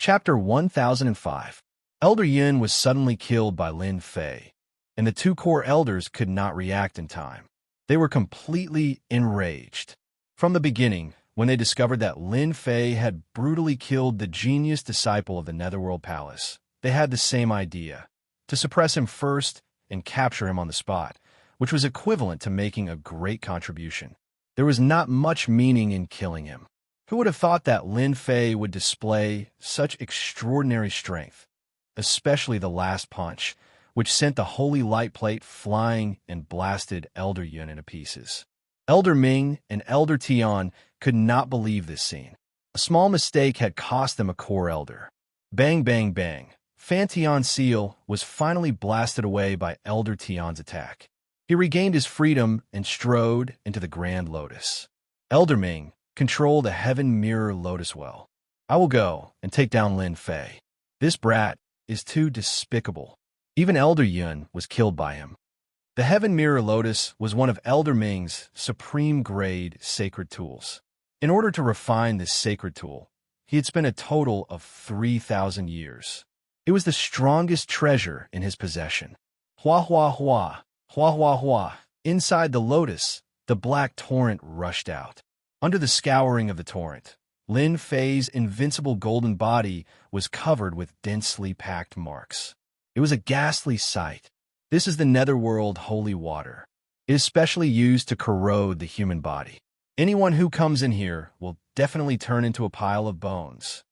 Chapter 1005. Elder Yun was suddenly killed by Lin Fei, and the two core elders could not react in time. They were completely enraged. From the beginning, when they discovered that Lin Fei had brutally killed the genius disciple of the Netherworld Palace, they had the same idea: to suppress him first and capture him on the spot, which was equivalent to making a great contribution. There was not much meaning in killing him. Who would have thought that Lin Fei would display such extraordinary strength, especially the last punch, which sent the holy light plate flying and blasted Elder Yun into pieces. Elder Ming and Elder Tian could not believe this scene. A small mistake had cost them a core elder. Bang, bang, bang. Fan Tian's seal was finally blasted away by Elder Tian's attack. He regained his freedom and strode into the Grand Lotus. Elder Ming, control the Heaven Mirror Lotus well. I will go and take down Lin Fei. This brat is too despicable. Even Elder Yun was killed by him. The Heaven Mirror Lotus was one of Elder Ming's supreme-grade sacred tools. In order to refine this sacred tool, he had spent a total of 3,000 years. It was the strongest treasure in his possession. Hua hua hua, hua hua hua. Inside the lotus, the black torrent rushed out. Under the scouring of the torrent, Lin Fei's invincible golden body was covered with densely packed marks. It was a ghastly sight. This is the Netherworld holy water. It is specially used to corrode the human body. Anyone who comes in here will definitely turn into a pile of bones.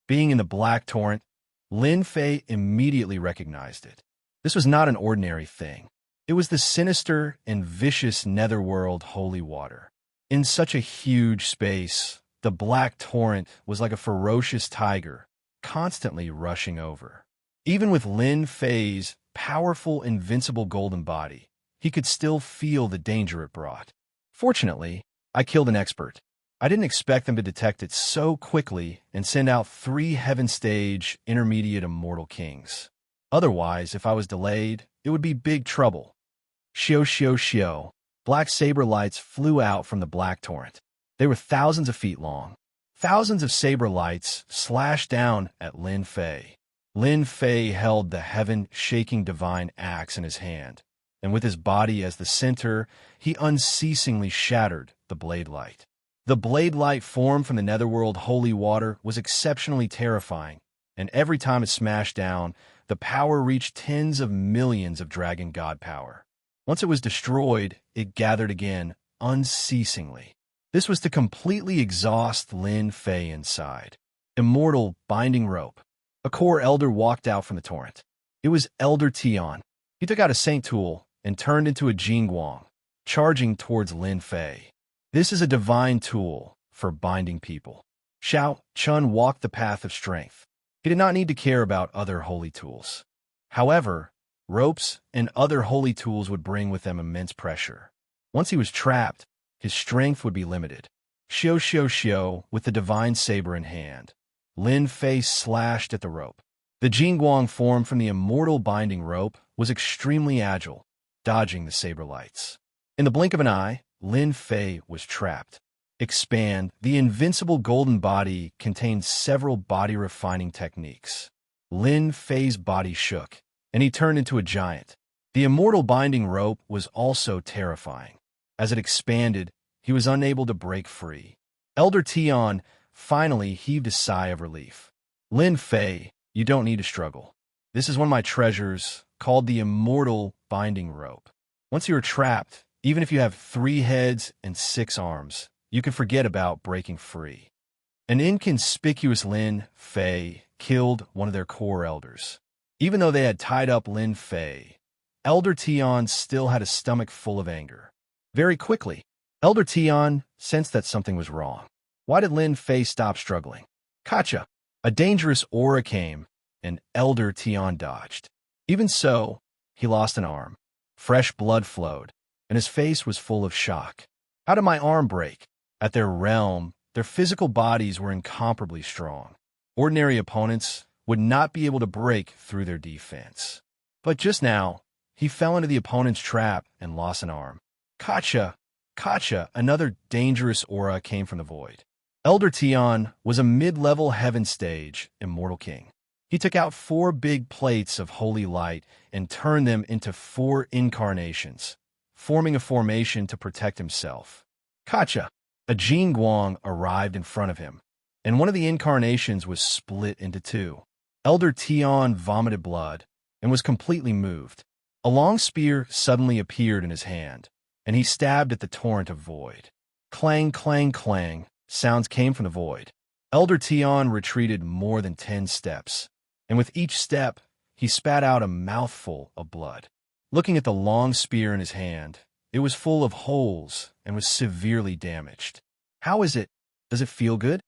Being in the black torrent, Lin Fei immediately recognized it. This was not an ordinary thing. It was the sinister and vicious Netherworld holy water. In such a huge space, the black torrent was like a ferocious tiger, constantly rushing over. Even with Lin Fei's powerful, invincible golden body, he could still feel the danger it brought. Fortunately, I killed an expert. I didn't expect them to detect it so quickly and send out 3 heaven-stage intermediate immortal kings. Otherwise, if I was delayed, it would be big trouble. Shio, shio, shio. Black saber lights flew out from the black torrent. They were thousands of feet long. Thousands of saber lights slashed down at Lin Fei. Lin Fei held the heaven-shaking divine axe in his hand, and with his body as the center, he unceasingly shattered the blade light. The blade light formed from the Netherworld holy water was exceptionally terrifying, and every time it smashed down, the power reached tens of millions of dragon god power. Once it was destroyed, it gathered again, unceasingly. This was to completely exhaust Lin Fei inside. Immortal binding rope. A core elder walked out from the torrent. It was Elder Tian. He took out a saint tool and turned into a Jingguang, charging towards Lin Fei. This is a divine tool for binding people. Xiao Chun walked the path of strength. He did not need to care about other holy tools. However, ropes and other holy tools would bring with them immense pressure. Once he was trapped, his strength would be limited. Xiao Xiao Xiao, with the divine saber in hand, Lin Fei slashed at the rope. The Jingguang formed from the immortal binding rope was extremely agile, dodging the saber lights. In the blink of an eye, Lin Fei was trapped. Expand. The invincible golden body contained several body-refining techniques. Lin Fei's body shook, and he turned into a giant. The immortal binding rope was also terrifying. As it expanded, he was unable to break free. Elder Tian finally heaved a sigh of relief. Lin Fei, you don't need to struggle. This is one of my treasures, called the immortal binding rope. Once you are trapped, even if you have 3 heads and 6 arms, you can forget about breaking free. An inconspicuous Lin Fei killed one of their core elders. Even though they had tied up Lin Fei, Elder Tian still had a stomach full of anger. Very quickly, Elder Tian sensed that something was wrong. Why did Lin Fei stop struggling? Gotcha! A dangerous aura came, and Elder Tian dodged. Even so, he lost an arm. Fresh blood flowed, and his face was full of shock. How did my arm break? At their realm, their physical bodies were incomparably strong. Ordinary opponents would not be able to break through their defense. But just now, he fell into the opponent's trap and lost an arm. Gotcha! Gotcha! Another dangerous aura came from the void. Elder Tion was a mid-level heaven stage immortal king. He took out 4 big plates of holy light and turned them into 4 incarnations, forming a formation to protect himself. Kacha, a Jin Guang, arrived in front of him, and one of the incarnations was split into 2. Elder Tion vomited blood and was completely moved. A long spear suddenly appeared in his hand, and he stabbed at the torrent of void. Clang, clang, clang, sounds came from the void. Elder Tion retreated more than 10 steps, and with each step, he spat out a mouthful of blood. Looking at the long spear in his hand, it was full of holes and was severely damaged. How is it? Does it feel good?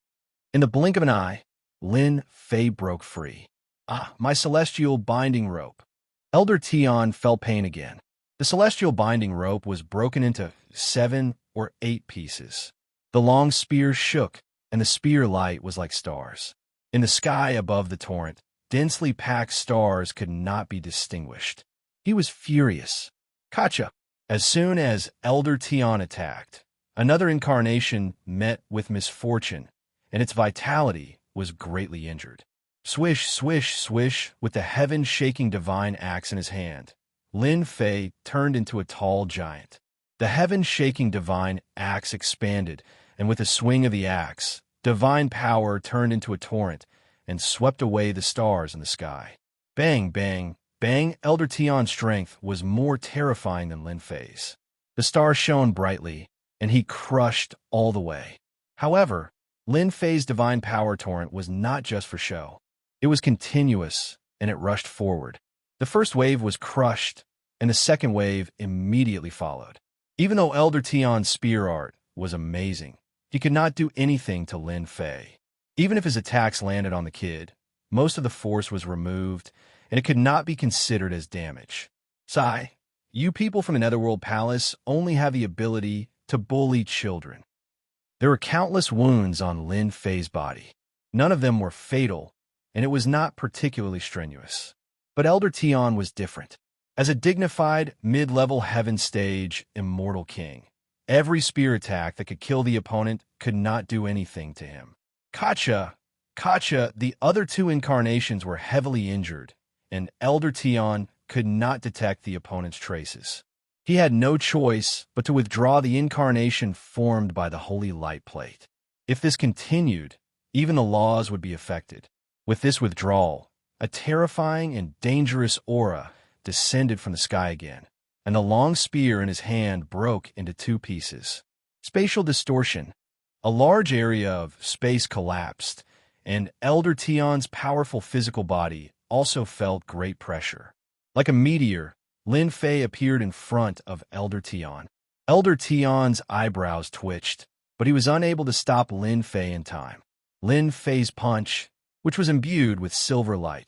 In the blink of an eye, Lin Fei broke free. Ah, my celestial binding rope. Elder Tion felt pain again. The celestial binding rope was broken into 7 or 8 pieces. The long spear shook, and the spear light was like stars. In the sky above the torrent, densely packed stars could not be distinguished. He was furious. Kacha! As soon as Elder Tion attacked, another incarnation met with misfortune, and its vitality was greatly injured. Swish, swish, swish, with the heaven-shaking divine axe in his hand, Lin Fei turned into a tall giant. The heaven-shaking divine axe expanded, and with a swing of the axe, divine power turned into a torrent and swept away the stars in the sky. Bang, bang, bang, Elder Tion's strength was more terrifying than Lin Fei's. The stars shone brightly, and he crushed all the way. However, Lin Fei's divine power torrent was not just for show. It was continuous, and it rushed forward. The first wave was crushed, and the second wave immediately followed. Even though Elder Tion's spear art was amazing, he could not do anything to Lin Fei. Even if his attacks landed on the kid, most of the force was removed, and it could not be considered as damage. Sigh, you people from the Netherworld Palace only have the ability to bully children. There were countless wounds on Lin Fei's body. None of them were fatal, and it was not particularly strenuous. But Elder Tion was different. As a dignified, mid-level heaven stage immortal king, every spear attack that could kill the opponent could not do anything to him. Kacha, the other 2 incarnations were heavily injured, and Elder Tion could not detect the opponent's traces. He had no choice but to withdraw the incarnation formed by the holy light plate. If this continued, even the laws would be affected. With this withdrawal, a terrifying and dangerous aura descended from the sky again, and the long spear in his hand broke into 2 pieces. Spatial distortion. A large area of space collapsed, and Elder Tion's powerful physical body also felt great pressure. Like a meteor, Lin Fei appeared in front of Elder Tion. Elder Tion's eyebrows twitched, but he was unable to stop Lin Fei in time. Lin Fei's punch, which was imbued with silver light,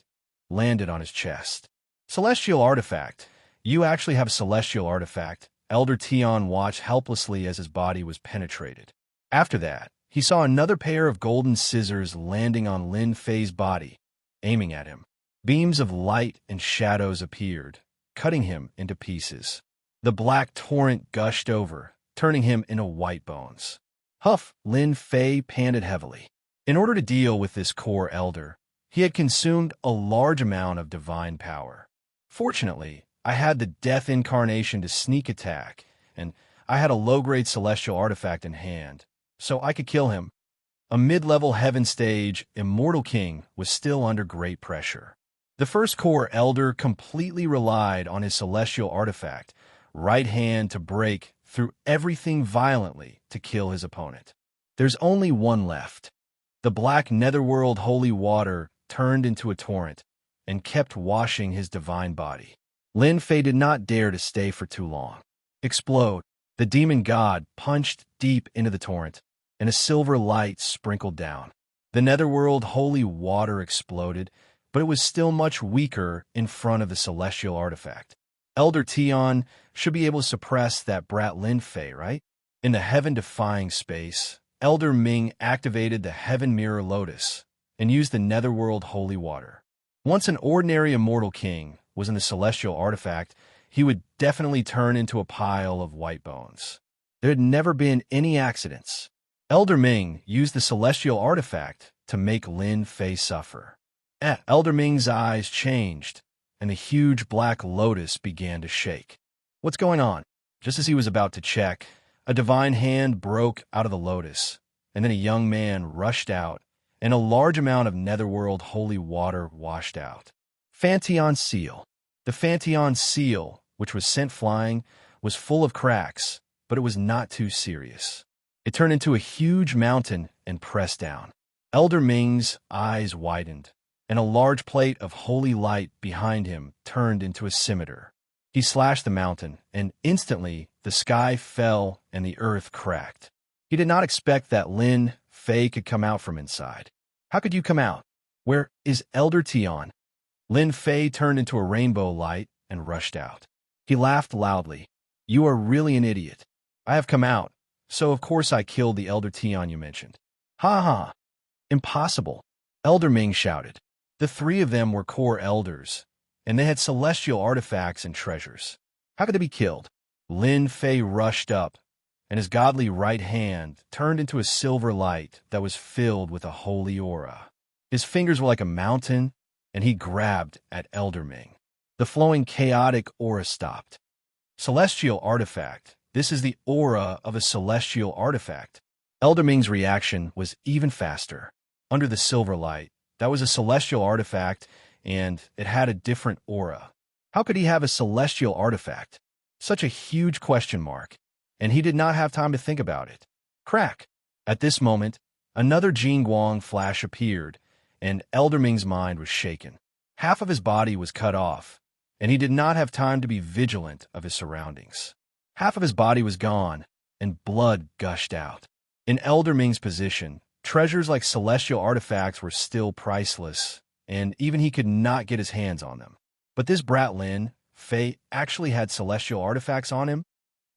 landed on his chest. Celestial artifact. You actually have a celestial artifact. Elder Tion watched helplessly as his body was penetrated. After that, he saw another pair of golden scissors landing on Lin Fei's body, aiming at him. Beams of light and shadows appeared, cutting him into pieces. The black torrent gushed over, turning him into white bones. Huff, Lin Fei panted heavily. In order to deal with this core elder, he had consumed a large amount of divine power. Fortunately, I had the death incarnation to sneak attack, and I had a low-grade celestial artifact in hand, so I could kill him. A mid-level heaven stage immortal king was still under great pressure. The first core elder completely relied on his celestial artifact, right hand, to break through everything violently to kill his opponent. There's only one left. The black netherworld holy water turned into a torrent and kept washing his divine body. Lin Fei did not dare to stay for too long. Explode. The demon god punched deep into the torrent, and a silver light sprinkled down. The netherworld holy water exploded, but it was still much weaker in front of the celestial artifact. Elder Tion should be able to suppress that brat Lin Fei, right? In the heaven-defying space, Elder Ming activated the Heaven Mirror Lotus and used the netherworld holy water. Once an ordinary immortal king was in the celestial artifact, he would definitely turn into a pile of white bones. There had never been any accidents. Elder Ming used the celestial artifact to make Lin Fei suffer. Elder Ming's eyes changed, and the huge black lotus began to shake. What's going on? Just as he was about to check, a divine hand broke out of the lotus, and then a young man rushed out, and a large amount of netherworld holy water washed out. Fantion seal. The Fantion seal, which was sent flying, was full of cracks, but it was not too serious. It turned into a huge mountain and pressed down. Elder Ming's eyes widened, and a large plate of holy light behind him turned into a scimitar. He slashed the mountain, and instantly the sky fell and the earth cracked. He did not expect that Lin Fei could come out from inside. How could you come out? Where is Elder Tian? Lin Fei turned into a rainbow light and rushed out. He laughed loudly. You are really an idiot. I have come out, so of course I killed the Elder Tian you mentioned. Ha ha! Impossible! Elder Ming shouted. The three of them were core elders, and they had celestial artifacts and treasures. How could they be killed? Lin Fei rushed up, and his godly right hand turned into a silver light that was filled with a holy aura. His fingers were like a mountain, and he grabbed at Elder Ming. The flowing chaotic aura stopped. Celestial artifact. This is the aura of a celestial artifact. Elder Ming's reaction was even faster. Under the silver light, that was a celestial artifact, and it had a different aura. How could he have a celestial artifact? Such a huge question mark, and he did not have time to think about it. Crack! At this moment, another Jingguang flash appeared, and Elder Ming's mind was shaken. Half of his body was cut off, and he did not have time to be vigilant of his surroundings. Half of his body was gone, and blood gushed out. In Elder Ming's position, treasures like celestial artifacts were still priceless, and even he could not get his hands on them. But this brat Lin Fei actually had celestial artifacts on him?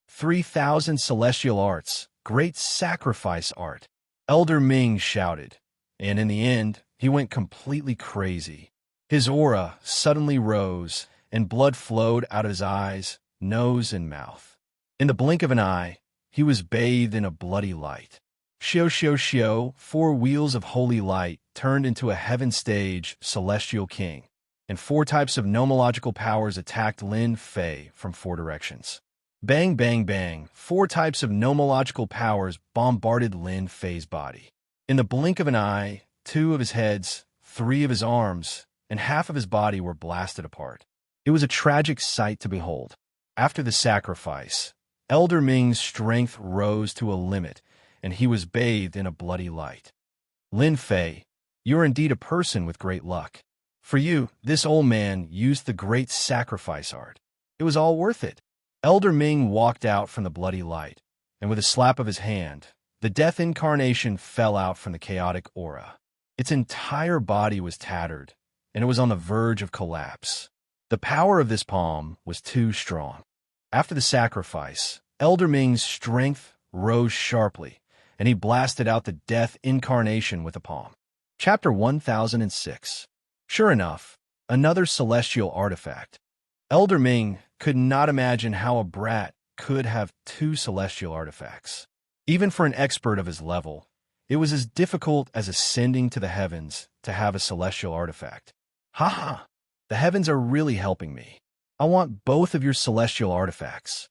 3,000 celestial arts, great sacrifice art. Elder Ming shouted, and in the end, he went completely crazy. His aura suddenly rose, and blood flowed out of his eyes, nose, and mouth. In the blink of an eye, he was bathed in a bloody light. Xiao xiao xiao, 4 wheels of holy light turned into a heaven stage celestial king, and 4 types of nomological powers attacked Lin Fei from 4 directions. Bang, bang, bang, 4 types of nomological powers bombarded Lin Fei's body. In the blink of an eye, 2 of his heads, 3 of his arms, and half of his body were blasted apart. It was a tragic sight to behold. After the sacrifice, Elder Ming's strength rose to a limit, and he was bathed in a bloody light. Lin Fei, you are indeed a person with great luck. For you, this old man used the great sacrifice art. It was all worth it. Elder Ming walked out from the bloody light, and with a slap of his hand, the death incarnation fell out from the chaotic aura. Its entire body was tattered, and it was on the verge of collapse. The power of this palm was too strong. After the sacrifice, Elder Ming's strength rose sharply, and he blasted out the death incarnation with a palm. Chapter 1006. Sure enough, another celestial artifact. Elder Ming could not imagine how a brat could have 2 celestial artifacts. Even for an expert of his level, it was as difficult as ascending to the heavens to have a celestial artifact. Ha ha! The heavens are really helping me. I want both of your celestial artifacts.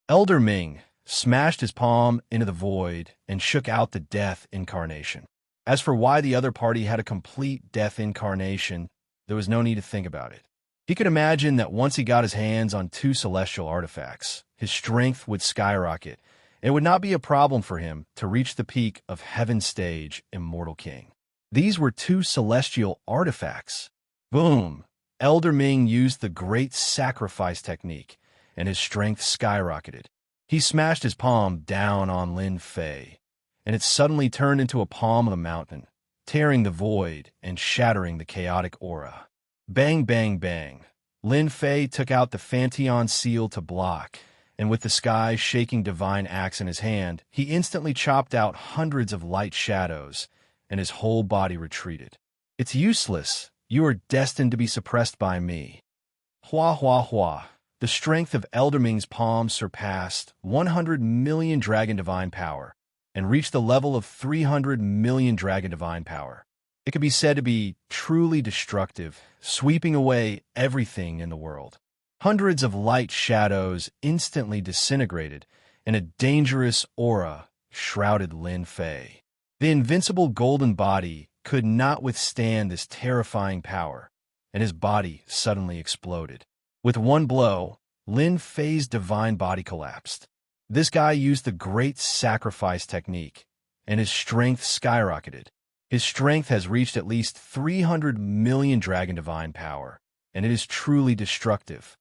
Elder Ming smashed his palm into the void and shook out the death incarnation. As for why the other party had a complete death incarnation, there was no need to think about it. He could imagine that once he got his hands on 2 celestial artifacts, his strength would skyrocket. It would not be a problem for him to reach the peak of Heaven Stage Immortal King. These were 2 celestial artifacts. Boom! Elder Ming used the great sacrifice technique, and his strength skyrocketed. He smashed his palm down on Lin Fei, and it suddenly turned into a palm of the mountain, tearing the void and shattering the chaotic aura. Bang, bang, bang. Lin Fei took out the Fantion seal to block, and with the sky shaking divine axe in his hand, he instantly chopped out hundreds of light shadows, and his whole body retreated. It's useless. You are destined to be suppressed by me. Hua, hua, hua. The strength of Elder Ming's palm surpassed 100 million dragon divine power, and reached the level of 300 million dragon divine power. It could be said to be truly destructive, sweeping away everything in the world. Hundreds of light shadows instantly disintegrated, and a dangerous aura shrouded Lin Fei. The invincible golden body could not withstand this terrifying power, and his body suddenly exploded. With one blow, Lin Fei's divine body collapsed. This guy used the great sacrifice technique, and his strength skyrocketed. His strength has reached at least 300 million dragon divine power, and it is truly destructive.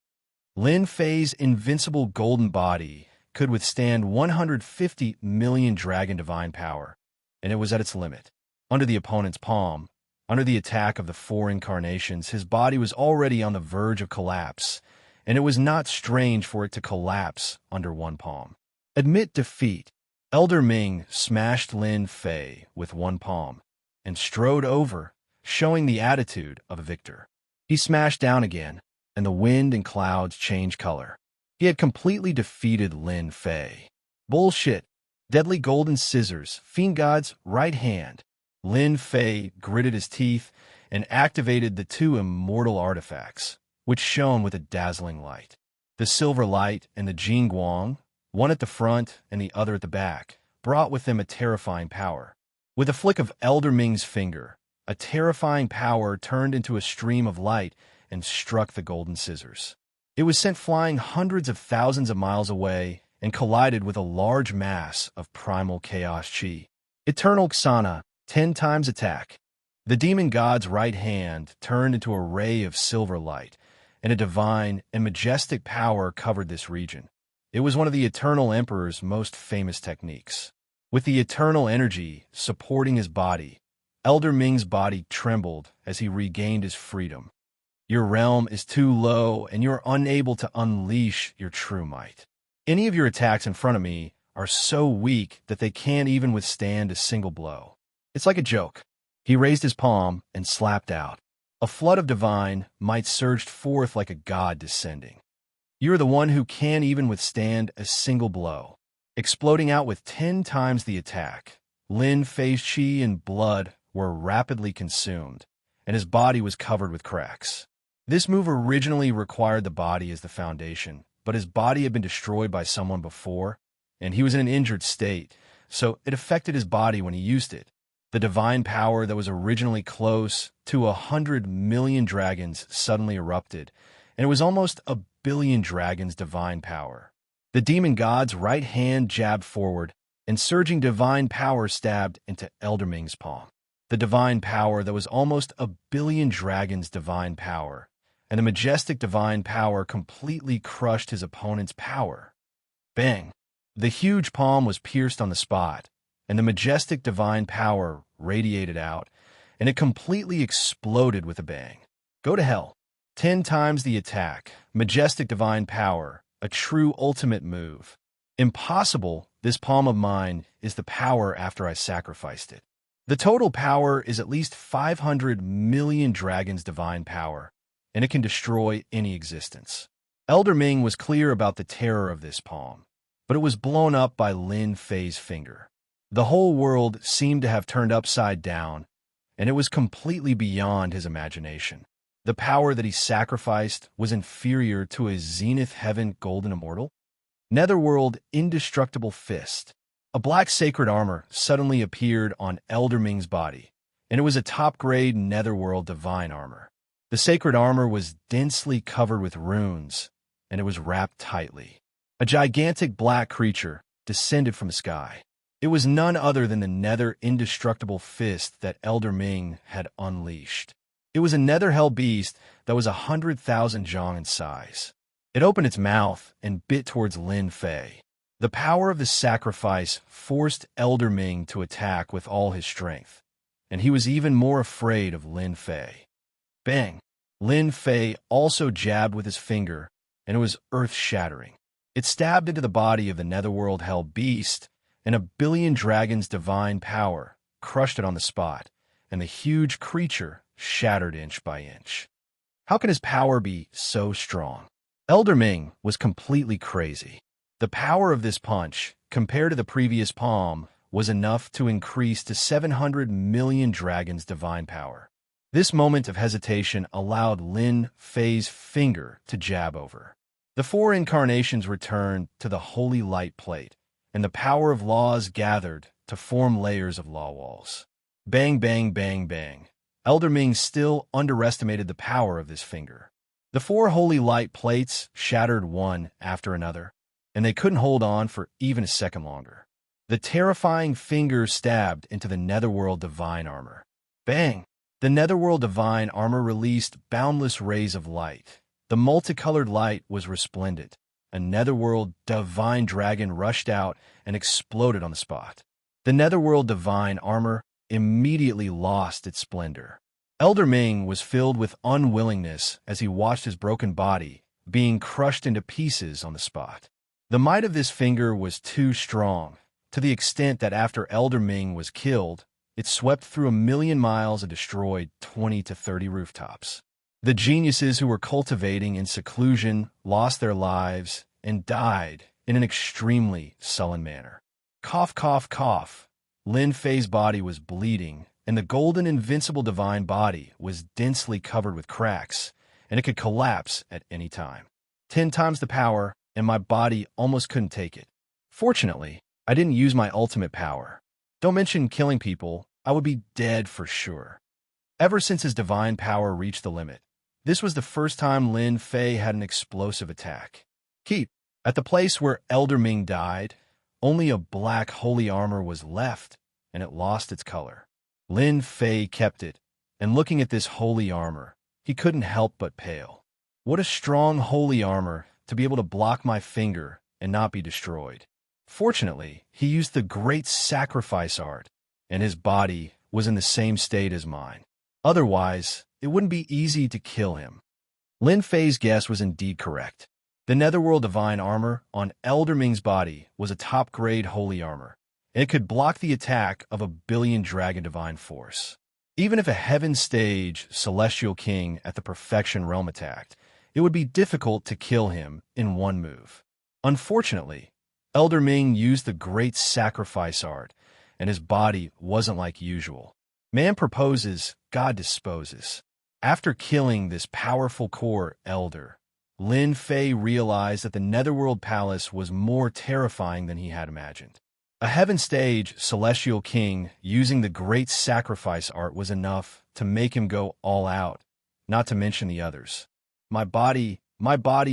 Lin Fei's invincible golden body could withstand 150 million dragon divine power, and it was at its limit. Under the opponent's palm, under the attack of the four incarnations, his body was already on the verge of collapse, and it was not strange for it to collapse under one palm. Admit defeat. Elder Ming smashed Lin Fei with one palm and strode over, showing the attitude of a victor. He smashed down again, and the wind and clouds changed color. He had completely defeated Lin Fei. Bullshit. Deadly golden scissors, Fiend God's right hand. Lin Fei gritted his teeth and activated the two immortal artifacts, which shone with a dazzling light. The silver light and the Jingguang, one at the front and the other at the back, brought with them a terrifying power. With a flick of Elder Ming's finger, a terrifying power turned into a stream of light and struck the golden scissors. It was sent flying hundreds of thousands of miles away and collided with a large mass of primal chaos chi. Eternal Xana, 10 times attack. The demon god's right hand turned into a ray of silver light, and a divine and majestic power covered this region. It was one of the Eternal Emperor's most famous techniques. With the eternal energy supporting his body, Elder Ming's body trembled as he regained his freedom. Your realm is too low, and you're unable to unleash your true might. Any of your attacks in front of me are so weak that they can't even withstand a single blow. It's like a joke. He raised his palm and slapped out. A flood of divine might surged forth like a god descending. You're the one who can't even withstand a single blow. Exploding out with 10 times the attack, Lin Fei's chi and blood were rapidly consumed, and his body was covered with cracks. This move originally required the body as the foundation, but his body had been destroyed by someone before, and he was in an injured state, so it affected his body when he used it. The divine power that was originally close to 100 million dragons suddenly erupted, and it was almost a billion dragons' divine power. The demon god's right hand jabbed forward, and surging divine power stabbed into Elder Ming's palm. The divine power that was almost a billion dragons' divine power, and the majestic divine power completely crushed his opponent's power. Bang! The huge palm was pierced on the spot, and the majestic divine power radiated out, and it completely exploded with a bang. Go to hell. 10 times the attack, majestic divine power, a true ultimate move. Impossible, this palm of mine is the power after I sacrificed it. The total power is at least 500 million dragons' divine power, and it can destroy any existence. Elder Ming was clear about the terror of this palm, but it was blown up by Lin Fei's finger. The whole world seemed to have turned upside down, and it was completely beyond his imagination. The power that he sacrificed was inferior to a Zenith Heaven Golden Immortal. Netherworld Indestructible Fist. A black sacred armor suddenly appeared on Elder Ming's body, and it was a top-grade Netherworld divine armor. The sacred armor was densely covered with runes, and it was wrapped tightly. A gigantic black creature descended from the sky. It was none other than the Nether Indestructible Fist that Elder Ming had unleashed. It was a nether hell beast that was 100,000 zhong in size. It opened its mouth and bit towards Lin Fei. The power of the sacrifice forced Elder Ming to attack with all his strength, and he was even more afraid of Lin Fei. Bang! Lin Fei also jabbed with his finger, and it was earth-shattering. It stabbed into the body of the Netherworld Hell Beast, and a billion dragons' divine power crushed it on the spot, and the huge creature shattered inch by inch. How can his power be so strong? Elder Ming was completely crazy. The power of this punch, compared to the previous palm, was enough to increase to 700 million dragons' divine power. This moment of hesitation allowed Lin Fei's finger to jab over. The four incarnations returned to the holy light plate, and the power of laws gathered to form layers of law walls. Bang, bang, bang, bang. Elder Ming still underestimated the power of this finger. The four holy light plates shattered one after another, and they couldn't hold on for even a second longer. The terrifying finger stabbed into the netherworld divine armor. Bang! The netherworld divine armor released boundless rays of light. The multicolored light was resplendent. A netherworld divine dragon rushed out and exploded on the spot. The netherworld divine armor immediately lost its splendor. Elder Ming was filled with unwillingness as he watched his broken body being crushed into pieces on the spot. The might of this finger was too strong, to the extent that after Elder Ming was killed, it swept through 1,000,000 miles and destroyed 20 to 30 rooftops. The geniuses who were cultivating in seclusion lost their lives and died in an extremely sullen manner. Cough, cough, cough. Lin Fei's body was bleeding, and the golden invincible divine body was densely covered with cracks, and it could collapse at any time. 10 times the power, and my body almost couldn't take it. Fortunately, I didn't use my ultimate power. Don't mention killing people, I would be dead for sure. Ever since his divine power reached the limit, this was the first time Lin Fei had an explosive attack. Keep. At the place where Elder Ming died, only a black holy armor was left, and it lost its color. Lin Fei kept it, and looking at this holy armor, he couldn't help but pale. What a strong holy armor to be able to block my finger and not be destroyed. Fortunately, he used the great sacrifice art, and his body was in the same state as mine. Otherwise, it wouldn't be easy to kill him. Lin Fei's guess was indeed correct. The netherworld divine armor on Elder Ming's body was a top-grade holy armor, and it could block the attack of 1,000,000,000 dragon divine force. Even if a heaven stage celestial king at the perfection realm attacked, it would be difficult to kill him in one move. Unfortunately, Elder Ming used the great sacrifice art, and his body wasn't like usual. Man proposes, God disposes. After killing this powerful core elder, Lin Fei realized that the Netherworld Palace was more terrifying than he had imagined. A heaven stage celestial king using the great sacrifice art was enough to make him go all out, not to mention the others. My body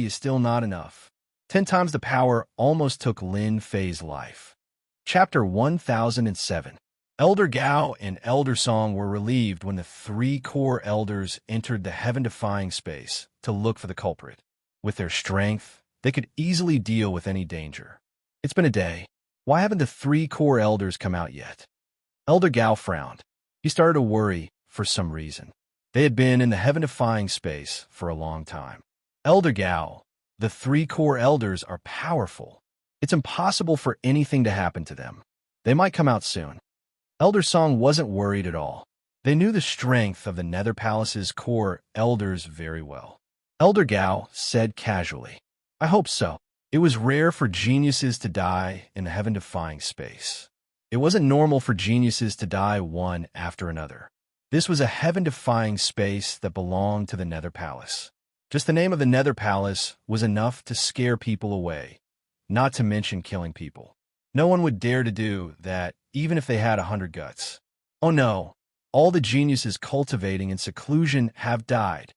is still not enough. 10 times the power almost took Lin Fei's life. Chapter 1007. Elder Gao and Elder Song were relieved when the 3 core elders entered the heaven-defying space to look for the culprit. With their strength, they could easily deal with any danger. It's been a day. Why haven't the 3 core elders come out yet? Elder Gao frowned. He started to worry for some reason. They had been in the heaven-defying space for a long time. Elder Gao, the 3 core elders are powerful. It's impossible for anything to happen to them. They might come out soon. Elder Song wasn't worried at all. They knew the strength of the Nether Palace's core elders very well. Elder Gao said casually, I hope so. It was rare for geniuses to die in the heaven-defying space. It wasn't normal for geniuses to die one after another. This was a heaven-defying space that belonged to the Nether Palace. Just the name of the Nether Palace was enough to scare people away, not to mention killing people. No one would dare to do that, even if they had 100 guts. Oh no, all the geniuses cultivating in seclusion have died.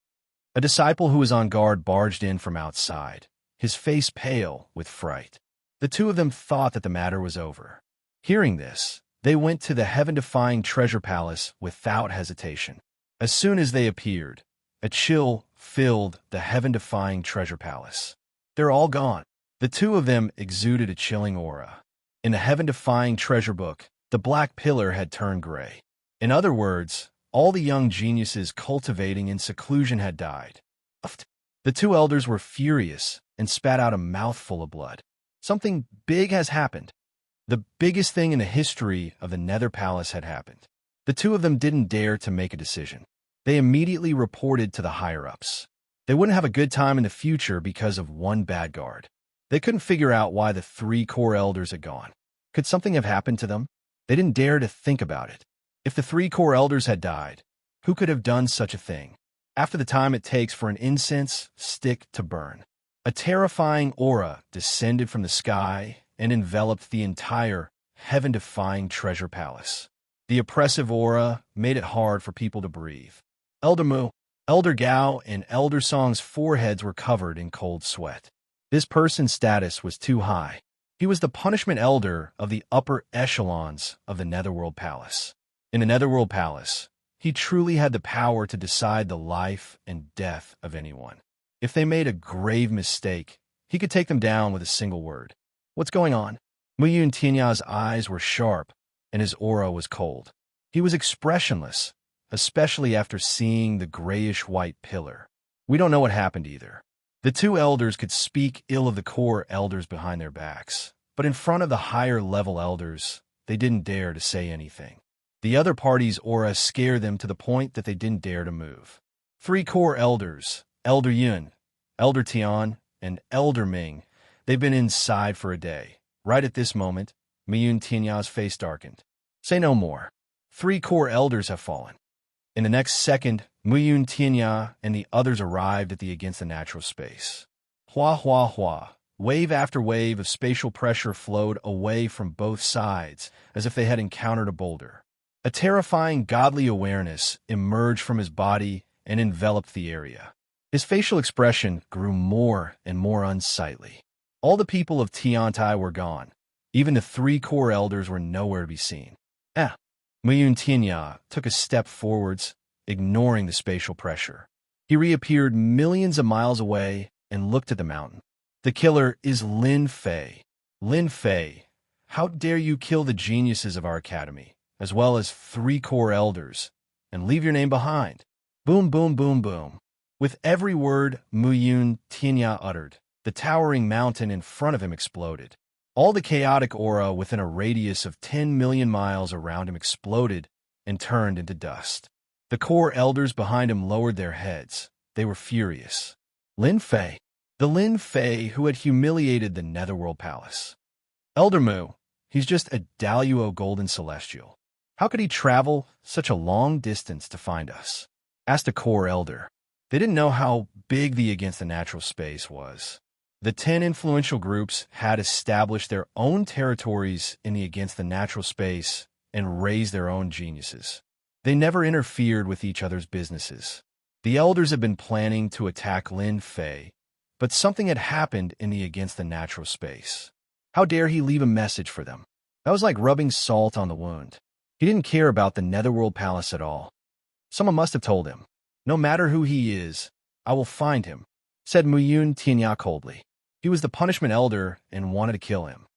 A disciple who was on guard barged in from outside, his face pale with fright. The 2 of them thought that the matter was over. Hearing this, they went to the heaven-defying treasure palace without hesitation. As soon as they appeared, a chill filled the heaven-defying treasure palace. They're all gone. The 2 of them exuded a chilling aura. In the heaven-defying treasure book, the black pillar had turned gray. In other words, all the young geniuses cultivating in seclusion had died. The 2 elders were furious and spat out a mouthful of blood. Something big has happened. The biggest thing in the history of the Nether Palace had happened. The 2 of them didn't dare to make a decision. They immediately reported to the higher-ups. They wouldn't have a good time in the future because of one bad guard. They couldn't figure out why the 3 core elders had gone. Could something have happened to them? They didn't dare to think about it. If the three core elders had died, who could have done such a thing? After the time it takes for an incense stick to burn, a terrifying aura descended from the sky and enveloped the entire heaven-defying treasure palace. The oppressive aura made it hard for people to breathe. Elder Mu, Elder Gao, and Elder Song's foreheads were covered in cold sweat. This person's status was too high. He was the punishment elder of the upper echelons of the Netherworld Palace. In the Netherworld Palace, he truly had the power to decide the life and death of anyone. If they made a grave mistake, he could take them down with a single word. What's going on? Muyun Tinya's eyes were sharp, and his aura was cold. He was expressionless, especially after seeing the grayish-white pillar. We don't know what happened either. The two elders could speak ill of the core elders behind their backs, but in front of the higher-level elders, they didn't dare to say anything. The other party's aura scared them to the point that they didn't dare to move. Three core elders, Elder Yun, Elder Tian, and Elder Ming, they've been inside for a day. Right at this moment, Miyun Tinya's face darkened. Say no more. Three core elders have fallen. In the next second, Muyun Tinya and the others arrived at the Against the Natural Space. Hua hua hua. Wave after wave of spatial pressure flowed away from both sides, as if they had encountered a boulder. A terrifying godly awareness emerged from his body and enveloped the area. His facial expression grew more and more unsightly. All the people of Tiantai were gone. Even the three core elders were nowhere to be seen. Muyun Tinya took a step forwards, ignoring the spatial pressure. He reappeared millions of miles away and looked at the mountain. The killer is Lin Fei. Lin Fei, how dare you kill the geniuses of our academy, as well as three core elders, and leave your name behind? Boom, boom, boom, boom. With every word Muyun Tinya uttered, the towering mountain in front of him exploded. All the chaotic aura within a radius of 10 million miles around him exploded and turned into dust. The core elders behind him lowered their heads. They were furious. Lin Fei, the Lin Fei who had humiliated the Netherworld Palace. Elder Mu, he's just a Daluo Golden Celestial. How could he travel such a long distance to find us? Asked a core elder. They didn't know how big the Against the Natural Space was. The 10 influential groups had established their own territories in the Against the Natural Space and raised their own geniuses. They never interfered with each other's businesses. The elders had been planning to attack Lin Fei, but something had happened in the Against the Natural Space. How dare he leave a message for them? That was like rubbing salt on the wound. He didn't care about the Netherworld Palace at all. Someone must have told him. No matter who he is, I will find him, said Muyun Tinya coldly. He was the punishment elder and wanted to kill him.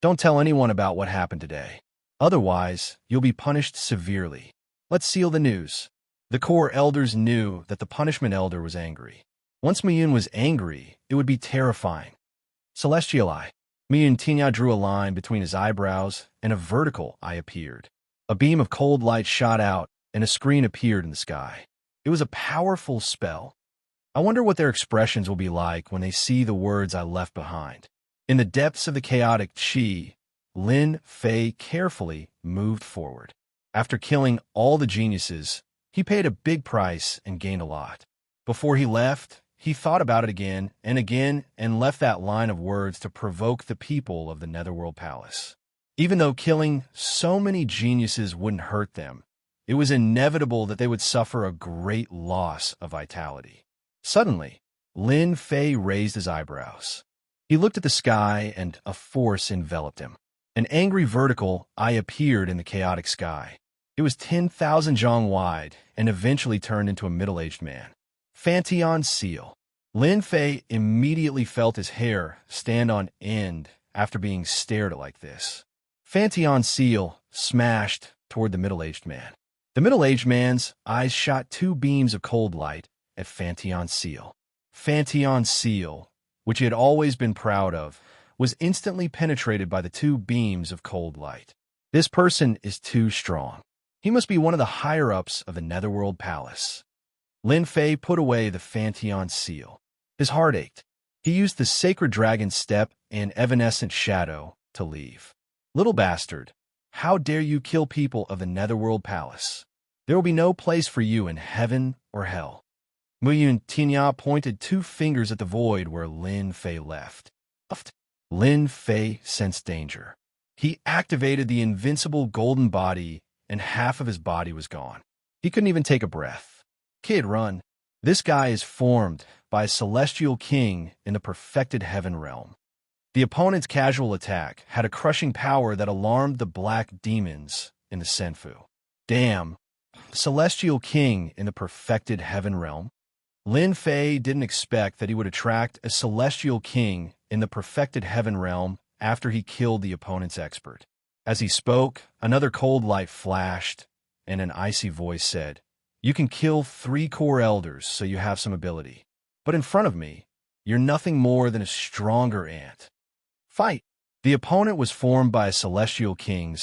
Don't tell anyone about what happened today. Otherwise, you'll be punished severely. Let's seal the news. The core elders knew that the punishment elder was angry. Once Miyun was angry, it would be terrifying. Celestial eye. Miyun Tinya drew a line between his eyebrows, and a vertical eye appeared. A beam of cold light shot out, and a screen appeared in the sky. It was a powerful spell. I wonder what their expressions will be like when they see the words I left behind. In the depths of the chaotic chi, Lin Fei carefully moved forward. After killing all the geniuses, he paid a big price and gained a lot. Before he left, he thought about it again and left that line of words to provoke the people of the Netherworld Palace. Even though killing so many geniuses wouldn't hurt them, it was inevitable that they would suffer a great loss of vitality. Suddenly, Lin Fei raised his eyebrows. He looked at the sky and a force enveloped him. An angry vertical eye appeared in the chaotic sky. It was 10,000 zhang wide and eventually turned into a middle-aged man. Fantion Seal. Lin Fei immediately felt his hair stand on end after being stared at like this. Fantion Seal smashed toward the middle-aged man. The middle-aged man's eyes shot two beams of cold light at Fantion Seal. Fantion Seal, which he had always been proud of, was instantly penetrated by the two beams of cold light. This person is too strong. He must be one of the higher-ups of the Netherworld Palace. Lin Fei put away the Fantion Seal. His heart ached. He used the Sacred Dragon Step and Evanescent Shadow to leave. Little bastard, How dare you kill people of the Netherworld Palace? There will be no place for you in heaven or hell. Muyun Tinya pointed 2 fingers at the void where Lin Fei left. Lin Fei sensed danger. He activated the invincible golden body, and half of his body was gone. He couldn't even take a breath. Kid, run. This guy is formed by a celestial king in the perfected heaven realm. The opponent's casual attack had a crushing power that alarmed the black demons in the Senfu. Damn, celestial king in the perfected heaven realm? Lin Fei didn't expect that he would attract a celestial king in the perfected heaven realm after he killed the opponent's expert. As he spoke, another cold light flashed, and an icy voice said, "You can kill 3 core elders, so you have some ability. But in front of me, you're nothing more than a stronger ant. Fight!" The opponent was formed by a celestial king,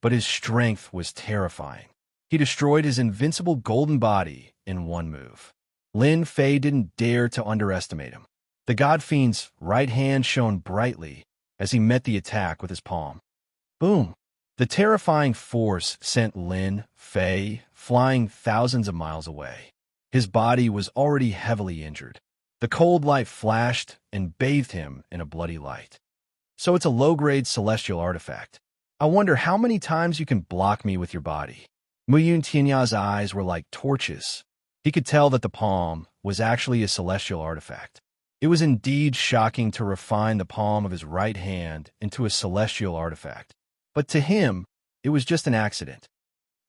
but his strength was terrifying. He destroyed his invincible golden body in one move. Lin Fei didn't dare to underestimate him. The God Fiend's right hand shone brightly as he met the attack with his palm. Boom! The terrifying force sent Lin Fei flying thousands of miles away. His body was already heavily injured. The cold light flashed and bathed him in a bloody light. So it's a low-grade celestial artifact. I wonder how many times you can block me with your body. Muyun Tianya's eyes were like torches. He could tell that the palm was actually a celestial artifact. It was indeed shocking to refine the palm of his right hand into a celestial artifact. But to him, it was just an accident.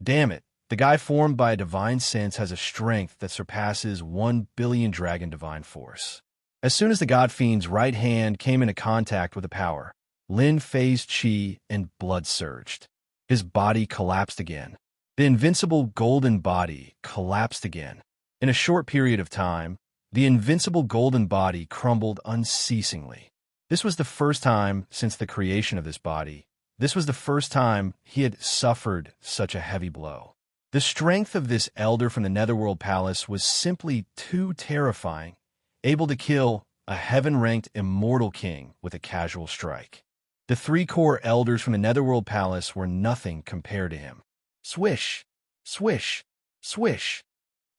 Damn it, the guy formed by a divine sense has a strength that surpasses 1 billion dragon divine force. As soon as the God Fiend's right hand came into contact with the power, Lin Fei's chi and blood surged. His body collapsed again. The invincible golden body collapsed again. In a short period of time, the invincible golden body crumbled unceasingly. This was the first time since the creation of this body. This was the first time he had suffered such a heavy blow. The strength of this elder from the Netherworld Palace was simply too terrifying, able to kill a heaven-ranked immortal king with a casual strike. The 3 core elders from the Netherworld Palace were nothing compared to him. Swish! Swish! Swish!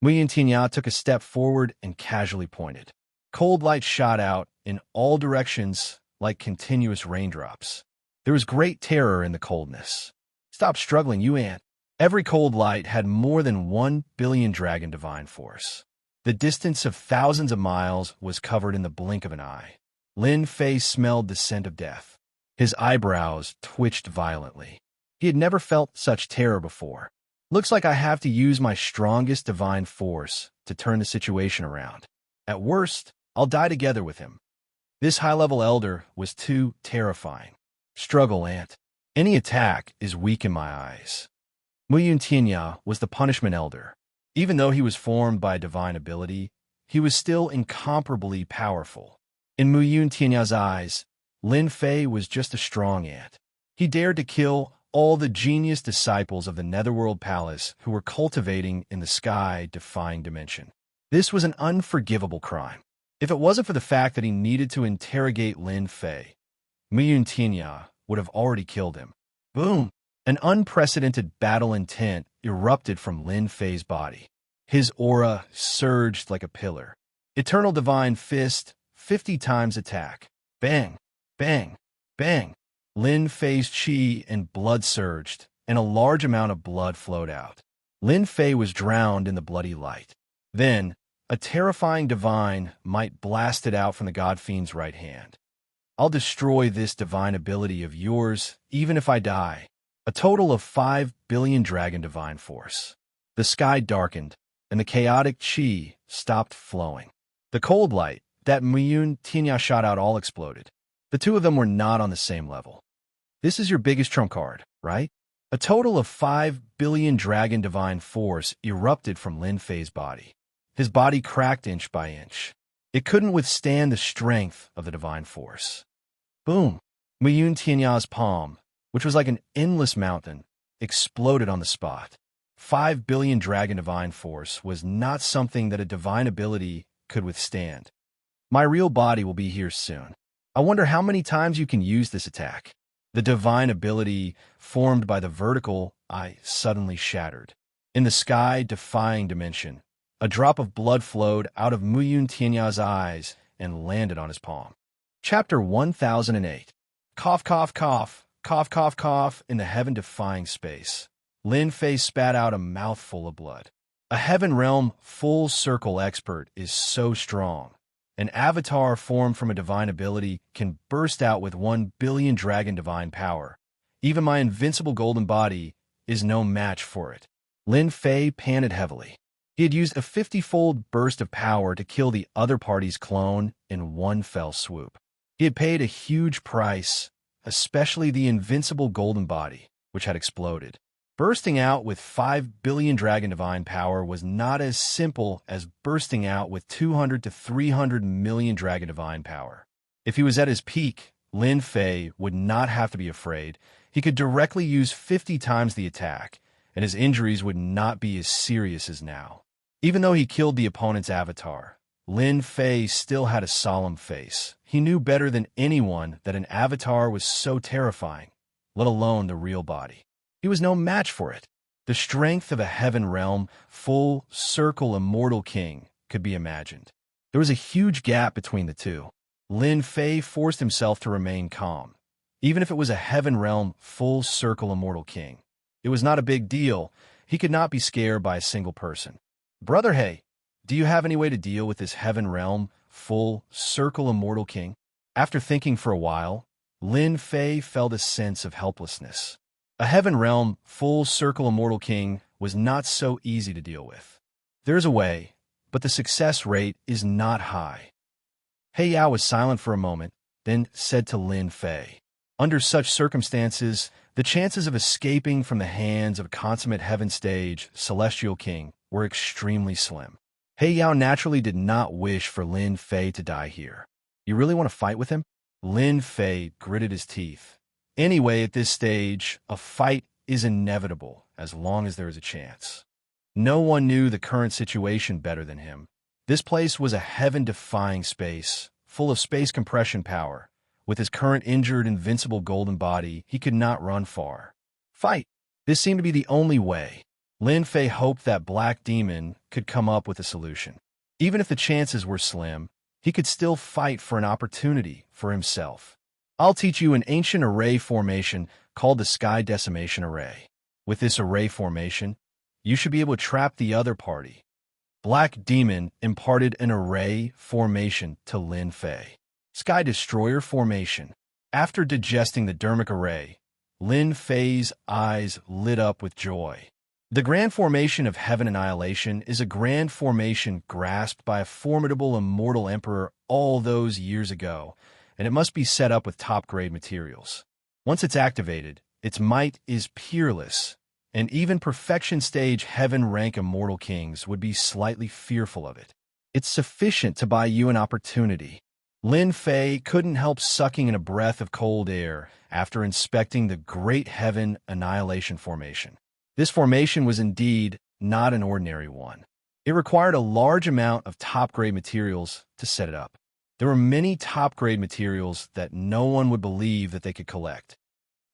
Muyun Tianya took a step forward and casually pointed. Cold light shot out in all directions like continuous raindrops. There was great terror in the coldness. Stop struggling, you ant. Every cold light had more than 1 billion dragon divine force. The distance of thousands of miles was covered in the blink of an eye. Lin Fei smelled the scent of death. His eyebrows twitched violently. He had never felt such terror before. Looks like I have to use my strongest divine force to turn the situation around. At worst, I'll die together with him. This high-level elder was too terrifying. Struggle, ant. Any attack is weak in my eyes. Muyun Tianya was the punishment elder. Even though he was formed by divine ability, he was still incomparably powerful. In Muyun Tianya's eyes, Lin Fei was just a strong ant. He dared to kill all the genius disciples of the Netherworld Palace who were cultivating in the sky-defying dimension. This was an unforgivable crime. If it wasn't for the fact that he needed to interrogate Lin Fei, Muyun Tianya would have already killed him. Boom! An unprecedented battle intent erupted from Lin Fei's body. His aura surged like a pillar. Eternal Divine Fist, 50 times attack. Bang! Bang! Bang! Lin Fei's chi and blood surged, and a large amount of blood flowed out. Lin Fei was drowned in the bloody light. Then, a terrifying divine might blasted out from the God Fiend's right hand. I'll destroy this divine ability of yours, even if I die. A total of 5 billion dragon divine force. The sky darkened, and the chaotic chi stopped flowing. The cold light that Muyun Tianya shot out all exploded. The two of them were not on the same level. This is your biggest trump card, right? A total of 5 billion dragon divine force erupted from Lin Fei's body. His body cracked inch by inch. It couldn't withstand the strength of the divine force. Boom! Muyun Tianya's palm, which was like an endless mountain, exploded on the spot. 5 billion dragon divine force was not something that a divine ability could withstand. My real body will be here soon. I wonder how many times you can use this attack. The divine ability formed by the vertical eye suddenly shattered. In the sky-defying dimension, a drop of blood flowed out of Muyun Tianya's eyes and landed on his palm. Chapter 1008. Cough, cough, cough, cough, cough, cough. In the heaven-defying space, Lin Fei spat out a mouthful of blood. A heaven realm full circle expert is so strong. An avatar formed from a divine ability can burst out with 1 billion dragon divine power. Even my invincible golden body is no match for it. Lin Fei panted heavily. He had used a 50-fold burst of power to kill the other party's clone in one fell swoop. He had paid a huge price, especially the invincible golden body, which had exploded. Bursting out with 5 billion dragon divine power was not as simple as bursting out with 200 to 300 million dragon divine power. If he was at his peak, Lin Fei would not have to be afraid. He could directly use 50 times the attack, and his injuries would not be as serious as now. Even though he killed the opponent's avatar, Lin Fei still had a solemn face. He knew better than anyone that an avatar was so terrifying, let alone the real body. He was no match for it. The strength of a heaven realm, full circle immortal king could be imagined. There was a huge gap between the two. Lin Fei forced himself to remain calm. Even if it was a heaven realm, full circle immortal king, it was not a big deal. He could not be scared by a single person. Brother, hey, do you have any way to deal with this heaven realm, full circle immortal king? After thinking for a while, Lin Fei felt a sense of helplessness. A heaven realm, full circle immortal king was not so easy to deal with. There's a way, but the success rate is not high. He Yao was silent for a moment, then said to Lin Fei, under such circumstances, the chances of escaping from the hands of a consummate heaven stage celestial king were extremely slim. He Yao naturally did not wish for Lin Fei to die here. You really want to fight with him? Lin Fei gritted his teeth. Anyway, at this stage, a fight is inevitable as long as there is a chance. No one knew the current situation better than him. This place was a heaven-defying space, full of space compression power. With his current injured, invincible golden body, he could not run far. Fight! This seemed to be the only way. Lin Fei hoped that Black Demon could come up with a solution. Even if the chances were slim, he could still fight for an opportunity for himself. I'll teach you an ancient array formation called the Sky Decimation Array. With this array formation, you should be able to trap the other party. Black Demon imparted an array formation to Lin Fei. Sky Destroyer formation. After digesting the dermic array, Lin Fei's eyes lit up with joy. The grand formation of Heaven Annihilation is a grand formation grasped by a formidable immortal emperor all those years ago, and it must be set up with top-grade materials. Once it's activated, its might is peerless, and even perfection-stage heaven-rank immortal kings would be slightly fearful of it. It's sufficient to buy you an opportunity. Lin Fei couldn't help sucking in a breath of cold air after inspecting the Great Heaven Annihilation Formation. This formation was indeed not an ordinary one. It required a large amount of top-grade materials to set it up. There were many top-grade materials that no one would believe that they could collect.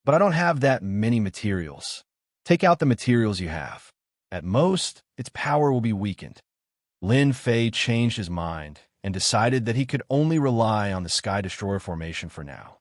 But I don't have that many materials. Take out the materials you have. At most, its power will be weakened. Lin Fei changed his mind and decided that he could only rely on the Sky Destroyer formation for now.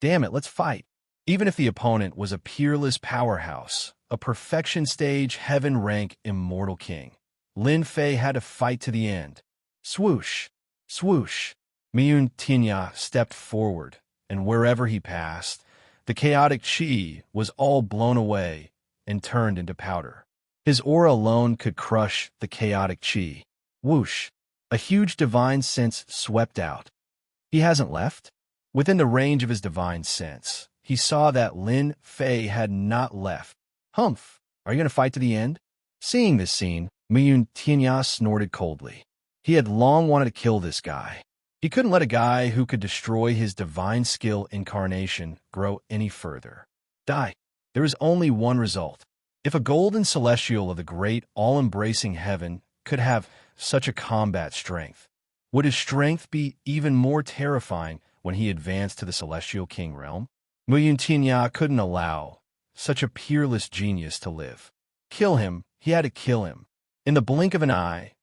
Damn it, let's fight. Even if the opponent was a peerless powerhouse, a perfection-stage heaven-rank immortal king, Lin Fei had to fight to the end. Swoosh! Swoosh! Miyun Tinya stepped forward, and wherever he passed, the chaotic chi was all blown away and turned into powder. His aura alone could crush the chaotic chi. Whoosh! A huge divine sense swept out. He hasn't left? Within the range of his divine sense, he saw that Lin Fei had not left. Humph! Are you going to fight to the end? Seeing this scene, Miyun Tinya snorted coldly. He had long wanted to kill this guy. He couldn't let a guy who could destroy his divine skill incarnation grow any further. Die. There is only one result. If a golden celestial of the great all-embracing heaven could have such a combat strength, would his strength be even more terrifying when he advanced to the celestial king realm? Muyun Tinya couldn't allow such a peerless genius to live. Kill him, he had to kill him. In the blink of an eye,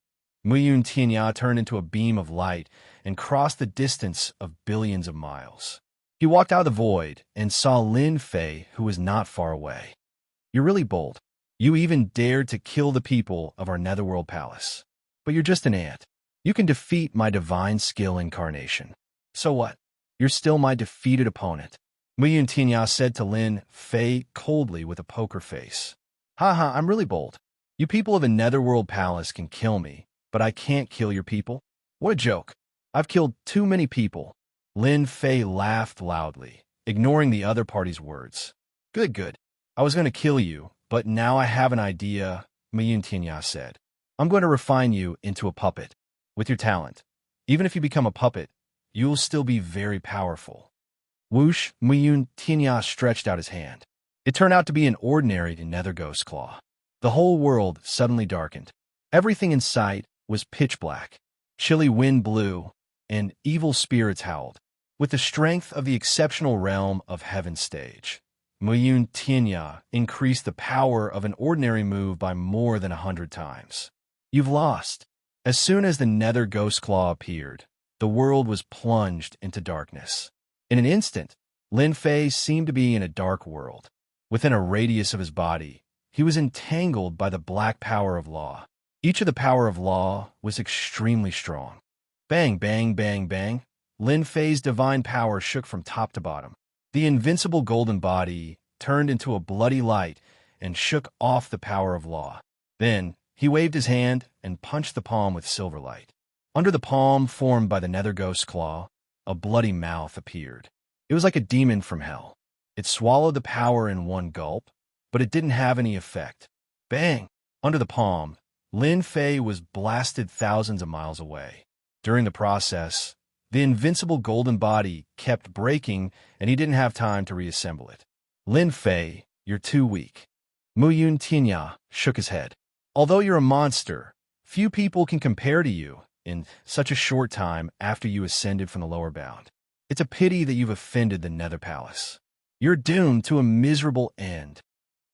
Muyun Tinya turned into a beam of light and crossed the distance of billions of miles. He walked out of the void and saw Lin Fei, who was not far away. "You're really bold. You even dared to kill the people of our Netherworld Palace. But you're just an ant. You can defeat my divine skill incarnation. So what? You're still my defeated opponent." Muyun Tinya said to Lin Fei coldly with a poker face. "Haha, I'm really bold. You people of a Netherworld Palace can kill me, but I can't kill your people? What a joke. I've killed too many people." Lin Fei laughed loudly, ignoring the other party's words. Good. I was going to kill you, but now I have an idea," Muyun Tinya said. "I'm going to refine you into a puppet. With your talent, even if you become a puppet, you will still be very powerful." Whoosh, Muyun Tinya stretched out his hand. It turned out to be an ordinary nether ghost claw. The whole world suddenly darkened. Everything in sight was pitch black. Chilly wind blew, and evil spirits howled. With the strength of the exceptional realm of Heaven's stage, Muyun Tinya increased the power of an ordinary move by more than 100 times. "You've lost." As soon as the nether ghost claw appeared, the world was plunged into darkness. In an instant, Lin Fei seemed to be in a dark world. Within a radius of his body, he was entangled by the black power of law. Each of the power of law was extremely strong. Bang, bang, bang, bang. Lin Fei's divine power shook from top to bottom. The invincible golden body turned into a bloody light and shook off the power of law. Then, he waved his hand and punched the palm with silver light. Under the palm formed by the nether ghost claw, a bloody mouth appeared. It was like a demon from hell. It swallowed the power in one gulp, but it didn't have any effect. Bang! Under the palm, Lin Fei was blasted thousands of miles away. During the process, the invincible golden body kept breaking, and he didn't have time to reassemble it. "Lin Fei, you're too weak." Muyun Tinya shook his head. "Although you're a monster, few people can compare to you in such a short time after you ascended from the lower bound. It's a pity that you've offended the Nether Palace. You're doomed to a miserable end."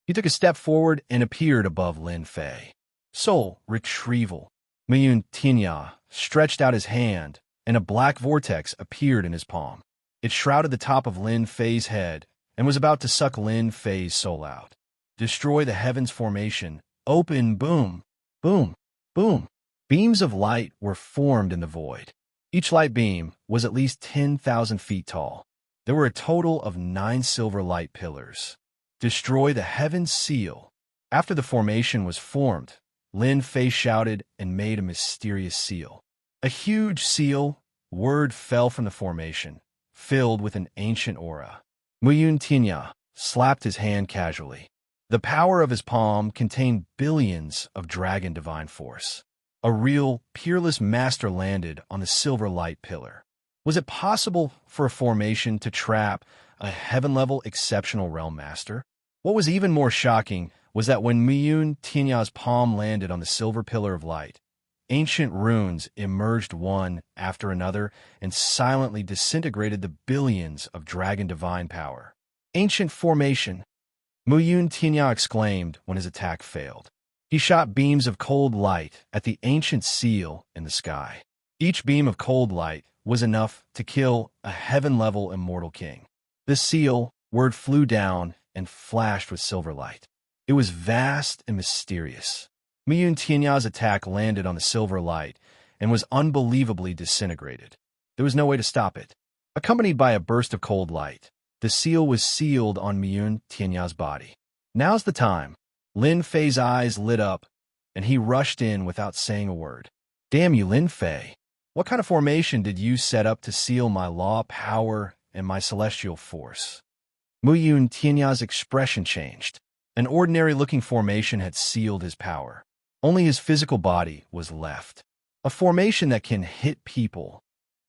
He took a step forward and appeared above Lin Fei. "Soul retrieval." Muyun Tinya stretched out his hand, and a black vortex appeared in his palm. It shrouded the top of Lin Fei's head and was about to suck Lin Fei's soul out. "Destroy the heavens formation. Open, boom, boom, boom." Beams of light were formed in the void. Each light beam was at least 10,000 feet tall. There were a total of 9 silver light pillars. "Destroy the heavens seal." After the formation was formed, Lin Fei shouted and made a mysterious seal. A huge seal word fell from the formation, filled with an ancient aura. Muyun Tinya slapped his hand casually. The power of his palm contained billions of dragon divine force. A real, peerless master landed on the silver light pillar. Was it possible for a formation to trap a heaven-level exceptional realm master? What was even more shocking was that when Muyun Tinya's palm landed on the silver pillar of light, ancient runes emerged one after another and silently disintegrated the billions of dragon divine power. "Ancient formation," Muyun Tinya exclaimed when his attack failed. He shot beams of cold light at the ancient seal in the sky. Each beam of cold light was enough to kill a heaven-level immortal king. The seal word flew down and flashed with silver light. It was vast and mysterious. Muyun Tinya's attack landed on the silver light and was unbelievably disintegrated. There was no way to stop it. Accompanied by a burst of cold light, the seal was sealed on Muyun Tinya's body. "Now's the time." Lin Fei's eyes lit up, and he rushed in without saying a word. "Damn you, Lin Fei. What kind of formation did you set up to seal my law, power, and my celestial force?" Muyun Tinya's expression changed. An ordinary-looking formation had sealed his power. Only his physical body was left. "A formation that can hit people."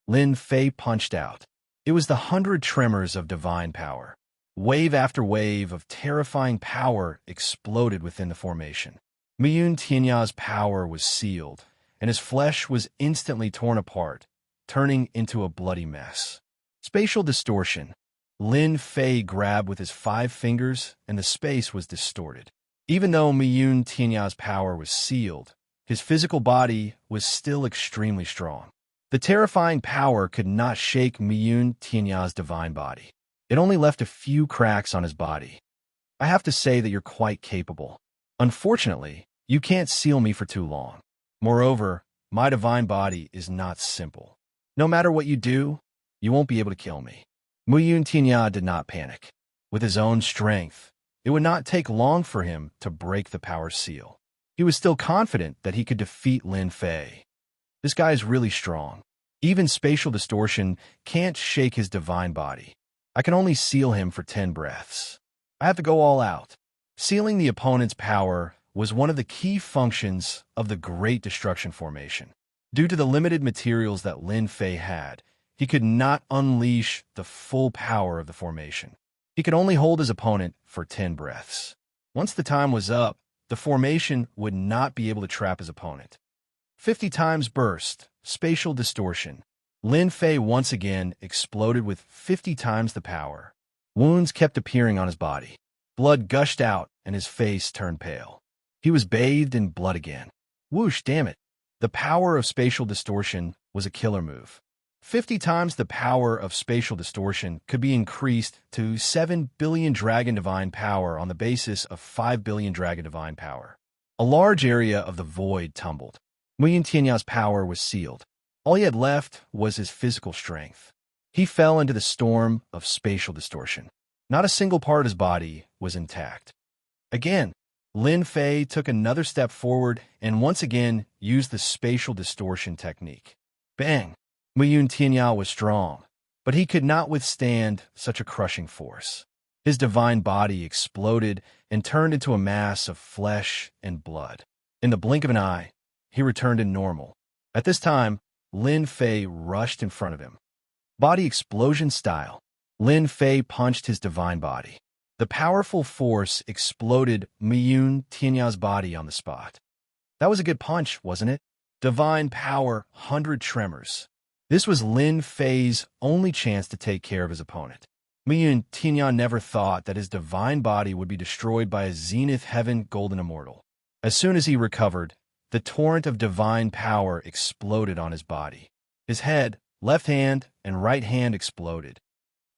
Lin Fei punched out. It was the 100 tremors of divine power. Wave after wave of terrifying power exploded within the formation. Muyun Tinya's power was sealed, and his flesh was instantly torn apart, turning into a bloody mess. Spatial distortion. Lin Fei grabbed with his 5 fingers, and the space was distorted. Even though Miyun Tianya's power was sealed, his physical body was still extremely strong. The terrifying power could not shake Miyun Tianya's divine body. It only left a few cracks on his body. I have to say that you're quite capable. Unfortunately, you can't seal me for too long. Moreover, my divine body is not simple. No matter what you do, you won't be able to kill me. Miyun Tianya did not panic. With his own strength, it would not take long for him to break the power seal. He was still confident that he could defeat Lin Fei. This guy is really strong. Even spatial distortion can't shake his divine body. I can only seal him for 10 breaths. I have to go all out. Sealing the opponent's power was one of the key functions of the Great Destruction Formation. Due to the limited materials that Lin Fei had, he could not unleash the full power of the formation. He could only hold his opponent for 10 breaths. Once the time was up, the formation would not be able to trap his opponent. 50 times burst, spatial distortion. Lin Fei once again exploded with 50 times the power. Wounds kept appearing on his body. Blood gushed out and his face turned pale. He was bathed in blood again. Whoosh, damn it. The power of spatial distortion was a killer move. 50 times the power of spatial distortion could be increased to 7 billion dragon divine power on the basis of 5 billion dragon divine power. A large area of the void tumbled. Miyun Tianya's power was sealed. All he had left was his physical strength. He fell into the storm of spatial distortion. Not a single part of his body was intact. Again, Lin Fei took another step forward and once again used the spatial distortion technique. Bang! Miyun Tianya was strong, but he could not withstand such a crushing force. His divine body exploded and turned into a mass of flesh and blood. In the blink of an eye, he returned to normal. At this time, Lin Fei rushed in front of him. Body explosion style. Lin Fei punched his divine body. The powerful force exploded Miyun Tianya's body on the spot. That was a good punch, wasn't it? Divine power, 100 tremors. This was Lin Fei's only chance to take care of his opponent. Miyun Tianya never thought that his divine body would be destroyed by a Zenith Heaven Golden Immortal. As soon as he recovered, the torrent of divine power exploded on his body. His head, left hand, and right hand exploded.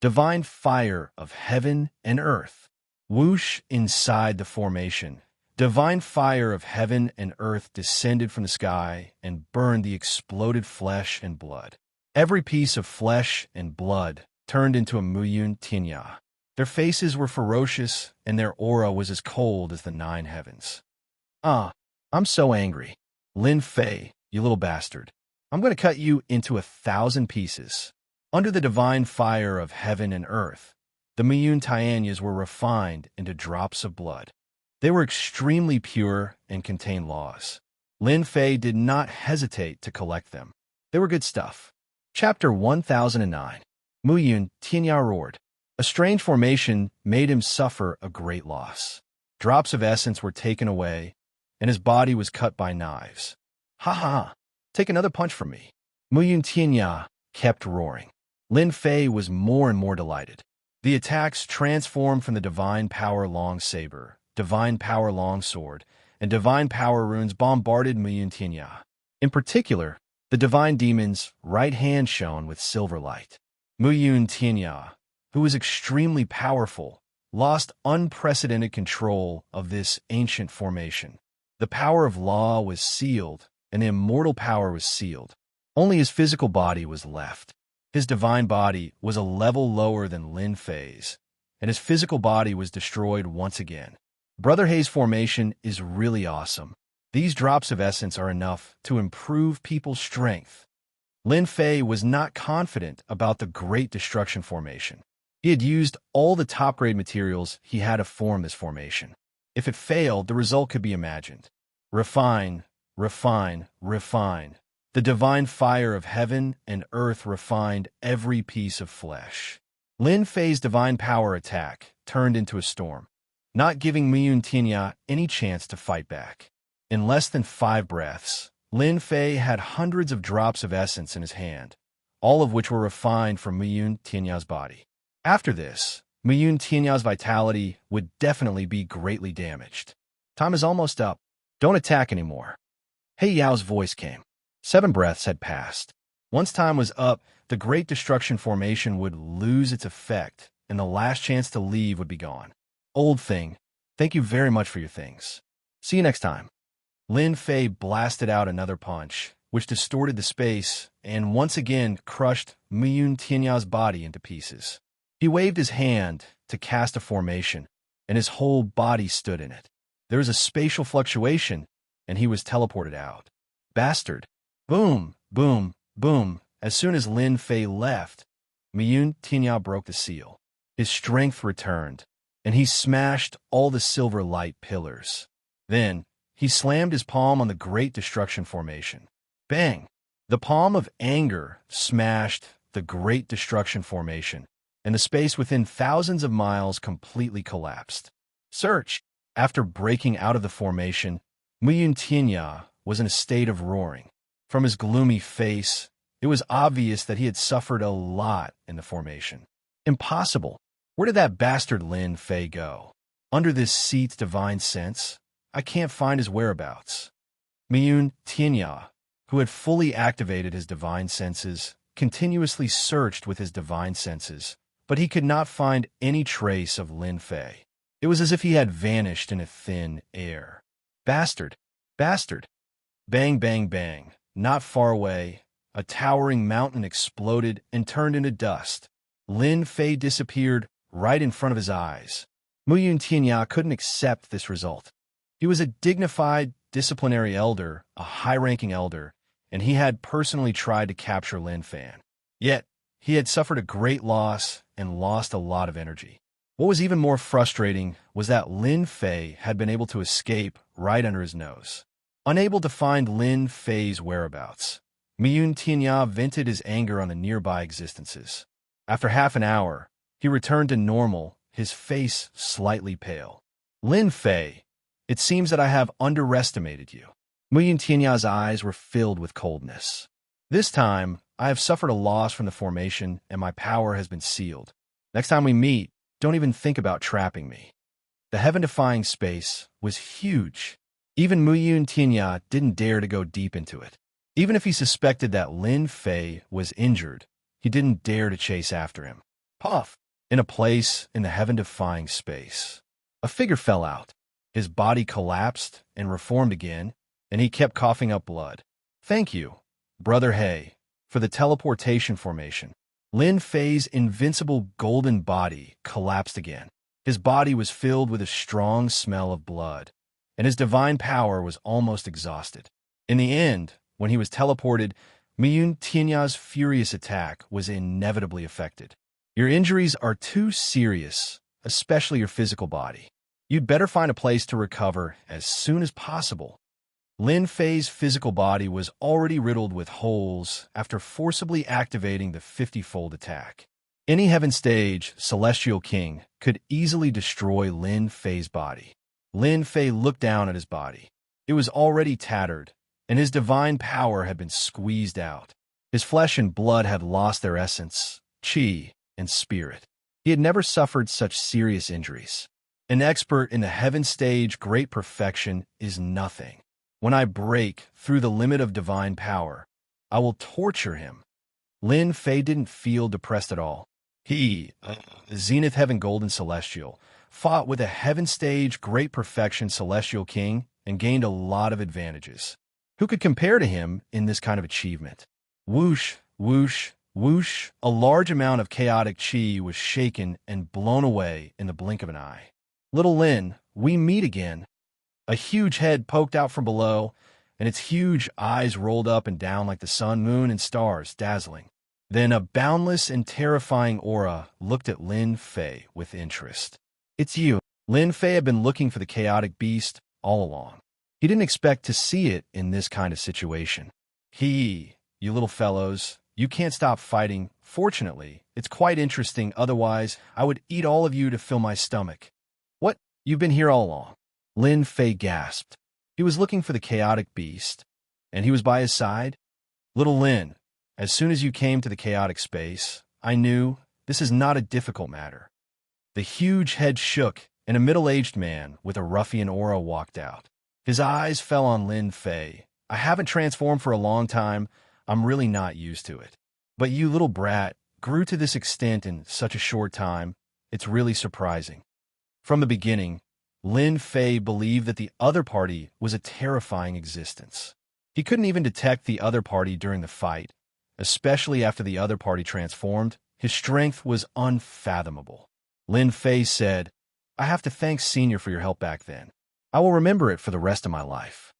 Divine fire of heaven and earth. Whoosh inside the formation. Divine fire of heaven and earth descended from the sky and burned the exploded flesh and blood. Every piece of flesh and blood turned into a Miyun Tianya. Their faces were ferocious, and their aura was as cold as the 9 heavens. I'm so angry. Lin Fei, you little bastard. I'm going to cut you into 1,000 pieces. Under the divine fire of heaven and earth, the Miyun Tianyas were refined into drops of blood. They were extremely pure and contained laws. Lin Fei did not hesitate to collect them. They were good stuff. Chapter 1009. Miyun Tianya roared. A strange formation made him suffer a great loss. Drops of essence were taken away, and his body was cut by knives. Ha ha! Take another punch from me. Miyun Tianya kept roaring. Lin Fei was more and more delighted. The attacks transformed from the divine power long saber, divine power long sword, and divine power runes bombarded Miyun Tianya. In particular, the divine demon's right hand shone with silver light. Miyun Tianya, who was extremely powerful, lost unprecedented control of this ancient formation. The power of law was sealed, and the immortal power was sealed. Only his physical body was left. His divine body was a level lower than Lin Fei's, and his physical body was destroyed once again. Brother Hei's formation is really awesome. These drops of essence are enough to improve people's strength. Lin Fei was not confident about the Great Destruction Formation. He had used all the top-grade materials he had to form this formation. If it failed, the result could be imagined. Refine, refine, refine. The divine fire of heaven and earth refined every piece of flesh. Lin Fei's divine power attack turned into a storm, not giving Miyun Tianya any chance to fight back. In less than 5 breaths, Lin Fei had hundreds of drops of essence in his hand, all of which were refined from Miyun Tianya's body. After this, Miyun Tianya's vitality would definitely be greatly damaged. Time is almost up. Don't attack anymore. Hey Yao's voice came. 7 breaths had passed. Once time was up, the Great Destruction Formation would lose its effect, and the last chance to leave would be gone. Old thing, thank you very much for your things. See you next time. Lin Fei blasted out another punch, which distorted the space and once again crushed Miyun Tianya's body into pieces. He waved his hand to cast a formation, and his whole body stood in it. There was a spatial fluctuation, and he was teleported out. Bastard. Boom, boom, boom. As soon as Lin Fei left, Miyun Tianya broke the seal. His strength returned, and he smashed all the silver light pillars. Then, he slammed his palm on the Great Destruction Formation. Bang! The palm of anger smashed the Great Destruction Formation, and the space within thousands of miles completely collapsed. Search! After breaking out of the formation, Miyun Tianya was in a state of roaring. From his gloomy face, it was obvious that he had suffered a lot in the formation. Impossible! Where did that bastard Lin Fei go? Under this seat's divine sense, I can't find his whereabouts. Miyun Tianya, who had fully activated his divine senses, continuously searched with his divine senses, but he could not find any trace of Lin Fei. It was as if he had vanished in a thin air. Bastard! Bastard! Bang, bang, bang. Not far away, a towering mountain exploded and turned into dust. Lin Fei disappeared right in front of his eyes. Miyun Tianya couldn't accept this result. He was a dignified, disciplinary elder, a high-ranking elder, and he had personally tried to capture Lin Fei. Yet, he had suffered a great loss and lost a lot of energy. What was even more frustrating was that Lin Fei had been able to escape right under his nose. Unable to find Lin Fei's whereabouts, Miyun Tianya vented his anger on the nearby existences. After half an hour, he returned to normal, his face slightly pale. Lin Fei, it seems that I have underestimated you. Miyun Tianya's eyes were filled with coldness. This time, I have suffered a loss from the formation, and my power has been sealed. Next time we meet, don't even think about trapping me. The heaven-defying space was huge. Even Miyun Tianya didn't dare to go deep into it. Even if he suspected that Lin Fei was injured, he didn't dare to chase after him. Puff! In a place in the heaven-defying space, a figure fell out. His body collapsed and reformed again, and he kept coughing up blood. Thank you, Brother He, for the teleportation formation. Lin Fei's invincible golden body collapsed again. His body was filled with a strong smell of blood, and his divine power was almost exhausted. In the end, when he was teleported, Miyun Tianya's furious attack was inevitably affected. Your injuries are too serious, especially your physical body. You'd better find a place to recover as soon as possible. Lin Fei's physical body was already riddled with holes after forcibly activating the 50-fold attack. Any heaven stage celestial king could easily destroy Lin Fei's body. Lin Fei looked down at his body. It was already tattered, and his divine power had been squeezed out. His flesh and blood had lost their essence, qi, and spirit. He had never suffered such serious injuries. An expert in the heaven stage great perfection is nothing. When I break through the limit of divine power, I will torture him. Lin Fei didn't feel depressed at all. He, Zenith Heaven Golden Celestial, fought with a heaven stage great perfection celestial king and gained a lot of advantages. Who could compare to him in this kind of achievement? Whoosh, whoosh, whoosh, a large amount of chaotic chi was shaken and blown away in the blink of an eye. Little Lin, we meet again. A huge head poked out from below, and its huge eyes rolled up and down like the sun, moon, and stars, dazzling. Then a boundless and terrifying aura looked at Lin Fei with interest. It's you. Lin Fei had been looking for the chaotic beast all along. He didn't expect to see it in this kind of situation. You little fellows, you can't stop fighting. Fortunately, it's quite interesting, otherwise I would eat all of you to fill my stomach. What? You've been here all along? Lin Fei gasped. He was looking for the chaotic beast, and he was by his side. Little Lin, as soon as you came to the chaotic space, I knew This is not a difficult matter. The huge head shook, and a middle-aged man with a ruffian aura walked out. His eyes fell on Lin Fei. I haven't transformed for a long time. I'm really not used to it. But you little brat grew to this extent in such a short time. It's really surprising. From the beginning, Lin Fei believed that the other party was a terrifying existence. He couldn't even detect the other party during the fight, especially after the other party transformed. His strength was unfathomable. Lin Fei said, I have to thank Senior for your help back then. I will remember it for the rest of my life.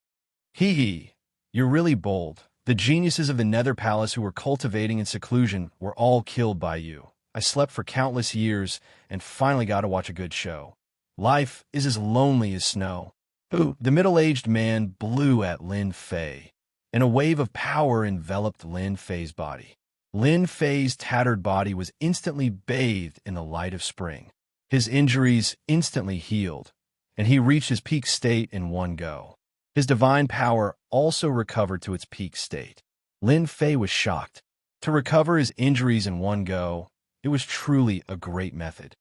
Hee hee, you're really bold. The geniuses of the Nether Palace who were cultivating in seclusion were all killed by you. I slept for countless years and finally got to watch a good show. Life is as lonely as snow. Ooh. The middle-aged man blew at Lin Fei, and a wave of power enveloped Lin Fei's body. Lin Fei's tattered body was instantly bathed in the light of spring. His injuries instantly healed, and he reached his peak state in one go. His divine power also recovered to its peak state. Lin Fei was shocked. To recover his injuries in one go, it was truly a great method.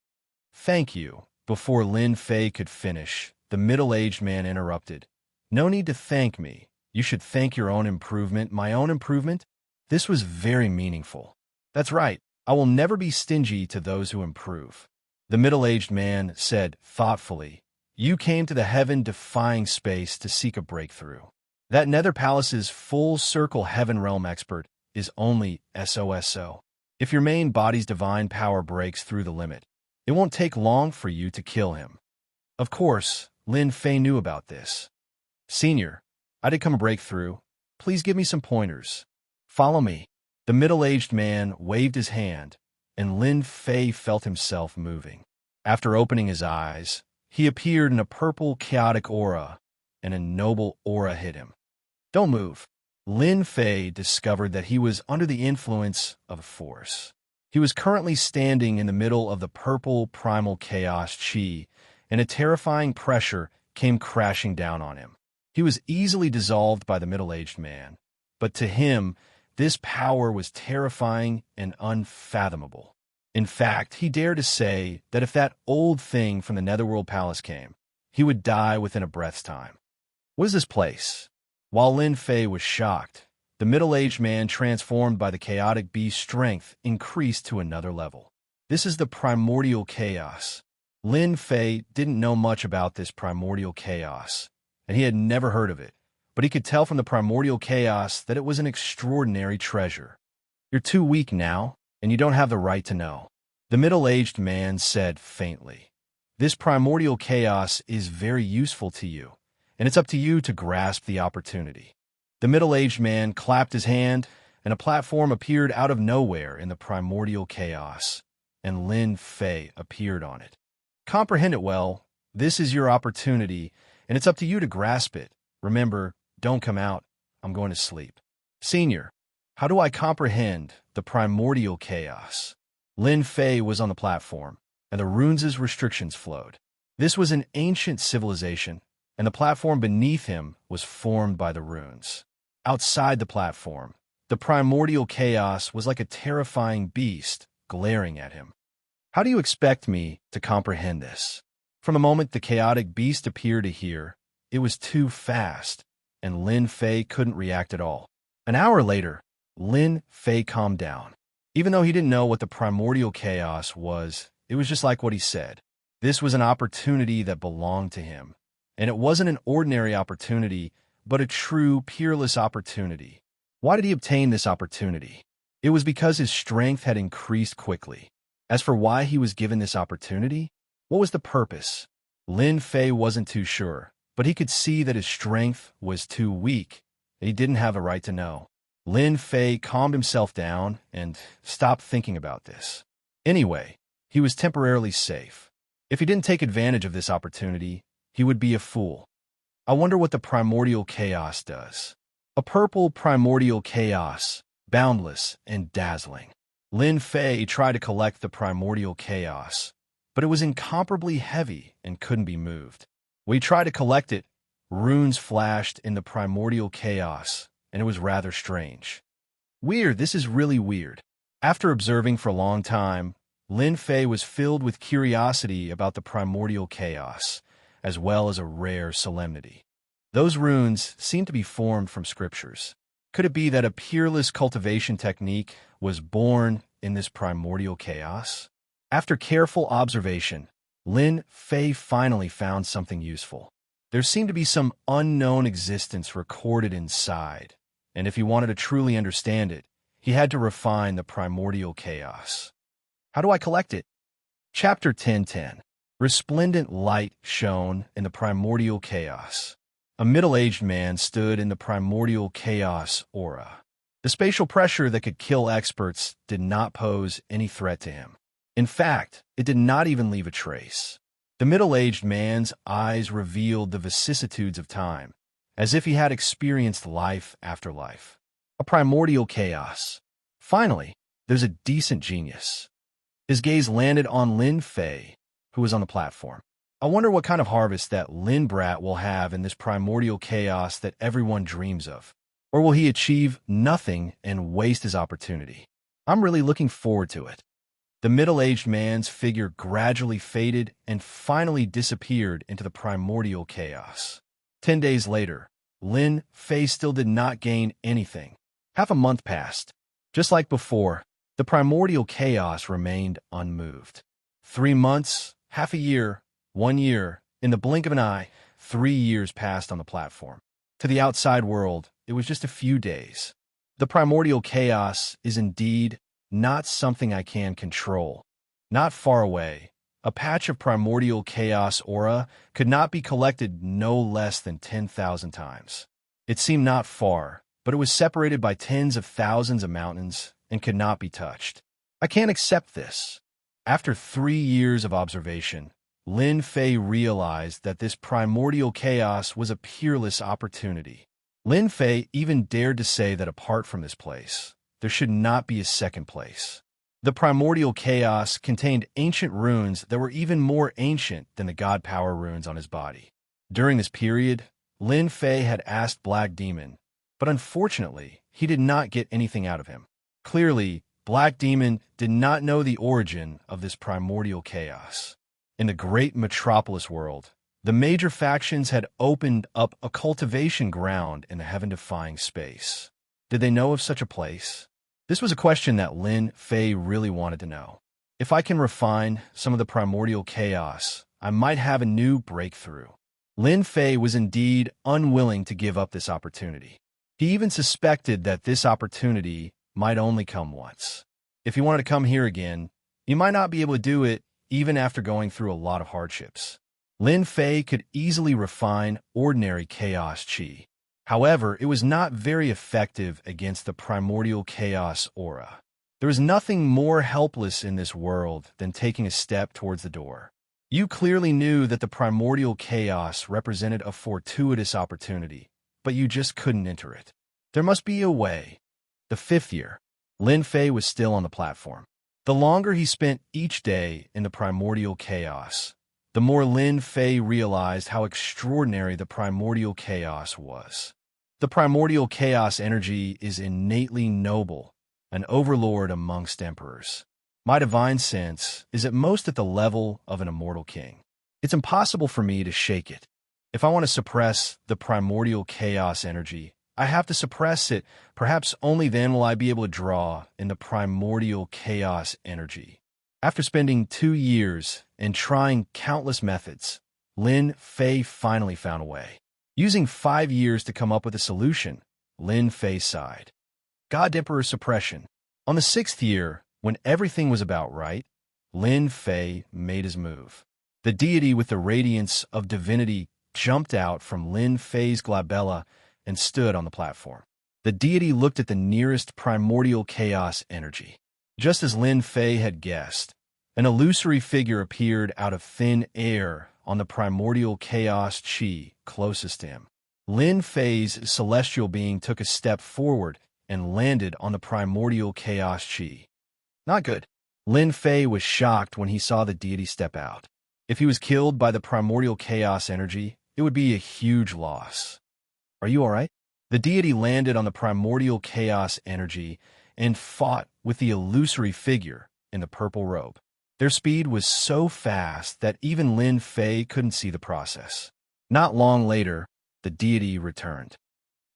Thank you. Before Lin Fei could finish, the middle-aged man interrupted. No need to thank me. You should thank your own improvement. My own improvement? This was very meaningful. That's right. I will never be stingy to those who improve. The middle-aged man said thoughtfully, You came to the heaven-defying space to seek a breakthrough. That Nether Palace's full-circle heaven realm expert is only SOSO. If your main body's divine power breaks through the limit, it won't take long for you to kill him. Of course, Lin Fei knew about this. Senior, I did come a breakthrough. Please give me some pointers. Follow me. The middle-aged man waved his hand, and Lin Fei felt himself moving. After opening his eyes, he appeared in a purple chaotic aura, and a noble aura hit him. Don't move. Lin Fei discovered that he was under the influence of a force. He was currently standing in the middle of the purple primal chaos chi, and a terrifying pressure came crashing down on him. He was easily dissolved by the middle-aged man, but to him, this power was terrifying and unfathomable. In fact, he dared to say that if that old thing from the Netherworld Palace came, he would die within a breath's time. What is this place? While Lin Fei was shocked, the middle-aged man transformed by the chaotic beast's strength increased to another level. This is the primordial chaos. Lin Fei didn't know much about this primordial chaos, and he had never heard of it, but he could tell from the primordial chaos that it was an extraordinary treasure. You're too weak now, and you don't have the right to know. The middle-aged man said faintly, This primordial chaos is very useful to you, and it's up to you to grasp the opportunity. The middle-aged man clapped his hand, and a platform appeared out of nowhere in the primordial chaos, and Lin Fei appeared on it. Comprehend it well. This is your opportunity, and it's up to you to grasp it. Remember, don't come out. I'm going to sleep. Senior, how do I comprehend the primordial chaos? Lin Fei was on the platform, and the runes' restrictions flowed. This was an ancient civilization, and the platform beneath him was formed by the runes. Outside the platform, the primordial chaos was like a terrifying beast glaring at him. How do you expect me to comprehend this? From the moment the chaotic beast appeared to hear, it was too fast, and Lin Fei couldn't react at all. An hour later, Lin Fei calmed down. Even though he didn't know what the primordial chaos was, it was just like what he said. This was an opportunity that belonged to him, and it wasn't an ordinary opportunity, but a true, peerless opportunity. Why did he obtain this opportunity? It was because his strength had increased quickly. As for why he was given this opportunity, what was the purpose? Lin Fei wasn't too sure, but he could see that his strength was too weak, and he didn't have a right to know. Lin Fei calmed himself down and stopped thinking about this. Anyway, he was temporarily safe. If he didn't take advantage of this opportunity, he would be a fool. I wonder what the primordial chaos does. A purple primordial chaos, boundless and dazzling. Lin Fei tried to collect the primordial chaos, but it was incomparably heavy and couldn't be moved. When he tried to collect it, runes flashed in the primordial chaos, and it was rather strange. Weird, this is really weird. After observing for a long time, Lin Fei was filled with curiosity about the primordial chaos, as well as a rare solemnity. Those runes seemed to be formed from scriptures. Could it be that a peerless cultivation technique was born in this primordial chaos? After careful observation, Lin Fei finally found something useful. There seemed to be some unknown existence recorded inside, and if he wanted to truly understand it, he had to refine the primordial chaos. How do I collect it? Chapter 10:10. Resplendent light shone in the primordial chaos. A middle-aged man stood in the primordial chaos aura. The spatial pressure that could kill experts did not pose any threat to him. In fact, it did not even leave a trace. The middle-aged man's eyes revealed the vicissitudes of time, as if he had experienced life after life. A primordial chaos. Finally, there's a decent genius. His gaze landed on Lin Fei, who was on the platform. I wonder what kind of harvest that Lin Brat will have in this primordial chaos that everyone dreams of. Or will he achieve nothing and waste his opportunity? I'm really looking forward to it. The middle-aged man's figure gradually faded and finally disappeared into the primordial chaos. 10 days later, Lin Fei still did not gain anything. Half a month passed. Just like before, the primordial chaos remained unmoved. 3 months, half a year, 1 year, in the blink of an eye, 3 years passed on the platform. To the outside world, it was just a few days. The primordial chaos is indeed not something I can control. Not far away, a patch of primordial chaos aura could not be collected no less than 10,000 times. It seemed not far, but it was separated by tens of thousands of mountains and could not be touched. I can't accept this. After 3 years of observation, Lin Fei realized that this primordial chaos was a peerless opportunity. Lin Fei even dared to say that apart from this place, there should not be a second place. The primordial chaos contained ancient runes that were even more ancient than the god power runes on his body. During this period, Lin Fei had asked Black Demon, but unfortunately, he did not get anything out of him. Clearly, Black Demon did not know the origin of this primordial chaos. In the great metropolis world, the major factions had opened up a cultivation ground in the heaven-defying space. Did they know of such a place? This was a question that Lin Fei really wanted to know. If I can refine some of the primordial chaos, I might have a new breakthrough. Lin Fei was indeed unwilling to give up this opportunity. He even suspected that this opportunity might only come once. If he wanted to come here again, he might not be able to do it even after going through a lot of hardships. Lin Fei could easily refine ordinary chaos chi. However, it was not very effective against the primordial chaos aura. There is nothing more helpless in this world than taking a step towards the door. You clearly knew that the primordial chaos represented a fortuitous opportunity, but you just couldn't enter it. There must be a way. The 5th year, Lin Fei was still on the platform. The longer he spent each day in the primordial chaos, the more Lin Fei realized how extraordinary the primordial chaos was. The primordial chaos energy is innately noble, an overlord amongst emperors. My divine sense is at most at the level of an immortal king. It's impossible for me to shake it. If I want to suppress the primordial chaos energy, I have to suppress it. Perhaps only then will I be able to draw in the primordial chaos energy. After spending 2 years and trying countless methods, Lin Fei finally found a way. Using 5 years to come up with a solution, Lin Fei sighed. God Emperor suppression. On the 6th year, when everything was about right, Lin Fei made his move. The deity with the radiance of divinity jumped out from Lin Fei's glabella and stood on the platform. The deity looked at the nearest primordial chaos energy. Just as Lin Fei had guessed, an illusory figure appeared out of thin air on the primordial chaos chi closest to him. Lin Fei's celestial being took a step forward and landed on the primordial chaos chi. Not good. Lin Fei was shocked when he saw the deity step out. If he was killed by the primordial chaos energy, it would be a huge loss. Are you all right? The deity landed on the primordial chaos energy and fought with the illusory figure in the purple robe. Their speed was so fast that even Lin Fei couldn't see the process. Not long later, the deity returned.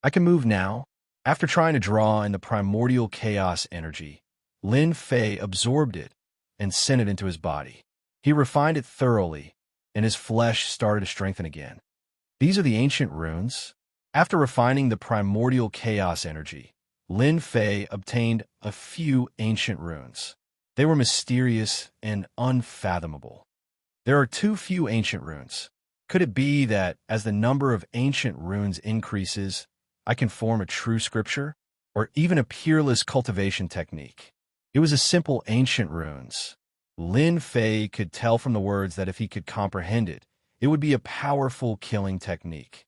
I can move now. After trying to draw in the primordial chaos energy, Lin Fei absorbed it and sent it into his body. He refined it thoroughly, and his flesh started to strengthen again. These are the ancient runes. After refining the primordial chaos energy, Lin Fei obtained a few ancient runes. They were mysterious and unfathomable. There are too few ancient runes. Could it be that as the number of ancient runes increases, I can form a true scripture, or even a peerless cultivation technique? It was a simple ancient runes. Lin Fei could tell from the words that if he could comprehend it, it would be a powerful killing technique.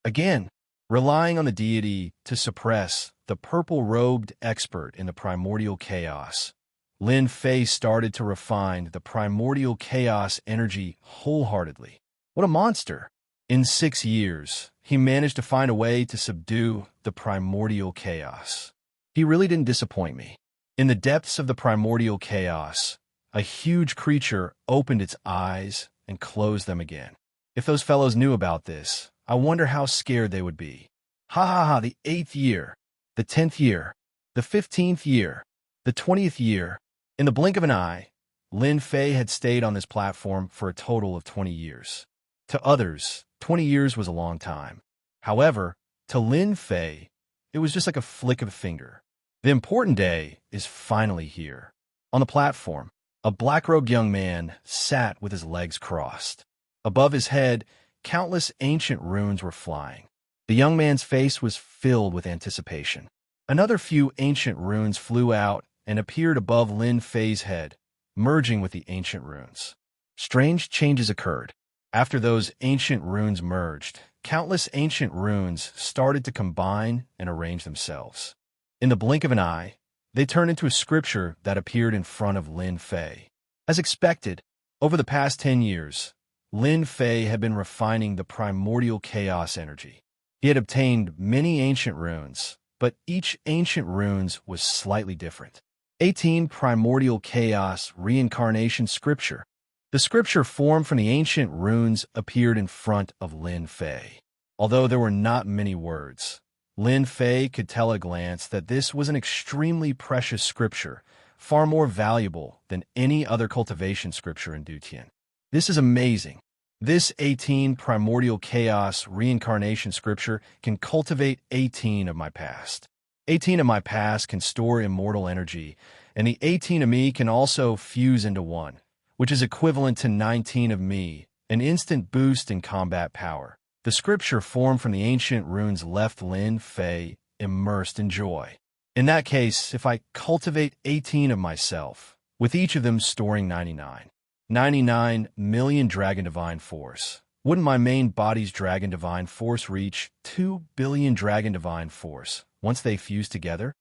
Again, relying on the deity to suppress the purple-robed expert in the primordial chaos, Lin Fei started to refine the primordial chaos energy wholeheartedly. What a monster! In 6 years, he managed to find a way to subdue the primordial chaos. He really didn't disappoint me. In the depths of the primordial chaos, a huge creature opened its eyes and closed them again. If those fellows knew about this, I wonder how scared they would be. Ha ha ha, the 8th year, the 10th year, the 15th year, the 20th year. In the blink of an eye, Lin Fei had stayed on this platform for a total of 20 years. To others, 20 years was a long time. However, to Lin Fei, it was just like a flick of a finger. The important day is finally here. On the platform, a black-robed young man sat with his legs crossed. Above his head, countless ancient runes were flying. The young man's face was filled with anticipation. Another few ancient runes flew out and appeared above Lin Fei's head, merging with the ancient runes. Strange changes occurred. After those ancient runes merged, countless ancient runes started to combine and arrange themselves. In the blink of an eye, they turned into a scripture that appeared in front of Lin Fei. As expected, over the past 10 years, Lin Fei had been refining the primordial chaos energy. He had obtained many ancient runes, but each ancient runes was slightly different. 18 Primordial Chaos Reincarnation Scripture. The scripture formed from the ancient runes appeared in front of Lin Fei. Although there were not many words, Lin Fei could tell at a glance that this was an extremely precious scripture, far more valuable than any other cultivation scripture in Dutian. This is amazing. This 18 Primordial Chaos Reincarnation Scripture can cultivate 18 of my past. 18 of my past can store immortal energy, and the 18 of me can also fuse into one, which is equivalent to 19 of me, an instant boost in combat power. The scripture formed from the ancient runes left Lin Fei immersed in joy. In that case, if I cultivate 18 of myself, with each of them storing 99 million Dragon Divine Force, wouldn't my main body's Dragon Divine Force reach 2 billion Dragon Divine Force once they fuse together?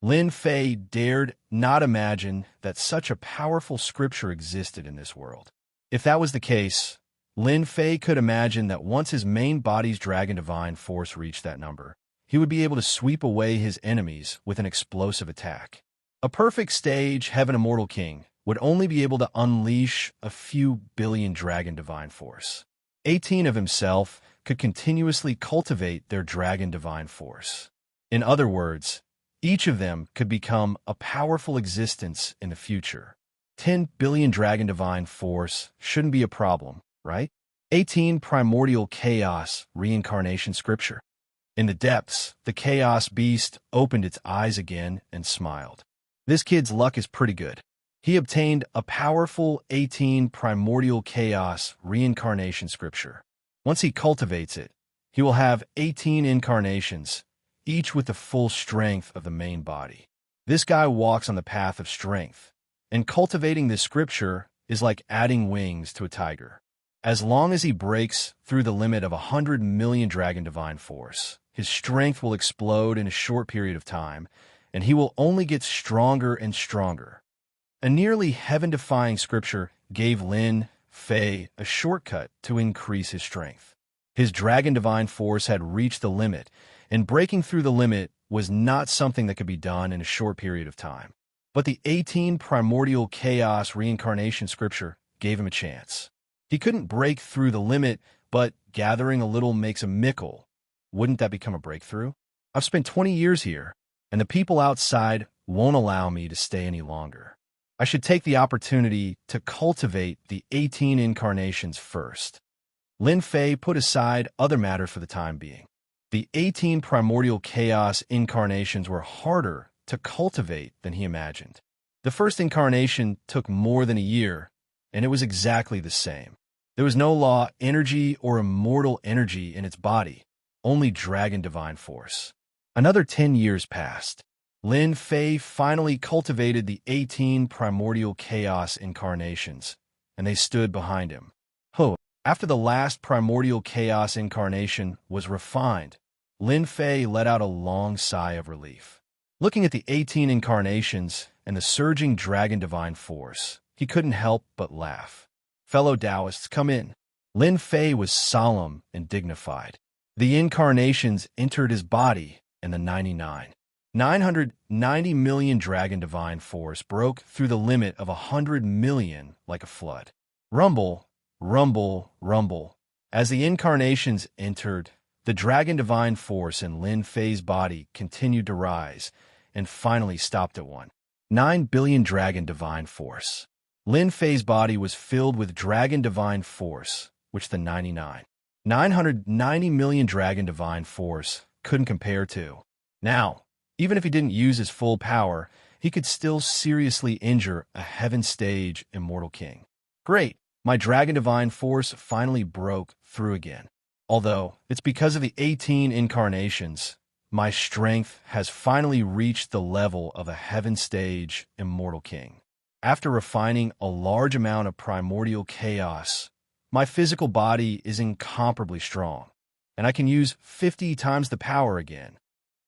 Lin Fei dared not imagine that such a powerful scripture existed in this world. If that was the case, Lin Fei could imagine that once his main body's Dragon Divine Force reached that number, he would be able to sweep away his enemies with an explosive attack. A perfect stage Heaven Immortal King would only be able to unleash a few billion Dragon Divine Force. 18 of himself could continuously cultivate their Dragon Divine Force. In other words, each of them could become a powerful existence in the future. 10 billion Dragon Divine Force shouldn't be a problem, right? 18 Primordial Chaos Reincarnation Scripture. In the depths, the Chaos Beast opened its eyes again and smiled. This kid's luck is pretty good. He obtained a powerful 18 Primordial Chaos Reincarnation Scripture. Once he cultivates it, he will have 18 incarnations, each with the full strength of the main body. This guy walks on the path of strength, and cultivating this scripture is like adding wings to a tiger. As long as he breaks through the limit of 100 million Dragon Divine Force, his strength will explode in a short period of time, and he will only get stronger and stronger. A nearly heaven-defying scripture gave Lin Fei a shortcut to increase his strength. His Dragon Divine Force had reached the limit, and breaking through the limit was not something that could be done in a short period of time. But the 18 primordial chaos reincarnation scripture gave him a chance. He couldn't break through the limit, but gathering a little makes a mickle. Wouldn't that become a breakthrough? I've spent 20 years here, and the people outside won't allow me to stay any longer. I should take the opportunity to cultivate the 18 incarnations first. Lin Fei put aside other matters for the time being. The 18 primordial chaos incarnations were harder to cultivate than he imagined. The first incarnation took more than a year, and it was exactly the same. There was no law, energy, or immortal energy in its body, only dragon divine force. Another 10 years passed. Lin Fei finally cultivated the 18 primordial chaos incarnations, and they stood behind him. After the last primordial chaos incarnation was refined, Lin Fei let out a long sigh of relief. Looking at the 18 incarnations and the surging dragon divine force, he couldn't help but laugh. Fellow Taoists, come in. Lin Fei was solemn and dignified. The incarnations entered his body, and the 990 million dragon divine force broke through the limit of 100 million like a flood. Rumble, rumble, rumble. As the incarnations entered, the dragon divine force in Lin Fei's body continued to rise and finally stopped at 9 billion dragon divine force. Lin Fei's body was filled with dragon divine force, which the 990 million dragon divine force couldn't compare to. Now, even if he didn't use his full power, he could still seriously injure a heaven-stage immortal king. Great! My dragon divine force finally broke through again. Although it's because of the 18 incarnations, my strength has finally reached the level of a heaven-stage immortal king. After refining a large amount of primordial chaos, my physical body is incomparably strong, and I can use 50 times the power again.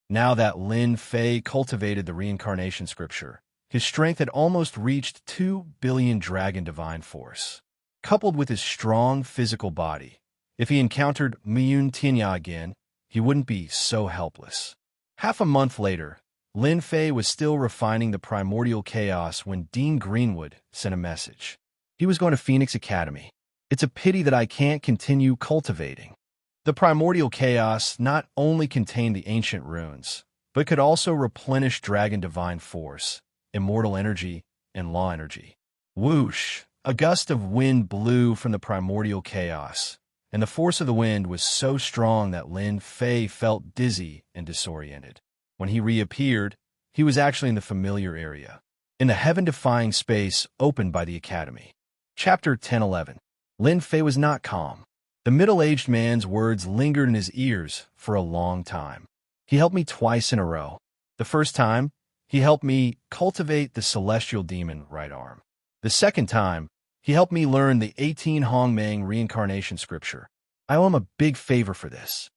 Now that Lin Fei cultivated the reincarnation scripture, his strength had almost reached 2 billion dragon divine force. Coupled with his strong physical body, if he encountered Miyun Tianya again, he wouldn't be so helpless. Half a month later, Lin Fei was still refining the primordial chaos when Dean Greenwood sent a message. He was going to Phoenix Academy. It's a pity that I can't continue cultivating. The primordial chaos not only contained the ancient runes, but could also replenish dragon divine force, immortal energy, and law energy. Whoosh! A gust of wind blew from the primordial chaos, and the force of the wind was so strong that Lin Fei felt dizzy and disoriented. When he reappeared, he was actually in the familiar area, in the heaven-defying space opened by the academy. Chapter 10:11. Lin Fei was not calm. The middle-aged man's words lingered in his ears for a long time. He helped me twice in a row. The first time, he helped me cultivate the celestial demon right arm. The second time, he helped me learn the 18 Hongmeng reincarnation scripture. I owe him a big favor for this.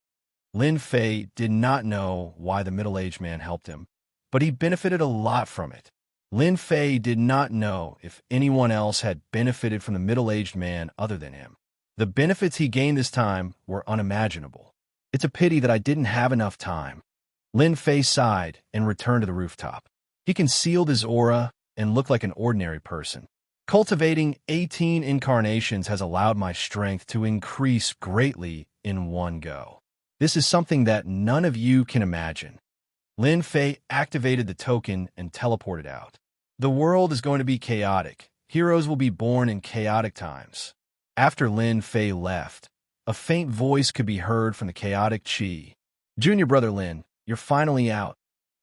Lin Fei did not know why the middle-aged man helped him, but he benefited a lot from it. Lin Fei did not know if anyone else had benefited from the middle-aged man other than him. The benefits he gained this time were unimaginable. It's a pity that I didn't have enough time. Lin Fei sighed and returned to the rooftop. He concealed his aura and looked like an ordinary person. Cultivating 18 incarnations has allowed my strength to increase greatly in one go. This is something that none of you can imagine. Lin Fei activated the token and teleported out. The world is going to be chaotic. Heroes will be born in chaotic times. After Lin Fei left, a faint voice could be heard from the chaotic Qi. Junior brother Lin, you're finally out.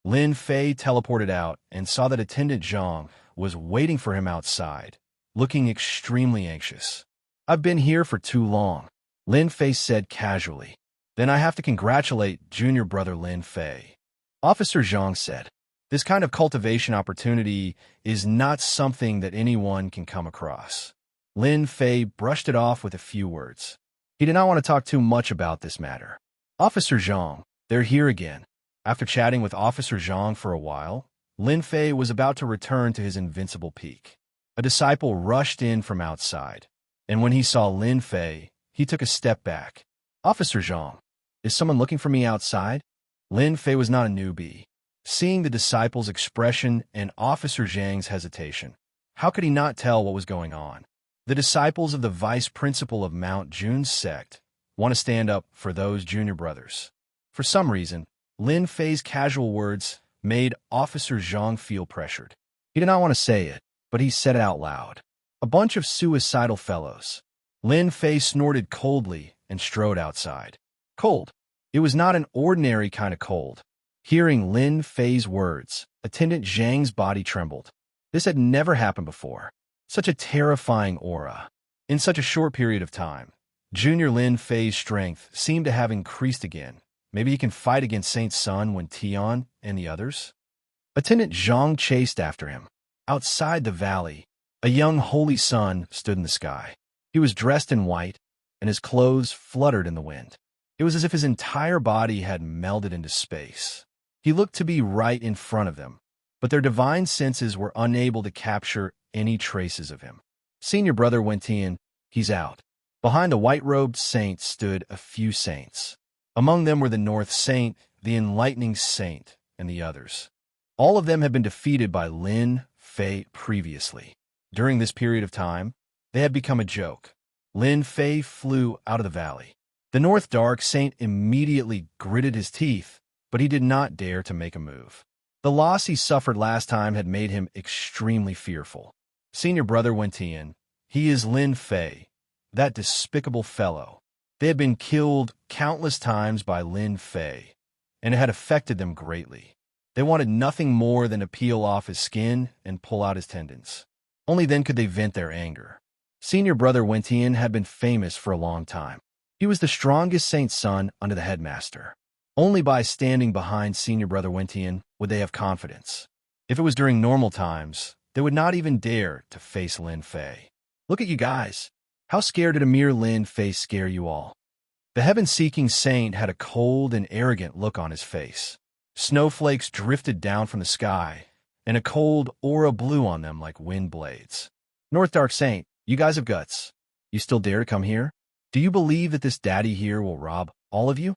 Lin Fei teleported out and saw that attendant Zhang was waiting for him outside, looking extremely anxious. I've been here for too long, Lin Fei said casually. Then I have to congratulate junior brother Lin Fei. Officer Zhang said, this kind of cultivation opportunity is not something that anyone can come across. Lin Fei brushed it off with a few words. He did not want to talk too much about this matter. Officer Zhang, they're here again. After chatting with Officer Zhang for a while, Lin Fei was about to return to his Invincible peak. A disciple rushed in from outside, and when he saw Lin Fei, he took a step back. Officer Zhang, is someone looking for me outside? Lin Fei was not a newbie. Seeing the disciples' expression and Officer Zhang's hesitation, how could he not tell what was going on? The disciples of the vice principal of Mount Jun's sect want to stand up for those junior brothers. For some reason, Lin Fei's casual words made Officer Zhang feel pressured. He did not want to say it, but he said it out loud. A bunch of suicidal fellows. Lin Fei snorted coldly and strode outside. Cold. It was not an ordinary kind of cold. Hearing Lin Fei's words, Attendant Zhang's body trembled. This had never happened before. Such a terrifying aura. In such a short period of time, Junior Lin Fei's strength seemed to have increased again. Maybe he can fight against Saint Sun when Tian and the others? Attendant Zhang chased after him. Outside the valley, a young holy sun stood in the sky. He was dressed in white, and his clothes fluttered in the wind. It was as if his entire body had melded into space. He looked to be right in front of them, but their divine senses were unable to capture any traces of him. Senior brother Wentian, he's out. Behind the white-robed saint stood a few saints. Among them were the North Saint, the Enlightening Saint, and the others. All of them had been defeated by Lin Fei previously. During this period of time, they had become a joke. Lin Fei flew out of the valley. The North Dark Saint immediately gritted his teeth, but he did not dare to make a move. The loss he suffered last time had made him extremely fearful. Senior brother Wentian, he is Lin Fei, that despicable fellow. They had been killed countless times by Lin Fei, and it had affected them greatly. They wanted nothing more than to peel off his skin and pull out his tendons. Only then could they vent their anger. Senior brother Wentian had been famous for a long time. He was the strongest Saint Sun under the headmaster. Only by standing behind senior brother Wentian would they have confidence. If it was during normal times, they would not even dare to face Lin Fei. Look at you guys. How scared did a mere Lin Fei scare you all? The heaven-seeking saint had a cold and arrogant look on his face. Snowflakes drifted down from the sky, and a cold aura blew on them like wind blades. North Dark Saint, you guys have guts. You still dare to come here? Do you believe that this daddy here will rob all of you?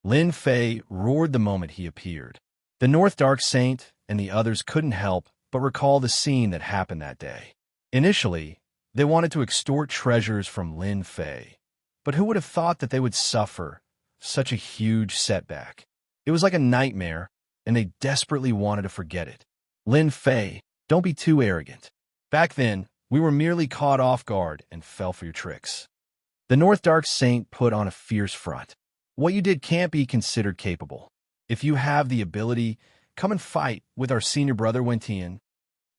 Lin Fei roared the moment he appeared. The North Dark Saint and the others couldn't help but recall the scene that happened that day. Initially, they wanted to extort treasures from Lin Fei, but who would have thought that they would suffer such a huge setback? It was like a nightmare, and they desperately wanted to forget it. Lin Fei, don't be too arrogant. Back then, we were merely caught off guard and fell for your tricks. The North Dark Saint put on a fierce front. What you did can't be considered capable. If you have the ability, come and fight with our senior brother Wentian.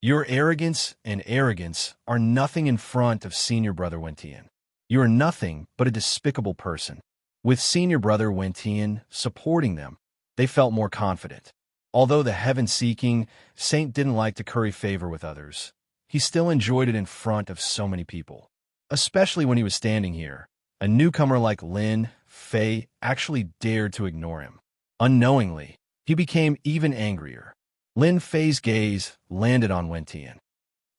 Your arrogance and arrogance are nothing in front of senior brother Wentian. You are nothing but a despicable person. With senior brother Wentian supporting them, they felt more confident. Although the heaven-seeking saint didn't like to curry favor with others, he still enjoyed it in front of so many people. Especially when he was standing here, a newcomer like Lin Fei actually dared to ignore him. Unknowingly, he became even angrier. Lin Fei's gaze landed on Wentian.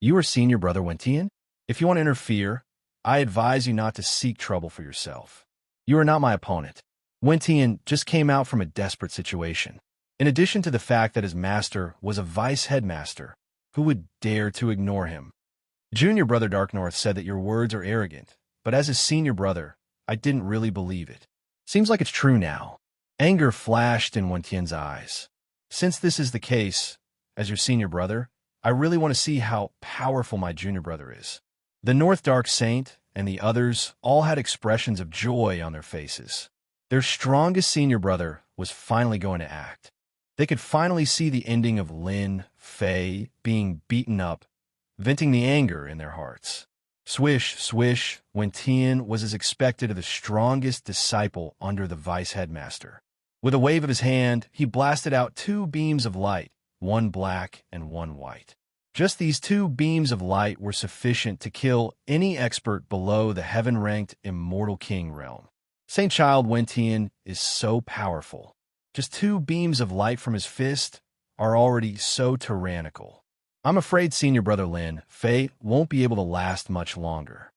You are senior brother Wentian? If you want to interfere, I advise you not to seek trouble for yourself. You are not my opponent. Wentian just came out from a desperate situation. In addition to the fact that his master was a vice headmaster, who would dare to ignore him? Junior brother Dark North said that your words are arrogant, but as his senior brother, I didn't really believe it. Seems like it's true now. Anger flashed in Wentian's eyes. Since this is the case, as your senior brother, I really want to see how powerful my junior brother is. The North Dark Saint and the others all had expressions of joy on their faces. Their strongest senior brother was finally going to act. They could finally see the ending of Lin Fei being beaten up, venting the anger in their hearts. Swish, swish, Wentian was as expected of the strongest disciple under the vice headmaster. With a wave of his hand, he blasted out 2 beams of light, one black and one white. Just these 2 beams of light were sufficient to kill any expert below the heaven-ranked Immortal King realm. Saint Child Wentian is so powerful. Just 2 beams of light from his fist are already so tyrannical. I'm afraid senior brother Lin Fei won't be able to last much longer.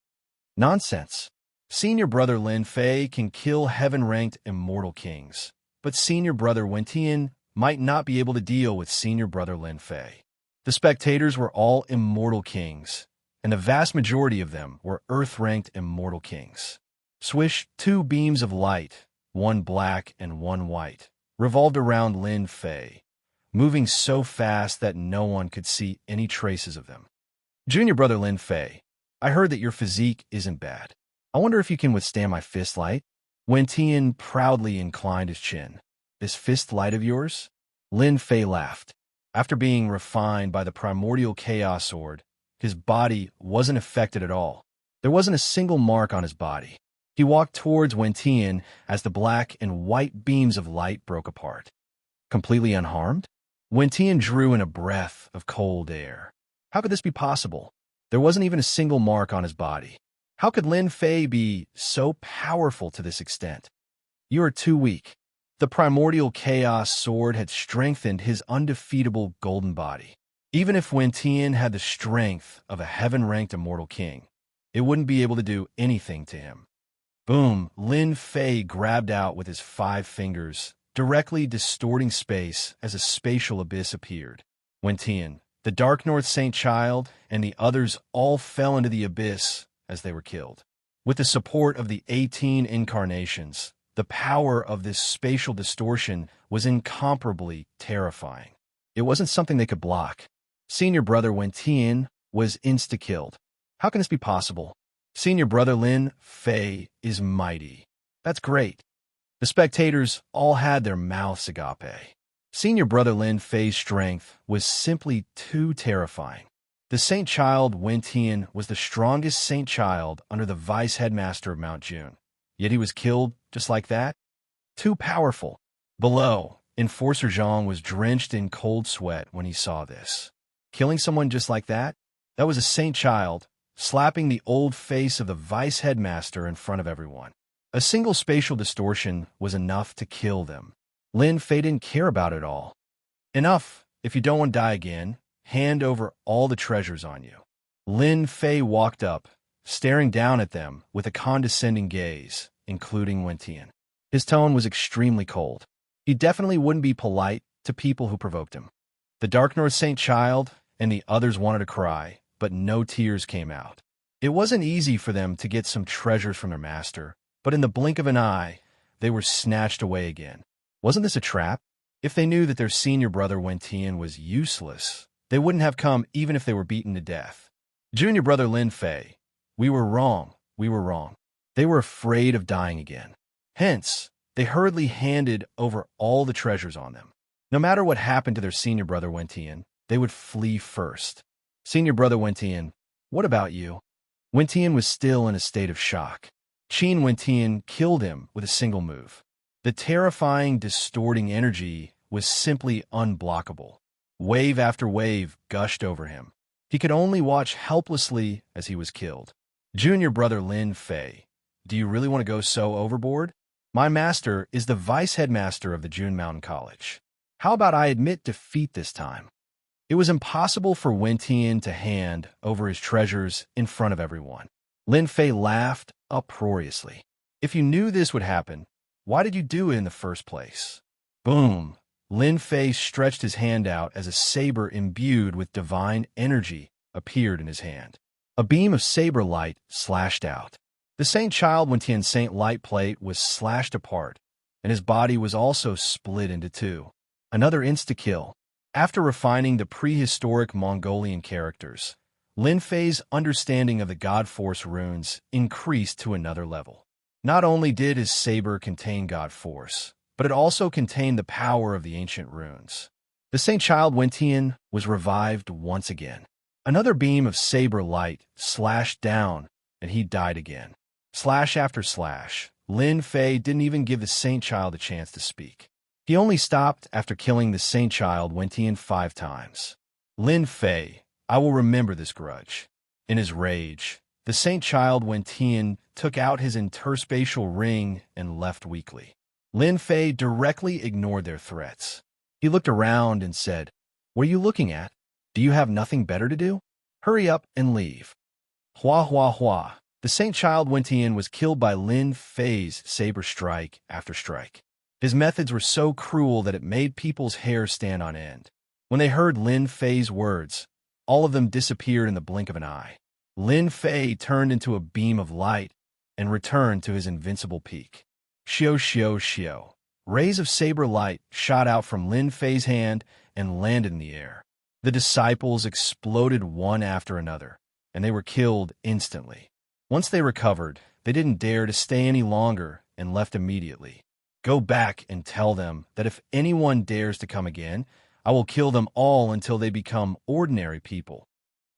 Nonsense. Senior brother Lin Fei can kill heaven-ranked immortal kings, but senior brother Wentian might not be able to deal with senior brother Lin Fei. The spectators were all immortal kings, and the vast majority of them were Earth-ranked immortal kings. Swish, two beams of light, one black and one white, revolved around Lin Fei, moving so fast that no one could see any traces of them. Junior brother Lin Fei, I heard that your physique isn't bad. I wonder if you can withstand my fist light? Wen Tian proudly inclined his chin. This fist light of yours? Lin Fei laughed. After being refined by the primordial chaos sword, his body wasn't affected at all. There wasn't a single mark on his body. He walked towards Wen Tian as the black and white beams of light broke apart. Completely unharmed? Wen Tian drew in a breath of cold air. How could this be possible? There wasn't even a single mark on his body. How could Lin Fei be so powerful to this extent? You are too weak. The primordial chaos sword had strengthened his undefeatable golden body. Even if Wen Tian had the strength of a heaven-ranked immortal king, it wouldn't be able to do anything to him. Boom! Lin Fei grabbed out with his 5 fingers, directly distorting space as a spatial abyss appeared. Wen Tian, the Dark North Saint Child, and the others all fell into the abyss as they were killed. With the support of the 18 incarnations, the power of this spatial distortion was incomparably terrifying. It wasn't something they could block. Senior brother Wen Tian was insta-killed. How can this be possible? Senior brother Lin Fei is mighty. That's great. The spectators all had their mouths agape. Senior brother Lin Fei's strength was simply too terrifying. The Saint Child Wen Tian was the strongest Saint Child under the Vice Headmaster of Mount June. Yet he was killed just like that? Too powerful. Below, Enforcer Zhang was drenched in cold sweat when he saw this. Killing someone just like that? That was a Saint Child, slapping the old face of the Vice Headmaster in front of everyone. A single spatial distortion was enough to kill them. Lin Fei didn't care about it all. Enough. If you don't want to die again, hand over all the treasures on you. Lin Fei walked up, staring down at them with a condescending gaze, including Wen Tian. His tone was extremely cold. He definitely wouldn't be polite to people who provoked him. The Dark North Saint Child and the others wanted to cry, but no tears came out. It wasn't easy for them to get some treasures from their master, but in the blink of an eye, they were snatched away again. Wasn't this a trap? If they knew that their senior brother Wen Tian was useless, they wouldn't have come even if they were beaten to death. Junior brother Lin Fei, we were wrong. We were wrong. They were afraid of dying again. Hence, they hurriedly handed over all the treasures on them. No matter what happened to their senior brother Wen Tian, they would flee first. Senior brother Wen Tian, what about you? Wen Tian was still in a state of shock. Qin Wen Tian killed him with a single move. The terrifying, distorting energy was simply unblockable. Wave after wave gushed over him. He could only watch helplessly as he was killed. Junior brother Lin Fei, do you really want to go so overboard? My master is the Vice Headmaster of the June Mountain College. How about I admit defeat this time? It was impossible for Wen Tian to hand over his treasures in front of everyone. Lin Fei laughed uproariously. If you knew this would happen, why did you do it in the first place? Boom! Lin Fei stretched his hand out as a saber imbued with divine energy appeared in his hand. A beam of saber light slashed out. The Saint Child Wen Tian's Saint Light Plate was slashed apart, and his body was also split into 2. Another insta-kill. After refining the prehistoric Mongolian characters, Lin Fei's understanding of the God Force runes increased to another level. Not only did his saber contain God Force, but it also contained the power of the ancient runes. The Saint Child Wen Tian was revived once again. Another beam of saber light slashed down, and he died again. Slash after slash, Lin Fei didn't even give the Saint Child a chance to speak. He only stopped after killing the Saint Child Wen Tian 5 times. Lin Fei, I will remember this grudge. In his rage, the Saint Child Wen Tian took out his interspatial ring and left weakly. Lin Fei directly ignored their threats. He looked around and said, "What are you looking at? Do you have nothing better to do? Hurry up and leave." Hua hua hua. The Saint Child Wen Tian was killed by Lin Fei's saber strike after strike. His methods were so cruel that it made people's hair stand on end. When they heard Lin Fei's words, all of them disappeared in the blink of an eye. Lin Fei turned into a beam of light and returned to his invincible peak. Xiao xiao xiao. Rays of saber light shot out from Lin Fei's hand and landed in the air. The disciples exploded one after another, and they were killed instantly. Once they recovered, they didn't dare to stay any longer and left immediately. Go back and tell them that if anyone dares to come again, I will kill them all until they become ordinary people.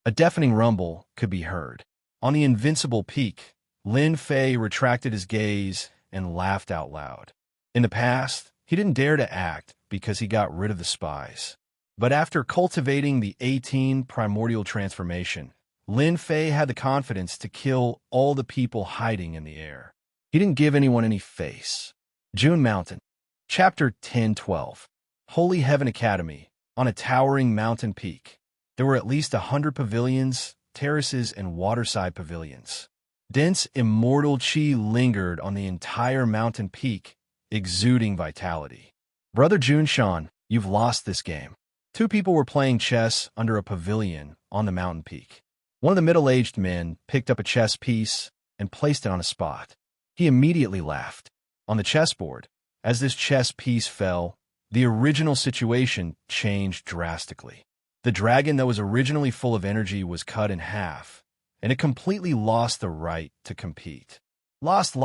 A deafening rumble could be heard. On the invincible peak, Lin Fei retracted his gaze and laughed out loud. In the past, he didn't dare to act because he got rid of the spies. But after cultivating the 18 primordial transformation, Lin Fei had the confidence to kill all the people hiding in the air. He didn't give anyone any face. June Mountain. Chapter 10-12. Holy Heaven Academy. On a towering mountain peak, there were at least 100 pavilions, terraces, and waterside pavilions. Dense, immortal qi lingered on the entire mountain peak, exuding vitality. Brother Junshan, you've lost this game. Two people were playing chess under a pavilion on the mountain peak. One of the middle-aged men picked up a chess piece and placed it on a spot. He immediately laughed. On the chessboard, as this chess piece fell, the original situation changed drastically. The dragon that was originally full of energy was cut in half, and it completely lost the right to compete. Lost.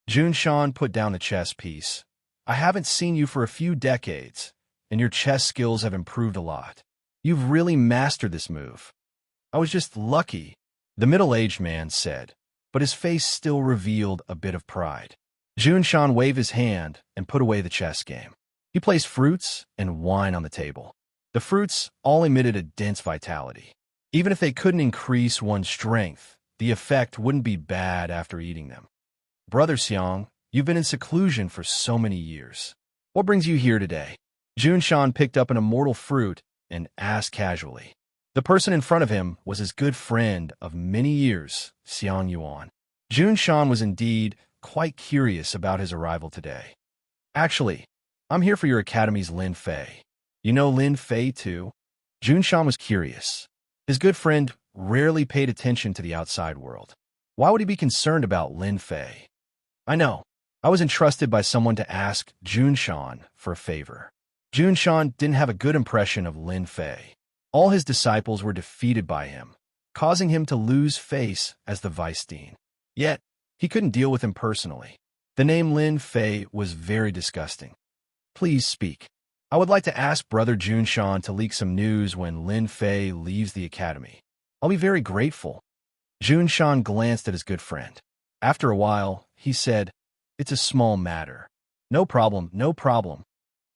Junshan put down the chess piece. I haven't seen you for a few decades, and your chess skills have improved a lot. You've really mastered this move. I was just lucky, the middle-aged man said, but his face still revealed a bit of pride. Junshan waved his hand and put away the chess game. He placed fruits and wine on the table. The fruits all emitted a dense vitality. Even if they couldn't increase one's strength, the effect wouldn't be bad after eating them. Brother Xiang, you've been in seclusion for so many years. What brings you here today? Junshan picked up an immortal fruit and asked casually. The person in front of him was his good friend of many years, Xiang Yuan. Junshan was indeed quite curious about his arrival today. Actually, I'm here for your academy's Lin Fei. You know Lin Fei too? Junshan was curious. His good friend rarely paid attention to the outside world. Why would he be concerned about Lin Fei? I know. I was entrusted by someone to ask Junshan for a favor. Junshan didn't have a good impression of Lin Fei. All his disciples were defeated by him, causing him to lose face as the vice dean. Yet, he couldn't deal with him personally. The name Lin Fei was very disgusting. Please speak. I would like to ask Brother Junshan to leak some news when Lin Fei leaves the academy. I'll be very grateful. Junshan glanced at his good friend. After a while, he said, It's a small matter. No problem.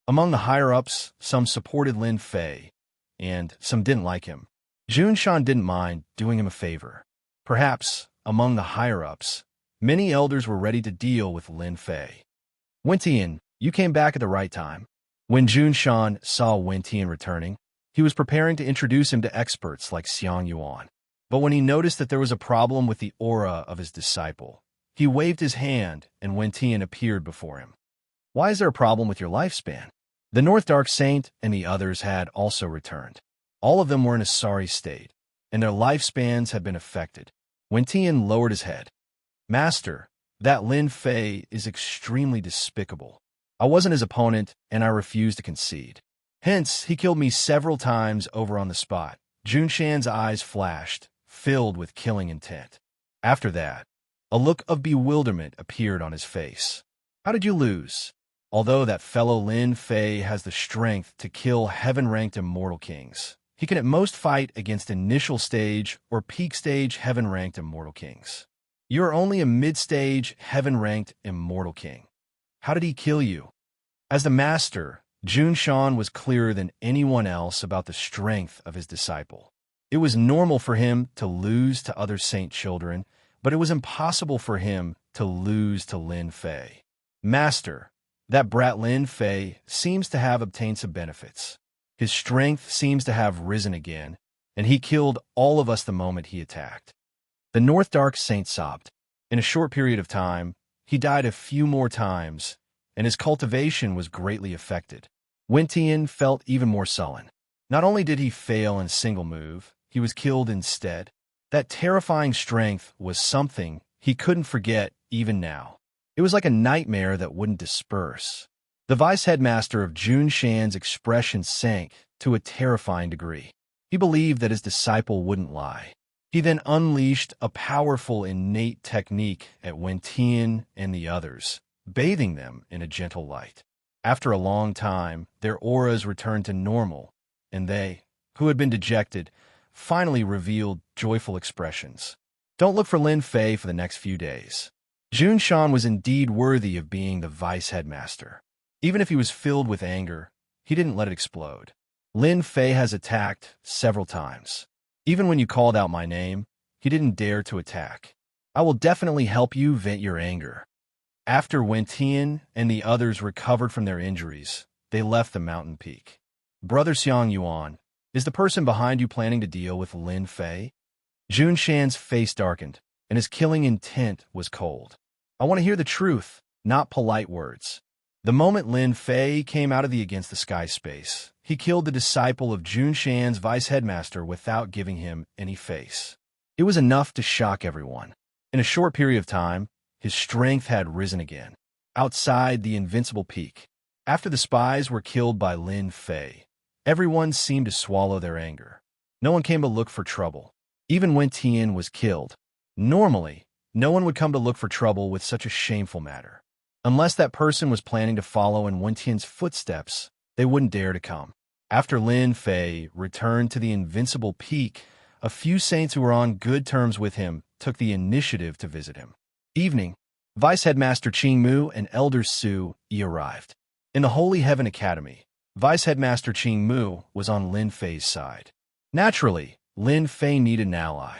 Among the higher-ups, some supported Lin Fei, and some didn't like him. Junshan didn't mind doing him a favor. Perhaps, among the higher-ups, many elders were ready to deal with Lin Fei. Wentian, you came back at the right time. When Junshan saw Wentian returning, he was preparing to introduce him to experts like Xiang Yuan. But when he noticed that there was a problem with the aura of his disciple, he waved his hand and Wentian appeared before him. Why is there a problem with your lifespan? The North Dark Saint and the others had also returned. All of them were in a sorry state, and their lifespans had been affected. Wentian lowered his head. Master, that Lin Fei is extremely despicable. I wasn't his opponent, and I refused to concede. Hence, he killed me several times over on the spot. Junshan's eyes flashed, filled with killing intent. After that, a look of bewilderment appeared on his face. How did you lose? Although that fellow Lin Fei has the strength to kill heaven-ranked immortal kings, he can at most fight against initial stage or peak stage heaven-ranked immortal kings. You are only a mid-stage heaven-ranked immortal king. How did he kill you? As the master, Junshan was clearer than anyone else about the strength of his disciple. It was normal for him to lose to other saint children, but it was impossible for him to lose to Lin Fei. Master, that brat Lin Fei seems to have obtained some benefits. His strength seems to have risen again, and he killed all of us the moment he attacked. The North Dark Saint sobbed. In a short period of time, he died a few more times, and his cultivation was greatly affected. Wen felt even more sullen. Not only did he fail in a single move, he was killed instead. That terrifying strength was something he couldn't forget even now. It was like a nightmare that wouldn't disperse. The vice headmaster of Junshan's expression sank to a terrifying degree. He believed that his disciple wouldn't lie. He then unleashed a powerful innate technique at Wen and the others, bathing them in a gentle light. After a long time, their auras returned to normal, and they, who had been dejected, finally revealed joyful expressions. Don't look for Lin Fei for the next few days. Junshan was indeed worthy of being the vice headmaster. Even if he was filled with anger, he didn't let it explode. Lin Fei has attacked several times. Even when you called out my name, he didn't dare to attack. I will definitely help you vent your anger. After Wen and the others recovered from their injuries, they left the mountain peak. Brother Xiang Yuan, is the person behind you planning to deal with Lin Fei? Junshan's face darkened, and his killing intent was cold. I want to hear the truth, not polite words. The moment Lin Fei came out of the Against the Sky space, he killed the disciple of Junshan's vice headmaster without giving him any face. It was enough to shock everyone. In a short period of time, his strength had risen again. Outside the Invincible Peak, after the spies were killed by Lin Fei, everyone seemed to swallow their anger. No one came to look for trouble. Even when Tian was killed. Normally, no one would come to look for trouble with such a shameful matter. Unless that person was planning to follow in Wen Tian's footsteps, they wouldn't dare to come. After Lin Fei returned to the Invincible Peak, a few saints who were on good terms with him took the initiative to visit him. Evening, Vice Headmaster Qing Mu and Elder Su Yi arrived. In the Holy Heaven Academy, Vice Headmaster Qing Mu was on Lin Fei's side. Naturally, Lin Fei needed an ally.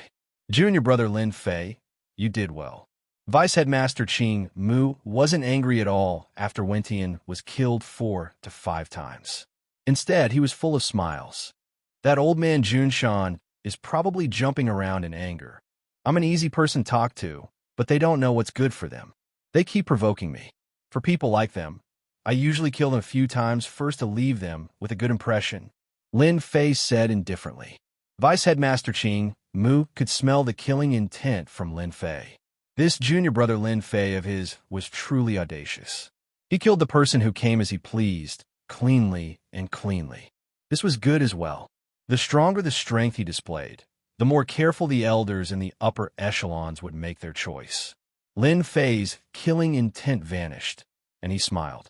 Junior brother Lin Fei, you did well. Vice Headmaster Qing Mu wasn't angry at all after Wen Tian was killed 4 to 5 times. Instead, he was full of smiles. That old man Junshan is probably jumping around in anger. I'm an easy person to talk to, but they don't know what's good for them. They keep provoking me. For people like them, I usually kill them a few times first to leave them with a good impression, Lin Fei said indifferently. Vice Headmaster Qing Mu could smell the killing intent from Lin Fei. This junior brother Lin Fei of his was truly audacious. He killed the person who came as he pleased, cleanly and cleanly. This was good as well. The stronger the strength he displayed, the more careful the elders in the upper echelons would make their choice. Lin Fei's killing intent vanished, and he smiled.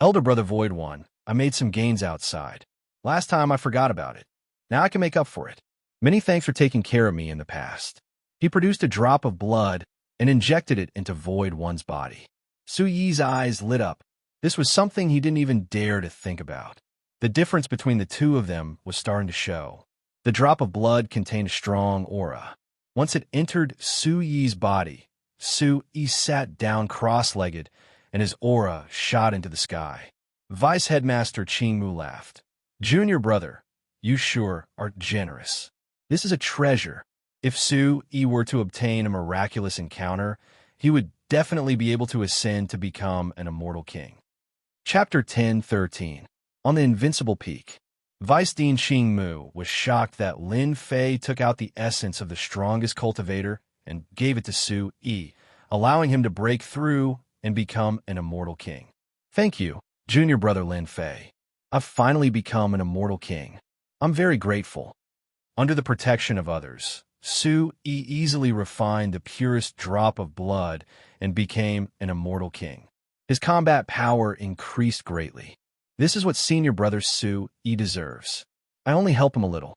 Elder brother Void One, I made some gains outside. Last time I forgot about it. Now I can make up for it. Many thanks for taking care of me in the past. He produced a drop of blood and injected it into Void One's body. Su Yi's eyes lit up. This was something he didn't even dare to think about. The difference between the two of them was starting to show. The drop of blood contained a strong aura. Once it entered Su Yi's body, Su Yi sat down cross-legged, and his aura shot into the sky. Vice Headmaster Qing Mu laughed. Junior brother, you sure are generous. This is a treasure. If Su Yi were to obtain a miraculous encounter, he would definitely be able to ascend to become an immortal king. Chapter 10:13. On the Invincible Peak. Vice Dean Qing Mu was shocked that Lin Fei took out the essence of the strongest cultivator and gave it to Su Yi, allowing him to break through and become an immortal king. Thank you, junior brother Lin Fei. I've finally become an immortal king. I'm very grateful. Under the protection of others, Su Yi easily refined the purest drop of blood and became an immortal king. His combat power increased greatly. This is what senior brother Su Yi deserves. I only help him a little.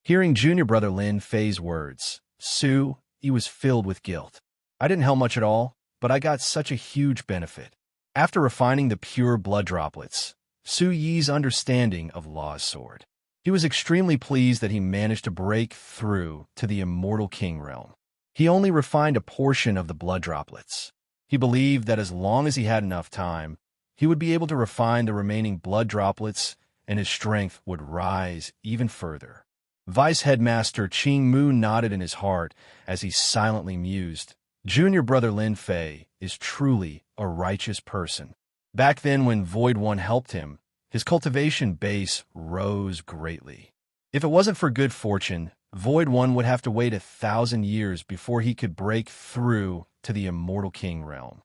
Hearing junior brother Lin Fei's words, Su Yi was filled with guilt. I didn't help much at all, but I got such a huge benefit. After refining the pure blood droplets, Su Yi's understanding of Law's sword. He was extremely pleased that he managed to break through to the immortal king realm. He only refined a portion of the blood droplets. He believed that as long as he had enough time, he would be able to refine the remaining blood droplets and his strength would rise even further. Vice Headmaster Qing Mu nodded in his heart as he silently mused. Junior brother Lin Fei is truly a righteous person. Back then, when Void One helped him, his cultivation base rose greatly. If it wasn't for good fortune, Void One would have to wait 1,000 years before he could break through to the Immortal King realm.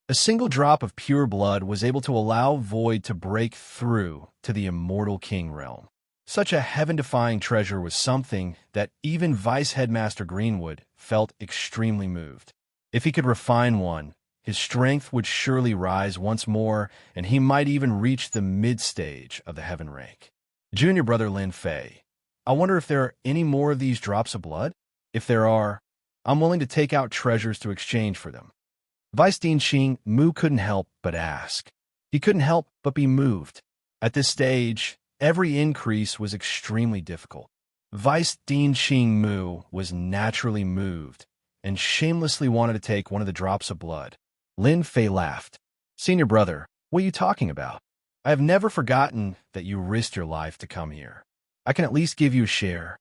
A single drop of pure blood was able to allow Void to break through to the Immortal King realm. Such a heaven-defying treasure was something that even Vice Headmaster Greenwood felt extremely moved. If he could refine one, his strength would surely rise once more, and he might even reach the mid-stage of the heaven rank. Junior brother Lin Fei, I wonder if there are any more of these drops of blood? If there are, I'm willing to take out treasures to exchange for them. Vice Dean Xing Mu couldn't help but ask. He couldn't help but be moved. At this stage, every increase was extremely difficult. Vice Dean Xing Mu was naturally moved and shamelessly wanted to take one of the drops of blood. Lin Fei laughed. Senior brother, what are you talking about? I have never forgotten that you risked your life to come here. I can at least give you a share.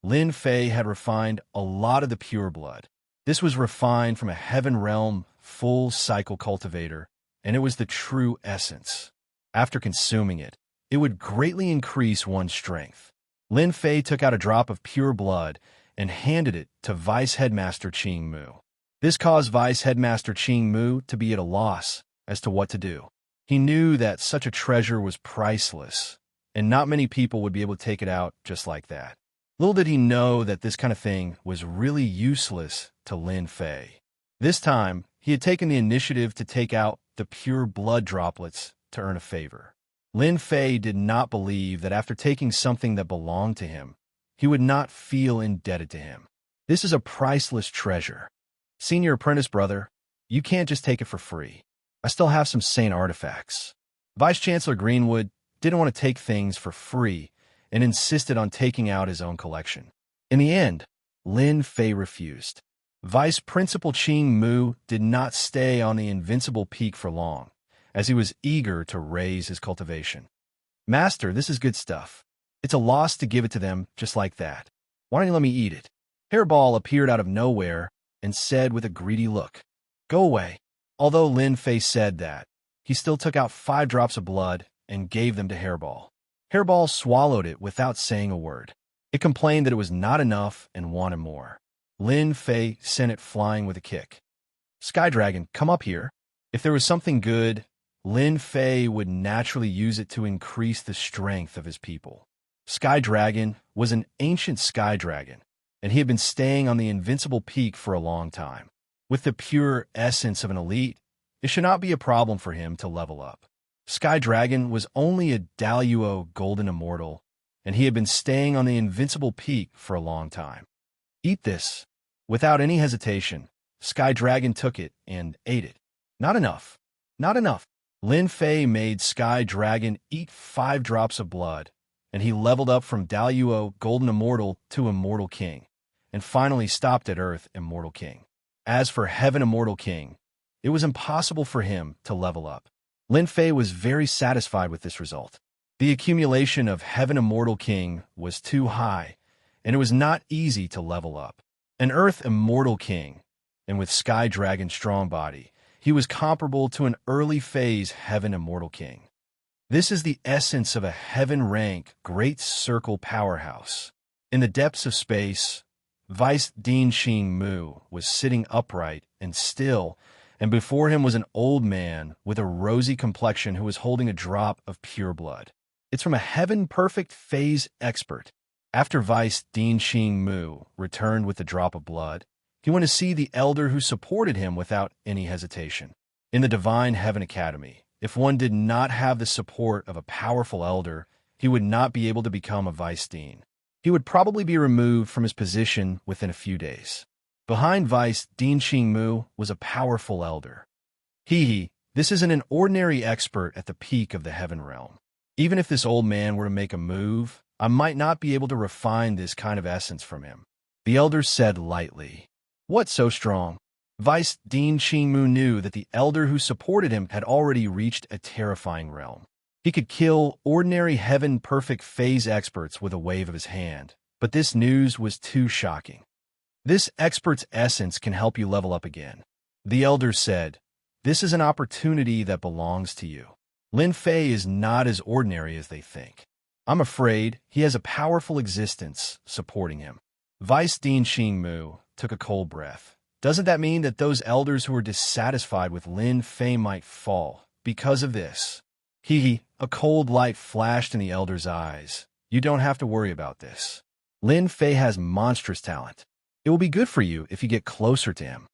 Lin Fei had refined a lot of the pure blood. This was refined from a heaven realm full cycle cultivator, and it was the true essence. After consuming it, it would greatly increase one's strength. Lin Fei took out a drop of pure blood and handed it to Vice Headmaster Qing Mu. This caused Vice Headmaster Qing Mu to be at a loss as to what to do. He knew that such a treasure was priceless, and not many people would be able to take it out just like that. Little did he know that this kind of thing was really useless to Lin Fei. This time, he had taken the initiative to take out the pure blood droplets to earn a favor. Lin Fei did not believe that after taking something that belonged to him, he would not feel indebted to him. This is a priceless treasure. Senior apprentice brother, you can't just take it for free. I still have some sane artifacts. Vice-Chancellor Greenwood didn't want to take things for free and insisted on taking out his own collection. In the end, Lin Fei refused. Vice Principal Qing Mu did not stay on the Invincible Peak for long, as he was eager to raise his cultivation. Master, this is good stuff. It's a loss to give it to them just like that. Why don't you let me eat it? Hairball appeared out of nowhere and said with a greedy look, Go away. Although Lin Fei said that, he still took out 5 drops of blood and gave them to Hairball. Hairball swallowed it without saying a word. It complained that it was not enough and wanted more. Lin Fei sent it flying with a kick. Sky Dragon, come up here. If there was something good, Lin Fei would naturally use it to increase the strength of his people. Sky Dragon was an ancient sky dragon, and he had been staying on the Invincible Peak for a long time. With the pure essence of an elite, it should not be a problem for him to level up. Sky Dragon was only a Daluo Golden Immortal, and he had been staying on the Invincible Peak for a long time. Eat this. Without any hesitation, Sky Dragon took it and ate it. Not enough. Not enough. Lin Fei made Sky Dragon eat 5 drops of blood, and he leveled up from Daluo Golden Immortal to Immortal King, and finally stopped at Earth Immortal King. As for Heaven Immortal King, it was impossible for him to level up. Lin Fei was very satisfied with this result. The accumulation of Heaven Immortal King was too high, and it was not easy to level up. An Earth Immortal King, and with Sky Dragon's strong body, he was comparable to an early phase Heaven Immortal King. This is the essence of a heaven rank great circle powerhouse. In the depths of space, Vice Dean Xing Mu was sitting upright and still, and before him was an old man with a rosy complexion who was holding a drop of pure blood. It's from a heaven-perfect phase expert. After Vice Dean Xing Mu returned with the drop of blood, he went to see the elder who supported him without any hesitation. In the Divine Heaven Academy, if one did not have the support of a powerful elder, he would not be able to become a Vice Dean. He would probably be removed from his position within a few days. Behind Vice Dean Xing Mu was a powerful elder. This isn't an ordinary expert at the peak of the heaven realm. Even if this old man were to make a move, I might not be able to refine this kind of essence from him. The elder said lightly. What so strong? Vice Dean Xing Mu knew that the elder who supported him had already reached a terrifying realm. He could kill ordinary heaven-perfect phase experts with a wave of his hand, but this news was too shocking. This expert's essence can help you level up again. The elder said, This is an opportunity that belongs to you. Lin Fei is not as ordinary as they think. I'm afraid he has a powerful existence supporting him. Vice Dean Xingmu took a cold breath. Doesn't that mean that those elders who are dissatisfied with Lin Fei might fall because of this? A cold light flashed in the elder's eyes. You don't have to worry about this. Lin Fei has monstrous talent. It will be good for you if you get closer to him.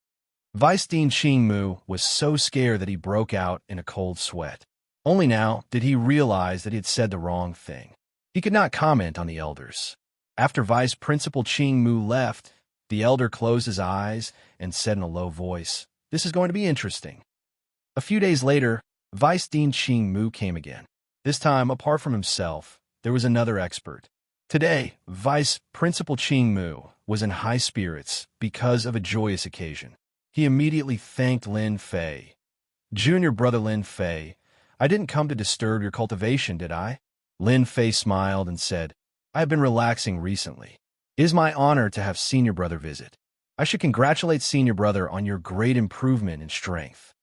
Vice Dean Xingmu was so scared that he broke out in a cold sweat. Only now did he realize that he had said the wrong thing. He could not comment on the elders. After Vice Principal Xingmu left, the elder closed his eyes and said in a low voice, "This is going to be interesting." A few days later, Vice Dean Xingmu came again. This time, apart from himself, there was another expert. Today, Vice Principal Xingmu was in high spirits because of a joyous occasion. He immediately thanked Lin Fei. "Junior brother Lin Fei, I didn't come to disturb your cultivation, did I?" Lin Fei smiled and said, "I have been relaxing recently. It is my honor to have senior brother visit. I should congratulate senior brother on your great improvement in strength."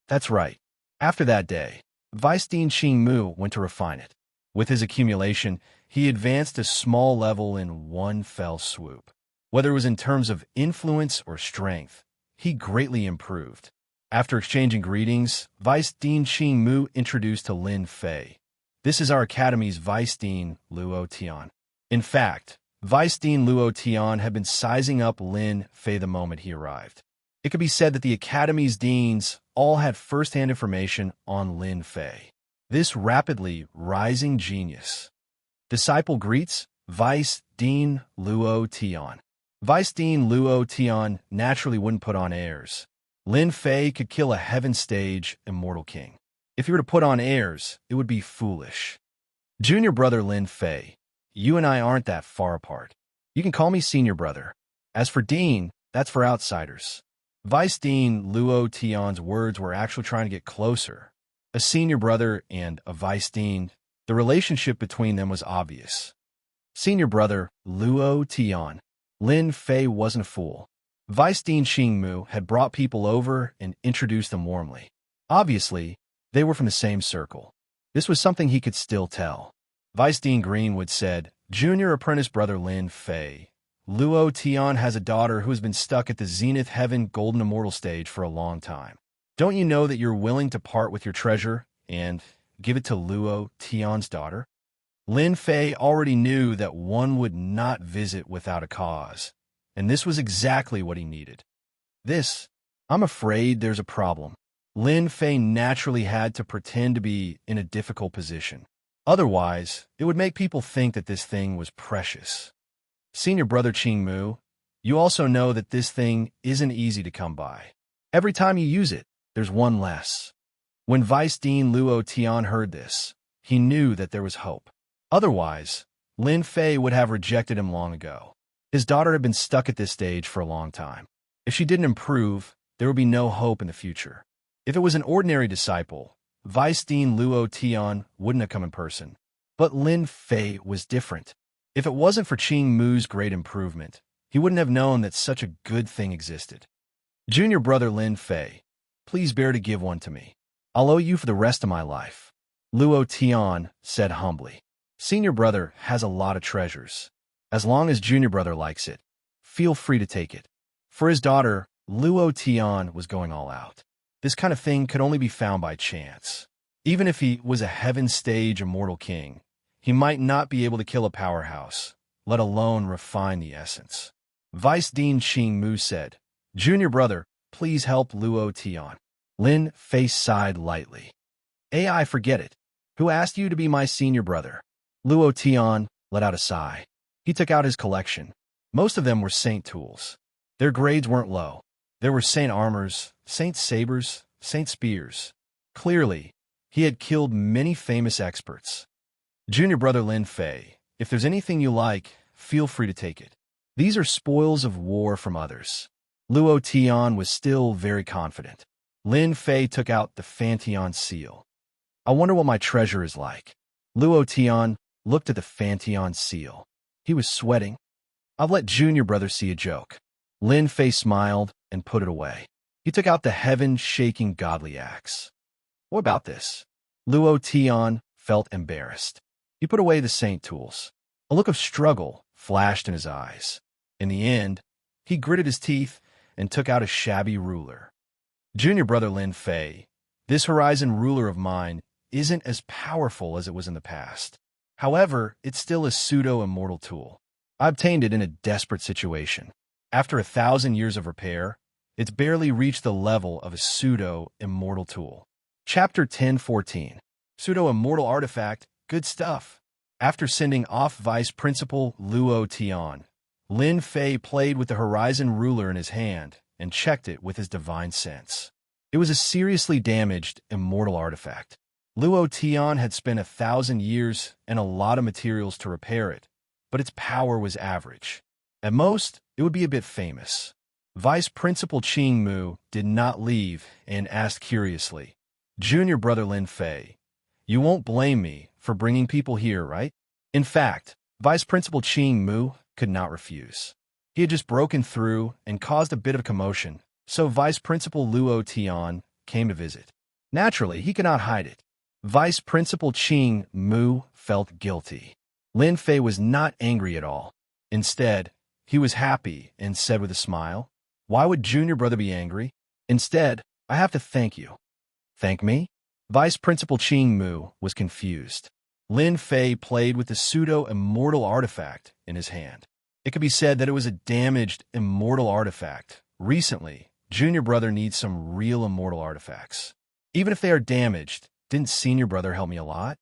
That's right. After that day, Vice Dean Xingmu went to refine it. With his accumulation, he advanced a small level in one fell swoop. Whether it was in terms of influence or strength, he greatly improved. After exchanging greetings, Vice Dean Xingmu introduced to Lin Fei. "This is our academy's Vice Dean, Luo Tian." In fact, Vice Dean Luo Tian had been sizing up Lin Fei the moment he arrived. It could be said that the academy's deans all had first-hand information on Lin Fei, this rapidly rising genius. Disciple greets Vice Dean Luo Tian. Vice Dean Luo Tian naturally wouldn't put on airs. Lin Fei could kill a heaven-stage immortal king. If he were to put on airs, it would be foolish. "Junior brother Lin Fei, you and I aren't that far apart. You can call me senior brother. As for Dean, that's for outsiders." Vice Dean Luo Tian's words were actually trying to get closer. A senior brother and a Vice Dean, the relationship between them was obvious. Senior brother Luo Tian. Lin Fei wasn't a fool. Vice Dean Xingmu had brought people over and introduced them warmly. Obviously, they were from the same circle. This was something he could still tell. Vice Dean Greenwood said, "Junior apprentice brother Lin Fei, Luo Tian has a daughter who has been stuck at the Zenith Heaven Golden Immortal stage for a long time. Don't you know that you're willing to part with your treasure and give it to Luo Tian's daughter?" Lin Fei already knew that one would not visit without a cause, and this was exactly what he needed. I'm afraid there's a problem. Lin Fei naturally had to pretend to be in a difficult position. Otherwise, it would make people think that this thing was precious. "Senior brother Xingmu, you also know that this thing isn't easy to come by. Every time you use it, there's one less." When Vice Dean Luo Tian heard this, he knew that there was hope. Otherwise, Lin Fei would have rejected him long ago. His daughter had been stuck at this stage for a long time. If she didn't improve, there would be no hope in the future. If it was an ordinary disciple, Vice Dean Luo Tian wouldn't have come in person. But Lin Fei was different. If it wasn't for Qing Mu's great improvement, he wouldn't have known that such a good thing existed. "Junior brother Lin Fei, please bear to give one to me. I'll owe you for the rest of my life," Luo Tian said humbly. "Senior brother has a lot of treasures. As long as junior brother likes it, feel free to take it." For his daughter, Luo Tian was going all out. This kind of thing could only be found by chance. Even if he was a heaven-stage immortal king, he might not be able to kill a powerhouse, let alone refine the essence. Vice Dean Xingmu said, "Junior brother, please help Luo Tian." Lin Fei sighed lightly. "I forget it. Who asked you to be my senior brother?" Luo Tian let out a sigh. He took out his collection. Most of them were saint tools. Their grades weren't low. There were saint armors, saint sabers, saint spears. Clearly, he had killed many famous experts. "Junior brother Lin Fei, if there's anything you like, feel free to take it. These are spoils of war from others." Luo Tian was still very confident. Lin Fei took out the Fantian seal. "I wonder what my treasure is like." Luo Tian looked at the Fantian seal. He was sweating. "I'll let junior brother see a joke." Lin Fei smiled and put it away. He took out the heaven-shaking godly axe. What about this? Luo Tian felt embarrassed. He put away the saint tools. A look of struggle flashed in his eyes. In the end, he gritted his teeth and took out a shabby ruler. Junior brother Lin Fei, this horizon ruler of mine isn't as powerful as it was in the past. However, it's still a pseudo-immortal tool. I obtained it in a desperate situation. After 1,000 years of repair, it's barely reached the level of a pseudo-immortal tool. Chapter 10:14. Pseudo-immortal artifact, good stuff. After sending off Vice Principal Luo Tian, Lin Fei played with the horizon ruler in his hand and checked it with his divine sense. It was a seriously damaged, immortal artifact. Luo Tian had spent 1,000 years and a lot of materials to repair it, but its power was average. At most, it would be a bit famous. Vice Principal Qing Mu did not leave and asked curiously, "Junior brother Lin Fei, you won't blame me for bringing people here, right?" In fact, Vice Principal Qing Mu could not refuse. He had just broken through and caused a bit of commotion, so Vice Principal Luo Tian came to visit. Naturally, he could not hide it. Vice Principal Qing Mu felt guilty. Lin Fei was not angry at all. Instead, he was happy and said with a smile, "Why would Junior brother be angry? Instead, I have to thank you." "Thank me?" Vice Principal Qing Mu was confused. Lin Fei played with the pseudo-immortal artifact in his hand. It could be said that it was a damaged, immortal artifact. Recently, Junior brother needs some real immortal artifacts. Even if they are damaged, didn't Senior brother help me a lot?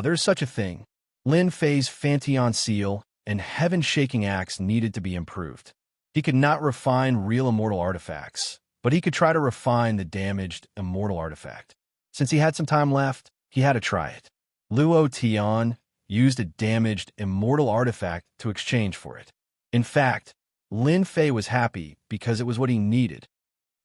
There's such a thing. Lin Fei's Fantion seal and heaven-shaking axe needed to be improved. He could not refine real immortal artifacts, but he could try to refine the damaged, immortal artifact. Since he had some time left, he had to try it. Luo Tian used a damaged, immortal artifact to exchange for it. In fact, Lin Fei was happy because it was what he needed.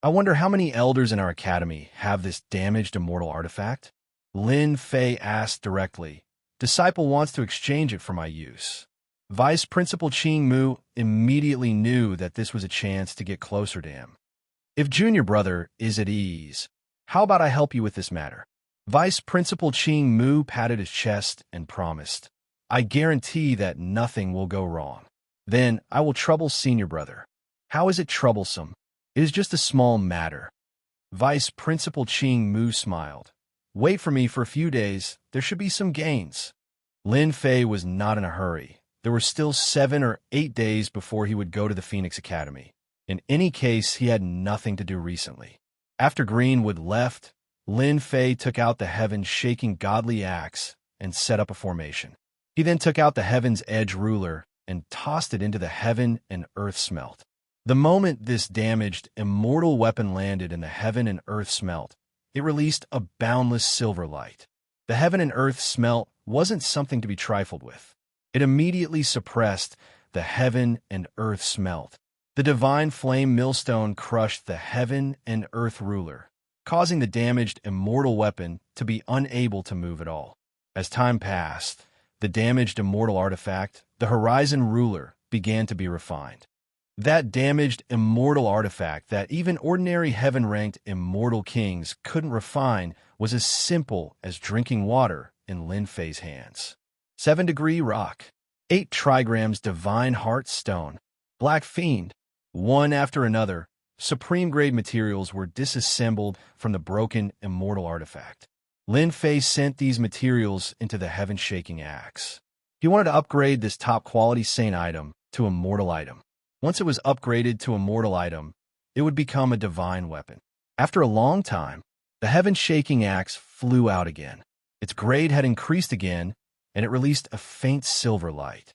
I wonder how many elders in our academy have this damaged, immortal artifact? Lin Fei asked directly. Disciple wants to exchange it for my use. Vice Principal Qing Mu immediately knew that this was a chance to get closer to him. If Junior brother is at ease, how about I help you with this matter? Vice Principal Qing Mu patted his chest and promised, "I guarantee that nothing will go wrong. Then I will trouble Senior brother." "How is it troublesome? It is just a small matter." Vice Principal Qing Mu smiled. "Wait for me for a few days. There should be some gains." Lin Fei was not in a hurry. There were still 7 or 8 days before he would go to the Phoenix Academy. In any case, he had nothing to do recently. After Greenwood left, Lin Fei took out the heaven-shaking godly axe and set up a formation. He then took out the Heaven's Edge ruler and tossed it into the heaven and earth smelt. The moment this damaged, immortal weapon landed in the heaven and earth smelt, it released a boundless silver light. The heaven and earth smelt wasn't something to be trifled with. It immediately suppressed the heaven and earth smelt. The divine flame millstone crushed the heaven and earth ruler, causing the damaged immortal weapon to be unable to move at all. As time passed, the damaged immortal artifact, the horizon ruler, began to be refined. That damaged immortal artifact that even ordinary heaven-ranked immortal kings couldn't refine was as simple as drinking water in Lin Fei's hands. 7-degree rock, 8 trigrams divine heart stone, black fiend. One after another, supreme-grade materials were disassembled from the broken immortal artifact. Lin Fei sent these materials into the heaven-shaking axe. He wanted to upgrade this top-quality saint item to immortal item. Once it was upgraded to immortal item, it would become a divine weapon. After a long time, the heaven-shaking axe flew out again. Its grade had increased again, and it released a faint silver light.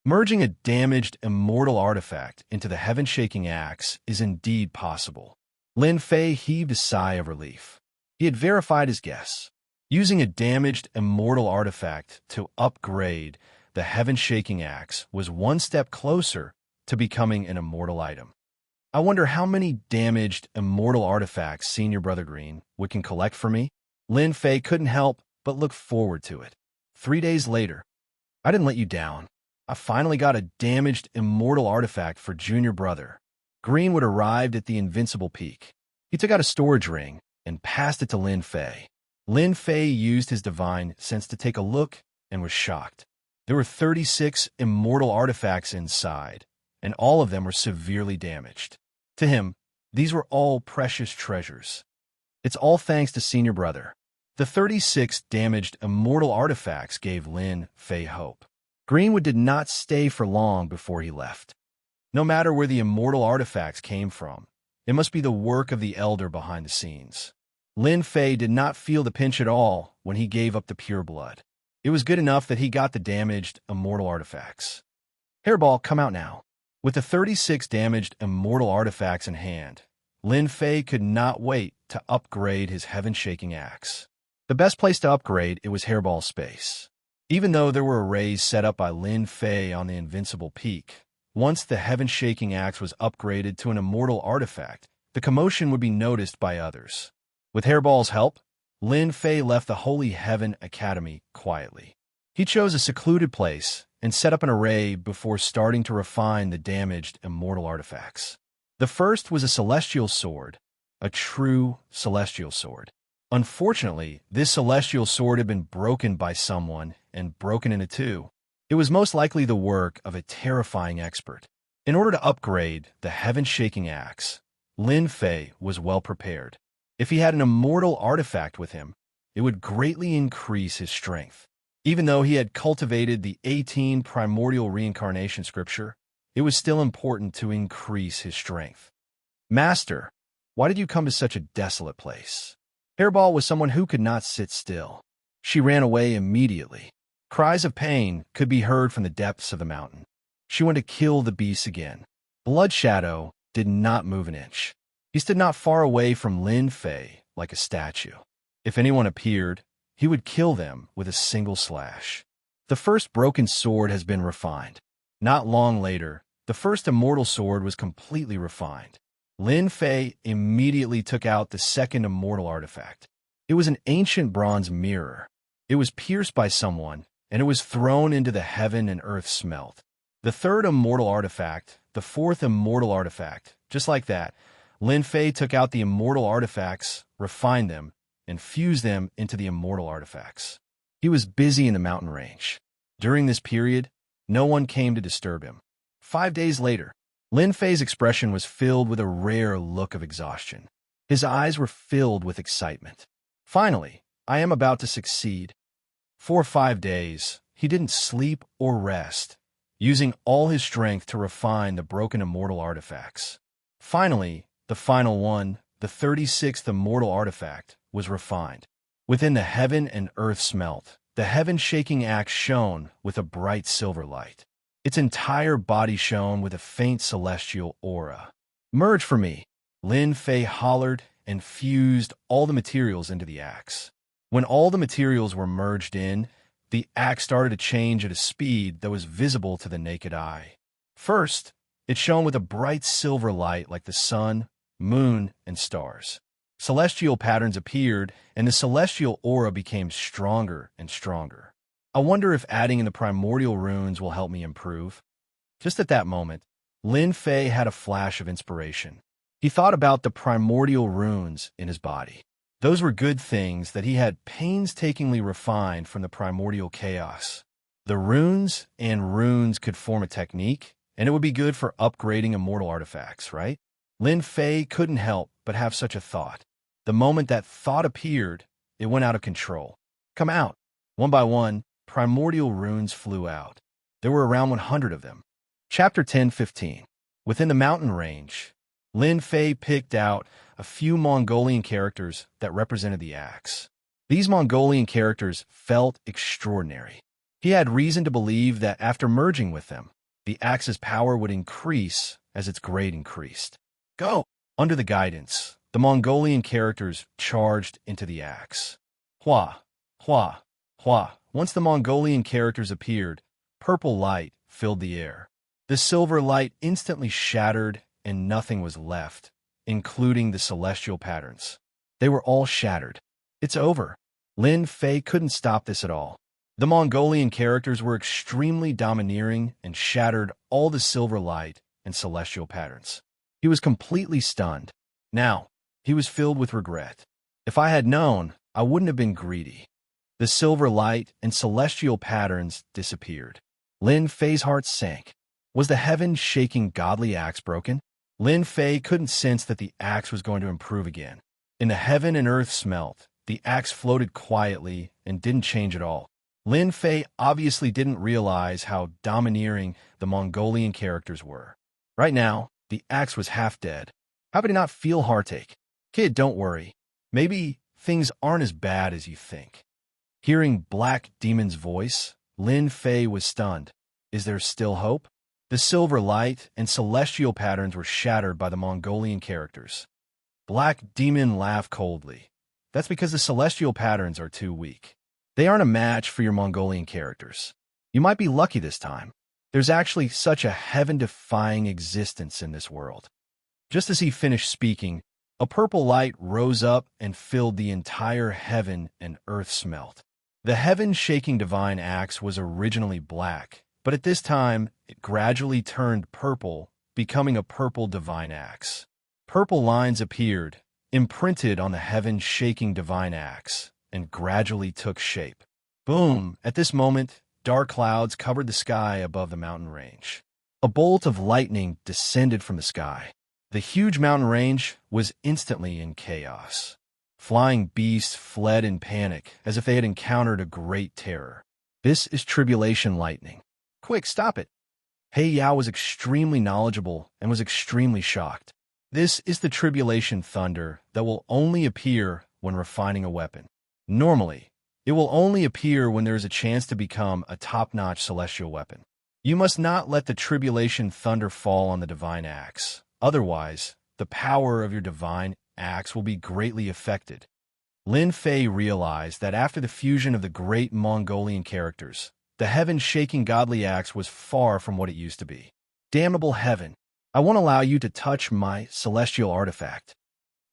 Merging a damaged immortal artifact into the heaven-shaking axe is indeed possible. Lin Fei heaved a sigh of relief. He had verified his guess. Using a damaged immortal artifact to upgrade the heaven-shaking axe was one step closer to becoming an immortal item. I wonder how many damaged immortal artifacts Senior Brother Green can collect for me? Lin Fei couldn't help but look forward to it. 3 days later, I didn't let you down. I finally got a damaged immortal artifact for Junior Brother. Greenwood arrived at the Invincible Peak. He took out a storage ring and passed it to Lin Fei. Lin Fei used his divine sense to take a look and was shocked. There were 36 immortal artifacts inside, and all of them were severely damaged. To him, these were all precious treasures. It's all thanks to Senior Brother. The 36 damaged immortal artifacts gave Lin Fei hope. Greenwood did not stay for long before he left. No matter where the immortal artifacts came from, it must be the work of the Elder behind the scenes. Lin Fei did not feel the pinch at all when he gave up the pure blood. It was good enough that he got the damaged immortal artifacts. Hairball, come out now. With the 36 damaged immortal artifacts in hand, Lin Fei could not wait to upgrade his heaven-shaking axe. The best place to upgrade it was Hairball's space. Even though there were arrays set up by Lin Fei on the Invincible Peak, once the heaven-shaking axe was upgraded to an immortal artifact, the commotion would be noticed by others. With Hairball's help, Lin Fei left the Holy Heaven Academy quietly. He chose a secluded place and set up an array before starting to refine the damaged immortal artifacts. The first was a celestial sword, a true celestial sword. Unfortunately, this celestial sword had been broken by someone and broken into two. It was most likely the work of a terrifying expert. In order to upgrade the heaven-shaking axe, Lin Fei was well prepared. If he had an immortal artifact with him, it would greatly increase his strength. Even though he had cultivated the 18 primordial reincarnation scripture, it was still important to increase his strength. Master, why did you come to such a desolate place? Hairball was someone who could not sit still. She ran away immediately. Cries of pain could be heard from the depths of the mountain. She went to kill the beasts again. Blood Shadow did not move an inch. He stood not far away from Lin Fei like a statue. If anyone appeared, he would kill them with a single slash. The first broken sword has been refined. Not long later, the first immortal sword was completely refined. Lin Fei immediately took out the second immortal artifact. It was an ancient bronze mirror. It was pierced by someone, and it was thrown into the heaven and earth smelt. The third immortal artifact, the fourth immortal artifact, just like that, Lin Fei took out the immortal artifacts, refined them, and fused them into the immortal artifacts. He was busy in the mountain range. During this period, no one came to disturb him. 5 days later, Lin Fei's expression was filled with a rare look of exhaustion. His eyes were filled with excitement. Finally, I am about to succeed. For 5 days, he didn't sleep or rest, using all his strength to refine the broken immortal artifacts. Finally, the final one, the 36th immortal artifact, was refined. Within the heaven and earth smelt, the heaven-shaking axe shone with a bright silver light. Its entire body shone with a faint celestial aura. Merge for me, Lin Fei hollered and fused all the materials into the axe. When all the materials were merged in, the axe started to change at a speed that was visible to the naked eye. First, it shone with a bright silver light like the sun, moon, and stars. Celestial patterns appeared, and the celestial aura became stronger and stronger. I wonder if adding in the primordial runes will help me improve. Just at that moment, Lin Fei had a flash of inspiration. He thought about the primordial runes in his body. Those were good things that he had painstakingly refined from the primordial chaos. The runes could form a technique, and it would be good for upgrading immortal artifacts, right? Lin Fei couldn't help but have such a thought. The moment that thought appeared, it went out of control. Come out. One by one, primordial runes flew out. There were around 100 of them. Chapter 10:15. Within the mountain range, Lin Fei picked out a few Mongolian characters that represented the axe. These Mongolian characters felt extraordinary. He had reason to believe that after merging with them, the axe's power would increase as its grade increased. Go! Under the guidance, the Mongolian characters charged into the axe. Hua! Hua! Hua! Once the Mongolian characters appeared, purple light filled the air. The silver light instantly shattered and nothing was left, including the celestial patterns. They were all shattered. It's over. Lin Fei couldn't stop this at all. The Mongolian characters were extremely domineering and shattered all the silver light and celestial patterns. He was completely stunned. Now, He was filled with regret. If I had known, I wouldn't have been greedy. The silver light and celestial patterns disappeared. Lin Fei's heart sank. Was the heaven-shaking godly axe broken? Lin Fei couldn't sense that the axe was going to improve again. In the heaven and earth smelt, the axe floated quietly and didn't change at all. Lin Fei obviously didn't realize how domineering the Mongolian characters were. Right now, the axe was half dead. How could he not feel heartache? Kid, don't worry. Maybe things aren't as bad as you think. Hearing Black Demon's voice, Lin Fei was stunned. Is there still hope? The silver light and celestial patterns were shattered by the Mongolian characters. Black Demon laughed coldly. That's because the celestial patterns are too weak. They aren't a match for your Mongolian characters. You might be lucky this time. There's actually such a heaven-defying existence in this world. Just as he finished speaking, a purple light rose up and filled the entire heaven and earth smelt. The heaven-shaking divine axe was originally black, but at this time, it gradually turned purple, becoming a purple divine axe. Purple lines appeared, imprinted on the heaven-shaking divine axe, and gradually took shape. Boom! At this moment, dark clouds covered the sky above the mountain range. A bolt of lightning descended from the sky. The huge mountain range was instantly in chaos. Flying beasts fled in panic, as if they had encountered a great terror. This is tribulation lightning. Quick, stop it! He Yao was extremely knowledgeable and was extremely shocked. This is the tribulation thunder that will only appear when refining a weapon. Normally, it will only appear when there is a chance to become a top-notch celestial weapon. You must not let the tribulation thunder fall on the divine axe. Otherwise, the power of your divine axe will be greatly affected. Lin Fei realized that after the fusion of the great Mongolian characters, the heaven-shaking godly axe was far from what it used to be. Damnable heaven, I won't allow you to touch my celestial artifact.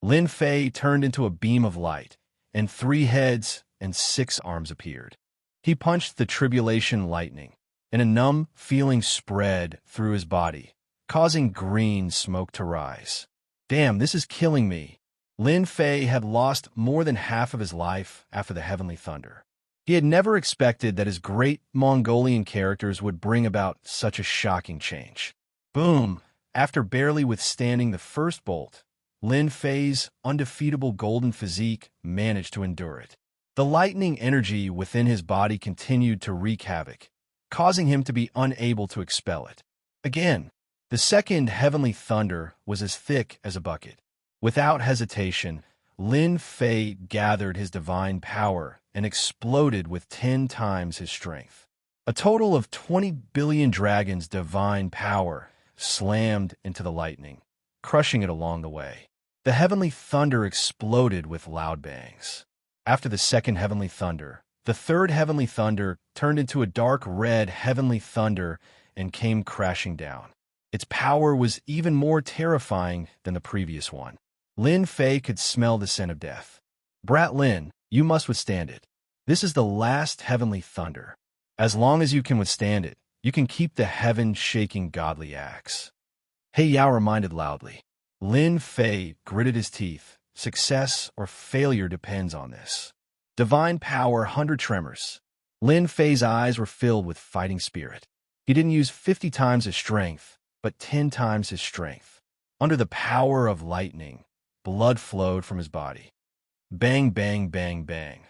Lin Fei turned into a beam of light, and 3 heads and 6 arms appeared. He punched the tribulation lightning, and a numb feeling spread through his body, causing green smoke to rise. Damn, this is killing me. Lin Fei had lost more than half of his life after the heavenly thunder. He had never expected that his great Mongolian characters would bring about such a shocking change. Boom! After barely withstanding the first bolt, Lin Fei's undefeatable golden physique managed to endure it. The lightning energy within his body continued to wreak havoc, causing him to be unable to expel it. Again, the second heavenly thunder was as thick as a bucket. Without hesitation, Lin Fei gathered his divine power and exploded with 10 times his strength. A total of 20 billion dragons' divine power slammed into the lightning, crushing it along the way. The heavenly thunder exploded with loud bangs. After the second heavenly thunder, the third heavenly thunder turned into a dark red heavenly thunder and came crashing down. Its power was even more terrifying than the previous one. Lin Fei could smell the scent of death. Brat Lin, you must withstand it. This is the last heavenly thunder. As long as you can withstand it, you can keep the heaven-shaking godly axe. He Yao reminded loudly. Lin Fei gritted his teeth. Success or failure depends on this. Divine power 100 tremors. Lin Fei's eyes were filled with fighting spirit. He didn't use 50 times his strength, but 10 times his strength. Under the power of lightning, blood flowed from his body. Bang, bang, bang, bang.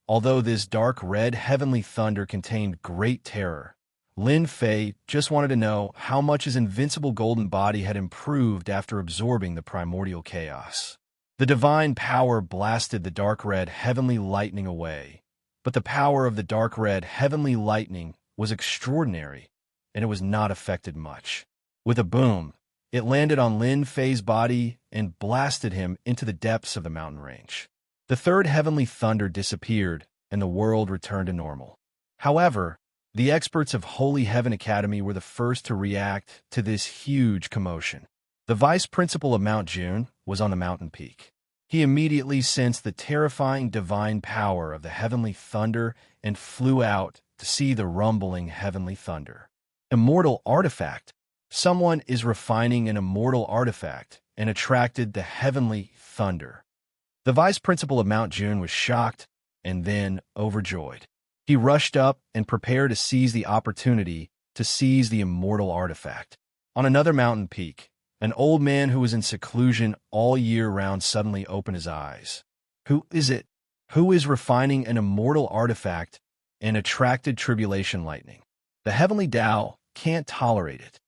Although this dark red heavenly thunder contained great terror, Lin Fei just wanted to know how much his invincible golden body had improved after absorbing the primordial chaos. The divine power blasted the dark red heavenly lightning away, but the power of the dark red heavenly lightning was extraordinary, and it was not affected much. With a boom, it landed on Lin Fei's body and blasted him into the depths of the mountain range. The third heavenly thunder disappeared, and the world returned to normal. However, the experts of Holy Heaven Academy were the first to react to this huge commotion. The vice principal of Mount June was on the mountain peak. He immediately sensed the terrifying divine power of the heavenly thunder and flew out to see the rumbling heavenly thunder. Immortal artifact. Someone is refining an immortal artifact and attracted the heavenly thunder. The vice principal of Mount June was shocked and then overjoyed. He rushed up and prepared to seize the opportunity to seize the immortal artifact. On another mountain peak, an old man who was in seclusion all year round suddenly opened his eyes. Who is it? Who is refining an immortal artifact and attracted tribulation lightning? The heavenly Tao can't tolerate it.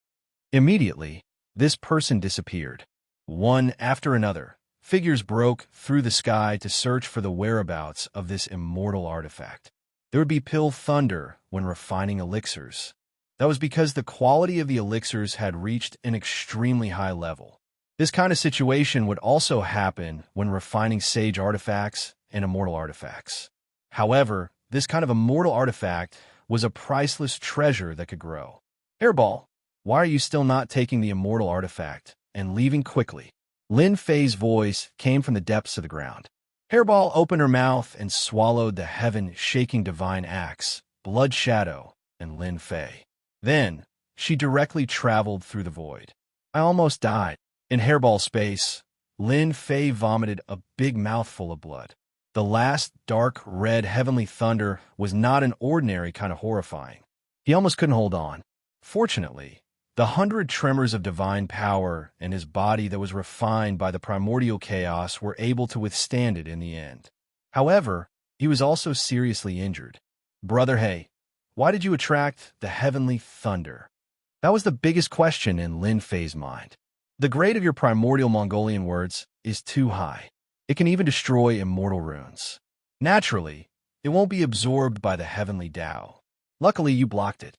Immediately, this person disappeared. One after another, figures broke through the sky to search for the whereabouts of this immortal artifact. There would be pill thunder when refining elixirs. That was because the quality of the elixirs had reached an extremely high level. This kind of situation would also happen when refining sage artifacts and immortal artifacts. However, this kind of immortal artifact was a priceless treasure that could grow. Hairball, why are you still not taking the immortal artifact and leaving quickly? Lin Fei's voice came from the depths of the ground. Hairball opened her mouth and swallowed the heaven-shaking divine axe, Blood Shadow, and Lin Fei. Then, she directly traveled through the void. I almost died. In Hairball's space, Lin Fei vomited a big mouthful of blood. The last dark red heavenly thunder was not an ordinary kind of horrifying. He almost couldn't hold on. Fortunately, the 100 tremors of divine power in his body that was refined by the primordial chaos were able to withstand it in the end. However, he was also seriously injured. Brother He, why did you attract the heavenly thunder? That was the biggest question in Lin Fei's mind. The grade of your primordial Mongolian words is too high. It can even destroy immortal runes. Naturally, it won't be absorbed by the heavenly Tao. Luckily, you blocked it.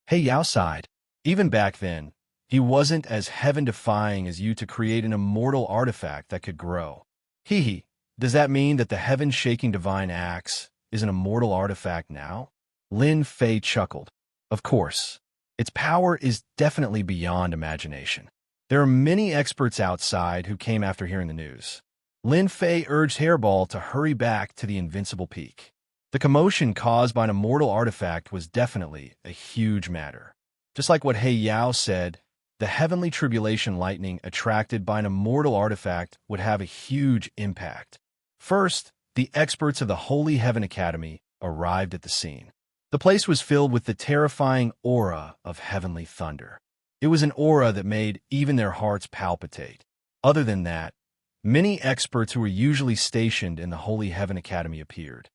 Hey Yao sighed. Even back then, he wasn't as heaven-defying as you to create an immortal artifact that could grow. Hee, does that mean that the heaven-shaking divine axe is an immortal artifact now? Lin Fei chuckled. Of course. Its power is definitely beyond imagination. There are many experts outside who came after hearing the news. Lin Fei urged Hairball to hurry back to the Invincible Peak. The commotion caused by an immortal artifact was definitely a huge matter. Just like what He Yao said, the heavenly tribulation lightning attracted by an immortal artifact would have a huge impact. First, the experts of the Holy Heaven Academy arrived at the scene. The place was filled with the terrifying aura of heavenly thunder. It was an aura that made even their hearts palpitate. Other than that, many experts who were usually stationed in the Holy Heaven Academy appeared.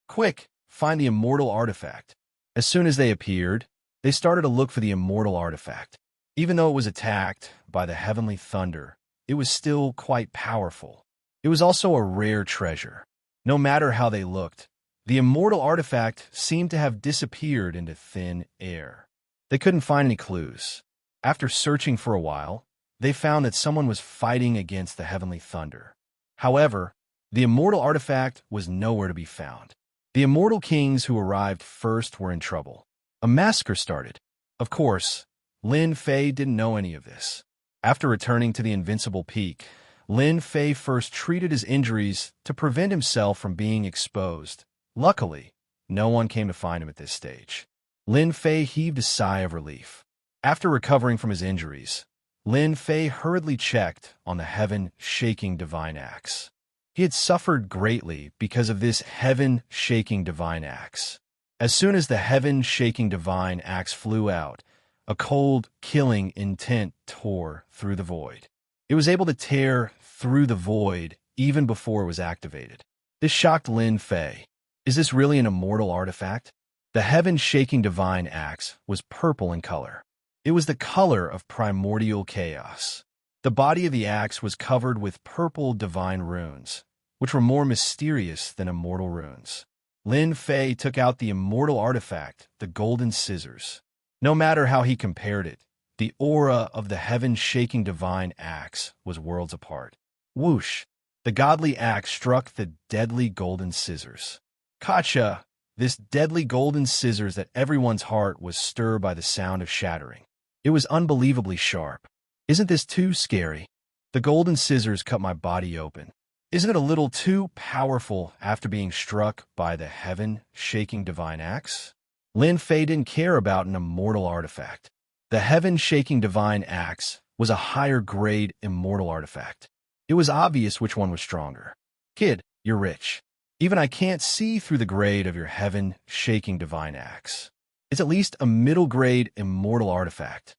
Quick, find the immortal artifact. As soon as they appeared, they started to look for the immortal artifact. Even though it was attacked by the heavenly thunder, it was still quite powerful. It was also a rare treasure. No matter how they looked, the immortal artifact seemed to have disappeared into thin air. They couldn't find any clues. After searching for a while, they found that someone was fighting against the heavenly thunder. However, the immortal artifact was nowhere to be found. The immortal kings who arrived first were in trouble. A massacre started. Of course, Lin Fei didn't know any of this. After returning to the Invincible Peak, Lin Fei first treated his injuries to prevent himself from being exposed. Luckily, no one came to find him at this stage. Lin Fei heaved a sigh of relief. After recovering from his injuries, Lin Fei hurriedly checked on the heaven-shaking divine axe. He had suffered greatly because of this heaven-shaking divine axe. As soon as the heaven-shaking divine axe flew out, a cold, killing intent tore through the void. It was able to tear through the void even before it was activated. This shocked Lin Fei. Is this really an immortal artifact? The heaven-shaking divine axe was purple in color. It was the color of primordial chaos. The body of the axe was covered with purple divine runes, which were more mysterious than immortal runes. Lin Fei took out the immortal artifact, the golden scissors. No matter how he compared it, the aura of the heaven-shaking divine axe was worlds apart. Whoosh! The godly axe struck the deadly golden scissors. Gotcha! This deadly golden scissors that everyone's heart was stirred by the sound of shattering. It was unbelievably sharp. Isn't this too scary? The golden scissors cut my body open. Isn't it a little too powerful after being struck by the heaven-shaking divine axe? Lin Fei didn't care about an immortal artifact. The heaven-shaking divine axe was a higher-grade immortal artifact. It was obvious which one was stronger. Kid, you're rich. Even I can't see through the grade of your heaven-shaking divine axe. It's at least a middle-grade immortal artifact.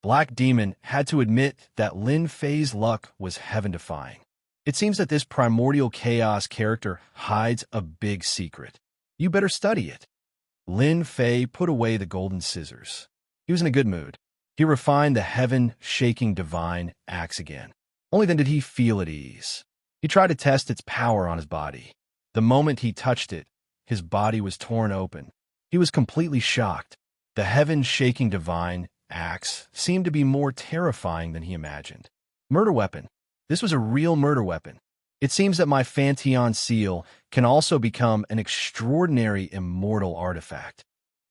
Black Demon had to admit that Lin Fei's luck was heaven-defying. It seems that this primordial chaos character hides a big secret. You better study it. Lin Fei put away the golden scissors. He was in a good mood. He refined the heaven-shaking divine axe again. Only then did he feel at ease. He tried to test its power on his body. The moment he touched it, his body was torn open. He was completely shocked. The heaven-shaking divine axe seemed to be more terrifying than he imagined. Murder weapon. This was a real murder weapon. It seems that my Fanteon seal can also become an extraordinary immortal artifact.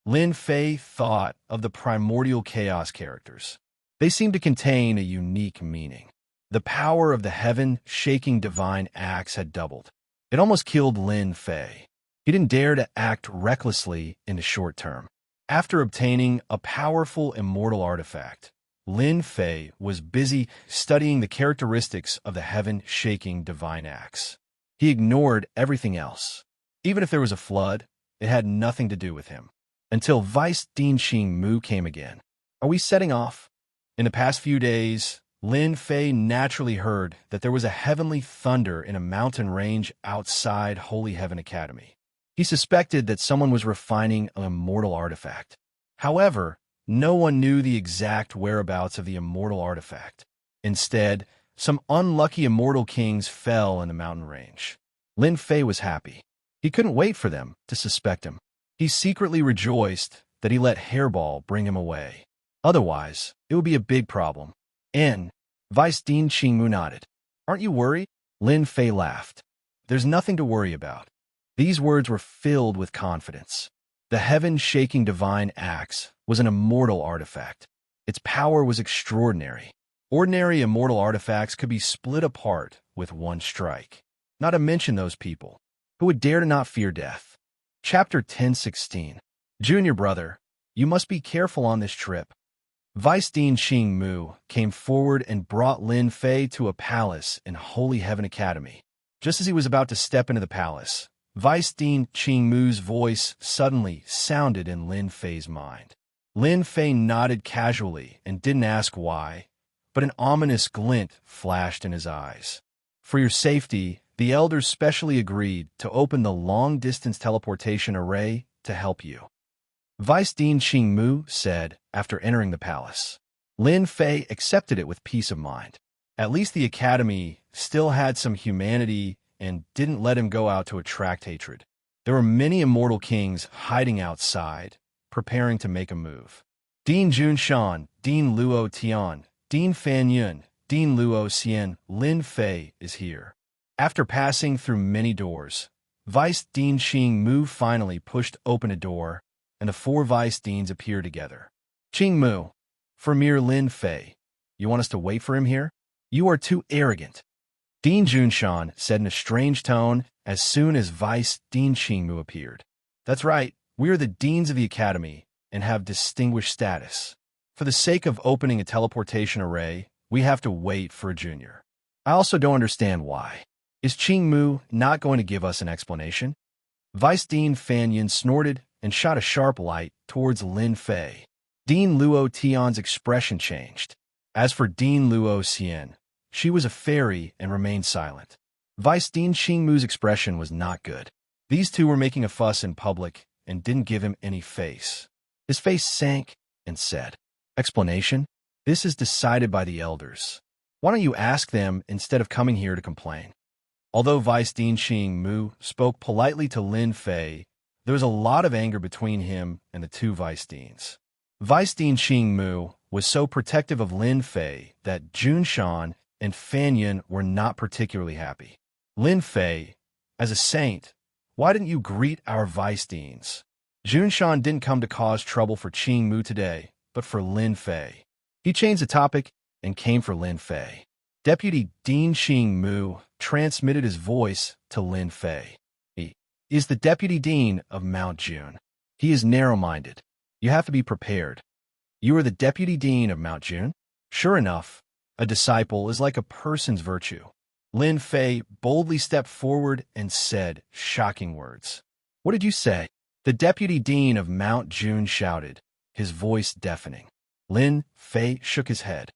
Lin Fei thought of the primordial chaos characters. They seem to contain a unique meaning. The power of the heaven-shaking divine axe had doubled. It almost killed Lin Fei. He didn't dare to act recklessly in the short term. After obtaining a powerful immortal artifact, Lin Fei was busy studying the characteristics of the heaven-shaking divine axe. He ignored everything else. Even if there was a flood, it had nothing to do with him. Until Vice Dean Xing Mu came again. Are we setting off? In the past few days, Lin Fei naturally heard that there was a heavenly thunder in a mountain range outside Holy Heaven Academy. He suspected that someone was refining an immortal artifact. However, no one knew the exact whereabouts of the immortal artifact. Instead, some unlucky immortal kings fell in the mountain range. Lin Fei was happy. He couldn't wait for them to suspect him. He secretly rejoiced that he let Hairball bring him away. Otherwise, it would be a big problem. Vice Dean Qingmu nodded. Aren't you worried? Lin Fei laughed. There's nothing to worry about. These words were filled with confidence. The heaven-shaking divine axe was an immortal artifact. Its power was extraordinary. Ordinary immortal artifacts could be split apart with one strike. Not to mention those people who would dare to not fear death. Chapter 10:16. Junior brother, you must be careful on this trip. Vice Dean Xing Mu came forward and brought Lin Fei to a palace in Holy Heaven Academy. Just as he was about to step into the palace, Vice Dean Xing Mu's voice suddenly sounded in Lin Fei's mind. Lin Fei nodded casually and didn't ask why, but an ominous glint flashed in his eyes. For your safety, the elders specially agreed to open the long-distance teleportation array to help you. Vice Dean Xing Mu said after entering the palace. Lin Fei accepted it with peace of mind. At least the academy still had some humanity and didn't let him go out to attract hatred. There were many immortal kings hiding outside, preparing to make a move. Dean Junshan, Dean Luo Tian, Dean Fan Yun, Dean Luo Xian, Lin Fei is here. After passing through many doors, Vice Dean Xing Mu finally pushed open a door, and the four Vice Deans appeared together. Xing Mu, Premier Lin Fei, you want us to wait for him here? You are too arrogant. Dean Junshan said in a strange tone as soon as Vice Dean Xing Mu appeared. That's right, we are the deans of the academy and have distinguished status. For the sake of opening a teleportation array, we have to wait for a junior. I also don't understand why. Is Xing Mu not going to give us an explanation? Vice Dean Fan Yin snorted and shot a sharp light towards Lin Fei. Dean Luo Tian's expression changed. As for Dean Luo Xian, she was a fairy and remained silent. Vice Dean Xing Mu's expression was not good. These two were making a fuss in public and didn't give him any face. His face sank and said, Explanation? This is decided by the elders. Why don't you ask them instead of coming here to complain? Although Vice Dean Xing Mu spoke politely to Lin Fei, there was a lot of anger between him and the two Vice Deans. Vice Dean Xing Mu was so protective of Lin Fei that Junshan and Fan Yun were not particularly happy. Lin Fei, as a saint, why didn't you greet our Vice Deans? Junshan didn't come to cause trouble for Xing Mu today, but for Lin Fei. He changed the topic and came for Lin Fei. Deputy Dean Xing Mu transmitted his voice to Lin Fei. He is the Deputy Dean of Mount June. He is narrow-minded. You have to be prepared. You are the deputy dean of Mount June? Sure enough, a disciple is like a person's virtue. Lin Fei boldly stepped forward and said shocking words. What did you say? The deputy dean of Mount June shouted, his voice deafening. Lin Fei shook his head.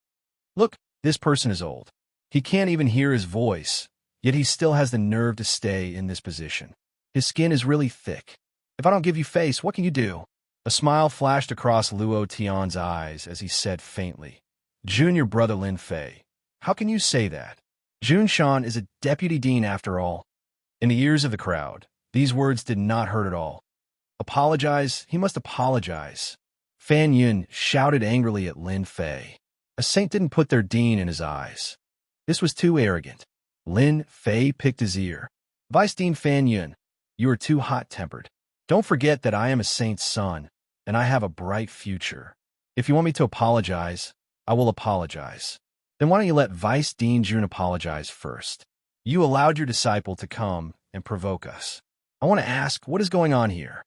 Look, this person is old. He can't even hear his voice, yet he still has the nerve to stay in this position. His skin is really thick. If I don't give you face, what can you do? A smile flashed across Luo Tian's eyes as he said faintly, Junior brother Lin Fei, how can you say that? Jun Shan is a deputy dean after all. In the ears of the crowd, these words did not hurt at all. Apologize? He must apologize. Fan Yun shouted angrily at Lin Fei. A saint didn't put their dean in his eyes. This was too arrogant. Lin Fei picked his ear. Vice Dean Fan Yun, you are too hot-tempered. Don't forget that I am a saint's son, and I have a bright future. If you want me to apologize, I will apologize. Then why don't you let Vice Dean Jun apologize first? You allowed your disciple to come and provoke us. I want to ask, what is going on here?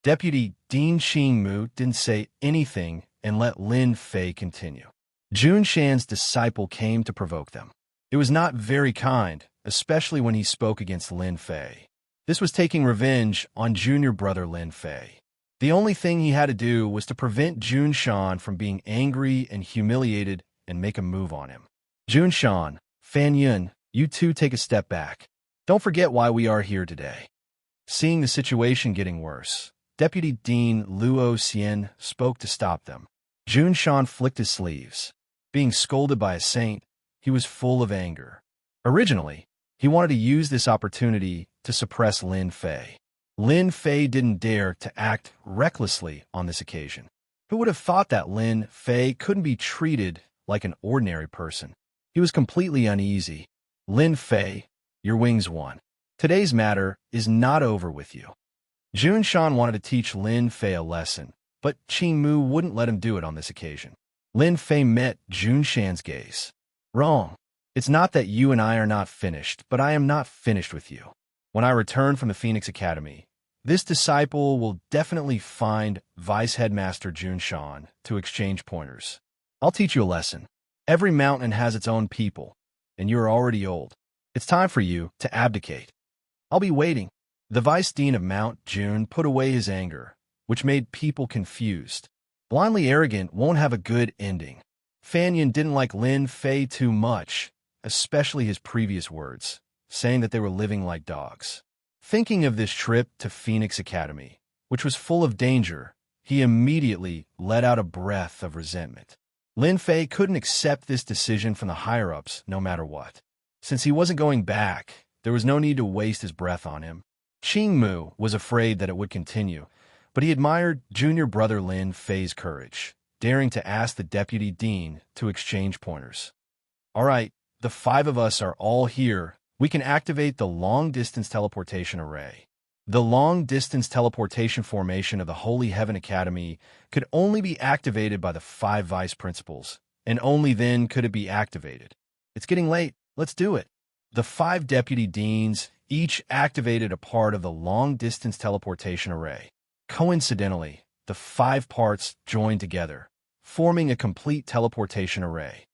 Deputy Dean Xing Mu didn't say anything and let Lin Fei continue. Jun Shan's disciple came to provoke them. It was not very kind, especially when he spoke against Lin Fei. This was taking revenge on junior brother Lin Fei. The only thing he had to do was to prevent Jun Shan from being angry and humiliated and make a move on him. Jun Shan, Fan Yun, you two take a step back. Don't forget why we are here today. Seeing the situation getting worse, Deputy Dean Luo Xian spoke to stop them. Jun Shan flicked his sleeves. Being scolded by a saint, he was full of anger. Originally, he wanted to use this opportunity to suppress Lin Fei. Lin Fei didn't dare to act recklessly on this occasion. Who would have thought that Lin Fei couldn't be treated like an ordinary person? He was completely uneasy. Lin Fei, your wings won. Today's matter is not over with you. Jun Shan wanted to teach Lin Fei a lesson, but Qing Mu wouldn't let him do it on this occasion. Lin Fei met Jun Shan's gaze. Wrong. It's not that you and I are not finished, but I am not finished with you. When I return from the Phoenix Academy, this disciple will definitely find Vice Headmaster Jun Shan to exchange pointers. I'll teach you a lesson. Every mountain has its own people, and you are already old. It's time for you to abdicate. I'll be waiting. The Vice Dean of Mount June put away his anger, which made people confused. Blindly arrogant won't have a good ending. Fan Yun didn't like Lin Fei too much, especially his previous words, saying that they were living like dogs. Thinking of this trip to Phoenix Academy, which was full of danger, he immediately let out a breath of resentment. Lin Fei couldn't accept this decision from the higher-ups no matter what. Since he wasn't going back, there was no need to waste his breath on him. Qing Mu was afraid that it would continue, but he admired junior brother Lin Fei's courage, daring to ask the deputy dean to exchange pointers. All right, the 5 of us are all here. We can activate the long-distance teleportation array. The long-distance teleportation formation of the Holy Heaven Academy could only be activated by the 5 vice principals, and only then could it be activated. It's getting late. Let's do it. The 5 deputy deans each activated a part of the long-distance teleportation array. Coincidentally, the 5 parts joined together, forming a complete teleportation array.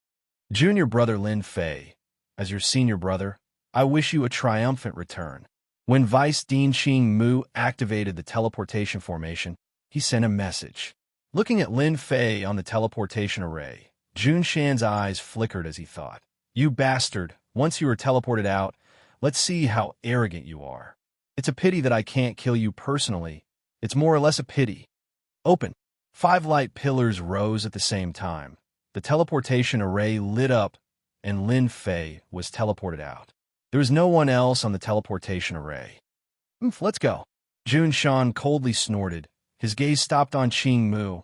Junior brother Lin Fei, as your senior brother, I wish you a triumphant return. When Vice Dean Xing Mu activated the teleportation formation, he sent a message. Looking at Lin Fei on the teleportation array, Jun Shan's eyes flickered as he thought, You bastard, once you are teleported out, let's see how arrogant you are. It's a pity that I can't kill you personally. It's more or less a pity. Open. 5 light pillars rose at the same time. The teleportation array lit up, and Lin Fei was teleported out. There was no one else on the teleportation array. Let's go. Jun Shan coldly snorted. His gaze stopped on Qing Mu,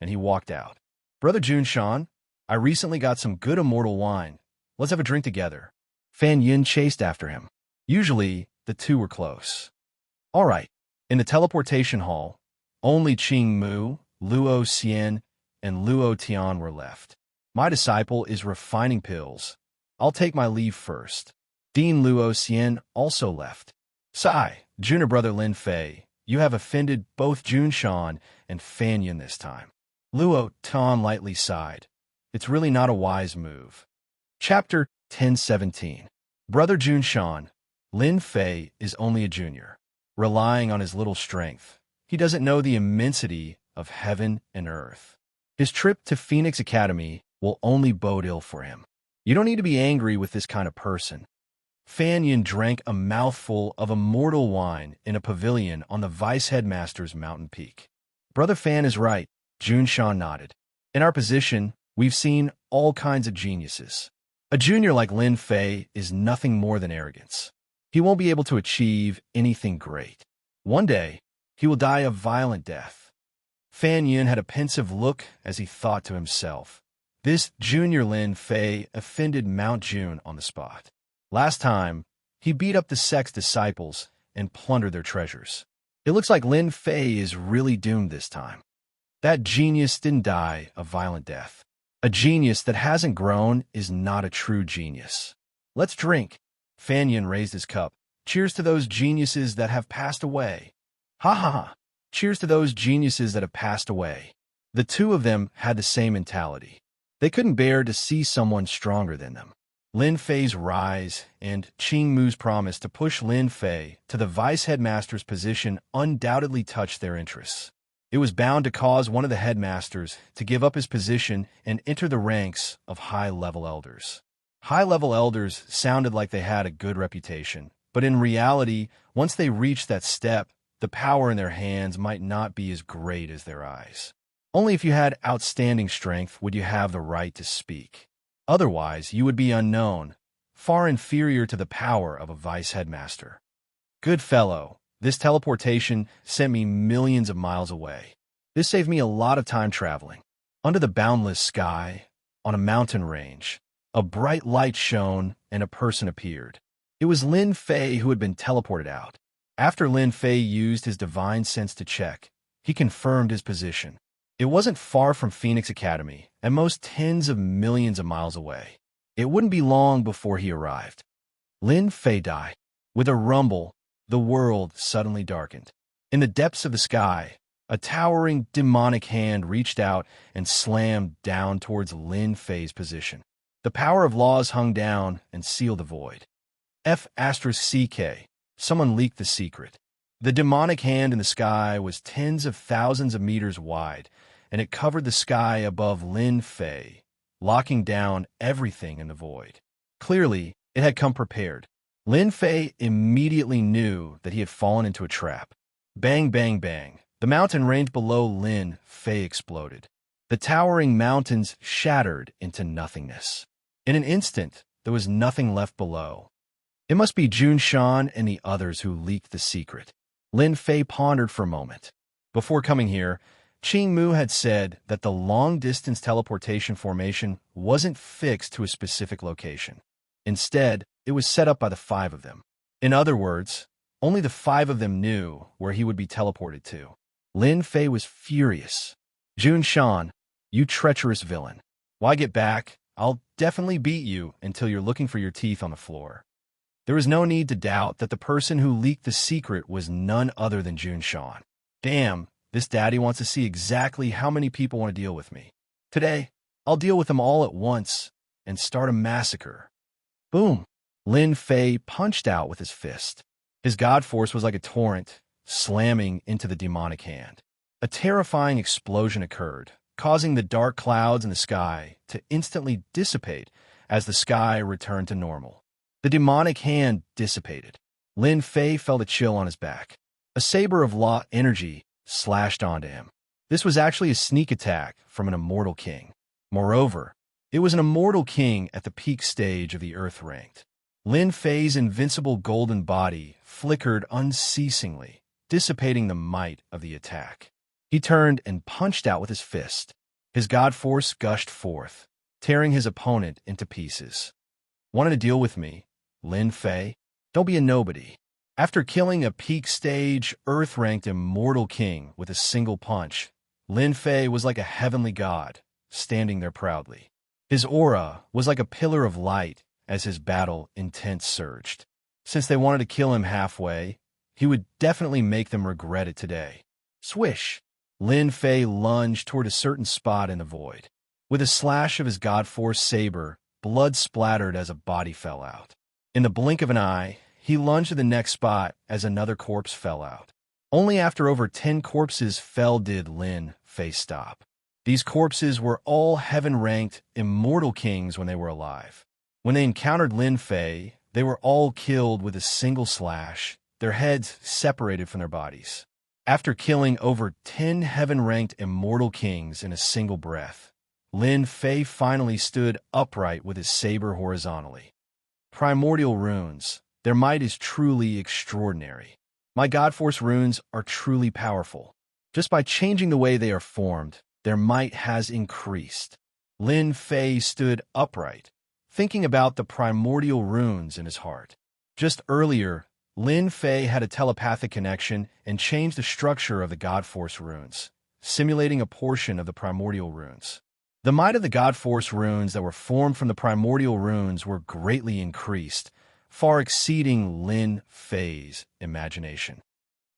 and he walked out. Brother Jun Shan, I recently got some good immortal wine. Let's have a drink together. Fan Yun chased after him. Usually, the two were close. All right. In the teleportation hall, only Qing Mu, Luo Xian, and Luo Tian were left. My disciple is refining pills. I'll take my leave first. Dean Luo Xian also left. Sigh, junior brother Lin Fei, you have offended both Jun Shan and Fan Yun this time. Luo Tan lightly sighed. It's really not a wise move. Chapter 1017. Brother Junshan, Lin Fei is only a junior, relying on his little strength. He doesn't know the immensity of heaven and earth. His trip to Phoenix Academy will only bode ill for him. You don't need to be angry with this kind of person. Fan Yin drank a mouthful of immortal wine in a pavilion on the vice headmaster's mountain peak. Brother Fan is right, Junshan nodded. In our position, we've seen all kinds of geniuses. A junior like Lin Fei is nothing more than arrogance. He won't be able to achieve anything great. One day, he will die a violent death. Fan Yin had a pensive look as he thought to himself. This junior Lin Fei offended Mount Jun on the spot. Last time, he beat up the sect's disciples and plundered their treasures. It looks like Lin Fei is really doomed this time. That genius didn't die a violent death. A genius that hasn't grown is not a true genius. Let's drink. Fan Yin raised his cup. Cheers to those geniuses that have passed away. Ha ha ha. Cheers to those geniuses that have passed away. The two of them had the same mentality. They couldn't bear to see someone stronger than them. Lin Fei's rise and Qing Mu's promise to push Lin Fei to the vice headmaster's position undoubtedly touched their interests. It was bound to cause one of the headmasters to give up his position and enter the ranks of high-level elders. High-level elders sounded like they had a good reputation, but in reality, once they reached that step, the power in their hands might not be as great as their eyes. Only if you had outstanding strength would you have the right to speak. Otherwise, you would be unknown, far inferior to the power of a vice headmaster. Good fellow, this teleportation sent me millions of miles away. This saved me a lot of time traveling. Under the boundless sky, on a mountain range, a bright light shone and a person appeared. It was Lin Fei who had been teleported out. After Lin Fei used his divine sense to check, he confirmed his position. It wasn't far from Phoenix Academy, at most tens of millions of miles away. It wouldn't be long before he arrived. Lin Fei died. With a rumble, the world suddenly darkened. In the depths of the sky, a towering demonic hand reached out and slammed down towards Lin Fei's position. The power of laws hung down and sealed the void. F*CK. Someone leaked the secret. The demonic hand in the sky was tens of thousands of meters wide, and it covered the sky above Lin Fei, locking down everything in the void. Clearly, it had come prepared. Lin Fei immediately knew that he had fallen into a trap. Bang, bang, bang. The mountain range below Lin Fei exploded. The towering mountains shattered into nothingness. In an instant, there was nothing left below. It must be Junshan and the others who leaked the secret. Lin Fei pondered for a moment. Before coming here, Qing Mu had said that the long-distance teleportation formation wasn't fixed to a specific location. Instead, it was set up by the five of them. In other words, only the five of them knew where he would be teleported to. Lin Fei was furious. Junshan, you treacherous villain. Why get back? I'll definitely beat you until you're looking for your teeth on the floor. There was no need to doubt that the person who leaked the secret was none other than Junshan. Damn, this daddy wants to see exactly how many people want to deal with me. Today, I'll deal with them all at once and start a massacre. Boom! Lin Fei punched out with his fist. His god force was like a torrent, slamming into the demonic hand. A terrifying explosion occurred, causing the dark clouds in the sky to instantly dissipate as the sky returned to normal. The demonic hand dissipated. Lin Fei felt a chill on his back. A saber of law energy slashed onto him. This was actually a sneak attack from an immortal king. Moreover, it was an immortal king at the peak stage of the Earth ranked. Lin Fei's invincible golden body flickered unceasingly, dissipating the might of the attack. He turned and punched out with his fist. His god force gushed forth, tearing his opponent into pieces. Want to deal with me, Lin Fei? Don't be a nobody. After killing a peak stage, Earth-ranked immortal king with a single punch, Lin Fei was like a heavenly god, standing there proudly. His aura was like a pillar of light as his battle intent surged. Since they wanted to kill him halfway, he would definitely make them regret it today. Swish! Lin Fei lunged toward a certain spot in the void. With a slash of his God-Force saber, blood splattered as a body fell out. In the blink of an eye, he lunged to the next spot as another corpse fell out. Only after over 10 corpses fell did Lin Fei stop. These corpses were all heaven-ranked immortal kings when they were alive. When they encountered Lin Fei, they were all killed with a single slash, their heads separated from their bodies. After killing over 10 heaven-ranked immortal kings in a single breath, Lin Fei finally stood upright with his saber horizontally. Primordial runes. Their might is truly extraordinary. My God-Force runes are truly powerful. Just by changing the way they are formed, their might has increased. Lin Fei stood upright, thinking about the primordial runes in his heart. Just earlier, Lin Fei had a telepathic connection and changed the structure of the God-Force runes, simulating a portion of the primordial runes. The might of the God-Force runes that were formed from the primordial runes were greatly increased, far exceeding Lin Fei's imagination.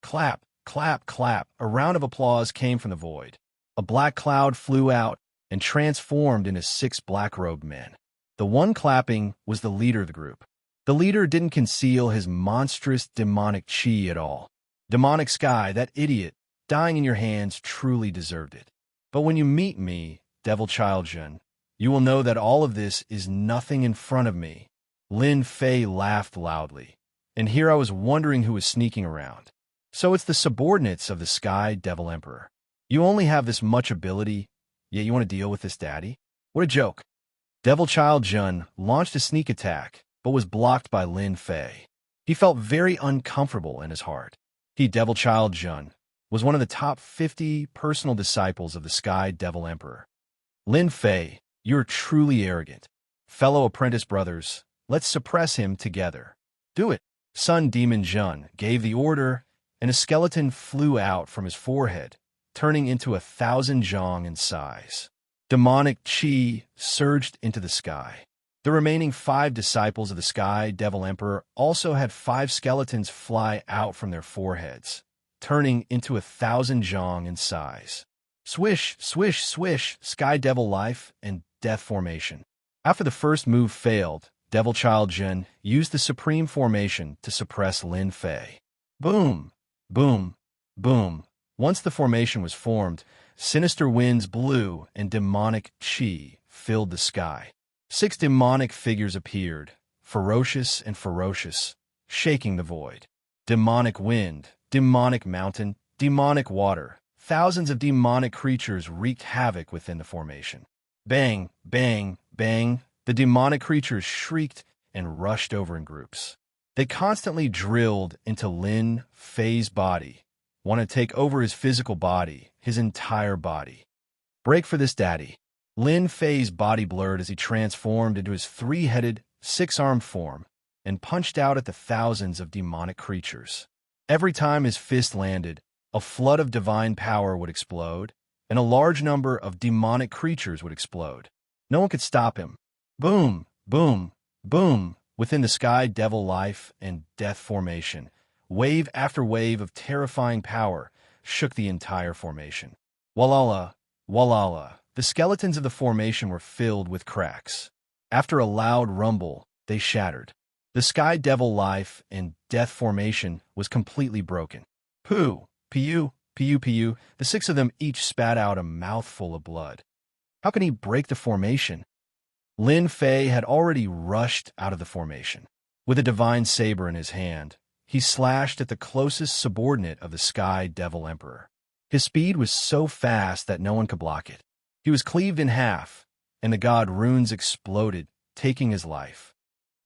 Clap, clap, clap. A round of applause came from the void. A black cloud flew out and transformed into 6 black-robed men. The one clapping was the leader of the group. The leader didn't conceal his monstrous demonic chi at all. Demonic Sky, that idiot, dying in your hands truly deserved it. But when you meet me, Devil Child Jun, you will know that all of this is nothing in front of me. Lin Fei laughed loudly, and here I was wondering who was sneaking around. So it's the subordinates of the Sky Devil Emperor. You only have this much ability, yet you want to deal with this daddy? What a joke. Devil Child Jun launched a sneak attack, but was blocked by Lin Fei. He felt very uncomfortable in his heart. He, Devil Child Jun, was one of the top 50 personal disciples of the Sky Devil Emperor. Lin Fei, you're truly arrogant. Fellow apprentice brothers, let's suppress him together. Do it. Sun Demon Jun gave the order, and a skeleton flew out from his forehead, turning into 1,000 zhong in size. Demonic chi surged into the sky. The remaining 5 disciples of the Sky Devil Emperor also had 5 skeletons fly out from their foreheads, turning into 1,000 zhong in size. Swish, swish, swish, Sky Devil Life and Death Formation. After the first move failed, Devil Child Jin used the Supreme Formation to suppress Lin Fei. Boom, boom, boom. Once the formation was formed, sinister winds blew and demonic chi filled the sky. 6 demonic figures appeared, ferocious and ferocious, shaking the void. Demonic wind, demonic mountain, demonic water. Thousands of demonic creatures wreaked havoc within the formation. Bang, bang, bang. The demonic creatures shrieked and rushed over in groups. They constantly drilled into Lin Fei's body, wanted to take over his physical body, his entire body. Break for this daddy. Lin Fei's body blurred as he transformed into his 3-headed, 6-armed form and punched out at the thousands of demonic creatures. Every time his fist landed, a flood of divine power would explode, and a large number of demonic creatures would explode. No one could stop him. Boom, boom, boom. Within the Sky Devil Life and Death Formation, wave after wave of terrifying power shook the entire formation. Walala, walala. The skeletons of the formation were filled with cracks. After a loud rumble, they shattered. The Sky Devil Life and Death Formation was completely broken. Pooh, piu, piu, piu. The 6 of them each spat out a mouthful of blood. How can he break the formation? Lin Fei had already rushed out of the formation. With a divine saber in his hand, he slashed at the closest subordinate of the Sky Devil Emperor. His speed was so fast that no one could block it. He was cleaved in half, and the god runes exploded, taking his life.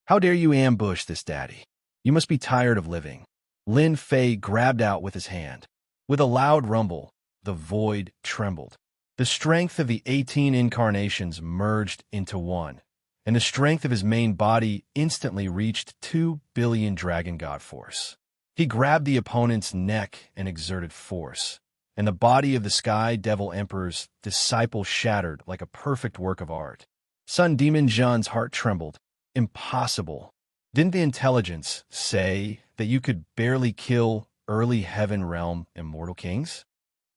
How dare you ambush this daddy? You must be tired of living. Lin Fei grabbed out with his hand. With a loud rumble, the void trembled. The strength of the 18 incarnations merged into one, and the strength of his main body instantly reached 2 billion Dragon God Force. He grabbed the opponent's neck and exerted force, and the body of the Sky Devil Emperor's disciple shattered like a perfect work of art. Sun Demon Jun's heart trembled. Impossible. Didn't the intelligence say that you could barely kill early heaven realm immortal kings?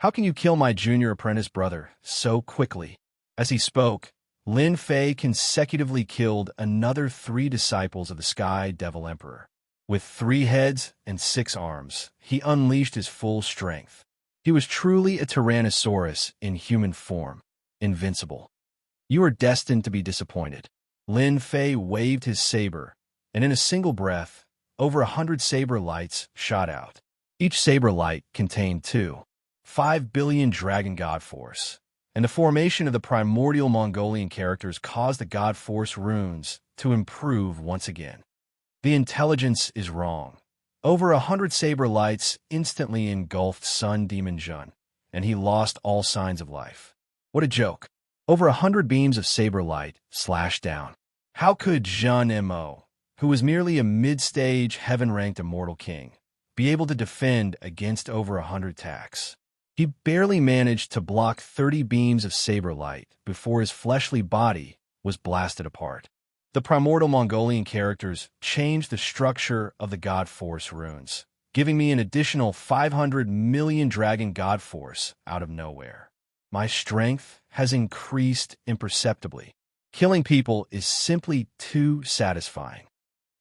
How can you kill my junior apprentice brother so quickly?" As he spoke, Lin Fei consecutively killed another 3 disciples of the Sky Devil Emperor. With 3 heads and 6 arms, he unleashed his full strength. He was truly a Tyrannosaurus in human form, invincible. "You are destined to be disappointed." Lin Fei waved his saber, and in a single breath, over 100 saber lights shot out. Each saber light contained 5 billion Dragon God Force, and the formation of the primordial Mongolian characters caused the God Force runes to improve once again. The intelligence is wrong. Over 100 saber lights instantly engulfed Sun Demon Jun, and he lost all signs of life. What a joke. Over 100 beams of saber light slashed down. How could Jun Mo, who was merely a mid-stage heaven-ranked immortal king, be able to defend against over 100 attacks? He barely managed to block 30 beams of saber light before his fleshly body was blasted apart. The primordial Mongolian characters changed the structure of the God Force runes, giving me an additional 500 million Dragon God Force out of nowhere. My strength has increased imperceptibly. Killing people is simply too satisfying.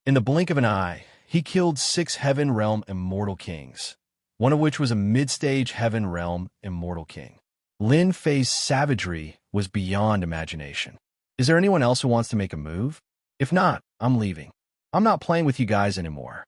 In the blink of an eye, he killed 6 Heaven Realm Immortal Kings, one of which was a mid-stage Heaven Realm Immortal King. Lin Fei's savagery was beyond imagination. Is there anyone else who wants to make a move? If not, I'm leaving. I'm not playing with you guys anymore.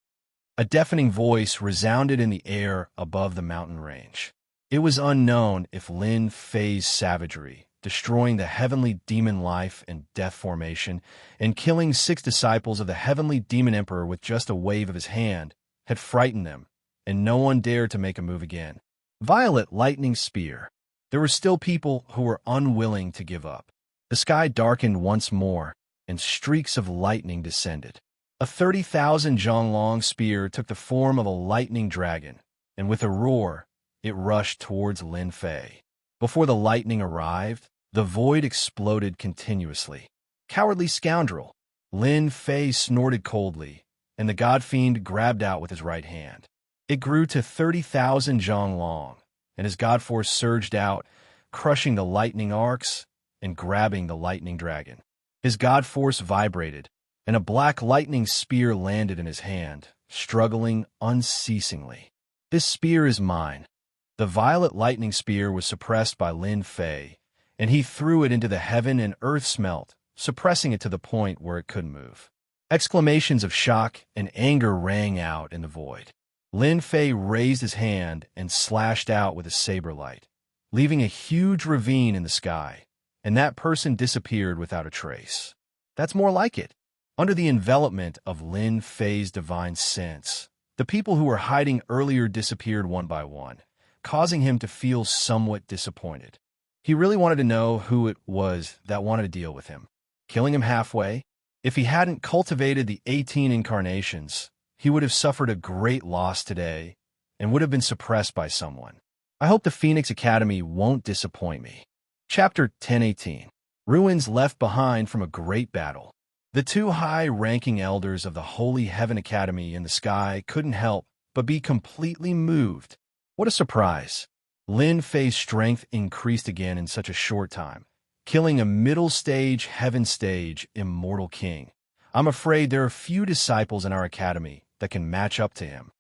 A deafening voice resounded in the air above the mountain range. It was unknown if Lin Fei's savagery, destroying the heavenly demon life and death formation, and killing 6 disciples of the heavenly demon emperor with just a wave of his hand, had frightened them, and no one dared to make a move again. Violet lightning spear. There were still people who were unwilling to give up. The sky darkened once more, and streaks of lightning descended. A 30,000 Zhonglong spear took the form of a lightning dragon, and with a roar, it rushed towards Lin Fei. Before the lightning arrived, the void exploded continuously. "Cowardly scoundrel!" Lin Fei snorted coldly, and the god fiend grabbed out with his right hand. It grew to 30,000 Zhonglong, and his god force surged out, crushing the lightning arcs and grabbing the lightning dragon. His god force vibrated, and a black lightning spear landed in his hand, struggling unceasingly. "This spear is mine." The violet lightning spear was suppressed by Lin Fei, and he threw it into the heaven and earth smelt, suppressing it to the point where it couldn't move. Exclamations of shock and anger rang out in the void. Lin Fei raised his hand and slashed out with his saber light, leaving a huge ravine in the sky, and that person disappeared without a trace. That's more like it. Under the envelopment of Lin Fei's divine sense, the people who were hiding earlier disappeared one by one, causing him to feel somewhat disappointed. He really wanted to know who it was that wanted to deal with him. Killing him halfway? If he hadn't cultivated the 18 incarnations, he would have suffered a great loss today and would have been suppressed by someone. I hope the Phoenix Academy won't disappoint me. Chapter 1018. Ruins left behind from a great battle. The 2 high-ranking elders of the Holy Heaven Academy in the sky couldn't help but be completely moved. What a surprise! Lin Fei's strength increased again in such a short time, killing a middle-stage, heaven-stage, immortal king. I'm afraid there are few disciples in our academy that can match up to him.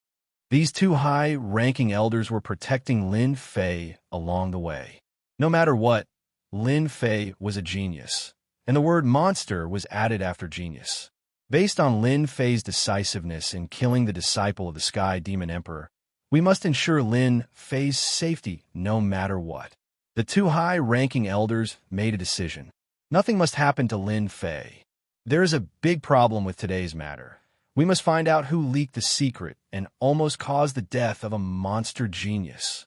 These 2 high-ranking elders were protecting Lin Fei along the way. No matter what, Lin Fei was a genius, and the word monster was added after genius. Based on Lin Fei's decisiveness in killing the disciple of the Sky Demon Emperor, we must ensure Lin Fei's safety no matter what. The 2 high-ranking elders made a decision. Nothing must happen to Lin Fei. There is a big problem with today's matter. We must find out who leaked the secret and almost caused the death of a monster genius.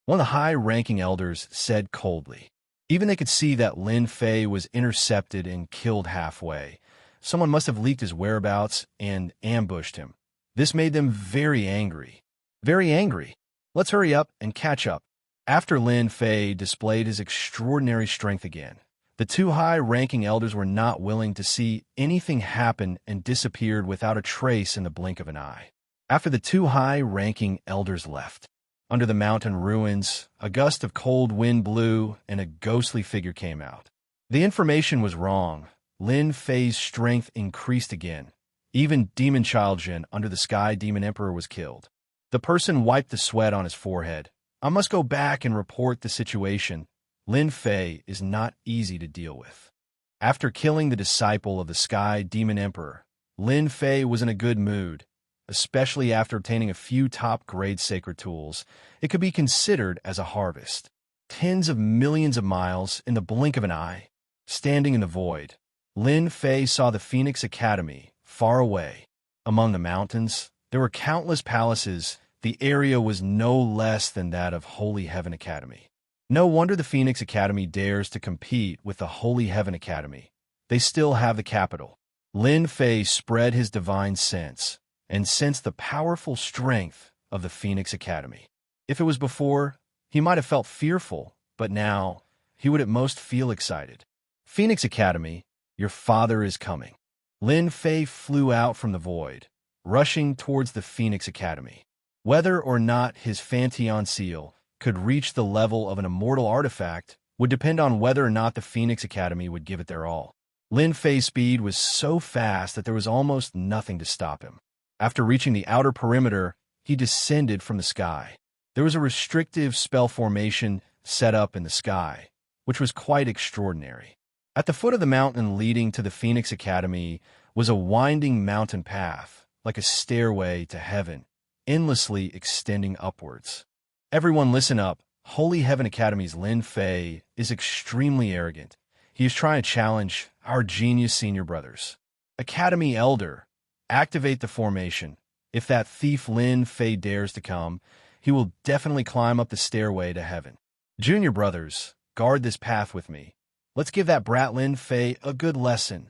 One of the high-ranking elders said coldly. Even they could see that Lin Fei was intercepted and killed halfway. Someone must have leaked his whereabouts and ambushed him. This made them very angry. Very angry. Let's hurry up and catch up. After Lin Fei displayed his extraordinary strength again, the 2 high-ranking elders were not willing to see anything happen and disappeared without a trace in the blink of an eye. After the 2 high-ranking elders left, Under the mountain ruins, a gust of cold wind blew and a ghostly figure came out. The information was wrong. Lin Fei's strength increased again. Even Demon Child Jin under the Sky Demon Emperor was killed. The person wiped the sweat on his forehead. I must go back and report the situation. Lin Fei is not easy to deal with. After killing the disciple of the Sky Demon Emperor, Lin Fei was in a good mood, especially after obtaining a few top-grade sacred tools. It could be considered as a harvest. Tens of millions of miles in the blink of an eye. Standing in the void, Lin Fei saw the Phoenix Academy, far away. Among the mountains, there were countless palaces. The area was no less than that of Holy Heaven Academy. No wonder the Phoenix Academy dares to compete with the Holy Heaven Academy. They still have the capital. Lin Fei spread his divine sense and sensed the powerful strength of the Phoenix Academy. If it was before, he might have felt fearful, but now he would at most feel excited. Phoenix Academy, your father is coming. Lin Fei flew out from the void, rushing towards the Phoenix Academy. Whether or not his Fanteon seal could reach the level of an immortal artifact would depend on whether or not the Phoenix Academy would give it their all. Lin Fei's speed was so fast that there was almost nothing to stop him. After reaching the outer perimeter, he descended from the sky. There was a restrictive spell formation set up in the sky, which was quite extraordinary. At the foot of the mountain leading to the Phoenix Academy was a winding mountain path, like a stairway to heaven, endlessly extending upwards. Everyone listen up. Holy Heaven Academy's Lin Fei is extremely arrogant. He is trying to challenge our genius senior brothers. Academy Elder, activate the formation. If that thief Lin Fei dares to come, he will definitely climb up the stairway to heaven. Junior brothers, guard this path with me. Let's give that brat Lin Fei a good lesson.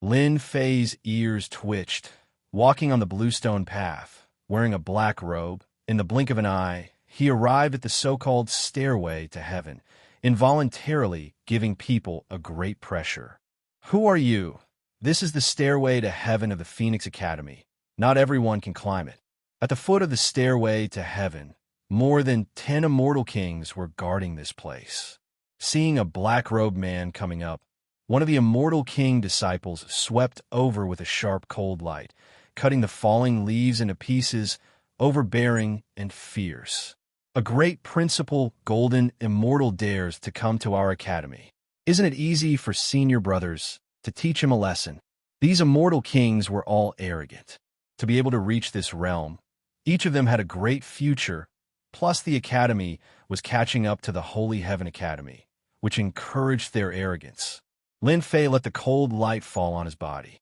Lin Fei's ears twitched, walking on the bluestone path, wearing a black robe. In the blink of an eye, he arrived at the so-called stairway to heaven, involuntarily giving people a great pressure. Who are you? This is the stairway to heaven of the Phoenix Academy. Not everyone can climb it. At the foot of the stairway to heaven, more than 10 immortal kings were guarding this place. Seeing a black-robed man coming up, one of the immortal king disciples swept over with a sharp cold light, cutting the falling leaves into pieces, overbearing and fierce. A great principal, golden, immortal dares to come to our academy. Isn't it easy for senior brothers to teach him a lesson? These immortal kings were all arrogant. To be able to reach this realm, each of them had a great future, plus the academy was catching up to the Holy Heaven Academy, which encouraged their arrogance. Lin Fei let the cold light fall on his body.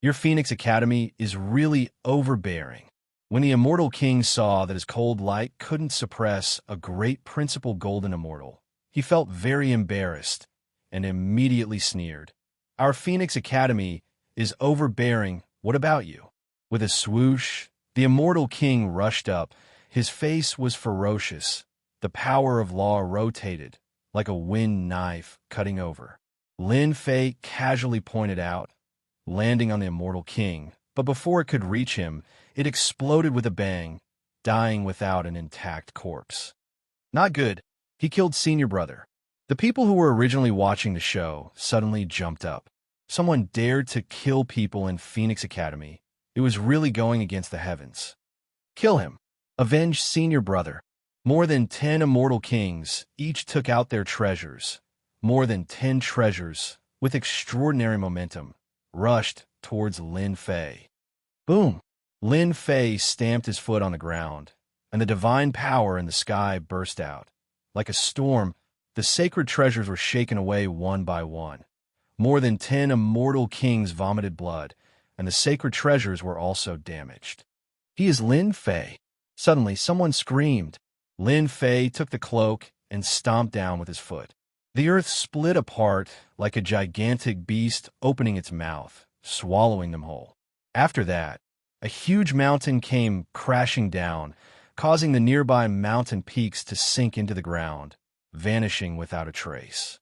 Your Phoenix Academy is really overbearing. When the immortal king saw that his cold light couldn't suppress a great principal golden immortal, he felt very embarrassed and immediately sneered. Our Phoenix Academy is overbearing. What about you? With a swoosh, the immortal king rushed up. His face was ferocious. The power of law rotated, like a wind knife cutting over. Lin Fei casually pointed out, landing on the immortal king, but before it could reach him, it exploded with a bang, dying without an intact corpse. Not good. He killed senior brother. The people who were originally watching the show suddenly jumped up. Someone dared to kill people in Phoenix Academy. It was really going against the heavens. Kill him. Avenge senior brother. More than 10 immortal kings each took out their treasures. More than 10 treasures, with extraordinary momentum, rushed towards Lin Fei. Boom! Lin Fei stamped his foot on the ground, and the divine power in the sky burst out. Like a storm, the sacred treasures were shaken away one by one. More than 10 immortal kings vomited blood, and the sacred treasures were also damaged. He is Lin Fei. Suddenly, someone screamed. Lin Fei took the cloak and stomped down with his foot. The earth split apart like a gigantic beast opening its mouth, swallowing them whole. After that, a huge mountain came crashing down, causing the nearby mountain peaks to sink into the ground, vanishing without a trace.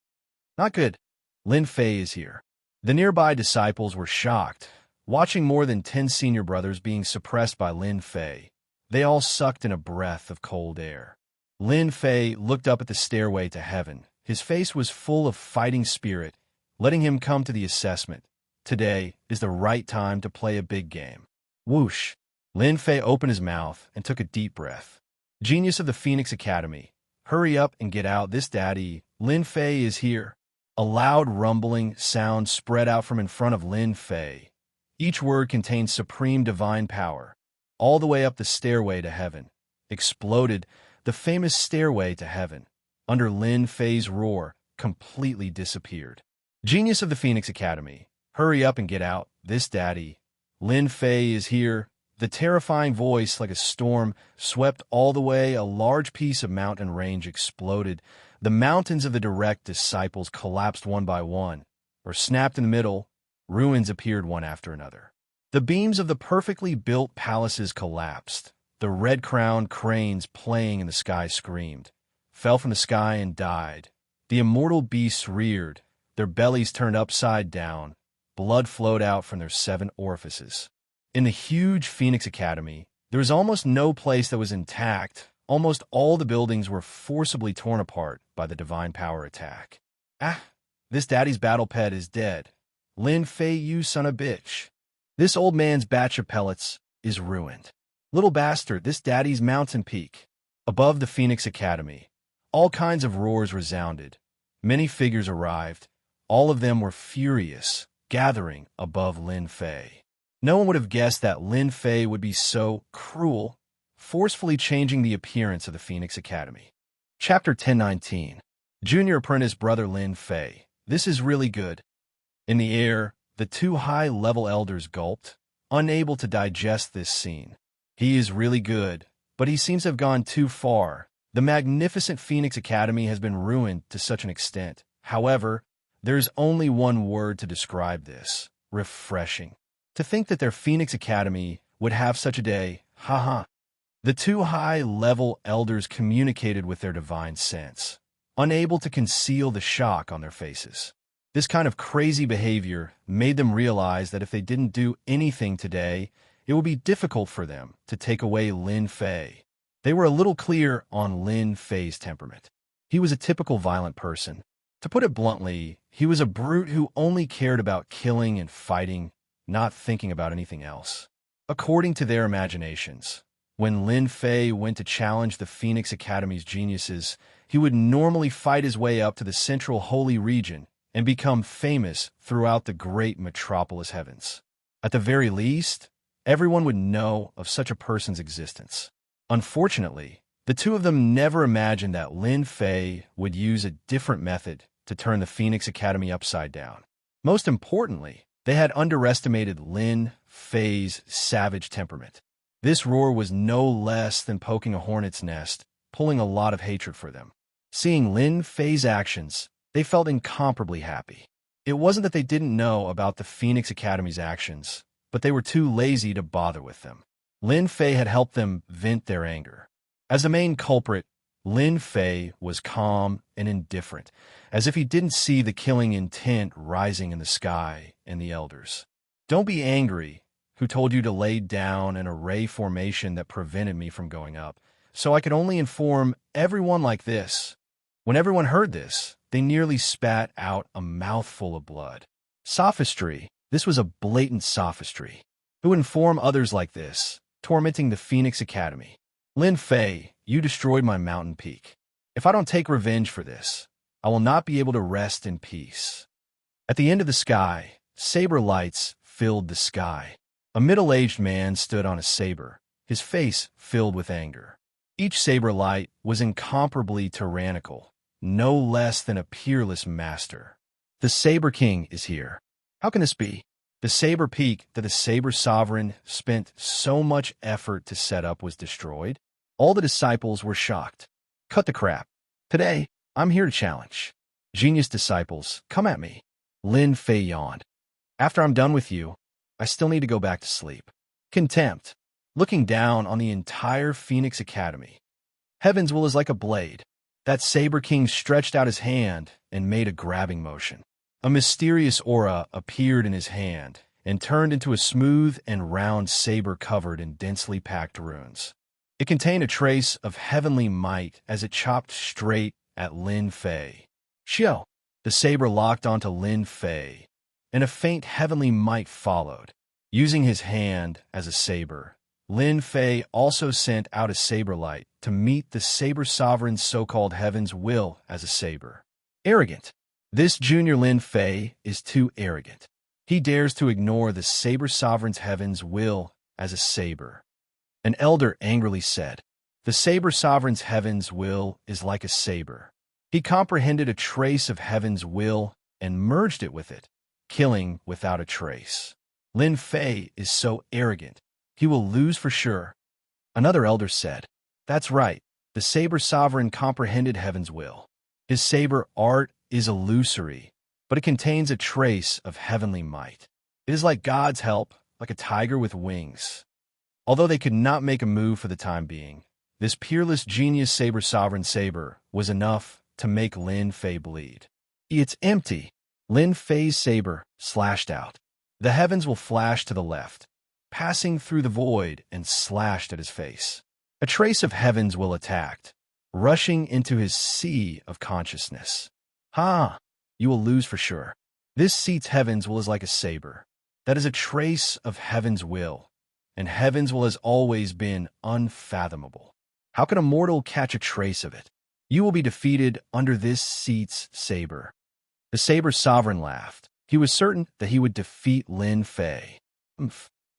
Not good. Lin Fei is here. The nearby disciples were shocked, watching more than 10 senior brothers being suppressed by Lin Fei, They all sucked in a breath of cold air. Lin Fei looked up at the stairway to heaven. His face was full of fighting spirit, letting him come to the assessment. Today is the right time to play a big game. Whoosh! Lin Fei opened his mouth and took a deep breath. Genius of the Phoenix Academy, hurry up and get out. This daddy, Lin Fei, is here. A loud rumbling sound spread out from in front of Lin Fei. Each word contained supreme divine power. All the way up the stairway to heaven. Exploded, the famous stairway to heaven, under Lin Fei's roar, completely disappeared. Genius of the Phoenix Academy, hurry up and get out. This daddy, Lin Fei, is here. The terrifying voice, like a storm, swept all the way. A large piece of mountain range exploded. The mountains of the direct disciples collapsed one by one, or snapped in the middle. Ruins appeared one after another. The beams of the perfectly built palaces collapsed. The red-crowned cranes playing in the sky screamed, fell from the sky and died. The immortal beasts reared, their bellies turned upside down. Blood flowed out from their 7 orifices. In the huge Phoenix Academy, there was almost no place that was intact. Almost all the buildings were forcibly torn apart by the divine power attack. Ah, this daddy's battle pet is dead. Lin Fei, you son of a bitch. This old man's batch of pellets is ruined. Little bastard, this daddy's mountain peak. Above the Phoenix Academy, all kinds of roars resounded. Many figures arrived. All of them were furious, gathering above Lin Fei. No one would have guessed that Lin Fei would be so cruel, forcefully changing the appearance of the Phoenix Academy. Chapter 1019. Junior Apprentice Brother Lin Fei. This is really good. In the air, the 2 high-level elders gulped, unable to digest this scene. He is really good, but he seems to have gone too far. The magnificent Phoenix Academy has been ruined to such an extent. However, there's only one word to describe this: refreshing. To think that their Phoenix Academy would have such a day, haha. The 2 high-level elders communicated with their divine sense, unable to conceal the shock on their faces. This kind of crazy behavior made them realize that if they didn't do anything today, it would be difficult for them to take away Lin Fei. They were a little clear on Lin Fei's temperament. He was a typical violent person. To put it bluntly, he was a brute who only cared about killing and fighting, not thinking about anything else. According to their imaginations, when Lin Fei went to challenge the Phoenix Academy's geniuses, he would normally fight his way up to the central holy region and become famous throughout the great metropolis heavens. At the very least, everyone would know of such a person's existence. Unfortunately, the 2 of them never imagined that Lin Fei would use a different method to turn the Phoenix Academy upside down. Most importantly, they had underestimated Lin Fei's savage temperament. This roar was no less than poking a hornet's nest, pulling a lot of hatred for them. Seeing Lin Fei's actions, they felt incomparably happy. It wasn't that they didn't know about the Phoenix Academy's actions, but they were too lazy to bother with them. Lin Fei had helped them vent their anger. As the main culprit, Lin Fei was calm and indifferent, as if he didn't see the killing intent rising in the sky and the elders. Don't be angry. Who told you to lay down an array formation that prevented me from going up, so I could only inform everyone like this? When everyone heard this, they nearly spat out a mouthful of blood. Sophistry. This was a blatant sophistry. Who would inform others like this, tormenting the Phoenix Academy? Lin Fei, you destroyed my mountain peak. If I don't take revenge for this, I will not be able to rest in peace. At the end of the sky, saber lights filled the sky. A middle-aged man stood on a saber, his face filled with anger. Each saber light was incomparably tyrannical, no less than a peerless master. The Saber King is here. How can this be? The Saber Peak that the Saber Sovereign spent so much effort to set up was destroyed? All the disciples were shocked. Cut the crap. Today, I'm here to challenge. Genius disciples, come at me. Lin Fei yawned. After I'm done with you, I still need to go back to sleep. Contempt. Looking down on the entire Phoenix Academy. Heaven's will is like a blade. That Saber King stretched out his hand and made a grabbing motion. A mysterious aura appeared in his hand and turned into a smooth and round saber covered in densely packed runes. It contained a trace of heavenly might as it chopped straight at Lin Fei. Xiao! The saber locked onto Lin Fei, and a faint heavenly might followed. Using his hand as a saber, Lin Fei also sent out a saber light to meet the saber sovereign's so-called heaven's will as a saber. Arrogant. This junior Lin Fei is too arrogant. He dares to ignore the saber sovereign's heaven's will as a saber. An elder angrily said, "The saber sovereign's heaven's will is like a saber." He comprehended a trace of heaven's will and merged it with it, killing without a trace. Lin Fei is so arrogant, he will lose for sure. Another elder said, "That's right, the saber sovereign comprehended heaven's will. His saber art is illusory, but it contains a trace of heavenly might. It is like God's help, like a tiger with wings." Although they could not make a move for the time being, this peerless genius saber sovereign saber was enough to make Lin Fei bleed. "It's empty." Lin Fei's saber slashed out. The heavens will flash to the left, passing through the void and slashed at his face. A trace of heavens will attacked, rushing into his sea of consciousness. "Ha! You will lose for sure. This seat's heaven's will is like a saber. That is a trace of heaven's will, and heaven's will has always been unfathomable. How can a mortal catch a trace of it? You will be defeated under this seat's saber." The saber sovereign laughed. He was certain that he would defeat Lin Fei.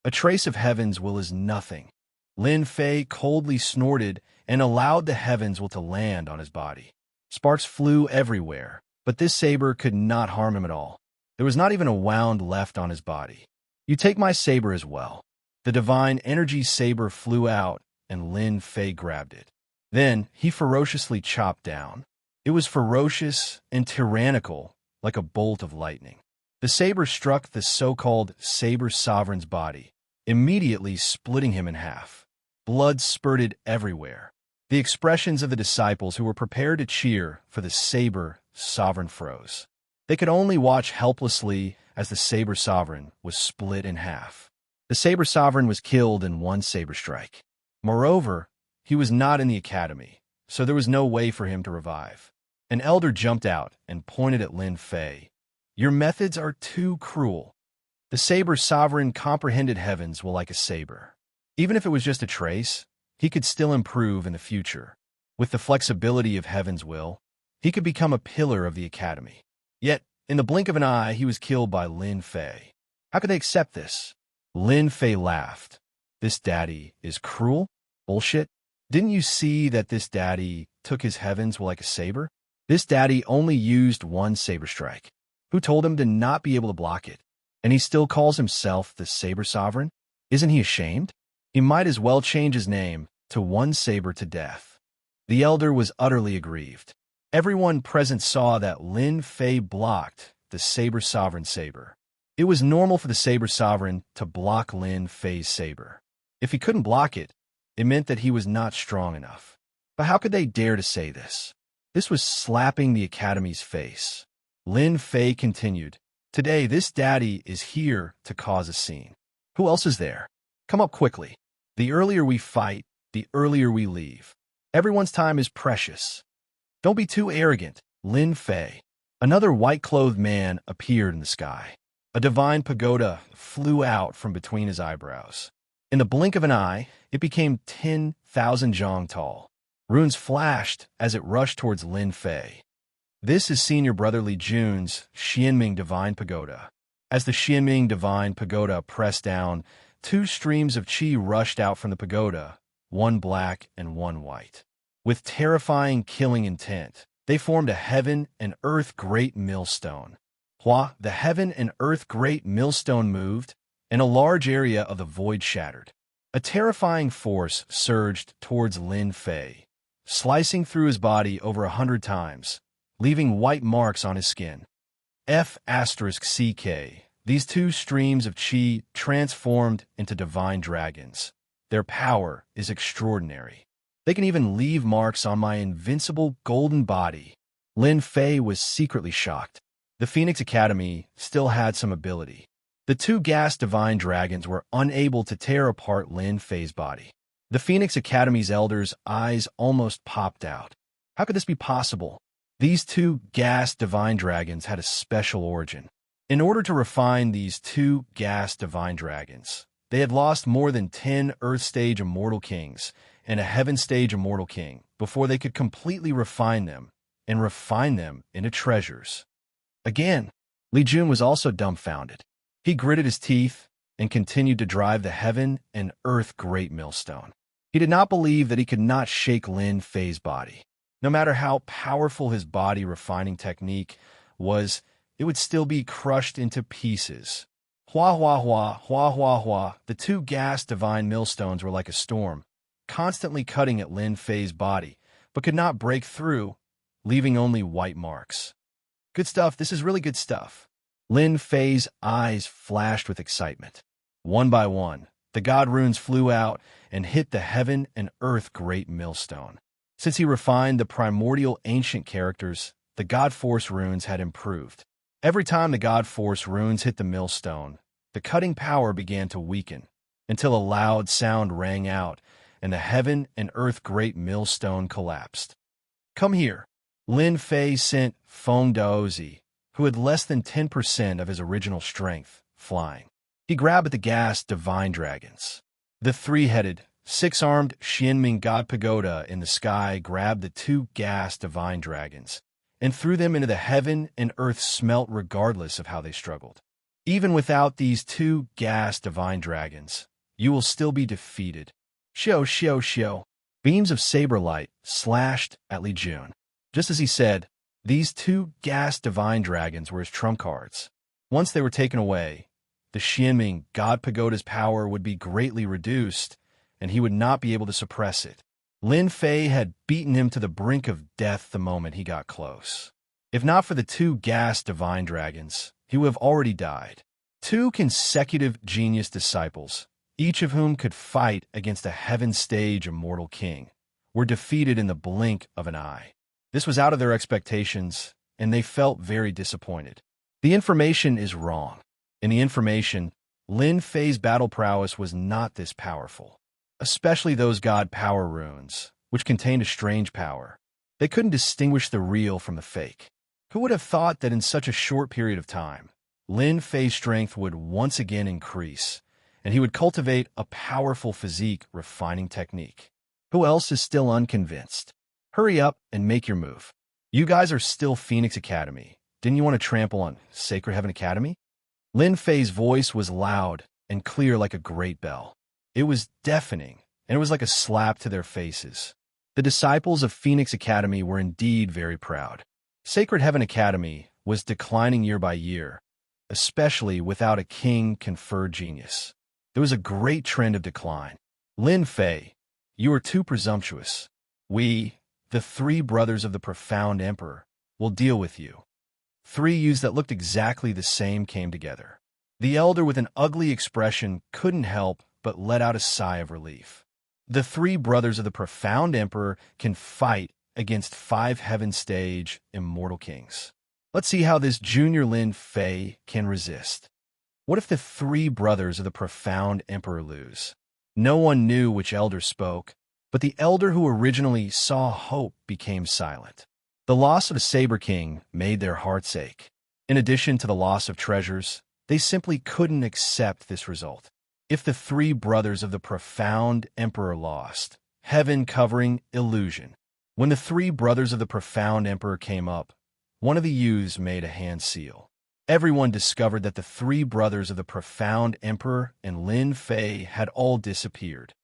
A trace of heaven's will is nothing. Lin Fei coldly snorted and allowed the heaven's will to land on his body. Sparks flew everywhere, but this saber could not harm him at all. There was not even a wound left on his body. "You take my saber as well." The divine energy saber flew out, and Lin Fei grabbed it. Then he ferociously chopped down. It was ferocious and tyrannical, like a bolt of lightning. The saber struck the so-called saber sovereign's body, immediately splitting him in half. Blood spurted everywhere. The expressions of the disciples who were prepared to cheer for the saber sovereign froze. They could only watch helplessly as the saber sovereign was split in half. The saber sovereign was killed in one saber strike. Moreover, he was not in the academy, so there was no way for him to revive. An elder jumped out and pointed at Lin Fei. "Your methods are too cruel. The saber sovereign comprehended heaven's will like a saber. Even if it was just a trace, he could still improve in the future. With the flexibility of heaven's will, he could become a pillar of the academy. Yet, in the blink of an eye, he was killed by Lin Fei. How could they accept this?" Lin Fei laughed. "This daddy is cruel? Bullshit. Didn't you see that this daddy took his heaven's will like a saber? This daddy only used one saber strike. Who told him to not be able to block it? And he still calls himself the saber sovereign? Isn't he ashamed? He might as well change his name to One Saber to Death." The elder was utterly aggrieved. Everyone present saw that Lin Fei blocked the saber sovereign's saber. It was normal for the saber sovereign to block Lin Fei's saber. If he couldn't block it, it meant that he was not strong enough. But how could they dare to say this? This was slapping the academy's face. Lin Fei continued, "Today, this daddy is here to cause a scene. Who else is there? Come up quickly. The earlier we fight, the earlier we leave. Everyone's time is precious. Don't be too arrogant, Lin Fei." Another white-clothed man appeared in the sky. A divine pagoda flew out from between his eyebrows. In the blink of an eye, it became 10,000 zhang tall. Runes flashed as it rushed towards Lin Fei. This is Senior Brother Li Jun's Xianming Divine Pagoda. As the Xianming Divine Pagoda pressed down, two streams of qi rushed out from the pagoda, one black and one white. With terrifying killing intent, they formed a heaven and earth great millstone. Hua, the heaven and earth great millstone moved, and a large area of the void shattered. A terrifying force surged towards Lin Fei, slicing through his body over 100 times, leaving white marks on his skin. F***CK. These two streams of qi transformed into divine dragons. Their power is extraordinary. They can even leave marks on my invincible golden body. Lin Fei was secretly shocked. The Phoenix Academy still had some ability. The two gas divine dragons were unable to tear apart Lin Fei's body. The Phoenix Academy's elders' eyes almost popped out. How could this be possible? These two gas divine dragons had a special origin. In order to refine these two gas divine dragons, they had lost more than 10 Earth Stage Immortal Kings and a Heaven Stage Immortal King before they could completely refine them into treasures. Again, Li Jun was also dumbfounded. He gritted his teeth and continued to drive the Heaven and Earth Great Millstone. He did not believe that he could not shake Lin Fei's body. No matter how powerful his body refining technique was, it would still be crushed into pieces. Hua, hua, hua, hua, hua, hua. The two gas divine millstones were like a storm, constantly cutting at Lin Fei's body, but could not break through, leaving only white marks. Good stuff. This is really good stuff. Lin Fei's eyes flashed with excitement. One by one, the god runes flew out and hit the Heaven and Earth Great Millstone. Since he refined the primordial ancient characters, the god force runes had improved. Every time the god force runes hit the millstone, the cutting power began to weaken, until a loud sound rang out, and the Heaven and Earth Great Millstone collapsed. Come here. Lin Fei sent Feng Daozi, who had less than 10% of his original strength, flying. He grabbed at the gas divine dragons. The three-headed, six-armed Xianming God Pagoda in the sky grabbed the two gas divine dragons and threw them into the Heaven and Earth smelt regardless of how they struggled. Even without these two gas divine dragons, you will still be defeated. Xiao, xiao, xiao. Beams of saber light slashed at Li Jun. Just as he said, these two gas divine dragons were his trump cards. Once they were taken away, the Xianming God Pagoda's power would be greatly reduced, and he would not be able to suppress it. Lin Fei had beaten him to the brink of death the moment he got close. If not for the two gas divine dragons, he would have already died. Two consecutive genius disciples, each of whom could fight against a Heaven Stage Immortal King, were defeated in the blink of an eye. This was out of their expectations, and they felt very disappointed. The information is wrong. In the information, Lin Fei's battle prowess was not this powerful, especially those god power runes, which contained a strange power. They couldn't distinguish the real from the fake. Who would have thought that in such a short period of time, Lin Fei's strength would once again increase, and he would cultivate a powerful physique refining technique? Who else is still unconvinced? Hurry up and make your move. You guys are still Phoenix Academy. Didn't you want to trample on Sacred Heaven Academy? Lin Fei's voice was loud and clear like a great bell. It was deafening, and it was like a slap to their faces. The disciples of Phoenix Academy were indeed very proud. Sacred Heaven Academy was declining year by year, especially without a king-conferred genius. There was a great trend of decline. Lin Fei, you are too presumptuous. We, the three brothers of the profound emperor, will deal with you. Three youths that looked exactly the same came together. The elder with an ugly expression couldn't help but let out a sigh of relief. The three brothers of the profound emperor can fight against 5 Heaven Stage Immortal Kings. Let's see how this junior Lin Fei can resist. What if the three brothers of the profound emperor lose? No one knew which elder spoke, but the elder who originally saw hope became silent. The loss of the Saber King made their hearts ache. In addition to the loss of treasures, they simply couldn't accept this result. If the three brothers of the profound emperor lost, heaven covering illusion. When the three brothers of the profound emperor came up, one of the youths made a hand seal. Everyone discovered that the three brothers of the profound emperor and Lin Fei had all disappeared.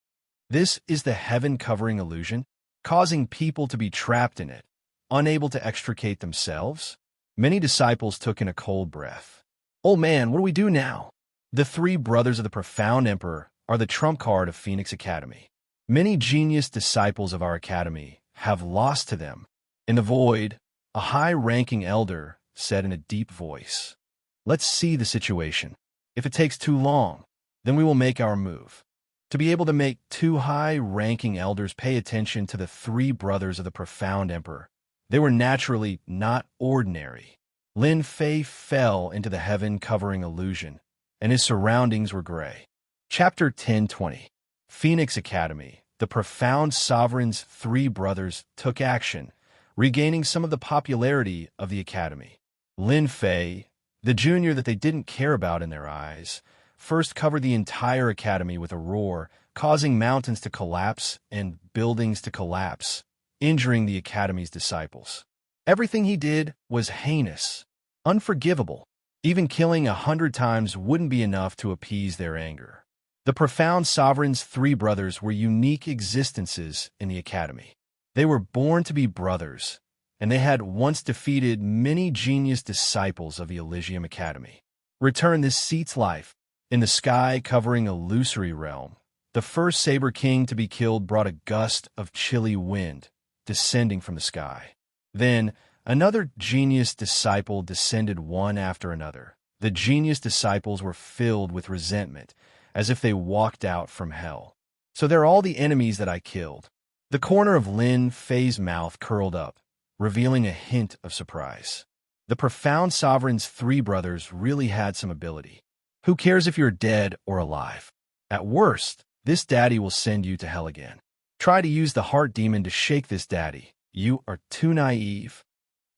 This is the heaven covering illusion, causing people to be trapped in it, unable to extricate themselves. Many disciples took in a cold breath. Oh man, what do we do now? The three brothers of the profound emperor are the trump card of Phoenix Academy. Many genius disciples of our academy have lost to them. In the void, a high-ranking elder said in a deep voice, "Let's see the situation. If it takes too long, then we will make our move." To be able to make two high-ranking elders pay attention to the three brothers of the profound emperor, they were naturally not ordinary. Lin Fei fell into the heaven-covering illusion, and his surroundings were gray. Chapter 1020. Phoenix Academy, the profound sovereign's three brothers took action, regaining some of the popularity of the academy. Lin Fei, the junior that they didn't care about in their eyes, first covered the entire academy with a roar, causing mountains to collapse and buildings to collapse, injuring the academy's disciples. Everything he did was heinous, unforgivable. Even killing 100 times wouldn't be enough to appease their anger. The profound sovereign's three brothers were unique existences in the academy. They were born to be brothers, and they had once defeated many genius disciples of the Elysium Academy. Return this seat's life. In the sky covering illusory realm, the first Saber King to be killed brought a gust of chilly wind descending from the sky. Then, another genius disciple descended one after another. The genius disciples were filled with resentment, as if they walked out from hell. So they're all the enemies that I killed. The corner of Lin Fei's mouth curled up, revealing a hint of surprise. The profound sovereign's three brothers really had some ability. Who cares if you're dead or alive? At worst, this daddy will send you to hell again. Try to use the heart demon to shake this daddy. You are too naive.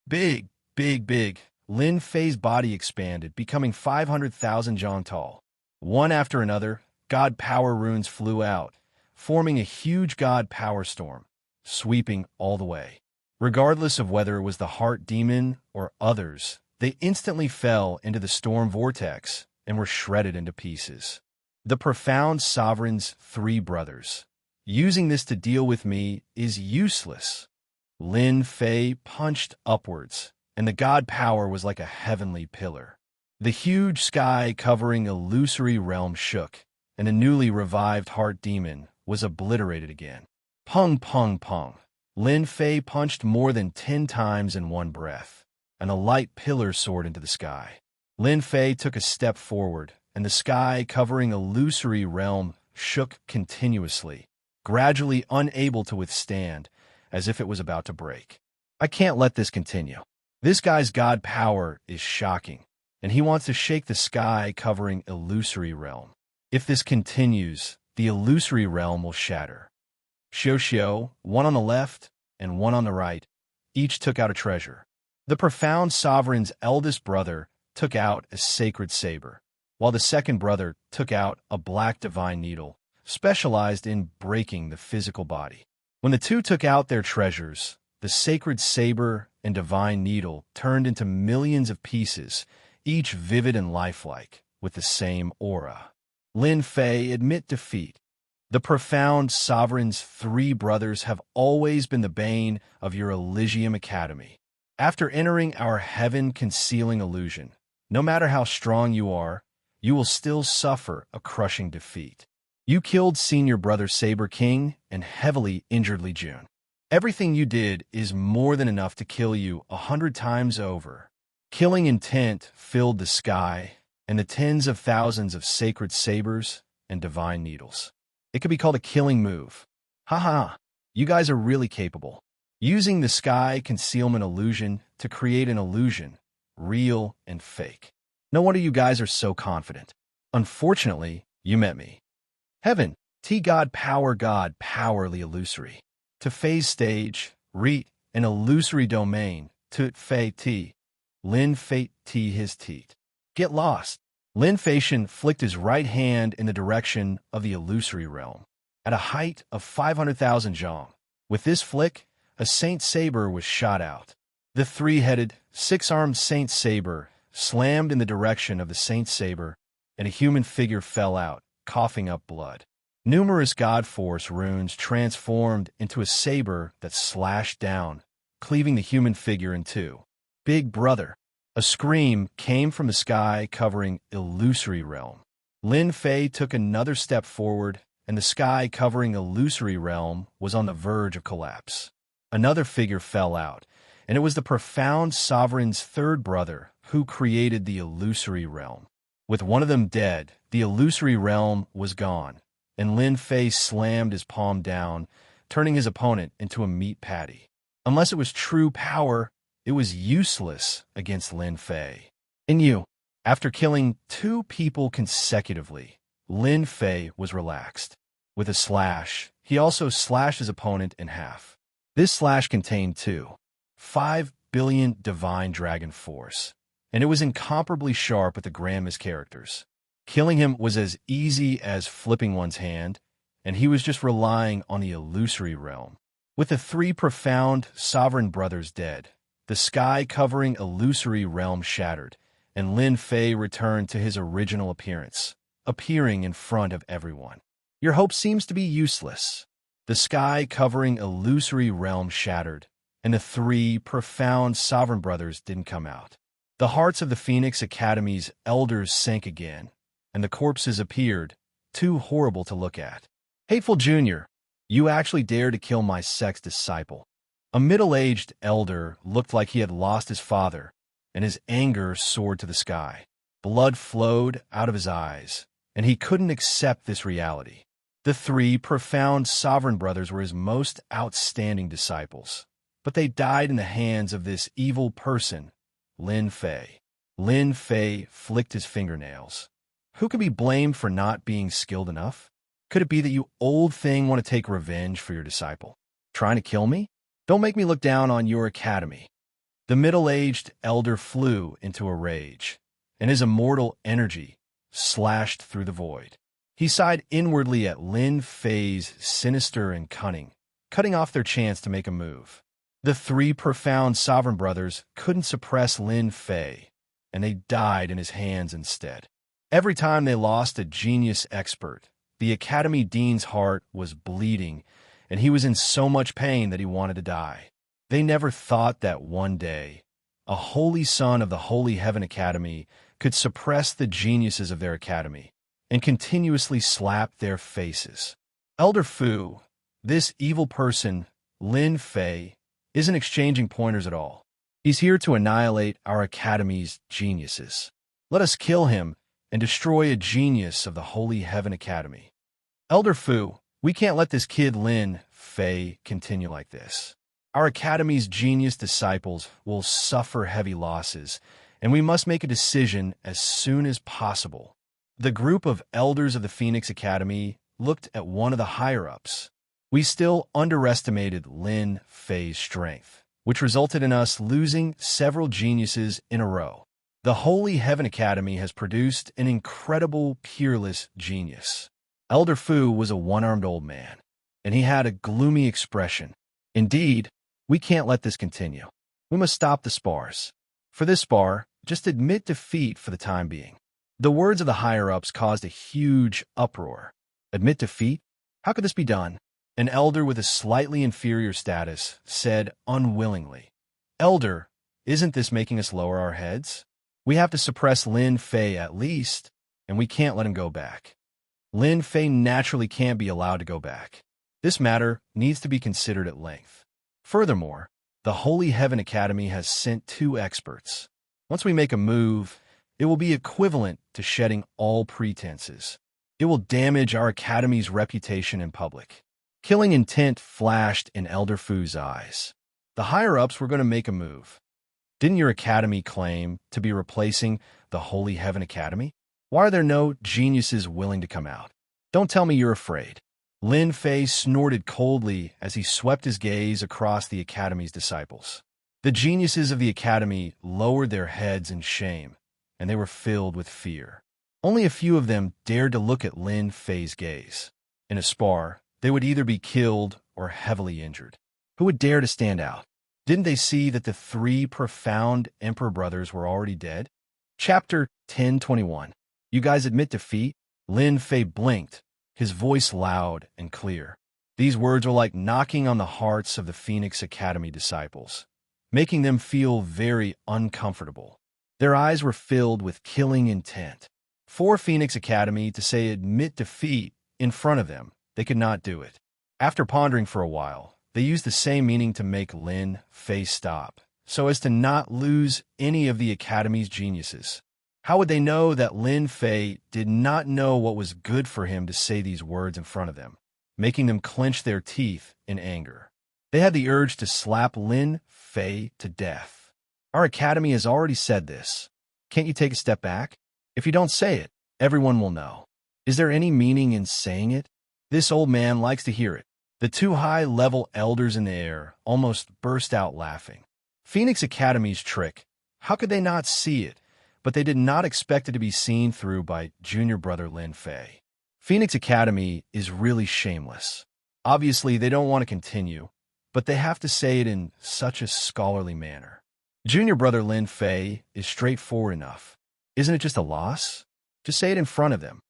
Big. Lin Fei's body expanded, becoming 500,000 zhang tall. One after another, god power runes flew out, forming a huge god power storm, sweeping all the way. Regardless of whether it was the heart demon or others, they instantly fell into the storm vortex and were shredded into pieces. The profound sovereign's three brothers. Using this to deal with me is useless. Lin Fei punched upwards, and the god power was like a heavenly pillar. The huge sky covering illusory realm shook, and the newly revived heart demon was obliterated again. Pung. Lin Fei punched more than 10 times in one breath, and a light pillar soared into the sky. Lin Fei took a step forward, and the sky covering illusory realm shook continuously, gradually unable to withstand, as if it was about to break. I can't let this continue. This guy's god power is shocking, and he wants to shake the sky covering illusory realm. If this continues, the illusory realm will shatter. Xiao, one on the left and one on the right, each took out a treasure. The profound sovereign's eldest brother took out a sacred saber, while the second brother took out a black divine needle, specialized in breaking the physical body. When the two took out their treasures, the sacred saber and divine needle turned into millions of pieces, each vivid and lifelike, with the same aura. Lin Fei admit defeat. The profound sovereign's three brothers have always been the bane of your Elysium Academy. After entering our heaven-concealing illusion, no matter how strong you are, you will still suffer a crushing defeat. You killed senior brother Saber King and heavily injured Li Jun. Everything you did is more than enough to kill you 100 times over. Killing intent filled the sky and the tens of thousands of sacred sabers and divine needles. It could be called a killing move. Haha, you guys are really capable. Using the sky concealment illusion to create an illusion, real and fake. No wonder you guys are so confident. Unfortunately, you met me. Heaven, God powerly illusory. To phase stage, reet, an illusory domain, to Fei T. Lin Fei T his teat. Get lost. Lin Feishan flicked his right hand in the direction of the illusory realm, at a height of 500,000 zhang. With this flick, a Saint Saber was shot out. The three-headed, six-armed Saint Saber slammed in the direction of the Saint Saber, and a human figure fell out, coughing up blood. Numerous God Force runes transformed into a saber that slashed down, cleaving the human figure in two. Big brother. A scream came from the sky covering illusory realm. Lin Fei took another step forward, and the sky covering illusory realm was on the verge of collapse. Another figure fell out, and it was the profound sovereign's third brother who created the illusory realm. With one of them dead, the illusory realm was gone, and Lin Fei slammed his palm down, turning his opponent into a meat patty. Unless it was true power, it was useless against Lin Fei. And you, after killing 2 people consecutively, Lin Fei was relaxed. With a slash, he also slashed his opponent in half. This slash contained 5 billion divine dragon force, and it was incomparably sharp with the grandest characters. Killing him was as easy as flipping one's hand, and he was just relying on the illusory realm. With the 3 profound sovereign brothers dead, the sky-covering illusory realm shattered, and Lin Fei returned to his original appearance, appearing in front of everyone. Your hope seems to be useless. The sky-covering illusory realm shattered, and the 3 profound sovereign brothers didn't come out. The hearts of the Phoenix Academy's elders sank again, and the corpses appeared, too horrible to look at. Hateful Junior, you actually dared to kill my sex disciple. A middle-aged elder looked like he had lost his father, and his anger soared to the sky. Blood flowed out of his eyes, and he couldn't accept this reality. The 3 profound sovereign brothers were his most outstanding disciples, but they died in the hands of this evil person, Lin Fei. Lin Fei flicked his fingernails. Who could be blamed for not being skilled enough? Could it be that you old thing want to take revenge for your disciple? Trying to kill me? Don't make me look down on your academy. The middle-aged elder flew into a rage, and his immortal energy slashed through the void. He sighed inwardly at Lin Fei's sinister and cunning, cutting off their chance to make a move. The 3 profound sovereign brothers couldn't suppress Lin Fei, and they died in his hands instead. Every time they lost a genius expert, the Academy Dean's heart was bleeding, and he was in so much pain that he wanted to die. They never thought that one day, a holy son of the Holy Heaven Academy could suppress the geniuses of their academy and continuously slap their faces. Elder Fu, this evil person, Lin Fei, isn't exchanging pointers at all. He's here to annihilate our academy's geniuses. Let us kill him and destroy a genius of the Holy Heaven Academy. Elder Fu, we can't let this kid Lin Fei continue like this. Our academy's genius disciples will suffer heavy losses, and we must make a decision as soon as possible. The group of elders of the Phoenix Academy looked at one of the higher-ups. We still underestimated Lin Fei's strength, which resulted in us losing several geniuses in a row. The Holy Heaven Academy has produced an incredible, peerless genius. Elder Fu was a one-armed old man, and he had a gloomy expression. Indeed, we can't let this continue. We must stop the spars. For this spar, just admit defeat for the time being. The words of the higher-ups caused a huge uproar. Admit defeat? How could this be done? An elder with a slightly inferior status said unwillingly, Elder, isn't this making us lower our heads? We have to suppress Lin Fei at least, and we can't let him go back. Lin Fei naturally can't be allowed to go back. This matter needs to be considered at length. Furthermore, the Holy Heaven Academy has sent 2 experts. Once we make a move, it will be equivalent to shedding all pretenses. It will damage our academy's reputation in public. Killing intent flashed in Elder Fu's eyes. The higher-ups were going to make a move. Didn't your academy claim to be replacing the Holy Heaven Academy? Why are there no geniuses willing to come out? Don't tell me you're afraid. Lin Fei snorted coldly as he swept his gaze across the academy's disciples. The geniuses of the academy lowered their heads in shame, and they were filled with fear. Only a few of them dared to look at Lin Fei's gaze. In a spar, they would either be killed or heavily injured. Who would dare to stand out? Didn't they see that the 3 profound Emperor brothers were already dead? Chapter 10:21. You guys admit defeat? Lin Fei blinked, his voice loud and clear. These words were like knocking on the hearts of the Phoenix Academy disciples, making them feel very uncomfortable. Their eyes were filled with killing intent. For Phoenix Academy to say admit defeat in front of them, they could not do it. After pondering for a while, they used the same meaning to make Lin Fei stop, so as to not lose any of the Academy's geniuses. How would they know that Lin Fei did not know what was good for him to say these words in front of them, making them clench their teeth in anger? They had the urge to slap Lin Fei to death. Our academy has already said this. Can't you take a step back? If you don't say it, everyone will know. Is there any meaning in saying it? This old man likes to hear it. The two high-level elders in the air almost burst out laughing. Phoenix Academy's trick. How could they not see it? But they did not expect it to be seen through by junior brother Lin Fei. Phoenix Academy is really shameless. Obviously, they don't want to continue, but they have to say it in such a scholarly manner. Junior brother Lin Fei is straightforward enough. Isn't it just a loss? Just say it in front of them.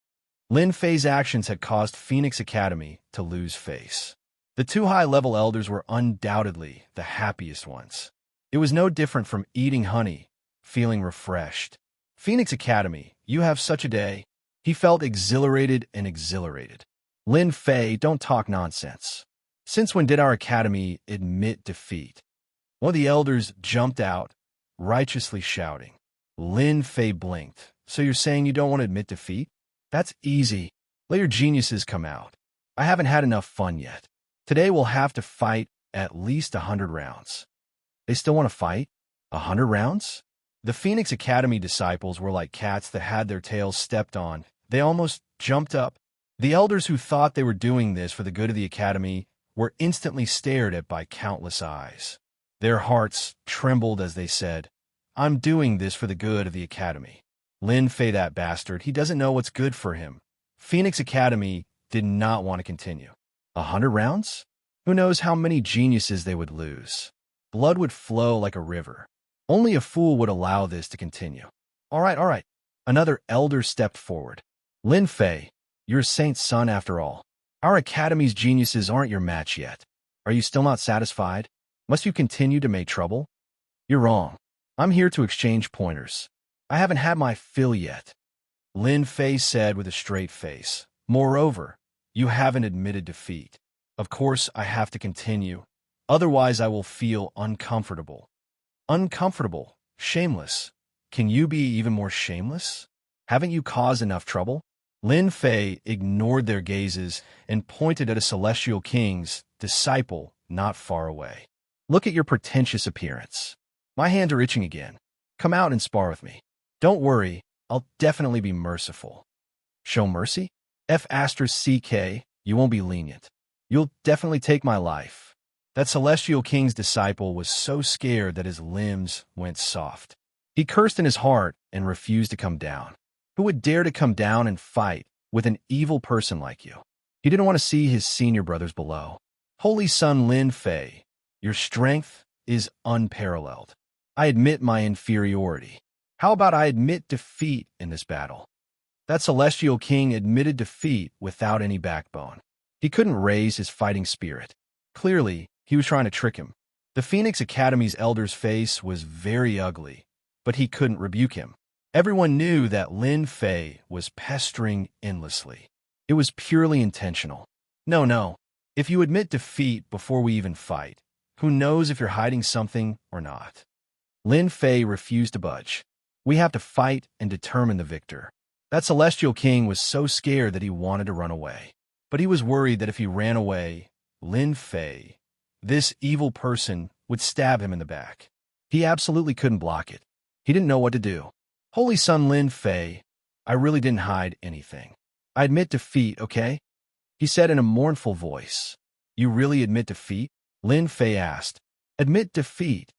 Lin Fei's actions had caused Phoenix Academy to lose face. The two high-level elders were undoubtedly the happiest ones. It was no different from eating honey, feeling refreshed. Phoenix Academy, you have such a day. He felt exhilarated and exhilarated. Lin Fei, don't talk nonsense. Since when did our academy admit defeat? One of the elders jumped out, righteously shouting. Lin Fei blinked. So you're saying you don't want to admit defeat? That's easy. Let your geniuses come out. I haven't had enough fun yet. Today we'll have to fight at least 100 rounds. They still want to fight? 100 rounds? The Phoenix Academy disciples were like cats that had their tails stepped on. They almost jumped up. The elders who thought they were doing this for the good of the academy were instantly stared at by countless eyes. Their hearts trembled as they said, I'm doing this for the good of the academy. Lin Fei, that bastard, he doesn't know what's good for him. Phoenix Academy did not want to continue. 100 rounds? Who knows how many geniuses they would lose. Blood would flow like a river. Only a fool would allow this to continue. All right. Another elder stepped forward. Lin Fei, you're a saint's son after all. Our academy's geniuses aren't your match yet. Are you still not satisfied? Must you continue to make trouble? You're wrong. I'm here to exchange pointers. I haven't had my fill yet. Lin Fei said with a straight face. Moreover, you haven't admitted defeat. Of course, I have to continue. Otherwise, I will feel uncomfortable. Uncomfortable. Shameless. Can you be even more shameless? Haven't you caused enough trouble? Lin Fei ignored their gazes and pointed at a celestial king's disciple not far away. Look at your pretentious appearance. My hands are itching again. Come out and spar with me. Don't worry, I'll definitely be merciful. Show mercy? F***, you won't be lenient. You'll definitely take my life. That celestial king's disciple was so scared that his limbs went soft. He cursed in his heart and refused to come down. Who would dare to come down and fight with an evil person like you? He didn't want to see his senior brothers below. Holy son Lin Fei, your strength is unparalleled. I admit my inferiority. How about I admit defeat in this battle? That celestial king admitted defeat without any backbone. He couldn't raise his fighting spirit. Clearly, he was trying to trick him. The Phoenix Academy's elder's face was very ugly, but he couldn't rebuke him. Everyone knew that Lin Fei was pestering endlessly. It was purely intentional. No. If you admit defeat before we even fight, who knows if you're hiding something or not? Lin Fei refused to budge. We have to fight and determine the victor. That celestial king was so scared that he wanted to run away. But he was worried that if he ran away, Lin Fei, this evil person, would stab him in the back. He absolutely couldn't block it. He didn't know what to do. Holy son Lin Fei, I really didn't hide anything. I admit defeat, okay? He said in a mournful voice. You really admit defeat? Lin Fei asked. Admit defeat.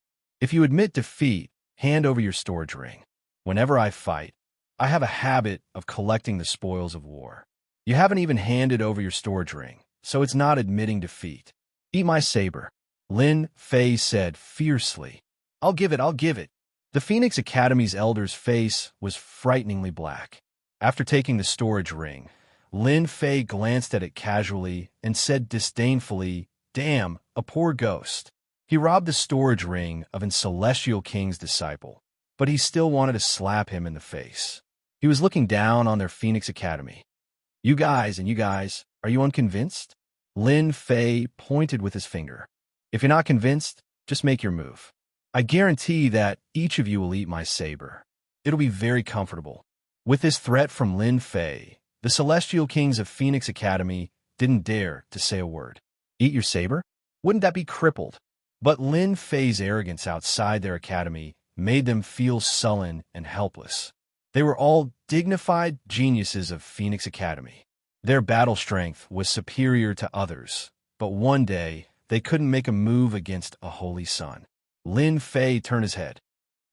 If you admit defeat, hand over your storage ring. Whenever I fight, I have a habit of collecting the spoils of war. You haven't even handed over your storage ring, so it's not admitting defeat. Eat my saber, Lin Fei said fiercely. I'll give it. The Phoenix Academy's elder's face was frighteningly black. After taking the storage ring, Lin Fei glanced at it casually and said disdainfully, Damn, a poor ghost. He robbed the storage ring of an celestial king's disciple, but he still wanted to slap him in the face. He was looking down on their Phoenix Academy. You guys, are you unconvinced? Lin Fei pointed with his finger. If you're not convinced, just make your move. I guarantee that each of you will eat my saber. It'll be very comfortable. With this threat from Lin Fei, the celestial kings of Phoenix Academy didn't dare to say a word. Eat your saber? Wouldn't that be crippled? But Lin Fei's arrogance outside their academy made them feel sullen and helpless. They were all dignified geniuses of Phoenix Academy. Their battle strength was superior to others, but one day they couldn't make a move against a holy sun. Lin Fei turned his head.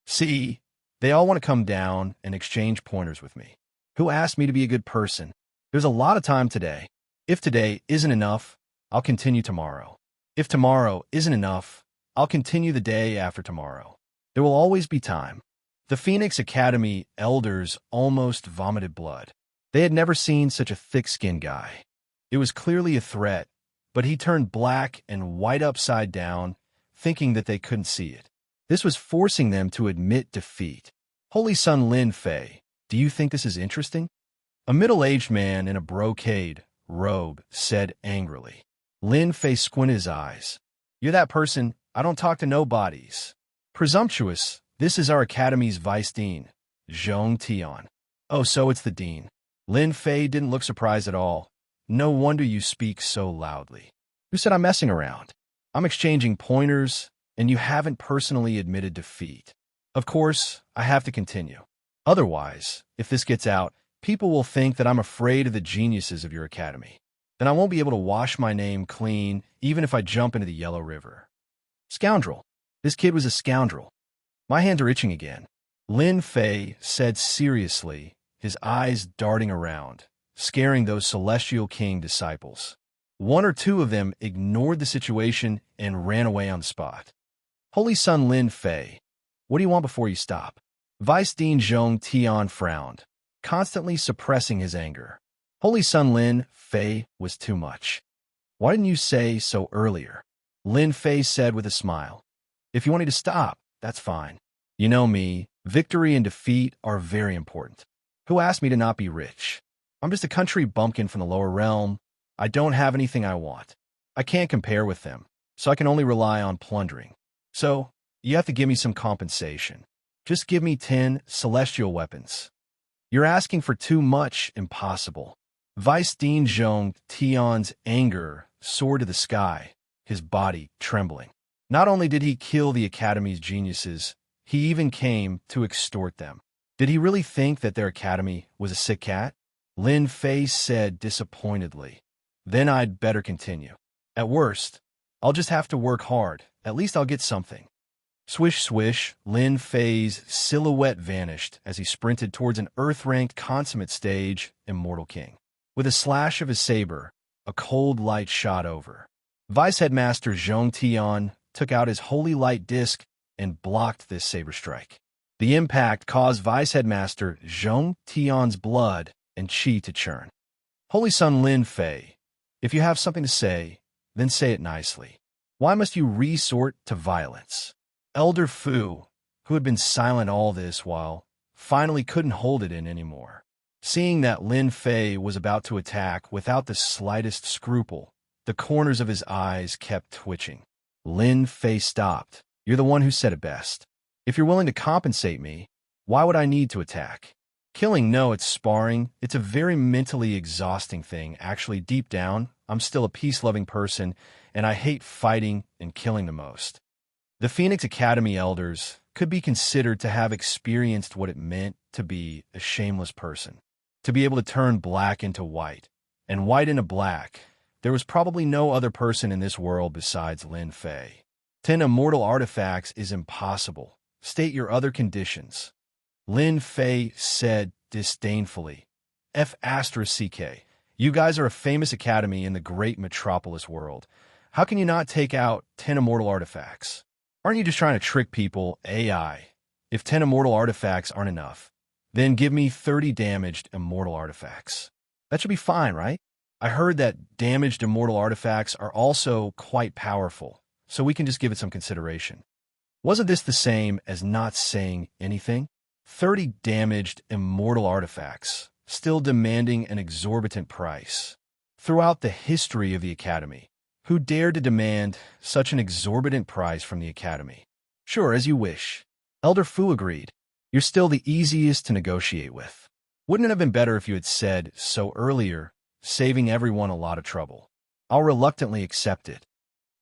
See, they all want to come down and exchange pointers with me. Who asked me to be a good person? There's a lot of time today. If today isn't enough, I'll continue tomorrow. If tomorrow isn't enough, I'll continue the day after tomorrow. There will always be time. The Phoenix Academy elders almost vomited blood. They had never seen such a thick-skinned guy. It was clearly a threat, but he turned black and white upside down, thinking that they couldn't see it. This was forcing them to admit defeat. Holy Sun Lin Fei, do you think this is interesting? A middle-aged man in a brocade robe said angrily. Lin Fei squinted his eyes. You're that person, I don't talk to nobodies. Presumptuous, this is our academy's vice dean, Zhong Tian. Oh, so it's the dean. Lin Fei didn't look surprised at all. No wonder you speak so loudly. Who said I'm messing around? I'm exchanging pointers, and you haven't personally admitted defeat. Of course, I have to continue. Otherwise, if this gets out, people will think that I'm afraid of the geniuses of your academy. Then I won't be able to wash my name clean, even if I jump into the Yellow River. Scoundrel. This kid was a scoundrel. My hands are itching again. Lin Fei said seriously, his eyes darting around, scaring those Celestial King disciples. One or two of them ignored the situation and ran away on the spot. Holy Sun Lin Fei, what do you want before you stop? Vice Dean Zhong Tian frowned, constantly suppressing his anger. Holy Sun Lin Fei was too much. Why didn't you say so earlier? Lin Fei said with a smile. If you want me to stop, that's fine. You know me, victory and defeat are very important. Who asked me to not be rich? I'm just a country bumpkin from the lower realm. I don't have anything I want. I can't compare with them, so I can only rely on plundering. So, you have to give me some compensation. Just give me 10 celestial weapons. You're asking for too much, impossible. Vice Dean Zhong Tian's anger soared to the sky, his body trembling. Not only did he kill the Academy's geniuses, he even came to extort them. Did he really think that their academy was a sick cat? Lin Fei said disappointedly. Then I'd better continue. At worst, I'll just have to work hard. At least I'll get something. Swish, swish, Lin Fei's silhouette vanished as he sprinted towards an earth-ranked consummate stage, Immortal King. With a slash of his saber, a cold light shot over. Vice Headmaster Zhong Tian took out his holy light disc and blocked this saber strike. The impact caused Vice Headmaster Zhong Tian's blood and chi to churn. Holy Sun Lin Fei, if you have something to say, then say it nicely. Why must you resort to violence? Elder Fu, who had been silent all this while, finally couldn't hold it in anymore. Seeing that Lin Fei was about to attack without the slightest scruple, the corners of his eyes kept twitching. Lin Fei stopped. You're the one who said it best. If you're willing to compensate me, why would I need to attack? Killing, no, it's sparring. It's a very mentally exhausting thing. Actually, deep down, I'm still a peace-loving person, and I hate fighting and killing the most. The Phoenix Academy elders could be considered to have experienced what it meant to be a shameless person, to be able to turn black into white, and white into black. There was probably no other person in this world besides Lin Fei. 10 immortal artifacts is impossible. State your other conditions. Lin Fei said disdainfully. F***, you guys are a famous academy in the great metropolis world. How can you not take out 10 immortal artifacts? Aren't you just trying to trick people, AI? If 10 immortal artifacts aren't enough, then give me 30 damaged immortal artifacts. That should be fine, right? I heard that damaged immortal artifacts are also quite powerful, so we can just give it some consideration. Wasn't this the same as not saying anything? 30 damaged immortal artifacts, still demanding an exorbitant price. Throughout the history of the Academy, who dared to demand such an exorbitant price from the Academy? Sure, as you wish. Elder Fu agreed. You're still the easiest to negotiate with. Wouldn't it have been better if you had said so earlier, saving everyone a lot of trouble? I'll reluctantly accept it.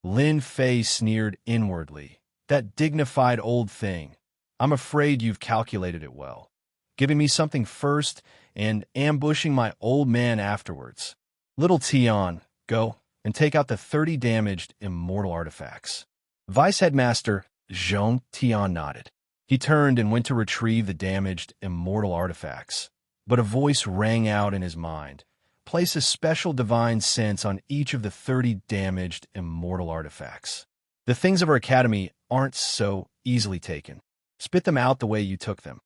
Lin Fei sneered inwardly. That dignified old thing. I'm afraid you've calculated it well. giving me something first and ambushing my old man afterwards. Little Tion, go and take out the 30 damaged immortal artifacts. Vice Headmaster Zhong Tian nodded. He turned and went to retrieve the damaged immortal artifacts. But a voice rang out in his mind. Place a special divine sense on each of the 30 damaged immortal artifacts. The things of our academy aren't so easily taken. Spit them out the way you took them.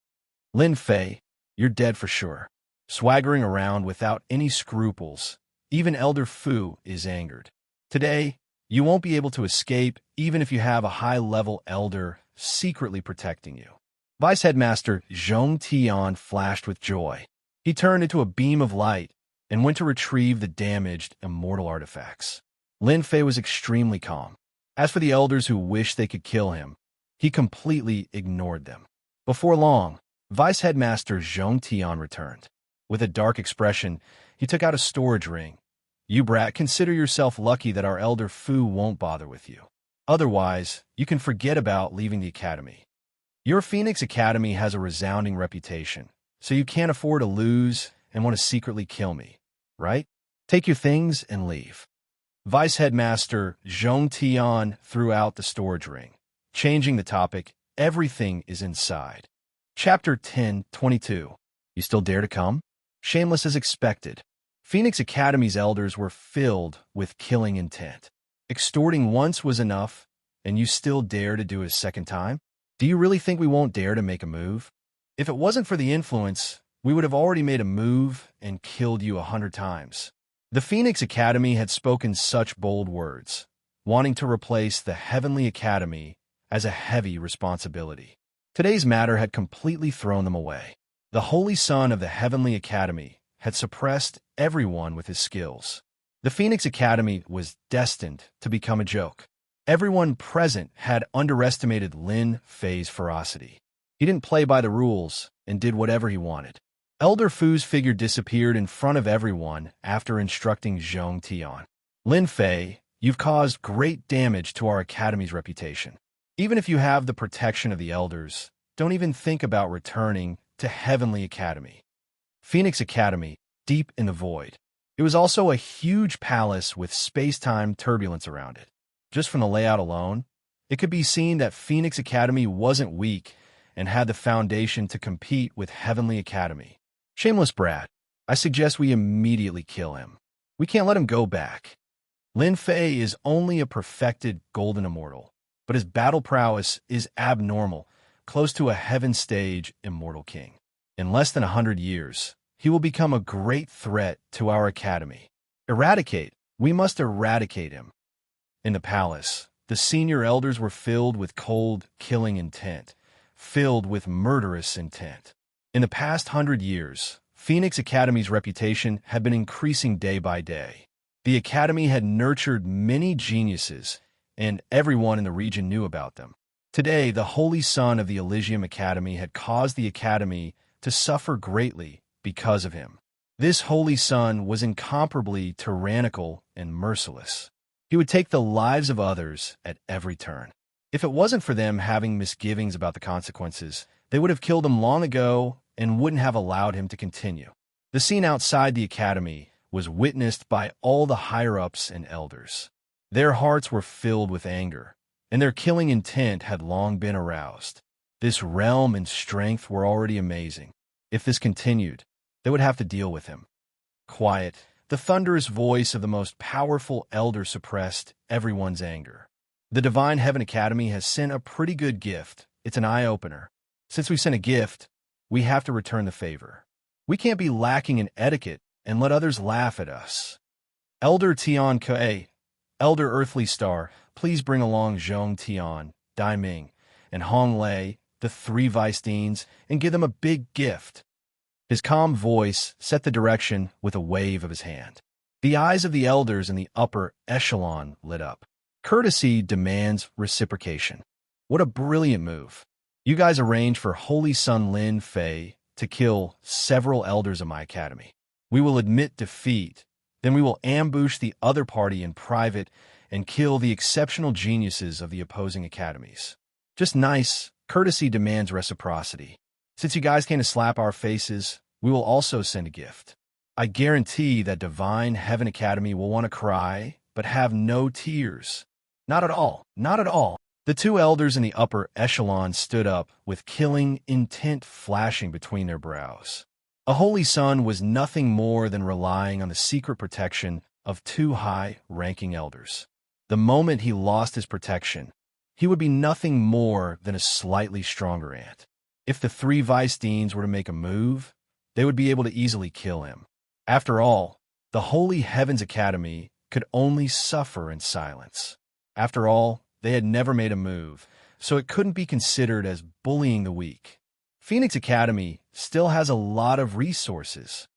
Lin Fei, you're dead for sure. Swaggering around without any scruples, even Elder Fu is angered. Today, you won't be able to escape even if you have a high-level elder secretly protecting you. Vice Headmaster Zhong Tian flashed with joy. He turned into a beam of light and went to retrieve the damaged immortal artifacts. Lin Fei was extremely calm. As for the elders who wished they could kill him, he completely ignored them. Before long, Vice Headmaster Zhong Tian returned. With a dark expression, he took out a storage ring. You brat, consider yourself lucky that our elder Fu won't bother with you. Otherwise, you can forget about leaving the academy. Your Phoenix Academy has a resounding reputation, so you can't afford to lose and want to secretly kill me, right? Take your things and leave. Vice Headmaster Zhong Tian threw out the storage ring. Changing the topic, everything is inside. Chapter 10:22. You still dare to come? Shameless as expected. Phoenix Academy's elders were filled with killing intent. Extorting once was enough, and you still dare to do it a second time? Do you really think we won't dare to make a move? If it wasn't for the influence, we would have already made a move and killed you 100 times. The Phoenix Academy had spoken such bold words, wanting to replace the Heavenly Academy as a heavy responsibility. Today's matter had completely thrown them away. The Holy Son of the Heavenly Academy had suppressed everyone with his skills. The Phoenix Academy was destined to become a joke. Everyone present had underestimated Lin Fei's ferocity. He didn't play by the rules and did whatever he wanted. Elder Fu's figure disappeared in front of everyone after instructing Zhong Tian. Lin Fei, you've caused great damage to our academy's reputation. Even if you have the protection of the elders, don't even think about returning to Heavenly Academy. Phoenix Academy, deep in the void. It was also a huge palace with space-time turbulence around it. Just from the layout alone, it could be seen that Phoenix Academy wasn't weak and had the foundation to compete with Heavenly Academy. Shameless brat, I suggest we immediately kill him. We can't let him go back. Lin Fei is only a perfected golden immortal, but his battle prowess is abnormal, close to a heaven stage immortal king. In less than 100 years, he will become a great threat to our academy. Eradicate. We must eradicate him. In the palace, the senior elders were filled with cold, killing intent, filled with murderous intent. In the past 100 years, Phoenix Academy's reputation had been increasing day by day. The academy had nurtured many geniuses, and everyone in the region knew about them. Today, the Holy Son of the Elysium Academy had caused the academy to suffer greatly because of him. This Holy Son was incomparably tyrannical and merciless. He would take the lives of others at every turn. If it wasn't for them having misgivings about the consequences, they would have killed him long ago and wouldn't have allowed him to continue. The scene outside the academy was witnessed by all the higher-ups and elders. Their hearts were filled with anger, and their killing intent had long been aroused. This realm and strength were already amazing. If this continued, they would have to deal with him. Quiet, the thunderous voice of the most powerful elder suppressed everyone's anger. The Divine Heaven Academy has sent a pretty good gift. It's an eye-opener. Since we sent a gift, we have to return the favor. We can't be lacking in etiquette and let others laugh at us. Elder Tian Ke, Elder Earthly Star, please bring along Zhong Tian, Dai Ming, and Hong Lei, the 3 vice deans, and give them a big gift. His calm voice set the direction with a wave of his hand. The eyes of the elders in the upper echelon lit up. Courtesy demands reciprocation. What a brilliant move. You guys arranged for Holy Son Lin Fei to kill several elders of my academy. We will admit defeat, then we will ambush the other party in private and kill the exceptional geniuses of the opposing academies. Just nice. Courtesy demands reciprocity. Since you guys came to slap our faces, we will also send a gift. I guarantee that Divine Heaven Academy will want to cry, but have no tears. Not at all, not at all. The two elders in the upper echelon stood up, with killing intent flashing between their brows. A holy son was nothing more than relying on the secret protection of two high-ranking elders. The moment he lost his protection, he would be nothing more than a slightly stronger ant. If the three vice deans were to make a move, they would be able to easily kill him. After all, the Holy Heavens Academy could only suffer in silence. After all, they had never made a move, so it couldn't be considered as bullying the weak. Phoenix Academy still has a lot of resources.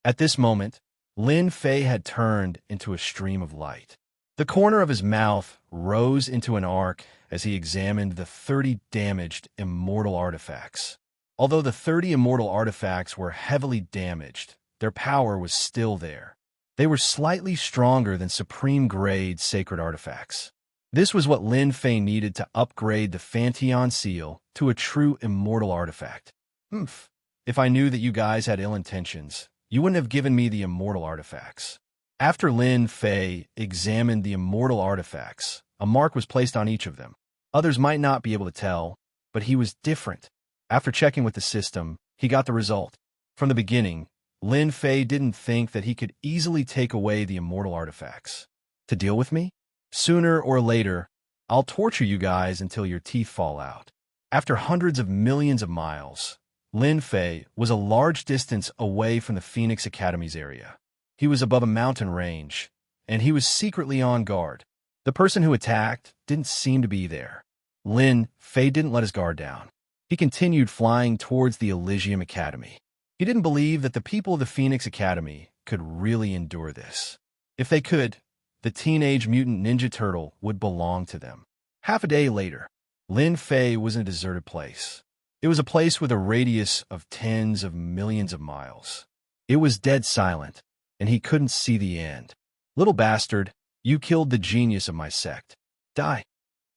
At this moment, Lin Fei had turned into a stream of light. The corner of his mouth rose into an arc as he examined the 30 damaged immortal artifacts. Although the 30 immortal artifacts were heavily damaged, their power was still there. They were slightly stronger than supreme-grade sacred artifacts. This was what Lin Fei needed to upgrade the Fanteon seal to a true immortal artifact. If I knew that you guys had ill intentions, you wouldn't have given me the immortal artifacts. After Lin Fei examined the immortal artifacts, a mark was placed on each of them. Others might not be able to tell, but he was different. After checking with the system, he got the result. From the beginning, Lin Fei didn't think that he could easily take away the immortal artifacts. To deal with me? Sooner or later, I'll torture you guys until your teeth fall out. After hundreds of millions of miles, Lin Fei was a large distance away from the Phoenix Academy's area. He was above a mountain range, and he was secretly on guard. The person who attacked didn't seem to be there. Lin Fei didn't let his guard down. He continued flying towards the Elysium Academy. He didn't believe that the people of the Phoenix Academy could really endure this. If they could, the Teenage Mutant Ninja Turtle would belong to them. Half a day later, Lin Fei was in a deserted place. It was a place with a radius of tens of millions of miles. It was dead silent, and he couldn't see the end. Little bastard, you killed the genius of my sect. Die.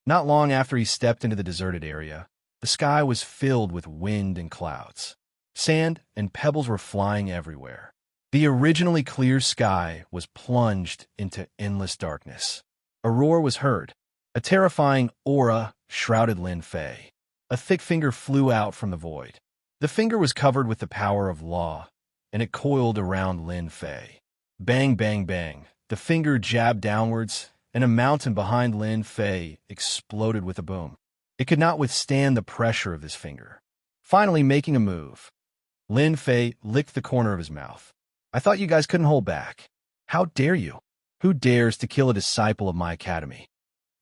Not long after he stepped into the deserted area, the sky was filled with wind and clouds. Sand and pebbles were flying everywhere. The originally clear sky was plunged into endless darkness. A roar was heard. A terrifying aura shrouded Lin Fei. A thick finger flew out from the void. The finger was covered with the power of law, and it coiled around Lin Fei. Bang, bang, bang. The finger jabbed downwards, and a mountain behind Lin Fei exploded with a boom. It could not withstand the pressure of this finger. Finally making a move, Lin Fei licked the corner of his mouth. I thought you guys couldn't hold back. How dare you? Who dares to kill a disciple of my academy?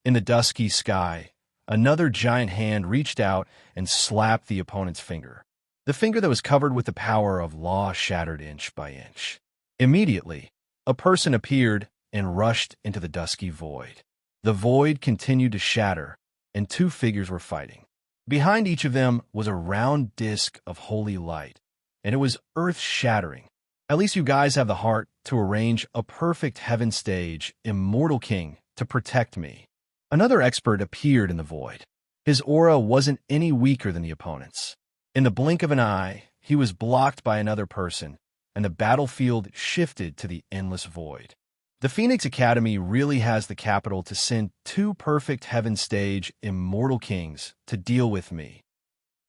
In the dusky sky, another giant hand reached out and slapped the opponent's finger. The finger that was covered with the power of law shattered inch by inch. Immediately, a person appeared and rushed into the dusky void. The void continued to shatter, and two figures were fighting. Behind each of them was a round disk of holy light, and it was earth-shattering. At least you guys have the heart to arrange a perfect heaven stage, Immortal King, to protect me. Another expert appeared in the void. His aura wasn't any weaker than the opponent's. In the blink of an eye, he was blocked by another person, and the battlefield shifted to the endless void. The Phoenix Academy really has the capital to send two perfect heaven stage Immortal Kings to deal with me.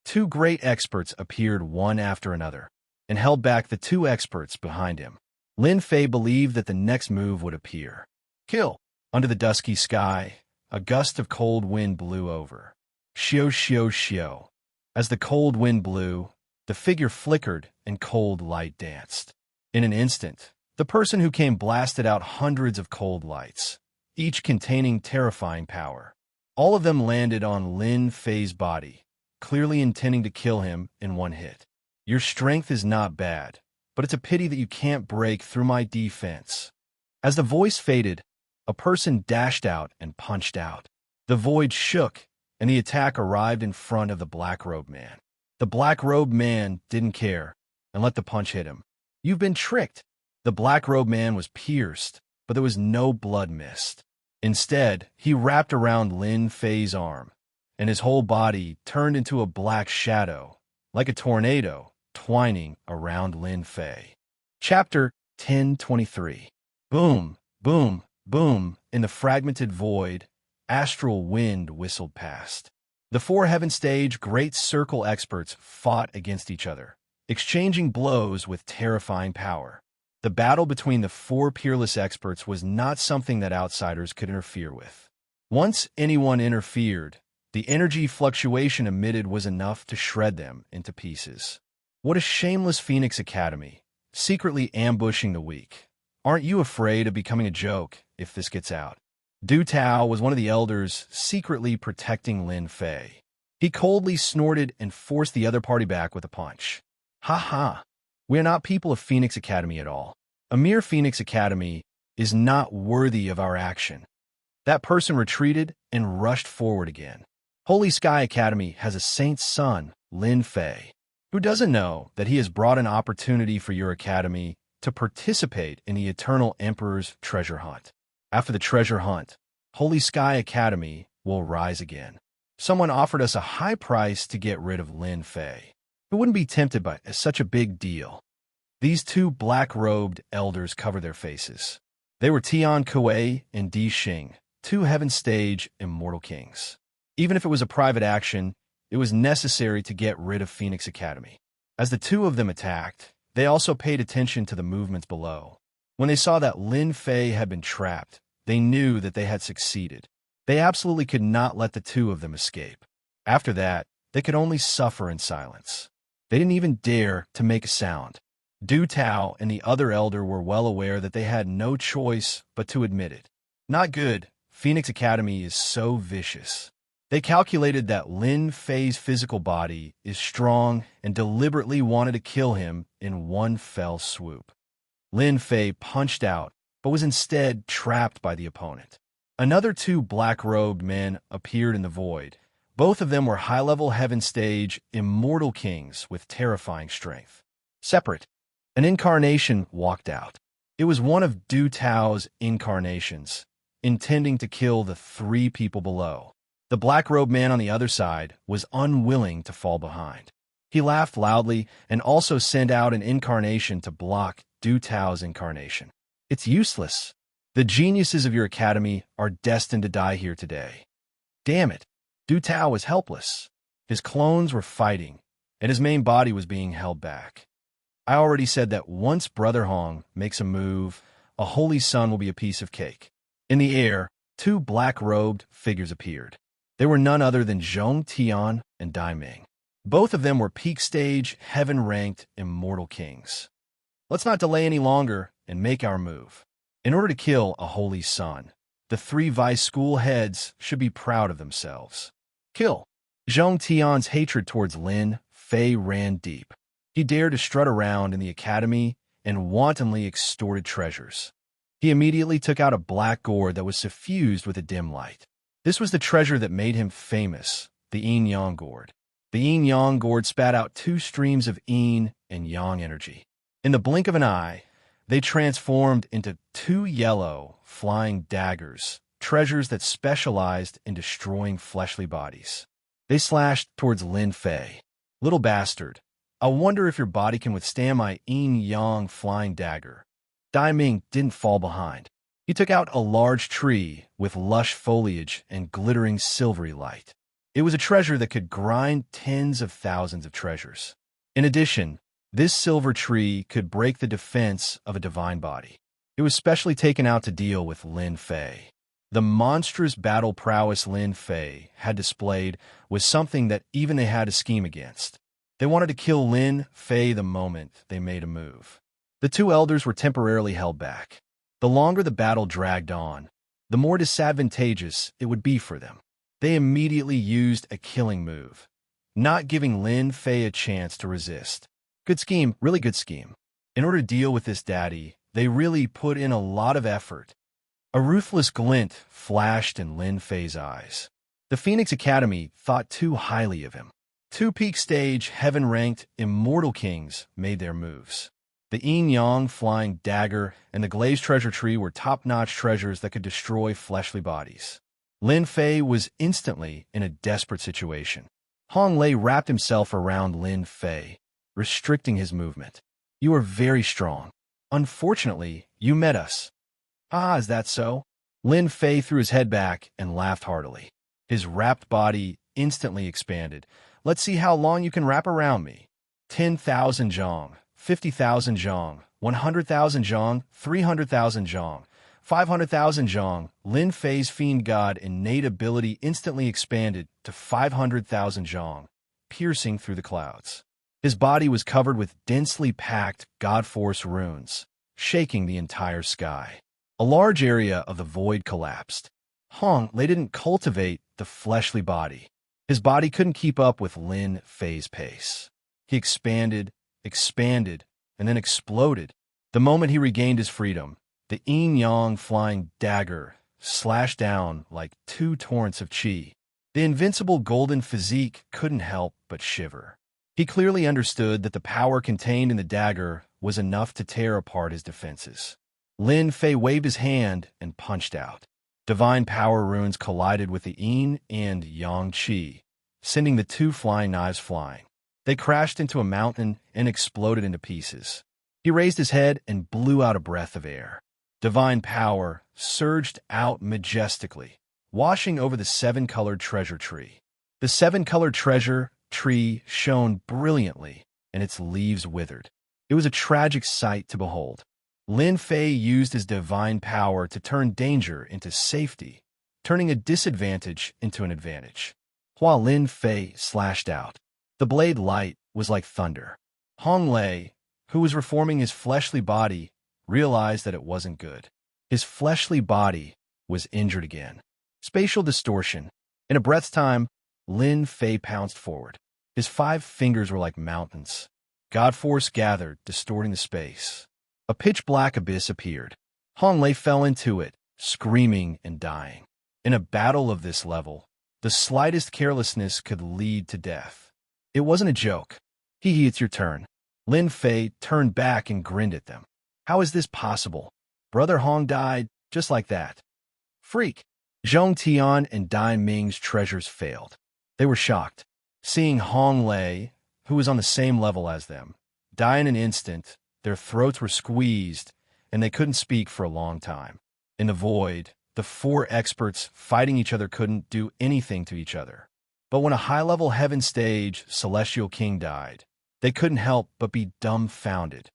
Two great experts appeared one after another, and held back the two experts behind him. Lin Fei believed that the next move would appear. Kill! Under the dusky sky, a gust of cold wind blew over. Shio, shio, shio. As the cold wind blew, the figure flickered and cold light danced. In an instant, the person who came blasted out hundreds of cold lights, each containing terrifying power. All of them landed on Lin Fei's body, clearly intending to kill him in one hit. Your strength is not bad, but it's a pity that you can't break through my defense. As the voice faded, a person dashed out and punched out. The void shook, and the attack arrived in front of the black-robed man. The black-robed man didn't care and let the punch hit him. You've been tricked. The black-robed man was pierced, but there was no blood missed. Instead, he wrapped around Lin Fei's arm, and his whole body turned into a black shadow, like a tornado, twining around Lin Fei. Chapter 1023. Boom, boom, boom, in the fragmented void, astral wind whistled past. The four Heaven Stage Great Circle experts fought against each other, exchanging blows with terrifying power. The battle between the four peerless experts was not something that outsiders could interfere with. Once anyone interfered, the energy fluctuation emitted was enough to shred them into pieces. What a shameless Phoenix Academy, secretly ambushing the weak. Aren't you afraid of becoming a joke if this gets out? Du Tao was one of the elders secretly protecting Lin Fei. He coldly snorted and forced the other party back with a punch. Ha ha! We are not people of Phoenix Academy at all. A mere Phoenix Academy is not worthy of our action. That person retreated and rushed forward again. Holy Sky Academy has a saint's son, Lin Fei. Who doesn't know that he has brought an opportunity for your academy to participate in the Eternal Emperor's treasure hunt? After the treasure hunt, Holy Sky Academy will rise again. Someone offered us a high price to get rid of Lin Fei. Who wouldn't be tempted by such a big deal? These two black-robed elders covered their faces. They were Tian Kuei and Di Xing, two Heaven Stage immortal kings. Even if it was a private action, it was necessary to get rid of Phoenix Academy. As the two of them attacked, they also paid attention to the movements below. When they saw that Lin Fei had been trapped, they knew that they had succeeded. They absolutely could not let the two of them escape. After that, they could only suffer in silence. They didn't even dare to make a sound. Du Tao and the other elder were well aware that they had no choice but to admit it. Not good. Phoenix Academy is so vicious. They calculated that Lin Fei's physical body is strong and deliberately wanted to kill him in one fell swoop. Lin Fei punched out, but was instead trapped by the opponent. Another two black-robed men appeared in the void. Both of them were high-level Heaven Stage immortal kings with terrifying strength. Separate, an incarnation walked out. It was one of Du Tao's incarnations, intending to kill the three people below. The black-robed man on the other side was unwilling to fall behind. He laughed loudly and also sent out an incarnation to block Du Tao's incarnation. It's useless. The geniuses of your academy are destined to die here today. Damn it. Du Tao was helpless. His clones were fighting, and his main body was being held back. I already said that once Brother Hong makes a move, a holy sun will be a piece of cake. In the air, two black-robed figures appeared. They were none other than Zhong Tian and Dai Ming. Both of them were peak-stage, heaven-ranked immortal kings. Let's not delay any longer and make our move. In order to kill a holy sun, the three vice school heads should be proud of themselves. Kill. Zhong Tian's hatred towards Lin Fei ran deep. He dared to strut around in the academy and wantonly extorted treasures. He immediately took out a black gourd that was suffused with a dim light. This was the treasure that made him famous, the yin-yang gourd. The yin-yang gourd spat out two streams of yin and yang energy. In the blink of an eye, they transformed into two yellow, flying daggers, treasures that specialized in destroying fleshly bodies. They slashed towards Lin Fei. Little bastard, I wonder if your body can withstand my yin-yang flying dagger. Dai Ming didn't fall behind. He took out a large tree with lush foliage and glittering silvery light. It was a treasure that could grind tens of thousands of treasures. In addition, this silver tree could break the defense of a divine body. It was specially taken out to deal with Lin Fei. The monstrous battle prowess Lin Fei had displayed was something that even they had to scheme against. They wanted to kill Lin Fei the moment they made a move. The two elders were temporarily held back. The longer the battle dragged on, the more disadvantageous it would be for them. They immediately used a killing move, not giving Lin Fei a chance to resist. Good scheme, really good scheme. In order to deal with this daddy, they really put in a lot of effort. A ruthless glint flashed in Lin Fei's eyes. The Phoenix Academy thought too highly of him. Two peak-stage, heaven-ranked, immortal kings made their moves. The yin-yang flying dagger and the glazed treasure tree were top-notch treasures that could destroy fleshly bodies. Lin Fei was instantly in a desperate situation. Hong Lei wrapped himself around Lin Fei, restricting his movement. You are very strong. Unfortunately, you met us. Ah, is that so? Lin Fei threw his head back and laughed heartily. His wrapped body instantly expanded. Let's see how long you can wrap around me. 10,000 zhong, 50,000 zhong, 100,000 zhong, 300,000 zhong, 500,000 zhong. Lin Fei's fiend god innate ability instantly expanded to 500,000 zhong, piercing through the clouds. His body was covered with densely packed god force runes, shaking the entire sky. A large area of the void collapsed. Hong Lei didn't cultivate the fleshly body. His body couldn't keep up with Lin Fei's pace. He expanded, and then exploded. The moment he regained his freedom, the yin-yang flying dagger slashed down like two torrents of qi. The invincible golden physique couldn't help but shiver. He clearly understood that the power contained in the dagger was enough to tear apart his defenses. Lin Fei waved his hand and punched out. Divine power runes collided with the yin and yang qi, sending the two flying knives flying. They crashed into a mountain and exploded into pieces. He raised his head and blew out a breath of air. Divine power surged out majestically, washing over the seven-colored treasure tree. The seven-colored treasure tree shone brilliantly, and its leaves withered. It was a tragic sight to behold. Lin Fei used his divine power to turn danger into safety, turning a disadvantage into an advantage. While Lin Fei slashed out, the blade light was like thunder. Hong Lei, who was reforming his fleshly body, realized that it wasn't good. His fleshly body was injured again. Spatial distortion. In a breath's time, Lin Fei pounced forward. His 5 fingers were like mountains. God force gathered, distorting the space. A pitch-black abyss appeared. Hong Lei fell into it, screaming and dying. In a battle of this level, the slightest carelessness could lead to death. It wasn't a joke. It's your turn. Lin Fei turned back and grinned at them. How is this possible? Brother Hong died just like that. Freak. Zhong Tian and Dai Ming's treasures failed. They were shocked. Seeing Hong Lei, who was on the same level as them, die in an instant, their throats were squeezed, and they couldn't speak for a long time. In the void, the 4 experts fighting each other couldn't do anything to each other. But when a high-level heaven stage celestial king died, they couldn't help but be dumbfounded.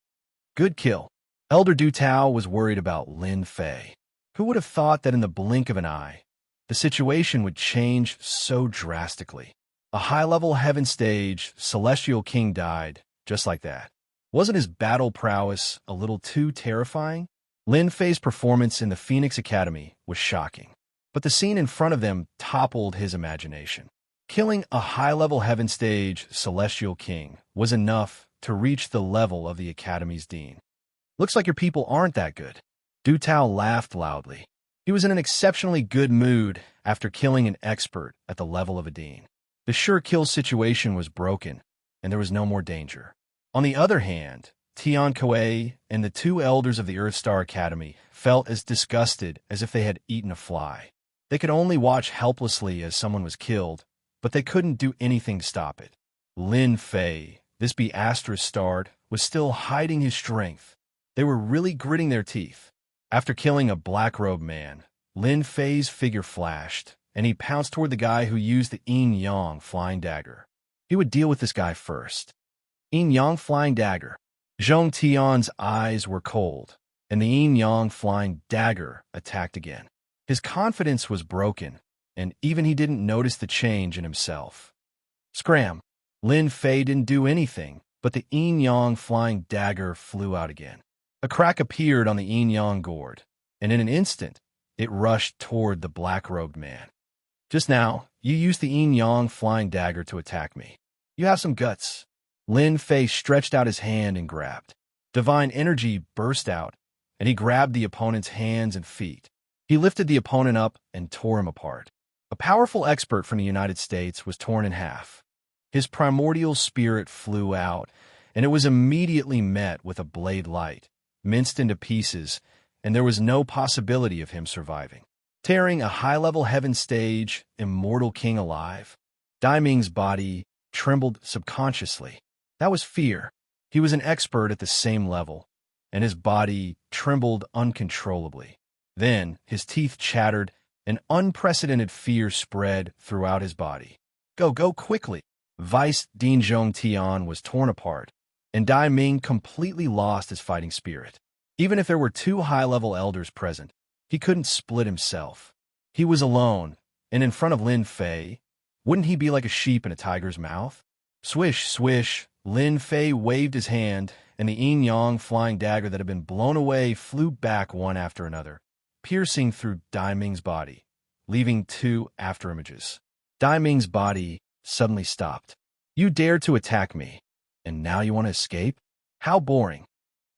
Good kill. Elder Du Tao was worried about Lin Fei. Who would have thought that in the blink of an eye, the situation would change so drastically? A high-level heaven stage celestial king died just like that. Wasn't his battle prowess a little too terrifying? Lin Fei's performance in the Phoenix Academy was shocking, but the scene in front of them toppled his imagination. Killing a high-level heaven stage celestial king was enough to reach the level of the Academy's dean. Looks like your people aren't that good. Du Tao laughed loudly. He was in an exceptionally good mood after killing an expert at the level of a dean. The sure kill situation was broken, and there was no more danger. On the other hand, Tian Kuei and the 2 elders of the Earthstar Academy felt as disgusted as if they had eaten a fly. They could only watch helplessly as someone was killed, but they couldn't do anything to stop it. Lin Fei, this be***starred, was still hiding his strength. They were really gritting their teeth. After killing a black-robed man, Lin Fei's figure flashed, and he pounced toward the guy who used the yin-yang flying dagger. He would deal with this guy first. Yin-yang flying dagger. Zhong Tian's eyes were cold, and the yin-yang flying dagger attacked again. His confidence was broken, and even he didn't notice the change in himself. Scram! Lin Fei didn't do anything, but the yin-yang flying dagger flew out again. A crack appeared on the yin-yang gourd, and in an instant, it rushed toward the black-robed man. Just now, you used the yin-yang flying dagger to attack me. You have some guts. Lin Fei stretched out his hand and grabbed. Divine energy burst out, and he grabbed the opponent's hands and feet. He lifted the opponent up and tore him apart. A powerful expert from the United States was torn in half. His primordial spirit flew out, and it was immediately met with a blade light, minced into pieces, and there was no possibility of him surviving. Tearing a high-level heaven stage immortal king alive? Dai Ming's body trembled subconsciously. That was fear. He was an expert at the same level, and his body trembled uncontrollably. Then his teeth chattered, and unprecedented fear spread throughout his body. Go quickly! Vice Dean Zhong Tian was torn apart, and Dai Ming completely lost his fighting spirit. Even if there were two high-level elders present, he couldn't split himself. He was alone, and in front of Lin Fei, wouldn't he be like a sheep in a tiger's mouth? Swish, swish, Lin Fei waved his hand, and the yin-yang flying dagger that had been blown away flew back one after another, piercing through Dai Ming's body, leaving two afterimages. Dai Ming's body suddenly stopped. You dared to attack me, and now you want to escape? How boring.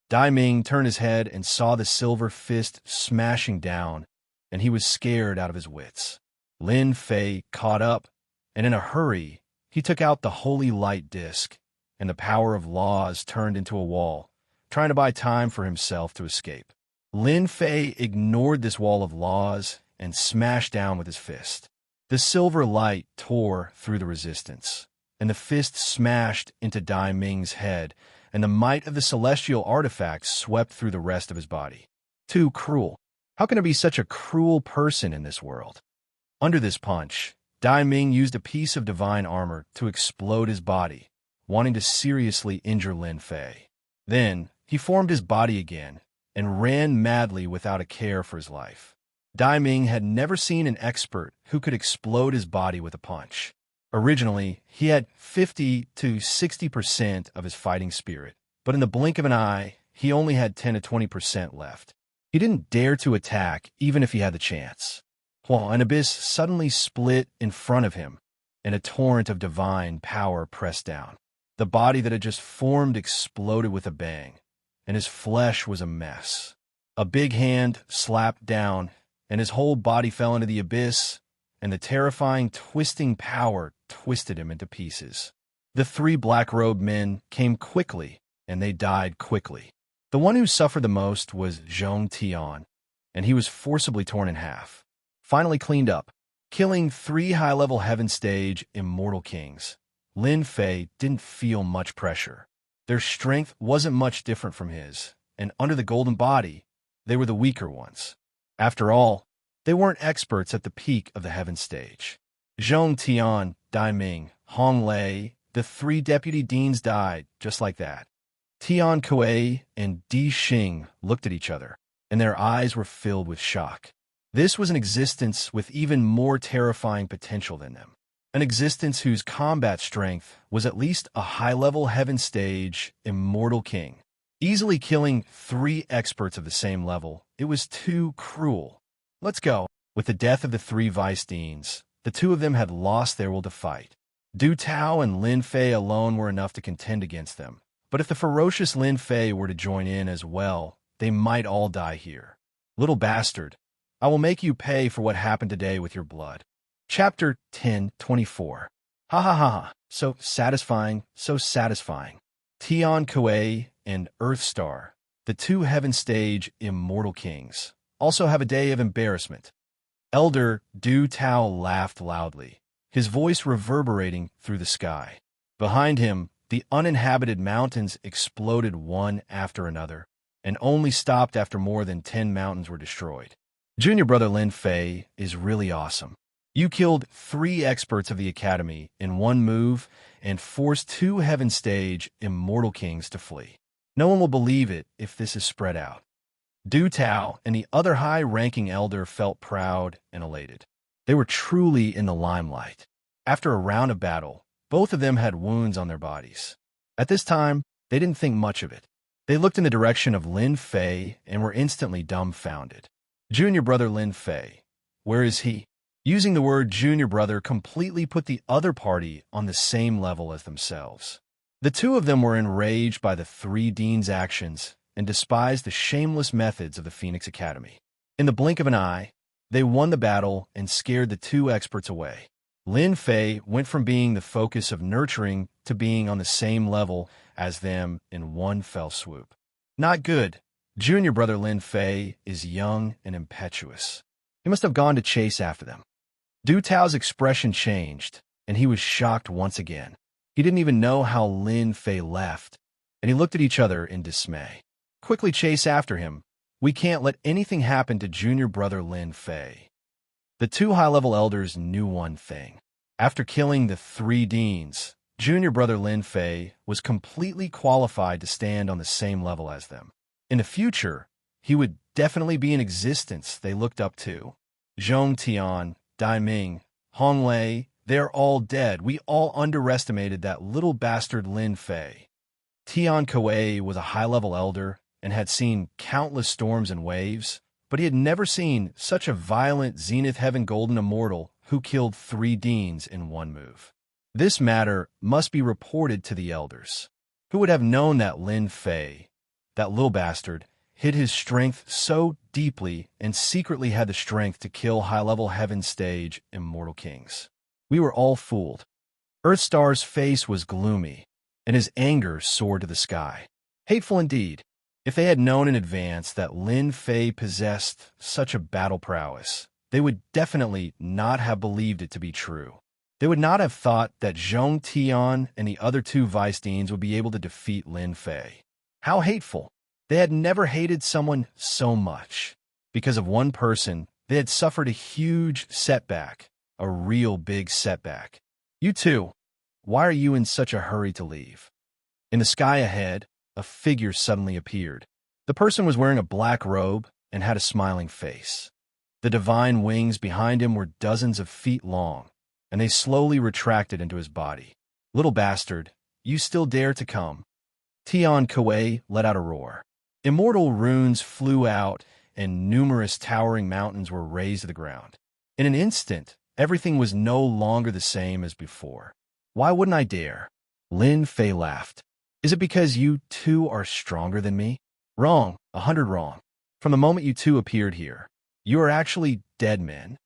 Dai Ming turned his head and saw the silver fist smashing down, and he was scared out of his wits. Lin Fei caught up, and in a hurry, he took out the holy light disk, and the power of laws turned into a wall, trying to buy time for himself to escape. Lin Fei ignored this wall of laws and smashed down with his fist. The silver light tore through the resistance, and the fist smashed into Dai Ming's head, and the might of the celestial artifact swept through the rest of his body. Too cruel. How can there be such a cruel person in this world? Under this punch, Dai Ming used a piece of divine armor to explode his body, wanting to seriously injure Lin Fei. Then, he formed his body again and ran madly without a care for his life. Dai Ming had never seen an expert who could explode his body with a punch. Originally, he had 50 to 60% of his fighting spirit, but in the blink of an eye, he only had 10 to 20% left. He didn't dare to attack even if he had the chance. While an abyss suddenly split in front of him, and a torrent of divine power pressed down. The body that had just formed exploded with a bang, and his flesh was a mess. A big hand slapped down, and his whole body fell into the abyss, and the terrifying twisting power twisted him into pieces. The three black-robed men came quickly, and they died quickly. The one who suffered the most was Zhong Tian, and he was forcibly torn in half. Finally cleaned up, killing three high-level heaven stage immortal kings. Lin Fei didn't feel much pressure. Their strength wasn't much different from his, and under the golden body, they were the weaker ones. After all, they weren't experts at the peak of the heaven stage. Zhong Tian, Dai Ming, Hong Lei, the three deputy deans died just like that. Tian Kuei and Di Xing looked at each other, and their eyes were filled with shock. This was an existence with even more terrifying potential than them. An existence whose combat strength was at least a high-level heaven stage immortal king. Easily killing three experts of the same level, it was too cruel. Let's go. With the death of the three vice deans, the two of them had lost their will to fight. Du Tao and Lin Fei alone were enough to contend against them. But if the ferocious Lin Fei were to join in as well, they might all die here. Little bastard, I will make you pay for what happened today with your blood. Chapter 10:24. Ha ha ha ha. So satisfying, so satisfying. Tian Kuei and Earthstar, the two heaven stage immortal kings, also have a day of embarrassment. Elder Du Tao laughed loudly, his voice reverberating through the sky. Behind him, the uninhabited mountains exploded one after another, and only stopped after more than 10 mountains were destroyed. Junior brother Lin Fei is really awesome. You killed 3 experts of the Academy in one move and forced 2 heaven stage immortal kings to flee. No one will believe it if this is spread out. Du Tao and the other high-ranking elder felt proud and elated. They were truly in the limelight. After a round of battle, both of them had wounds on their bodies. At this time, they didn't think much of it. They looked in the direction of Lin Fei and were instantly dumbfounded. Junior brother Lin Fei, where is he? Using the word junior brother completely put the other party on the same level as themselves. The two of them were enraged by the 3 deans' actions and despised the shameless methods of the Phoenix Academy. In the blink of an eye, they won the battle and scared the 2 experts away. Lin Fei went from being the focus of nurturing to being on the same level as them in one fell swoop. Not good. Junior brother Lin Fei is young and impetuous. He must have gone to chase after them. Du Tao's expression changed, and he was shocked once again. He didn't even know how Lin Fei left, and he looked at each other in dismay. Quickly chase after him. We can't let anything happen to junior brother Lin Fei. The two high-level elders knew one thing. After killing the 3 deans, junior brother Lin Fei was completely qualified to stand on the same level as them. In the future, he would definitely be an existence they looked up to. Zhong Tian, Dai Ming, Hong Lei, they're all dead. We all underestimated that little bastard Lin Fei. Tian Kuei was a high-level elder and had seen countless storms and waves, but he had never seen such a violent Zenith Heaven Golden Immortal who killed 3 deans in one move. This matter must be reported to the elders. Who would have known that Lin Fei, that little bastard, hid his strength so deeply and secretly had the strength to kill high-level Heaven Stage Immortal Kings? We were all fooled. Earthstar's face was gloomy, and his anger soared to the sky. Hateful indeed. If they had known in advance that Lin Fei possessed such a battle prowess, they would definitely not have believed it to be true. They would not have thought that Zhong Tian and the other 2 vice deans would be able to defeat Lin Fei. How hateful! They had never hated someone so much. Because of one person, they had suffered a huge setback, a real big setback. You too. Why are you in such a hurry to leave? In the sky ahead, a figure suddenly appeared. The person was wearing a black robe and had a smiling face. The divine wings behind him were dozens of feet long, and they slowly retracted into his body. Little bastard, you still dare to come? Tian Kuei let out a roar. Immortal runes flew out, and numerous towering mountains were razed to the ground. In an instant, everything was no longer the same as before. Why wouldn't I dare? Lin Fei laughed. Is it because you 2 are stronger than me? Wrong, 100 wrong. From the moment you 2 appeared here, you are actually dead men.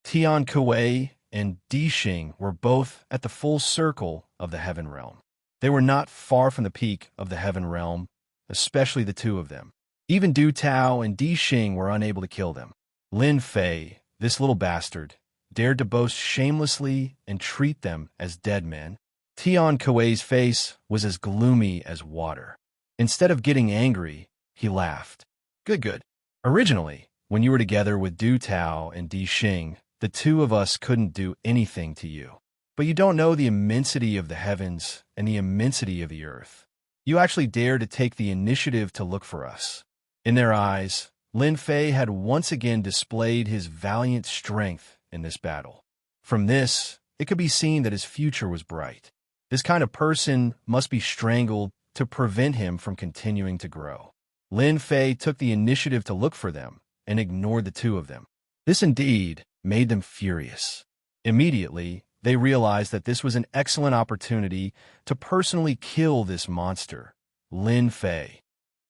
Tian Kuei and Di Xing were both at the full circle of the Heaven Realm. They were not far from the peak of the Heaven Realm, especially the 2 of them. Even Du Tao and Di Xing were unable to kill them. Lin Fei, this little bastard, dared to boast shamelessly and treat them as dead men. Tian Kuei's face was as gloomy as water. Instead of getting angry, he laughed. Good. Originally, when you were together with Du Tao and Di Xing, the 2 of us couldn't do anything to you. But you don't know the immensity of the heavens and the immensity of the earth. You actually dared to take the initiative to look for us. In their eyes, Lin Fei had once again displayed his valiant strength in this battle. From this, it could be seen that his future was bright. This kind of person must be strangled to prevent him from continuing to grow. Lin Fei took the initiative to look for them and ignored the 2 of them. This indeed made them furious. Immediately, they realized that this was an excellent opportunity to personally kill this monster, Lin Fei.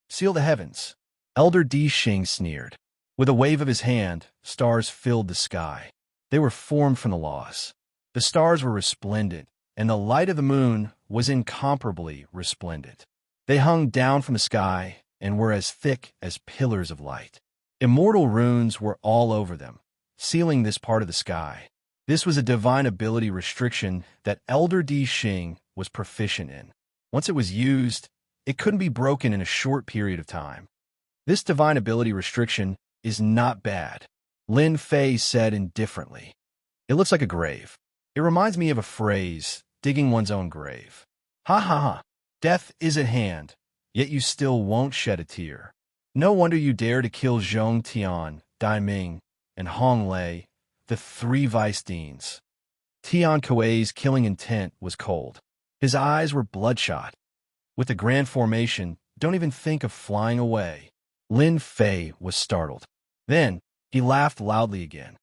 Seal the heavens. Elder Di Xing sneered. With a wave of his hand, stars filled the sky. They were formed from the laws. The stars were resplendent, and the light of the moon was incomparably resplendent. They hung down from the sky and were as thick as pillars of light. Immortal runes were all over them, sealing this part of the sky. This was a divine ability restriction that Elder Di Xing was proficient in. Once it was used, it couldn't be broken in a short period of time. This divine ability restriction is not bad, Lin Fei said indifferently. It looks like a grave. It reminds me of a phrase, digging one's own grave. Ha ha ha. Death is at hand, yet you still won't shed a tear. No wonder you dare to kill Zhong Tian, Dai Ming, and Hong Lei, the 3 vice deans. Tian Kuei's killing intent was cold. His eyes were bloodshot. With the grand formation, don't even think of flying away. Lin Fei was startled. Then, he laughed loudly again.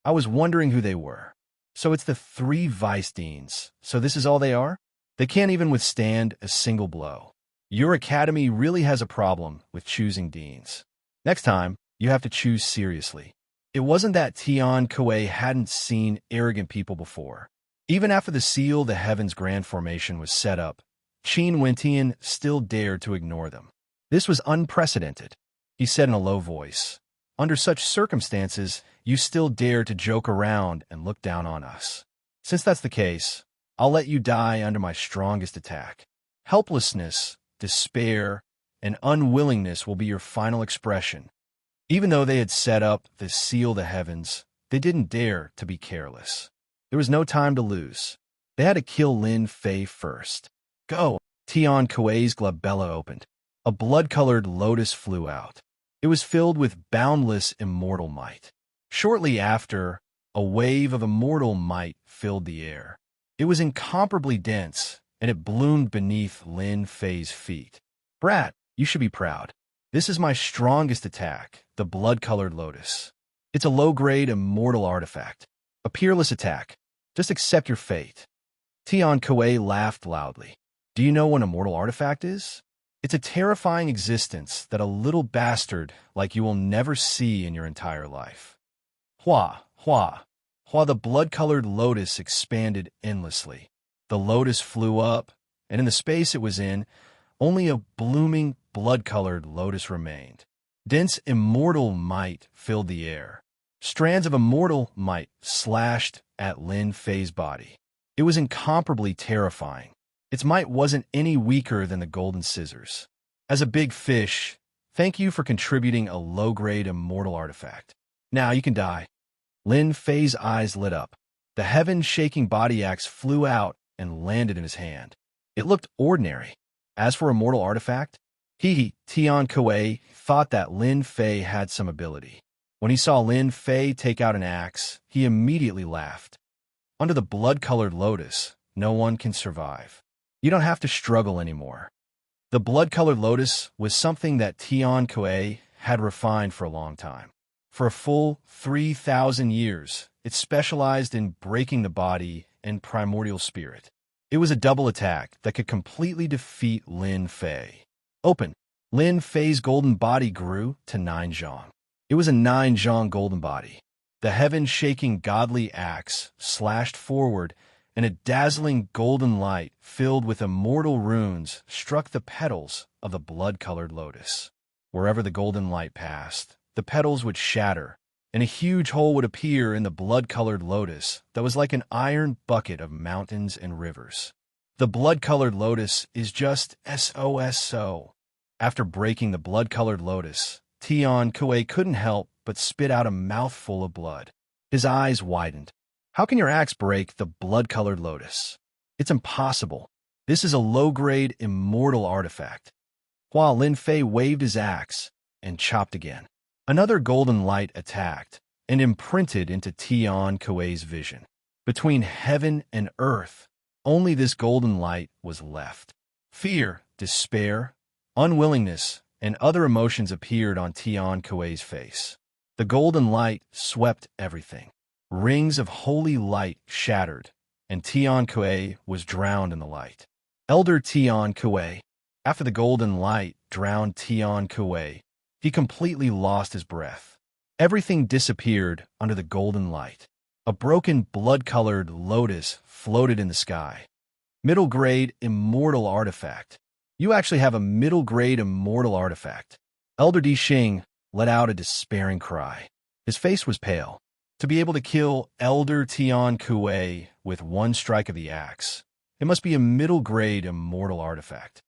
I was wondering who they were. So it's the 3 vice deans. So this is all they are? They can't even withstand a single blow. Your academy really has a problem with choosing deans. Next time, you have to choose seriously. It wasn't that Tian Kuei hadn't seen arrogant people before. Even after the Seal the Heavens Grand Formation was set up, Qin Wentian still dared to ignore them. This was unprecedented, he said in a low voice. Under such circumstances, you still dare to joke around and look down on us. Since that's the case, I'll let you die under my strongest attack. Helplessness, despair, and unwillingness will be your final expression. Even though they had set up to seal the heavens, they didn't dare to be careless. There was no time to lose. They had to kill Lin Fei first. Go! Tian Kuei's glabella opened. A blood-colored lotus flew out. It was filled with boundless immortal might. Shortly after, a wave of immortal might filled the air. It was incomparably dense, and it bloomed beneath Lin Fei's feet. Brat, you should be proud. This is my strongest attack, the blood-colored lotus. It's a low-grade immortal artifact. A peerless attack. Just accept your fate. Tian Kuei laughed loudly. Do you know what an immortal artifact is? It's a terrifying existence that a little bastard like you will never see in your entire life. Hua, hua, hua, the blood-colored lotus expanded endlessly. The lotus flew up, and in the space it was in, only a blooming, blood-colored lotus remained. Dense immortal might filled the air. Strands of immortal might slashed at Lin Fei's body. It was incomparably terrifying. Its might wasn't any weaker than the golden scissors. As a big fish, thank you for contributing a low-grade immortal artifact. Now you can die. Lin Fei's eyes lit up. The heaven-shaking body axe flew out and landed in his hand. It looked ordinary. As for immortal artifact, Tian Kuei thought that Lin Fei had some ability. When he saw Lin Fei take out an axe, he immediately laughed. Under the blood-colored lotus, no one can survive. You don't have to struggle anymore. The blood-colored lotus was something that Tian Kuei had refined for a long time. For a full 3,000 years, it specialized in breaking the body and primordial spirit. It was a double attack that could completely defeat Lin Fei. Open. Lin Fei's golden body grew to 9 zhang. It was a 9 zhang golden body. The heaven-shaking godly axe slashed forward, and a dazzling golden light filled with immortal runes struck the petals of the blood-colored lotus. Wherever the golden light passed, the petals would shatter, and a huge hole would appear in the blood-colored lotus that was like an iron bucket of mountains and rivers. The blood-colored lotus is just so. After breaking the blood-colored lotus, Tian Kuei couldn't help but spit out a mouthful of blood. His eyes widened. How can your axe break the blood-colored lotus? It's impossible. This is a low-grade immortal artifact. While Lin Fei waved his axe and chopped again. Another golden light attacked and imprinted into Tian Kuei's vision. Between heaven and earth, only this golden light was left. Fear, despair, unwillingness, and other emotions appeared on Tian Kuei's face. The golden light swept everything. Rings of holy light shattered, and Tian Kuei was drowned in the light. Elder Tian Kuei. After the golden light drowned Tian Kuei, he completely lost his breath. Everything disappeared under the golden light. A broken blood-colored lotus floated in the sky. Middle-grade immortal artifact. You actually have a middle-grade immortal artifact. Elder Di Xing let out a despairing cry. His face was pale. To be able to kill Elder Tian Kuei with one strike of the axe, it must be a middle-grade immortal artifact.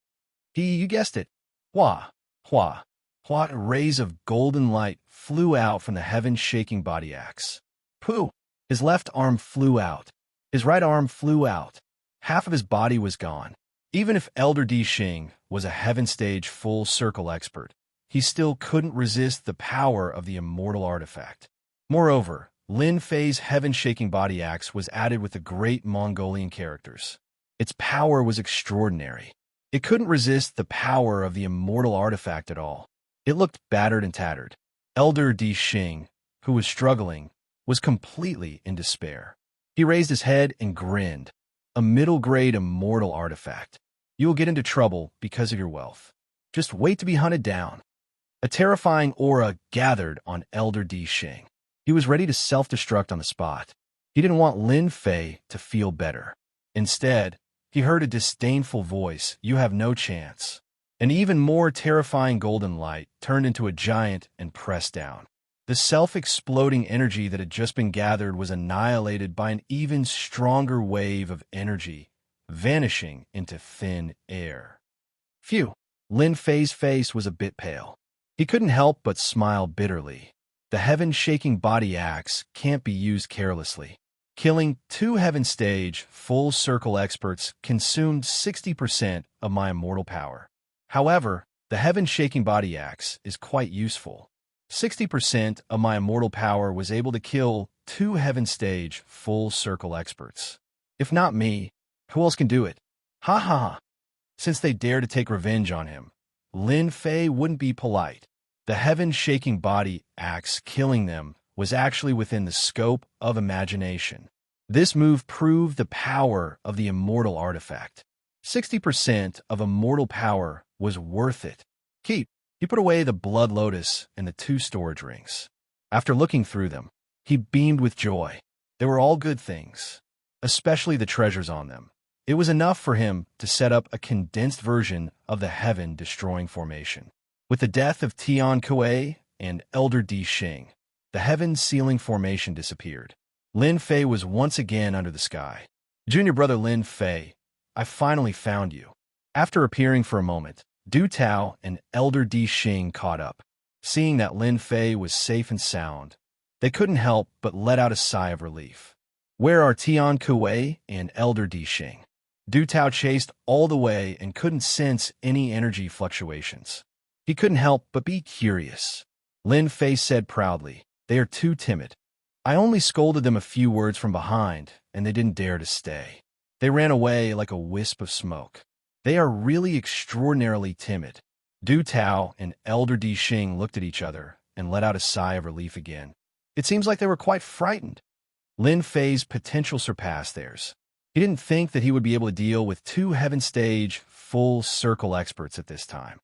You guessed it. Hua, hua, hua, rays of golden light flew out from the heaven-shaking body axe. Pooh! His left arm flew out. His right arm flew out. Half of his body was gone. Even if Elder Di Xing was a heaven stage full circle expert, he still couldn't resist the power of the immortal artifact. Moreover, Lin Fei's heaven-shaking body axe was added with the great Mongolian characters. Its power was extraordinary. It couldn't resist the power of the immortal artifact at all. It looked battered and tattered. Elder Di Xing, who was struggling, was completely in despair. He raised his head and grinned. A middle-grade immortal artifact. You will get into trouble because of your wealth. Just wait to be hunted down. A terrifying aura gathered on Elder Di Xing. He was ready to self-destruct on the spot. He didn't want Lin Fei to feel better. Instead, he heard a disdainful voice, "You have no chance." An even more terrifying golden light turned into a giant and pressed down. The self-exploding energy that had just been gathered was annihilated by an even stronger wave of energy, vanishing into thin air. Phew! Lin Fei's face was a bit pale. He couldn't help but smile bitterly. The heaven-shaking body axe can't be used carelessly. Killing 2 heaven stage full circle experts consumed 60% of my immortal power. However, the heaven-shaking body axe is quite useful. 60% of my immortal power was able to kill 2 heaven stage full circle experts. If not me, who else can do it? Ha ha ha. Since they dare to take revenge on him, Lin Fei wouldn't be polite. The heaven-shaking body axe killing them was actually within the scope of imagination. This move proved the power of the immortal artifact. 60% of immortal power was worth it. He put away the blood lotus and the 2 storage rings. After looking through them, he beamed with joy. They were all good things, especially the treasures on them. It was enough for him to set up a condensed version of the heaven-destroying formation. With the death of Tian Kuei and Elder Di Xing, the heaven-sealing formation disappeared. Lin Fei was once again under the sky. Junior brother Lin Fei, I finally found you. After appearing for a moment, Du Tao and Elder Di Xing caught up. Seeing that Lin Fei was safe and sound, they couldn't help but let out a sigh of relief. Where are Tian Kuei and Elder Di Xing? Du Tao chased all the way and couldn't sense any energy fluctuations. He couldn't help but be curious. Lin Fei said proudly, "They are too timid. I only scolded them a few words from behind, and they didn't dare to stay. They ran away like a wisp of smoke. They are really extraordinarily timid." Du Tao and Elder Di Xing looked at each other and let out a sigh of relief again. It seems like they were quite frightened. Lin Fei's potential surpassed theirs. He didn't think that he would be able to deal with 2 heaven stage full circle experts at this time.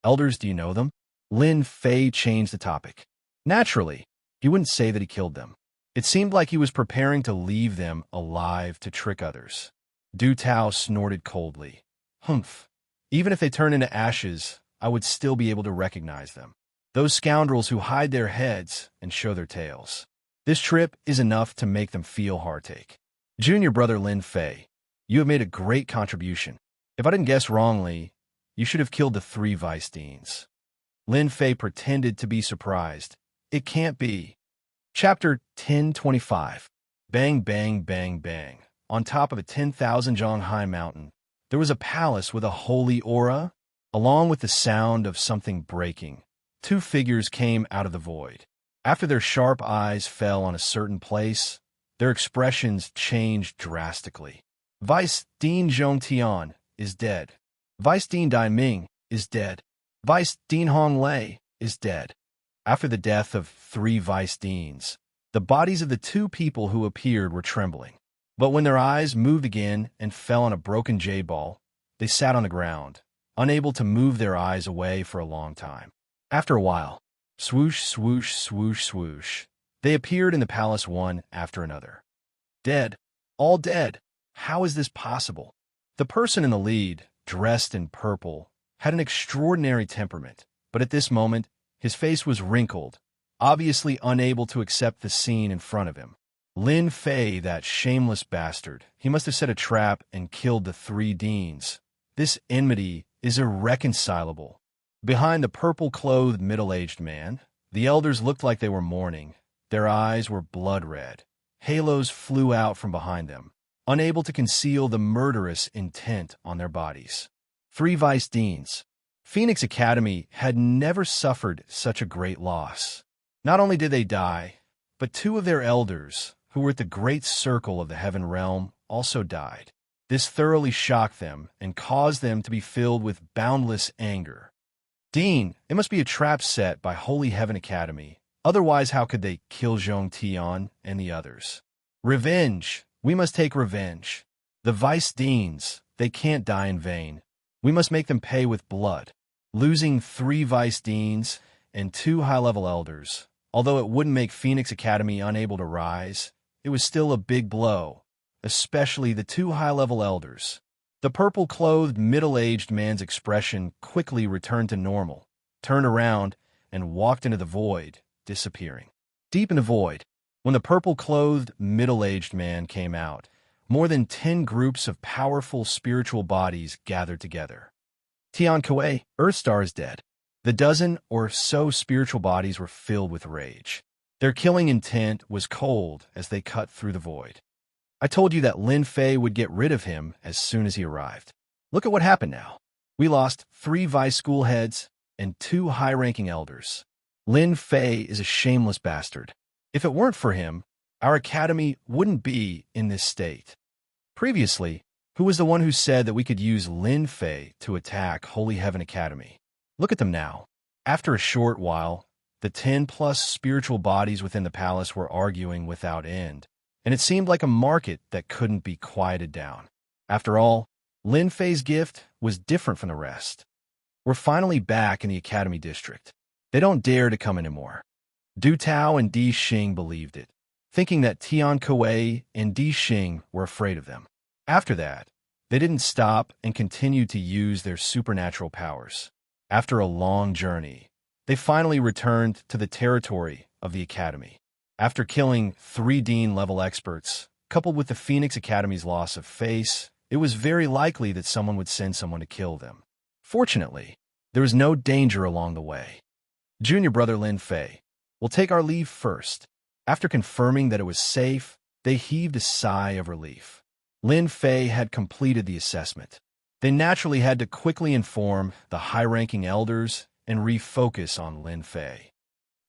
Elders, do you know them? Lin Fei changed the topic. Naturally, he wouldn't say that he killed them. It seemed like he was preparing to leave them alive to trick others. Du Tao snorted coldly. Humph. Even if they turn into ashes, I would still be able to recognize them. Those scoundrels who hide their heads and show their tails. This trip is enough to make them feel heartache. Junior brother Lin Fei, you have made a great contribution. If I didn't guess wrongly, you should have killed the 3 vice deans. Lin Fei pretended to be surprised. It can't be. Chapter 1025. Bang, bang, bang, bang. On top of a 10,000 jong high mountain, there was a palace with a holy aura. Along with the sound of something breaking, 2 figures came out of the void. After their sharp eyes fell on a certain place, their expressions changed drastically. Vice Dean Zhongtian is dead. Vice Dean Dai Ming is dead. Vice Dean Hong Lei is dead. After the death of 3 vice deans, the bodies of the 2 people who appeared were trembling. But when their eyes moved again and fell on a broken jade ball, they sat on the ground, unable to move their eyes away for a long time. After a while, swoosh, swoosh, swoosh, swoosh, they appeared in the palace one after another. Dead. All dead. How is this possible? The person in the lead, dressed in purple, had an extraordinary temperament, but at this moment, his face was wrinkled, obviously unable to accept the scene in front of him. Lin Fei, that shameless bastard, he must have set a trap and killed the 3 deans. This enmity is irreconcilable. Behind the purple-clothed middle-aged man, the elders looked like they were mourning. Their eyes were blood red. Halos flew out from behind them, unable to conceal the murderous intent on their bodies. 3 vice deans. Phoenix Academy had never suffered such a great loss. Not only did they die, but 2 of their elders, who were at the great circle of the heaven realm, also died. This thoroughly shocked them and caused them to be filled with boundless anger. Dean, it must be a trap set by Holy Heaven Academy. Otherwise, how could they kill Zhong Tian and the others? Revenge. We must take revenge. The vice deans, they can't die in vain. We must make them pay with blood. Losing 3 vice deans and 2 high-level elders, although it wouldn't make Phoenix Academy unable to rise, it was still a big blow, especially the 2 high-level elders. The purple-clothed, middle-aged man's expression quickly returned to normal, turned around, and walked into the void, disappearing. Deep in the void, when the purple-clothed, middle-aged man came out, more than 10 groups of powerful spiritual bodies gathered together. Tian Kuei, Earthstar is dead. The dozen or so spiritual bodies were filled with rage. Their killing intent was cold as they cut through the void. I told you that Lin Fei would get rid of him as soon as he arrived. Look at what happened now. We lost 3 vice school heads and 2 high-ranking elders. Lin Fei is a shameless bastard. If it weren't for him, our academy wouldn't be in this state. Previously, who was the one who said that we could use Lin Fei to attack Holy Heaven Academy? Look at them now. After a short while, the 10-plus spiritual bodies within the palace were arguing without end, and it seemed like a market that couldn't be quieted down. After all, Lin Fei's gift was different from the rest. We're finally back in the Academy District. They don't dare to come anymore. Du Tao and Di Xing believed it, thinking that Tian Kuei and Di Xing were afraid of them. After that, they didn't stop and continued to use their supernatural powers. After a long journey, they finally returned to the territory of the Academy. After killing 3 Dean-level experts, coupled with the Phoenix Academy's loss of face, it was very likely that someone would send someone to kill them. Fortunately, there was no danger along the way. Junior brother Lin Fei will take our leave first. After confirming that it was safe, they heaved a sigh of relief. Lin Fei had completed the assessment. They naturally had to quickly inform the high-ranking elders and refocus on Lin Fei.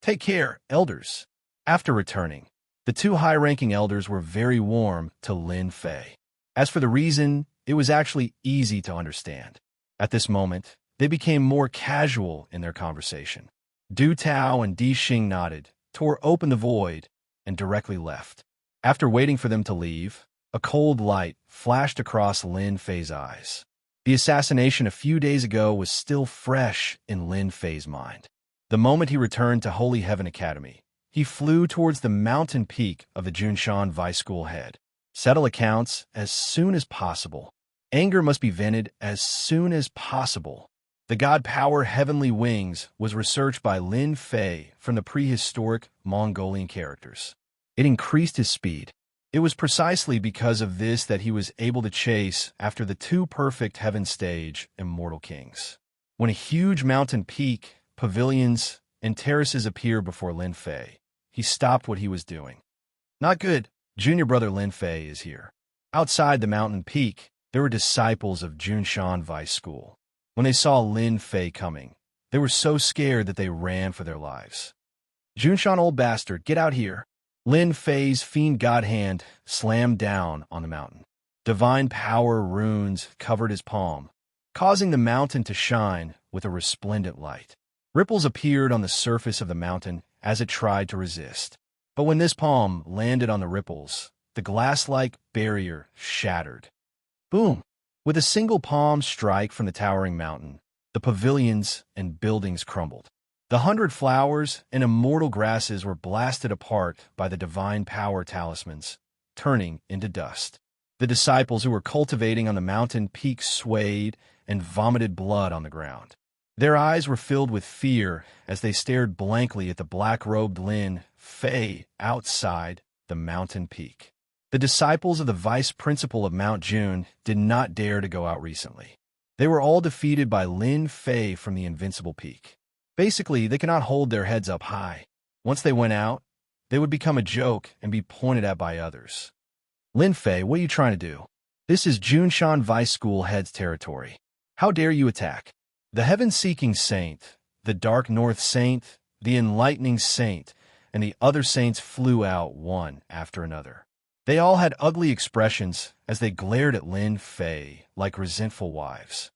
Take care, elders. After returning, the 2 high-ranking elders were very warm to Lin Fei. As for the reason, it was actually easy to understand. At this moment, they became more casual in their conversation. Du Tao and Di Xing nodded, tore open the void, and directly left. After waiting for them to leave, a cold light flashed across Lin Fei's eyes. The assassination a few days ago was still fresh in Lin Fei's mind. The moment he returned to Holy Heaven Academy, he flew towards the mountain peak of the Junshan Vice School head. Settle accounts as soon as possible. Anger must be vented as soon as possible. The god power Heavenly Wings was researched by Lin Fei from the prehistoric Mongolian characters. It increased his speed. It was precisely because of this that he was able to chase after the 2 perfect Heaven Stage Immortal Kings. When a huge mountain peak, pavilions, and terraces appeared before Lin Fei, he stopped what he was doing. Not good. Junior brother Lin Fei is here. Outside the mountain peak, there were disciples of Junshan Vice School. When they saw Lin Fei coming, they were so scared that they ran for their lives. Junshan, old bastard, get out here. Lin Fei's fiend god hand slammed down on the mountain. Divine power runes covered his palm, causing the mountain to shine with a resplendent light. Ripples appeared on the surface of the mountain as it tried to resist. But when this palm landed on the ripples, the glass-like barrier shattered. Boom! With a single palm strike from the towering mountain, the pavilions and buildings crumbled. The 100 flowers and immortal grasses were blasted apart by the divine power talismans, turning into dust. The disciples who were cultivating on the mountain peak swayed and vomited blood on the ground. Their eyes were filled with fear as they stared blankly at the black-robed Lin Fei outside the mountain peak. The disciples of the vice principal of Mount June did not dare to go out recently. They were all defeated by Lin Fei from the Invincible Peak. Basically, they cannot hold their heads up high. Once they went out, they would become a joke and be pointed at by others. Lin Fei, what are you trying to do? This is Junshan Vice School head's territory. How dare you attack? The heaven-seeking saint, the dark north saint, the enlightening saint, and the other saints flew out one after another. They all had ugly expressions as they glared at Lin Fei like resentful wives.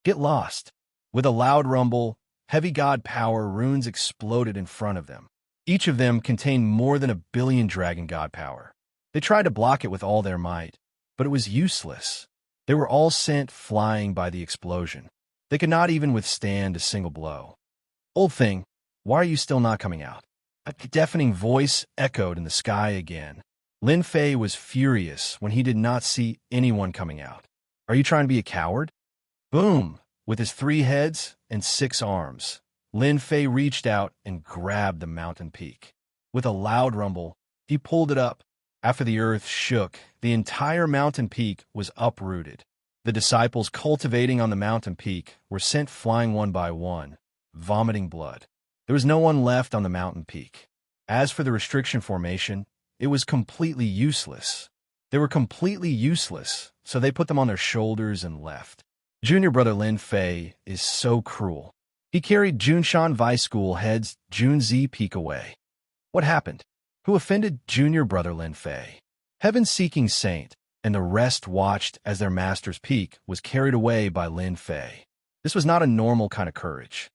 Get lost. With a loud rumble, heavy god power runes exploded in front of them. Each of them contained more than 1 billion dragon god power. They tried to block it with all their might, but it was useless. They were all sent flying by the explosion. They could not even withstand a single blow. Old thing, why are you still not coming out? A deafening voice echoed in the sky again. Lin Fei was furious when he did not see anyone coming out. Are you trying to be a coward? Boom! With his 3 heads and 6 arms, Lin Fei reached out and grabbed the mountain peak. With a loud rumble, he pulled it up. After the earth shook, the entire mountain peak was uprooted. The disciples cultivating on the mountain peak were sent flying one by one, vomiting blood. There was no one left on the mountain peak. As for the restriction formation, it was completely useless. They were completely useless, so they put them on their shoulders and left. Junior brother Lin Fei is so cruel. He carried Junshan Vice School head's Junzi Peak away. What happened? Who offended junior brother Lin Fei? Heaven-seeking saint and the rest watched as their master's peak was carried away by Lin Fei. This was not a normal kind of courage.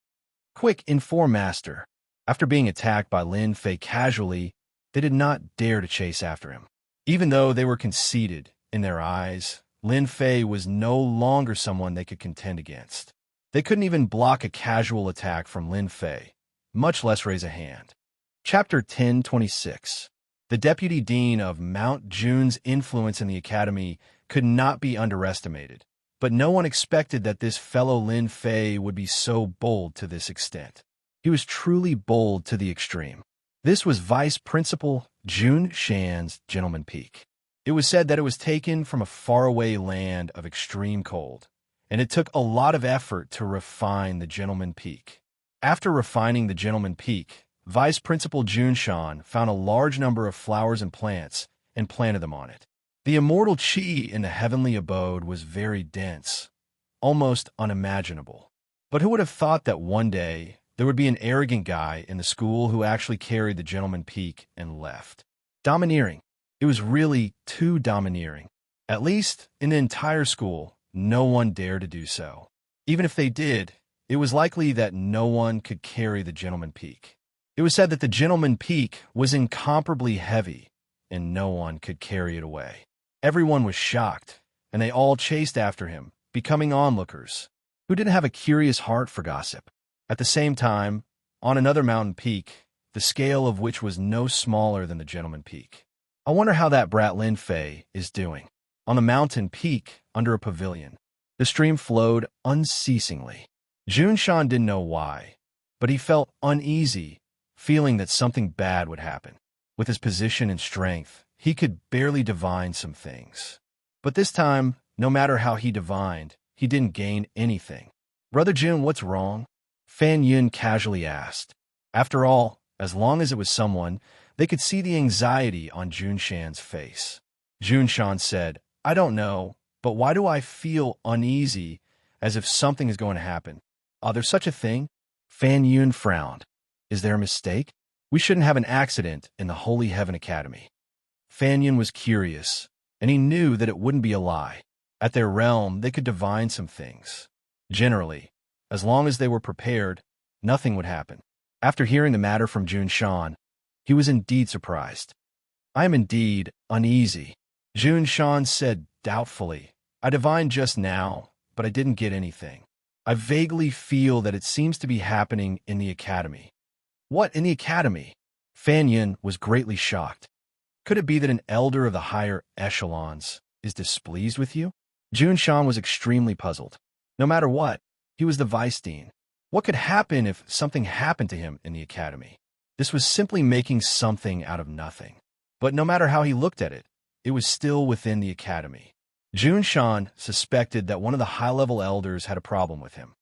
Quick, inform master. After being attacked by Lin Fei casually, they did not dare to chase after him. Even though they were conceited in their eyes, Lin Fei was no longer someone they could contend against. They couldn't even block a casual attack from Lin Fei, much less raise a hand. Chapter 1026. The Deputy Dean of Mount Jun's influence in the academy could not be underestimated, but no one expected that this fellow Lin Fei would be so bold to this extent. He was truly bold to the extreme. This was Vice Principal Jun Shan's Gentleman Peak. It was said that it was taken from a faraway land of extreme cold, and it took a lot of effort to refine the Gentleman Peak. After refining the Gentleman Peak, Vice Principal Jun Shan found a large number of flowers and plants and planted them on it. The immortal qi in the heavenly abode was very dense, almost unimaginable. But who would have thought that one day there would be an arrogant guy in the school who actually carried the Gentleman Peak and left? Domineering. It was really too domineering. At least in the entire school, no one dared to do so. Even if they did, it was likely that no one could carry the Gentleman Peak. It was said that the Gentleman Peak was incomparably heavy, and no one could carry it away. Everyone was shocked, and they all chased after him, becoming onlookers, who didn't have a curious heart for gossip. At the same time, on another mountain peak, the scale of which was no smaller than the Gentleman Peak. I wonder how that brat Lin Fei is doing. On the mountain peak, under a pavilion, the stream flowed unceasingly. Jun Shan didn't know why, but he felt uneasy, feeling that something bad would happen. With his position and strength, he could barely divine some things. But this time, no matter how he divined, he didn't gain anything. Brother Jun, what's wrong? Fan Yun casually asked. After all, as long as it was someone, they could see the anxiety on Jun Shan's face. Jun Shan said, I don't know, but why do I feel uneasy, as if something is going to happen? There's such a thing? Fan Yun frowned. Is there a mistake? We shouldn't have an accident in the Holy Heaven Academy. Fan Yun was curious, and he knew that it wouldn't be a lie. At their realm, they could divine some things. Generally, as long as they were prepared, nothing would happen. After hearing the matter from Jun Shan, he was indeed surprised. I am indeed uneasy, Jun Shan said doubtfully. I divined just now, but I didn't get anything. I vaguely feel that it seems to be happening in the academy. What, in the academy? Fan Yun was greatly shocked. Could it be that an elder of the higher echelons is displeased with you? Jun Shan was extremely puzzled. No matter what, he was the vice dean. What could happen if something happened to him in the academy? This was simply making something out of nothing. But no matter how he looked at it, it was still within the academy. Jun Shan suspected that one of the high-level elders had a problem with him.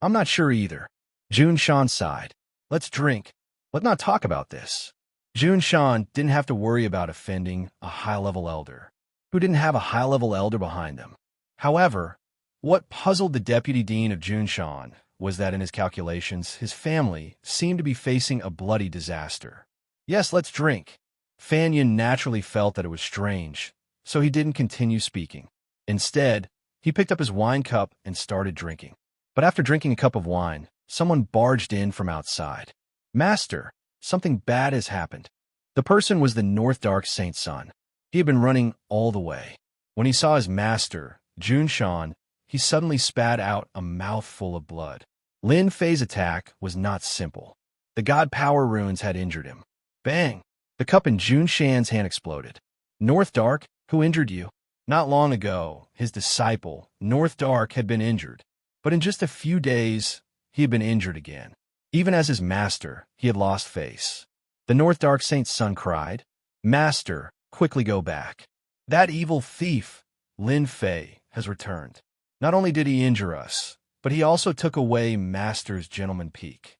I'm not sure either. Jun Shan sighed. Let's drink. Let's not talk about this. Jun Shan didn't have to worry about offending a high-level elder, who didn't have a high-level elder behind them. However, what puzzled the deputy dean of Jun Shan was that in his calculations, his family seemed to be facing a bloody disaster. Yes, let's drink. Fan Yun naturally felt that it was strange, so he didn't continue speaking. Instead, he picked up his wine cup and started drinking. But after drinking a cup of wine, someone barged in from outside. Master, something bad has happened. The person was the North Dark Saint's son. He had been running all the way. When he saw his master, Jun Shan, he suddenly spat out a mouthful of blood. Lin Fei's attack was not simple. The God Power runes had injured him. Bang! The cup in Jun Shan's hand exploded. North Dark, who injured you? Not long ago, his disciple, North Dark, had been injured. But in just a few days, he had been injured again. Even as his master, he had lost face. The North Dark Saint's son cried, "Master, quickly go back. That evil thief, Lin Fei, has returned. Not only did he injure us, but he also took away Master's gentleman peak."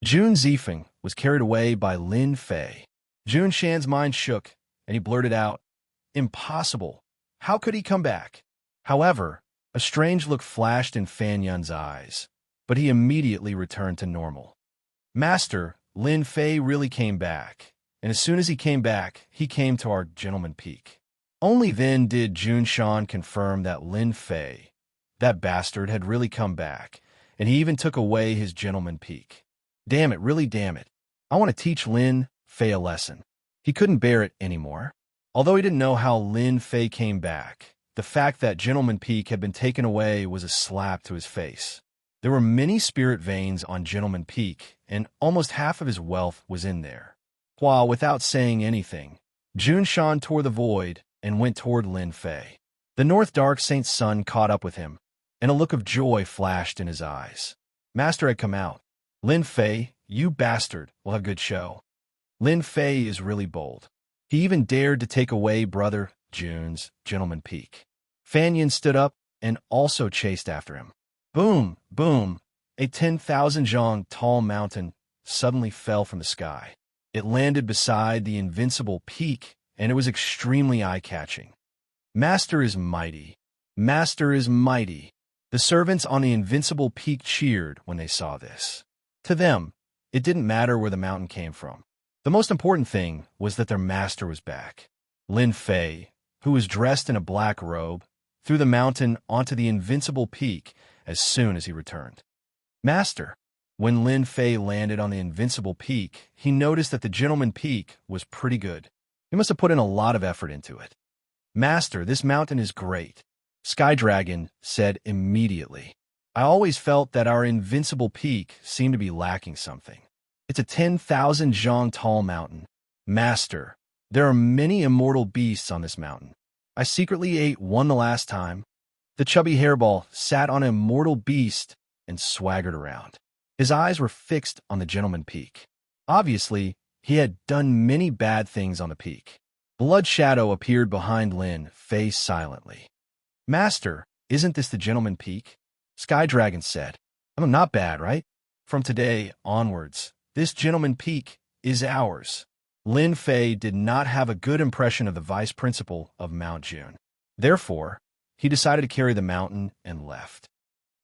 Jun Zifeng was carried away by Lin Fei. Jun Shan's mind shook, and he blurted out, "Impossible. How could he come back?" However, a strange look flashed in Fan Yun's eyes, but he immediately returned to normal. "Master, Lin Fei really came back, and as soon as he came back, he came to our gentleman peak." Only then did Jun Shan confirm that Lin Fei, that bastard, had really come back, and he even took away his gentleman peak. Damn it, really damn it. I want to teach Lin Fei a lesson. He couldn't bear it anymore. Although he didn't know how Lin Fei came back, the fact that gentleman peak had been taken away was a slap to his face. There were many spirit veins on gentleman peak, and almost half of his wealth was in there. While, without saying anything, Jun Shan tore the void and went toward Lin Fei. The North Dark Saint's son caught up with him, and a look of joy flashed in his eyes. Master had come out. "Lin Fei, you bastard, will have good show." Lin Fei is really bold. He even dared to take away Brother Jun's gentleman peak. Fan Yun stood up and also chased after him. Boom, boom, a 10,000 zhang tall mountain suddenly fell from the sky. It landed beside the Invincible peak, and it was extremely eye-catching. "Master is mighty. Master is mighty." The servants on the Invincible peak cheered when they saw this. To them, it didn't matter where the mountain came from. The most important thing was that their master was back. Lin Fei, who was dressed in a black robe, threw the mountain onto the Invincible peak as soon as he returned. "Master." When Lin Fei landed on the Invincible peak, he noticed that the gentleman peak was pretty good. He must have put in a lot of effort into it. "Master, this mountain is great," Sky Dragon said immediately. "I always felt that our Invincible peak seemed to be lacking something. It's a 10,000 zhang tall mountain. Master, there are many immortal beasts on this mountain. I secretly ate one the last time." The chubby hairball sat on an immortal beast and swaggered around. His eyes were fixed on the gentleman peak. Obviously, he had done many bad things on the peak. Blood Shadow appeared behind Lin Fei silently. "Master, isn't this the gentleman peak?" Sky Dragon said. "I'm not bad, right? From today onwards, this gentleman peak is ours." Lin Fei did not have a good impression of the vice principal of Mount Jun. Therefore, he decided to carry the mountain and left.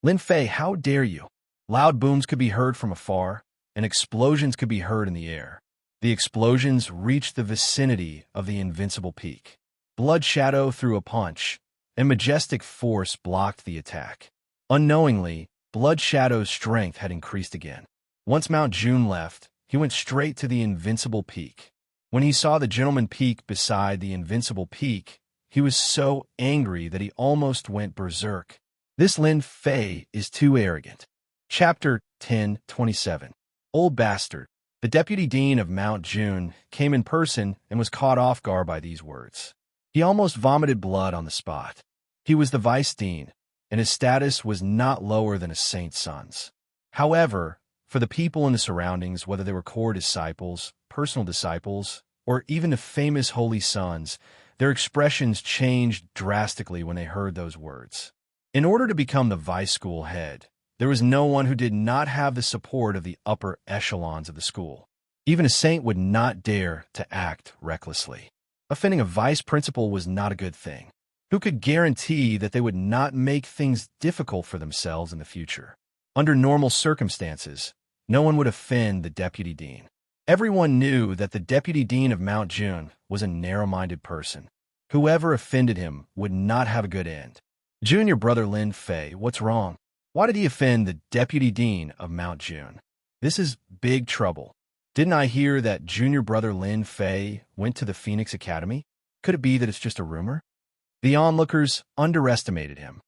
"Lin Fei, how dare you?" Loud booms could be heard from afar, and explosions could be heard in the air. The explosions reached the vicinity of the Invincible peak. Blood Shadow threw a punch, and majestic force blocked the attack. Unknowingly, Blood Shadow's strength had increased again. Once Mount Jun left, he went straight to the Invincible peak. When he saw the gentleman peak beside the Invincible peak, he was so angry that he almost went berserk. This Lin Fei is too arrogant. Chapter 10:27. Old Bastard. The deputy dean of Mount Jun came in person and was caught off guard by these words. He almost vomited blood on the spot. He was the vice dean, and his status was not lower than a saint's son's. However, for the people in the surroundings, whether they were core disciples, personal disciples, or even the famous holy sons, their expressions changed drastically when they heard those words. In order to become the vice school head, there was no one who did not have the support of the upper echelons of the school. Even a saint would not dare to act recklessly. Offending a vice principal was not a good thing. Who could guarantee that they would not make things difficult for themselves in the future? Under normal circumstances, no one would offend the deputy dean. Everyone knew that the deputy dean of Mount Jun was a narrow-minded person. Whoever offended him would not have a good end. "Junior brother Lin Fei, what's wrong? Why did he offend the deputy dean of Mount Jun? This is big trouble. Didn't I hear that junior brother Lin Fei went to the Phoenix Academy? Could it be that it's just a rumor?" The onlookers underestimated him.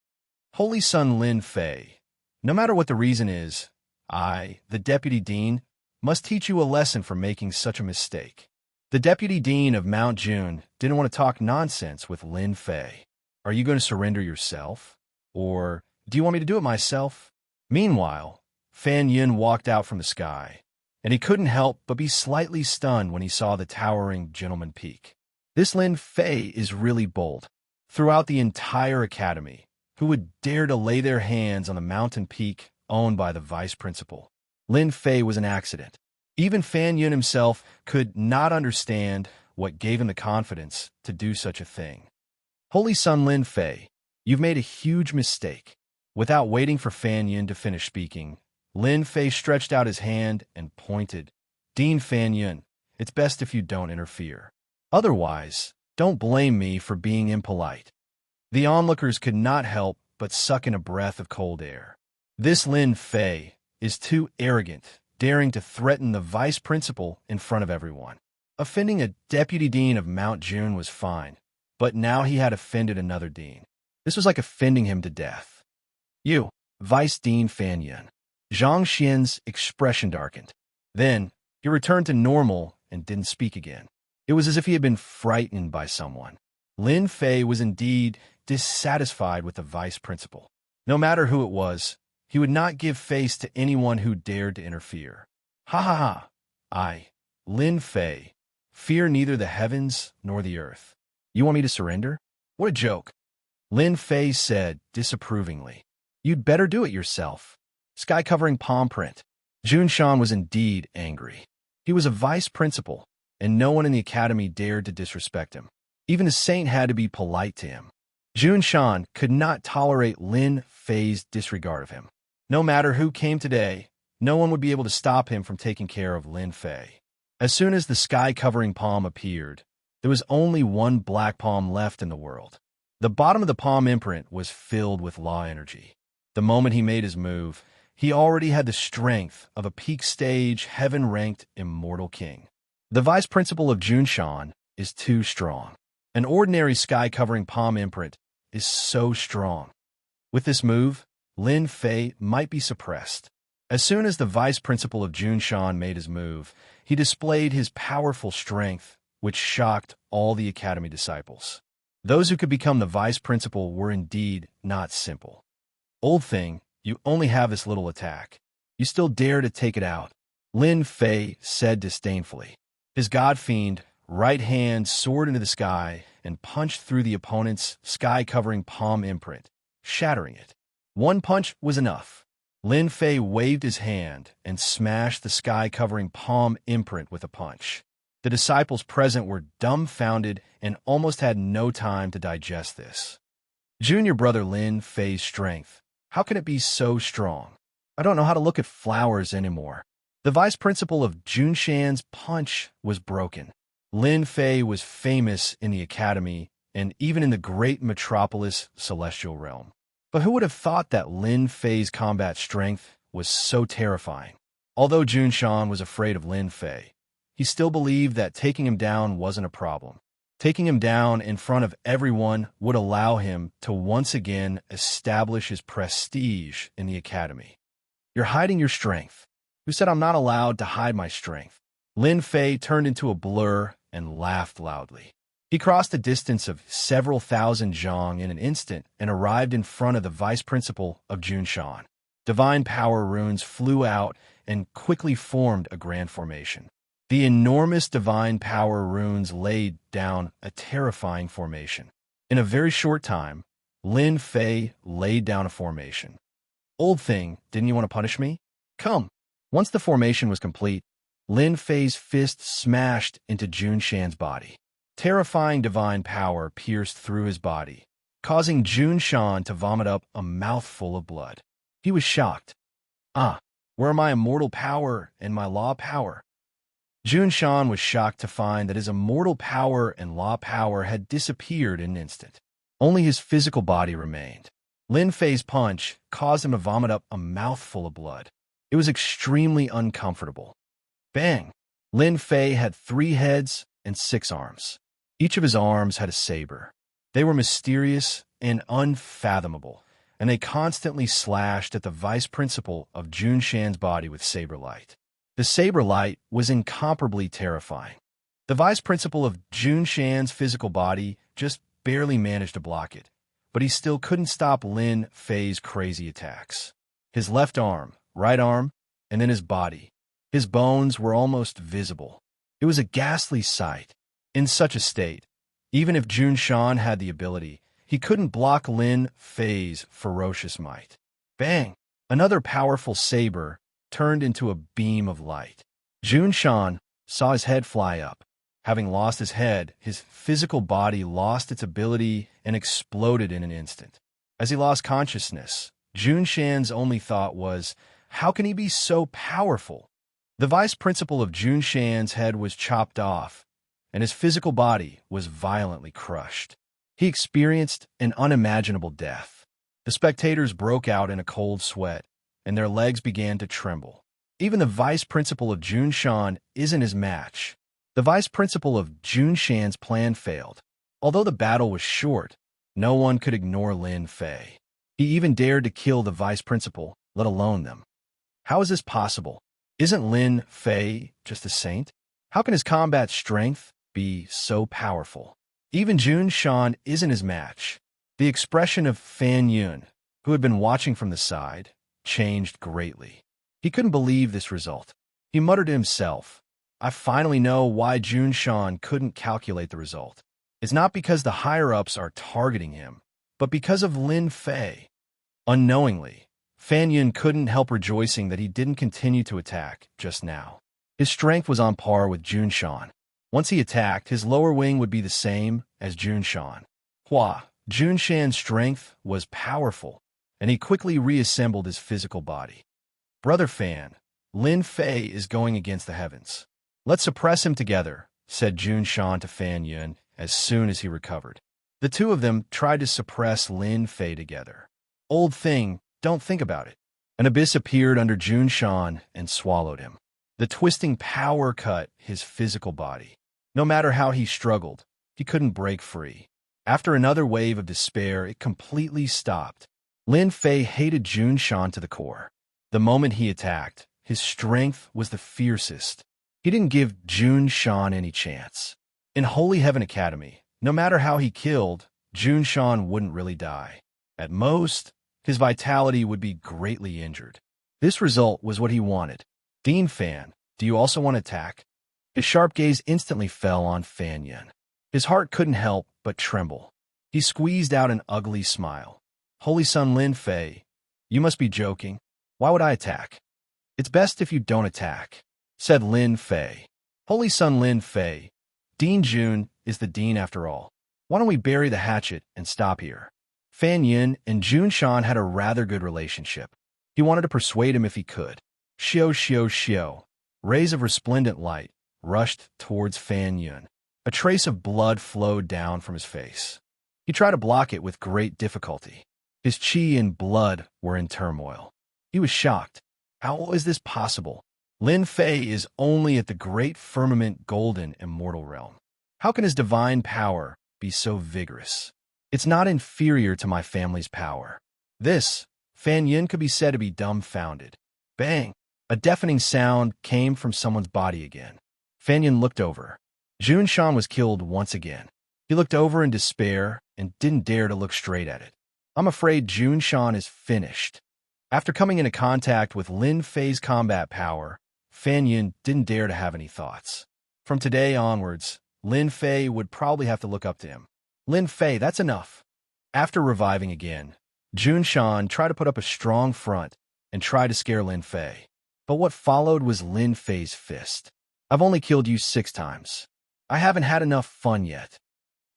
"Holy son Lin Fei, no matter what the reason is, I, the deputy dean, must teach you a lesson for making such a mistake." The deputy dean of Mount Jun didn't want to talk nonsense with Lin Fei. "Are you going to surrender yourself? Or do you want me to do it myself?" Meanwhile, Fan Yun walked out from the sky, and he couldn't help but be slightly stunned when he saw the towering Gentleman Peak. This Lin Fei is really bold. Throughout the entire academy, who would dare to lay their hands on the mountain peak owned by the vice principal? Lin Fei was an accident. Even Fan Yun himself could not understand what gave him the confidence to do such a thing. Holy Son Lin Fei, you've made a huge mistake. Without waiting for Fan Yun to finish speaking, Lin Fei stretched out his hand and pointed. Dean Fan Yun, it's best if you don't interfere. Otherwise, don't blame me for being impolite. The onlookers could not help but suck in a breath of cold air. This Lin Fei is too arrogant, daring to threaten the vice principal in front of everyone. Offending a deputy dean of Mount June was fine, but now he had offended another dean. This was like offending him to death. You, Vice Dean Fan Yun. Zhang Xian's expression darkened. Then, he returned to normal and didn't speak again. It was as if he had been frightened by someone. Lin Fei was indeed dissatisfied with the vice principal. No matter who it was, he would not give face to anyone who dared to interfere. Ha ha ha! I, Lin Fei, fear neither the heavens nor the earth. You want me to surrender? What a joke! Lin Fei said disapprovingly. You'd better do it yourself. Sky-covering palm print. Jun Shan was indeed angry. He was a vice principal, and no one in the academy dared to disrespect him. Even a saint had to be polite to him. Jun Shan could not tolerate Lin Fei's disregard of him. No matter who came today, no one would be able to stop him from taking care of Lin Fei. As soon as the sky-covering palm appeared, there was only one black palm left in the world. The bottom of the palm imprint was filled with law energy. The moment he made his move, he already had the strength of a peak stage, heaven-ranked immortal king. The vice principal of Junshan is too strong. An ordinary sky-covering palm imprint is so strong. With this move, Lin Fei might be suppressed. As soon as the vice principal of Junshan made his move, he displayed his powerful strength, which shocked all the academy disciples. Those who could become the vice principal were indeed not simple. Old thing, you only have this little attack. You still dare to take it out, Lin Fei said disdainfully. His god fiend right hand soared into the sky and punched through the opponent's sky-covering palm imprint, shattering it. One punch was enough. Lin Fei waved his hand and smashed the sky-covering palm imprint with a punch. The disciples present were dumbfounded and almost had no time to digest this. Junior brother Lin Fei's strength. How can it be so strong? I don't know how to look at flowers anymore. The vice principal of Junshan's punch was broken. Lin Fei was famous in the academy and even in the great metropolis celestial realm. But who would have thought that Lin Fei's combat strength was so terrifying? Although Junshan was afraid of Lin Fei, he still believed that taking him down wasn't a problem. Taking him down in front of everyone would allow him to once again establish his prestige in the academy. You're hiding your strength. Who said I'm not allowed to hide my strength? Lin Fei turned into a blur and laughed loudly. He crossed a distance of several thousand zhang in an instant and arrived in front of the vice principal of Junshan. Divine power runes flew out and quickly formed a grand formation. The enormous divine power runes laid down a terrifying formation. In a very short time, Lin Fei laid down a formation. Old thing, didn't you want to punish me? Come. Once the formation was complete, Lin Fei's fist smashed into Junshan's body. Terrifying divine power pierced through his body, causing Junshan to vomit up a mouthful of blood. He was shocked. Where are my immortal power and my law power? Junshan was shocked to find that his immortal power and law power had disappeared in an instant. Only his physical body remained. Lin Fei's punch caused him to vomit up a mouthful of blood. It was extremely uncomfortable. Bang! Lin Fei had 3 heads and 6 arms. Each of his arms had a saber. They were mysterious and unfathomable, and they constantly slashed at the vice principal of Junshan's body with saber light. The saber light was incomparably terrifying. The vice principal of Junshan's physical body just barely managed to block it, but he still couldn't stop Lin Fei's crazy attacks. His left arm, right arm, and then his body. His bones were almost visible. It was a ghastly sight. In such a state, even if Jun Shan had the ability, he couldn't block Lin Fei's ferocious might. Bang! Another powerful saber turned into a beam of light. Jun Shan saw his head fly up. Having lost his head, his physical body lost its ability and exploded in an instant. As he lost consciousness, Jun Shan's only thought was, how can he be so powerful? The vice principal of Jun Shan's head was chopped off, and his physical body was violently crushed. He experienced an unimaginable death. The spectators broke out in a cold sweat, and their legs began to tremble. Even the vice principal of Jun Shan isn't his match. The vice principal of Jun Shan's plan failed. Although the battle was short, no one could ignore Lin Fei. He even dared to kill the vice principal, let alone them. How is this possible? Isn't Lin Fei just a saint? How can his combat strength be so powerful? Even Jun Shan isn't his match. The expression of Fan Yun, who had been watching from the side, changed greatly. He couldn't believe this result. He muttered to himself, I finally know why Jun Shan couldn't calculate the result. It's not because the higher-ups are targeting him, but because of Lin Fei. Unknowingly, Fan Yun couldn't help rejoicing that he didn't continue to attack just now. His strength was on par with Jun Shan. Once he attacked, his lower wing would be the same as Jun Shan. Jun Shan's strength was powerful, and he quickly reassembled his physical body. Brother Fan, Lin Fei is going against the heavens. Let's suppress him together, said Jun Shan to Fan Yun as soon as he recovered. The two of them tried to suppress Lin Fei together. Old thing, don't think about it. An abyss appeared under Jun Shan and swallowed him. The twisting power cut his physical body. No matter how he struggled, he couldn't break free. After another wave of despair, it completely stopped. Lin Fei hated Jun Shan to the core. The moment he attacked, his strength was the fiercest. He didn't give Jun Shan any chance. In Holy Heaven Academy, no matter how he killed, Jun Shan wouldn't really die. At most, his vitality would be greatly injured. This result was what he wanted. Dean Fan, do you also want to attack? His sharp gaze instantly fell on Fan Yun. His heart couldn't help but tremble. He squeezed out an ugly smile. Holy Son Lin Fei, you must be joking. Why would I attack? It's best if you don't attack, said Lin Fei. Holy Son Lin Fei, Dean Jun is the dean after all. Why don't we bury the hatchet and stop here? Fan Yun and Jun Shan had a rather good relationship. He wanted to persuade him if he could. Xiao. Rays of resplendent light rushed towards Fan Yun. A trace of blood flowed down from his face. He tried to block it with great difficulty. His chi and blood were in turmoil. He was shocked. How is this possible? Lin Fei is only at the great firmament golden immortal realm. How can his divine power be so vigorous? It's not inferior to my family's power. This, Fan Yun could be said to be dumbfounded. Bang! A deafening sound came from someone's body again. Fan Yun looked over. Jun Shan was killed once again. He looked over in despair and didn't dare to look straight at it. I'm afraid Jun Shan is finished. After coming into contact with Lin Fei's combat power, Fan Yun didn't dare to have any thoughts. From today onwards, Lin Fei would probably have to look up to him. Lin Fei, that's enough. After reviving again, Jun Shan tried to put up a strong front and tried to scare Lin Fei. But what followed was Lin Fei's fist. I've only killed you 6 times. I haven't had enough fun yet.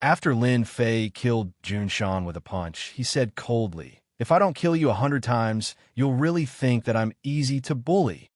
After Lin Fei killed Jun Shan with a punch, he said coldly, if I don't kill you 100 times, you'll really think that I'm easy to bully.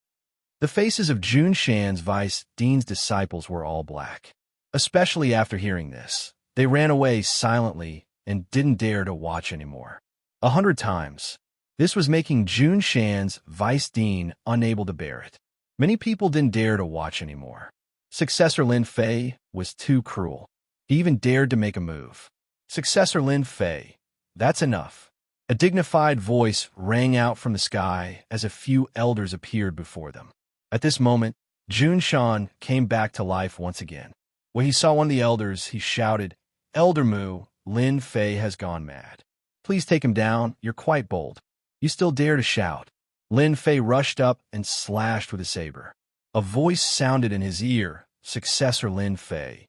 The faces of Jun Shan's vice dean's disciples were all black. Especially after hearing this, they ran away silently and didn't dare to watch anymore. 100 times. This was making Jun Shan's vice dean unable to bear it. Many people didn't dare to watch anymore. Successor Lin Fei was too cruel. He even dared to make a move. Successor Lin Fei, that's enough. A dignified voice rang out from the sky as a few elders appeared before them. At this moment, Jun Shan came back to life once again. When he saw one of the elders, he shouted, Elder Mu, Lin Fei has gone mad. Please take him down, you're quite bold. You still dare to shout. Lin Fei rushed up and slashed with a saber. A voice sounded in his ear, "Successor Lin Fei,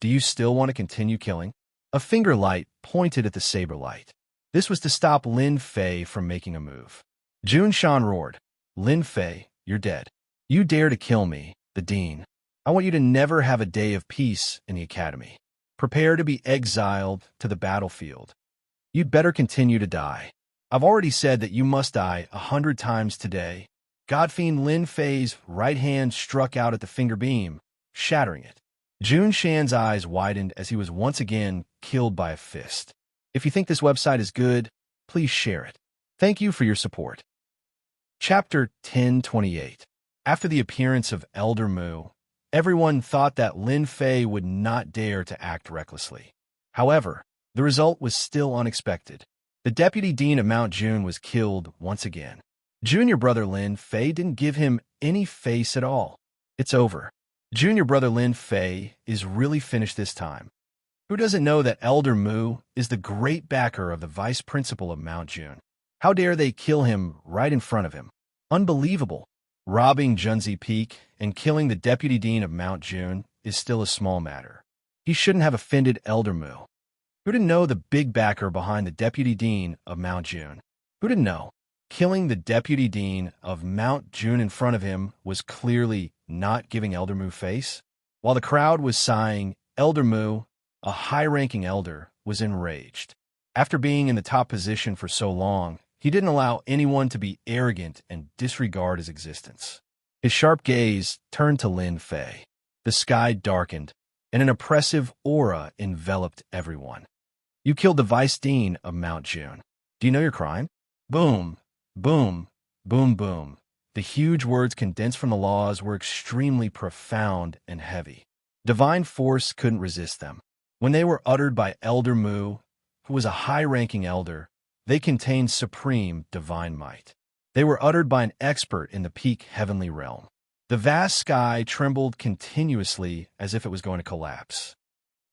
do you still want to continue killing?" A finger light pointed at the saber light. This was to stop Lin Fei from making a move. Jun Shan roared, "Lin Fei, you're dead. You dare to kill me, the dean. I want you to never have a day of peace in the academy. Prepare to be exiled to the battlefield. You'd better continue to die. I've already said that you must die 100 times today." Godfiend Lin Fei's right hand struck out at the finger beam, shattering it. Jun Shan's eyes widened as he was once again killed by a fist. If you think this website is good, please share it. Thank you for your support. Chapter 1028. After the appearance of Elder Mu, everyone thought that Lin Fei would not dare to act recklessly. However, the result was still unexpected. The deputy dean of Mount June was killed once again. Junior brother Lin Fei didn't give him any face at all. It's over. Junior brother Lin Fei is really finished this time. Who doesn't know that Elder Mu is the great backer of the vice principal of Mount June? How dare they kill him right in front of him? Unbelievable. Robbing Junzi Peak and killing the deputy dean of Mount June is still a small matter. He shouldn't have offended Elder Mu. Who didn't know the big backer behind the deputy dean of Mount June? Who didn't know? Killing the deputy dean of Mount June in front of him was clearly not giving Elder Mu face. While the crowd was sighing, Elder Mu, a high-ranking elder, was enraged. After being in the top position for so long, he didn't allow anyone to be arrogant and disregard his existence. His sharp gaze turned to Lin Fei. The sky darkened, and an oppressive aura enveloped everyone. "You killed the vice dean of Mount June. Do you know your crime?" Boom, boom, boom, boom. The huge words condensed from the laws were extremely profound and heavy. Divine force couldn't resist them. When they were uttered by Elder Mu, who was a high-ranking elder, they contained supreme divine might. They were uttered by an expert in the peak heavenly realm. The vast sky trembled continuously as if it was going to collapse.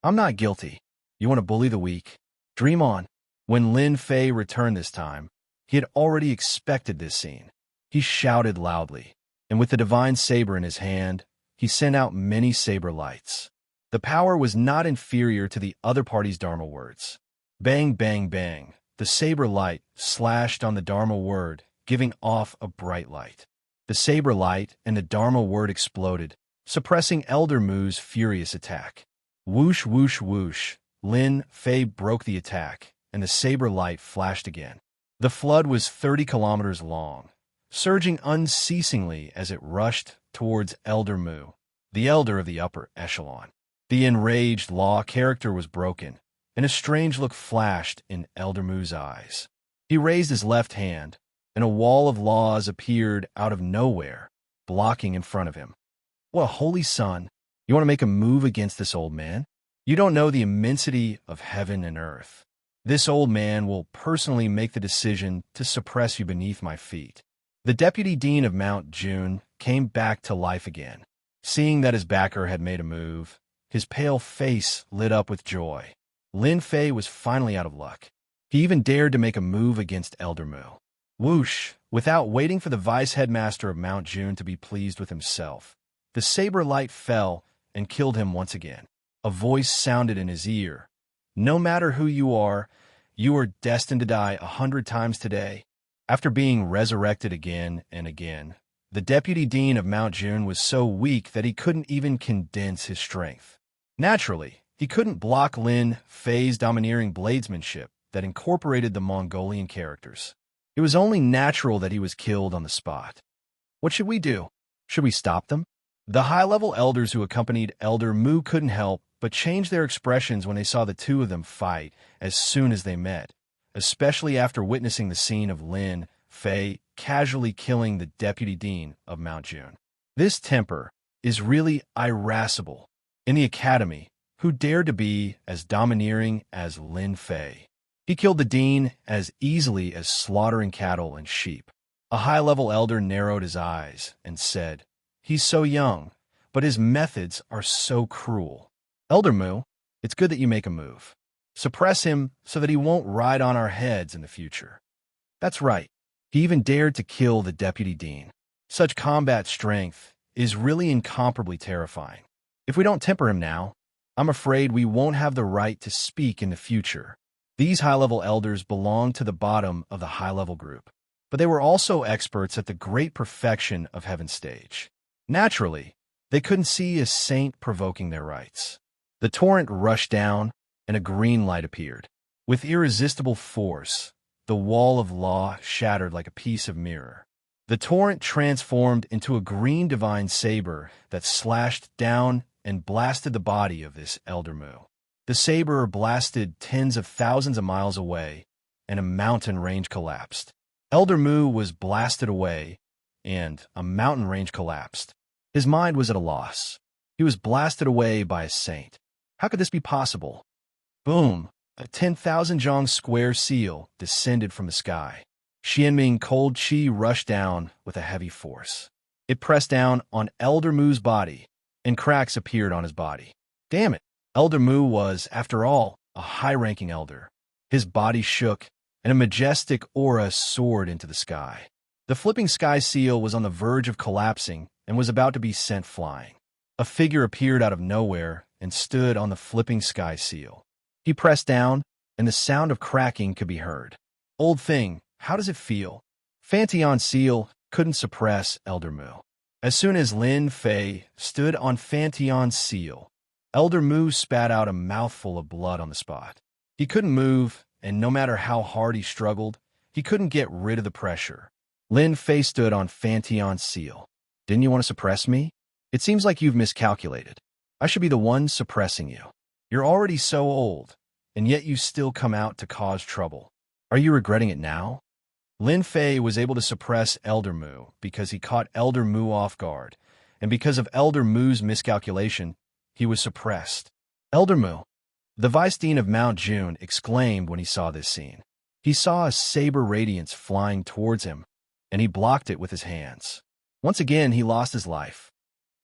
"I'm not guilty. You want to bully the weak? Dream on." When Lin Fei returned this time, he had already expected this scene. He shouted loudly, and with the divine saber in his hand, he sent out many saber lights. The power was not inferior to the other party's Dharma words. Bang, bang, bang. The saber light slashed on the Dharma word, giving off a bright light. The saber light and the Dharma word exploded, suppressing Elder Mu's furious attack. Whoosh, whoosh, whoosh. Lin Fei broke the attack, and the saber light flashed again. The flood was 30 kilometers long, surging unceasingly as it rushed towards Elder Mu, the elder of the upper echelon. The enraged law character was broken, and a strange look flashed in Elder Mu's eyes. He raised his left hand, and a wall of laws appeared out of nowhere, blocking in front of him. "What a holy son! You want to make a move against this old man? You don't know the immensity of heaven and earth. This old man will personally make the decision to suppress you beneath my feet." The deputy dean of Mount June came back to life again. Seeing that his backer had made a move, his pale face lit up with joy. Lin Fei was finally out of luck. He even dared to make a move against Elder Mu. Whoosh! Without waiting for the vice-headmaster of Mount June to be pleased with himself, the saber light fell and killed him once again. A voice sounded in his ear. "No matter who you are destined to die 100 times today." After being resurrected again and again, the deputy dean of Mount June was so weak that he couldn't even condense his strength. Naturally, he couldn't block Lin Fei's domineering bladesmanship that incorporated the Mongolian characters. It was only natural that he was killed on the spot. What should we do? Should we stop them? The high-level elders who accompanied Elder Mu couldn't help but change their expressions when they saw the two of them fight as soon as they met, especially after witnessing the scene of Lin Fei casually killing the deputy dean of Mount June. This temper is really irascible. In the academy, who dared to be as domineering as Lin Fei? He killed the dean as easily as slaughtering cattle and sheep. A high-level elder narrowed his eyes and said, "He's so young, but his methods are so cruel." "Elder Mu, it's good that you make a move. Suppress him so that he won't ride on our heads in the future." "That's right. He even dared to kill the deputy dean. Such combat strength is really incomparably terrifying. If we don't temper him now, I'm afraid we won't have the right to speak in the future. These high-level elders belonged to the bottom of the high-level group, but they were also experts at the great perfection of Heaven's stage. Naturally, they couldn't see a saint provoking their rights. The torrent rushed down, and a green light appeared. With irresistible force, the wall of law shattered like a piece of mirror. The torrent transformed into a green divine saber that slashed down and blasted the body of this Elder Mu. The saber blasted tens of thousands of miles away, and a mountain range collapsed. Elder Mu was blasted away, and a mountain range collapsed. His mind was at a loss. He was blasted away by a saint. How could this be possible? Boom! A 10,000 zhong square seal descended from the sky. Xianming cold chi rushed down with a heavy force. It pressed down on Elder Mu's body, and cracks appeared on his body. Damn it! Elder Mu was, after all, a high-ranking elder. His body shook, and a majestic aura soared into the sky. The flipping sky seal was on the verge of collapsing and was about to be sent flying. A figure appeared out of nowhere and stood on the flipping sky seal. He pressed down, and the sound of cracking could be heard. Old thing, how does it feel? Fantion seal couldn't suppress Elder Mu. As soon as Lin Fei stood on Fantion seal, Elder Mu spat out a mouthful of blood on the spot. He couldn't move, and no matter how hard he struggled, he couldn't get rid of the pressure. Lin Fei stood on Fantion seal. Didn't you want to suppress me? It seems like you've miscalculated. I should be the one suppressing you. You're already so old, and yet you still come out to cause trouble. Are you regretting it now? Lin Fei was able to suppress Elder Mu because he caught Elder Mu off guard, and because of Elder Mu's miscalculation, he was suppressed. Elder Mu, the Vice Dean of Mount June, exclaimed when he saw this scene. He saw a saber radiance flying towards him, and he blocked it with his hands. Once again, he lost his life.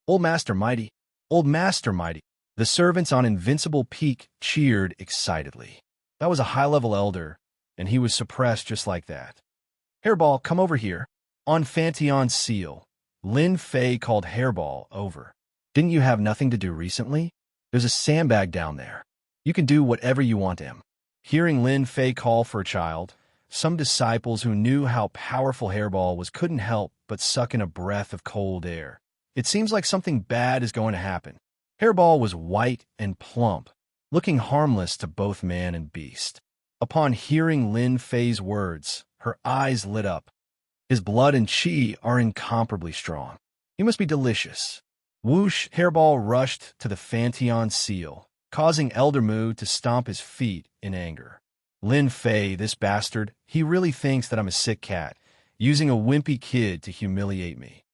Old Master Mighty! Old Master Mighty! The servants on Invincible Peak cheered excitedly. That was a high-level elder, and he was suppressed just like that. Hairball, come over here. On Fantion seal, Lin Fei called Hairball over. Didn't you have nothing to do recently? There's a sandbag down there. You can do whatever you want to him. Hearing Lin Fei call for a child, some disciples who knew how powerful Hairball was couldn't help but suck in a breath of cold air. It seems like something bad is going to happen. Hairball was white and plump, looking harmless to both man and beast. Upon hearing Lin Fei's words, her eyes lit up. His blood and chi are incomparably strong. He must be delicious. Whoosh! Hairball rushed to the Fantion seal, causing Elder Mu to stomp his feet in anger. Lin Fei, this bastard, he really thinks that I'm a sick cat, using a wimpy kid to humiliate me.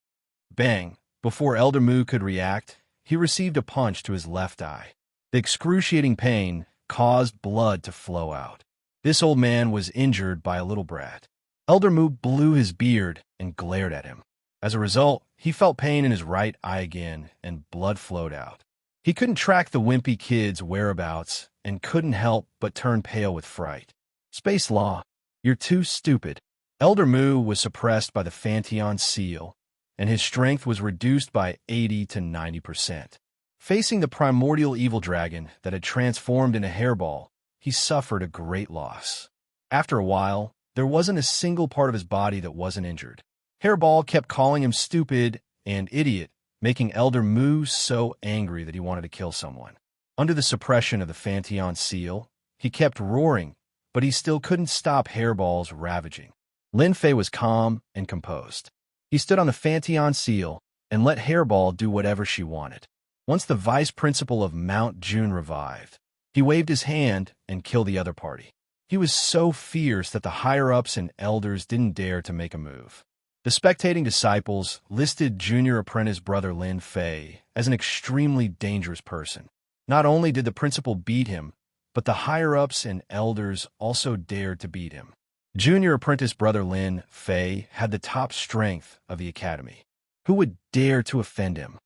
Bang! Before Elder Mu could react, he received a punch to his left eye. The excruciating pain caused blood to flow out. This old man was injured by a little brat. Elder Mu blew his beard and glared at him. As a result, he felt pain in his right eye again, and blood flowed out. He couldn't track the wimpy kid's whereabouts and couldn't help but turn pale with fright. Space Law, you're too stupid. Elder Mu was suppressed by the Fantion seal, and his strength was reduced by 80 to 90%. Facing the primordial evil dragon that had transformed into Hairball, he suffered a great loss. After a while, there wasn't a single part of his body that wasn't injured. Hairball kept calling him stupid and idiot, making Elder Mu so angry that he wanted to kill someone. Under the suppression of the Fantion seal, he kept roaring, but he still couldn't stop Hairball's ravaging. Lin Fei was calm and composed. He stood on the Fantion seal and let Hairball do whatever she wanted. Once the vice principal of Mount June revived, he waved his hand and killed the other party. He was so fierce that the higher-ups and elders didn't dare to make a move. The spectating disciples listed junior apprentice brother Lin Fei as an extremely dangerous person. Not only did the principal beat him, but the higher-ups and elders also dared to beat him. Junior apprentice brother Lin Fei had the top strength of the academy. Who would dare to offend him?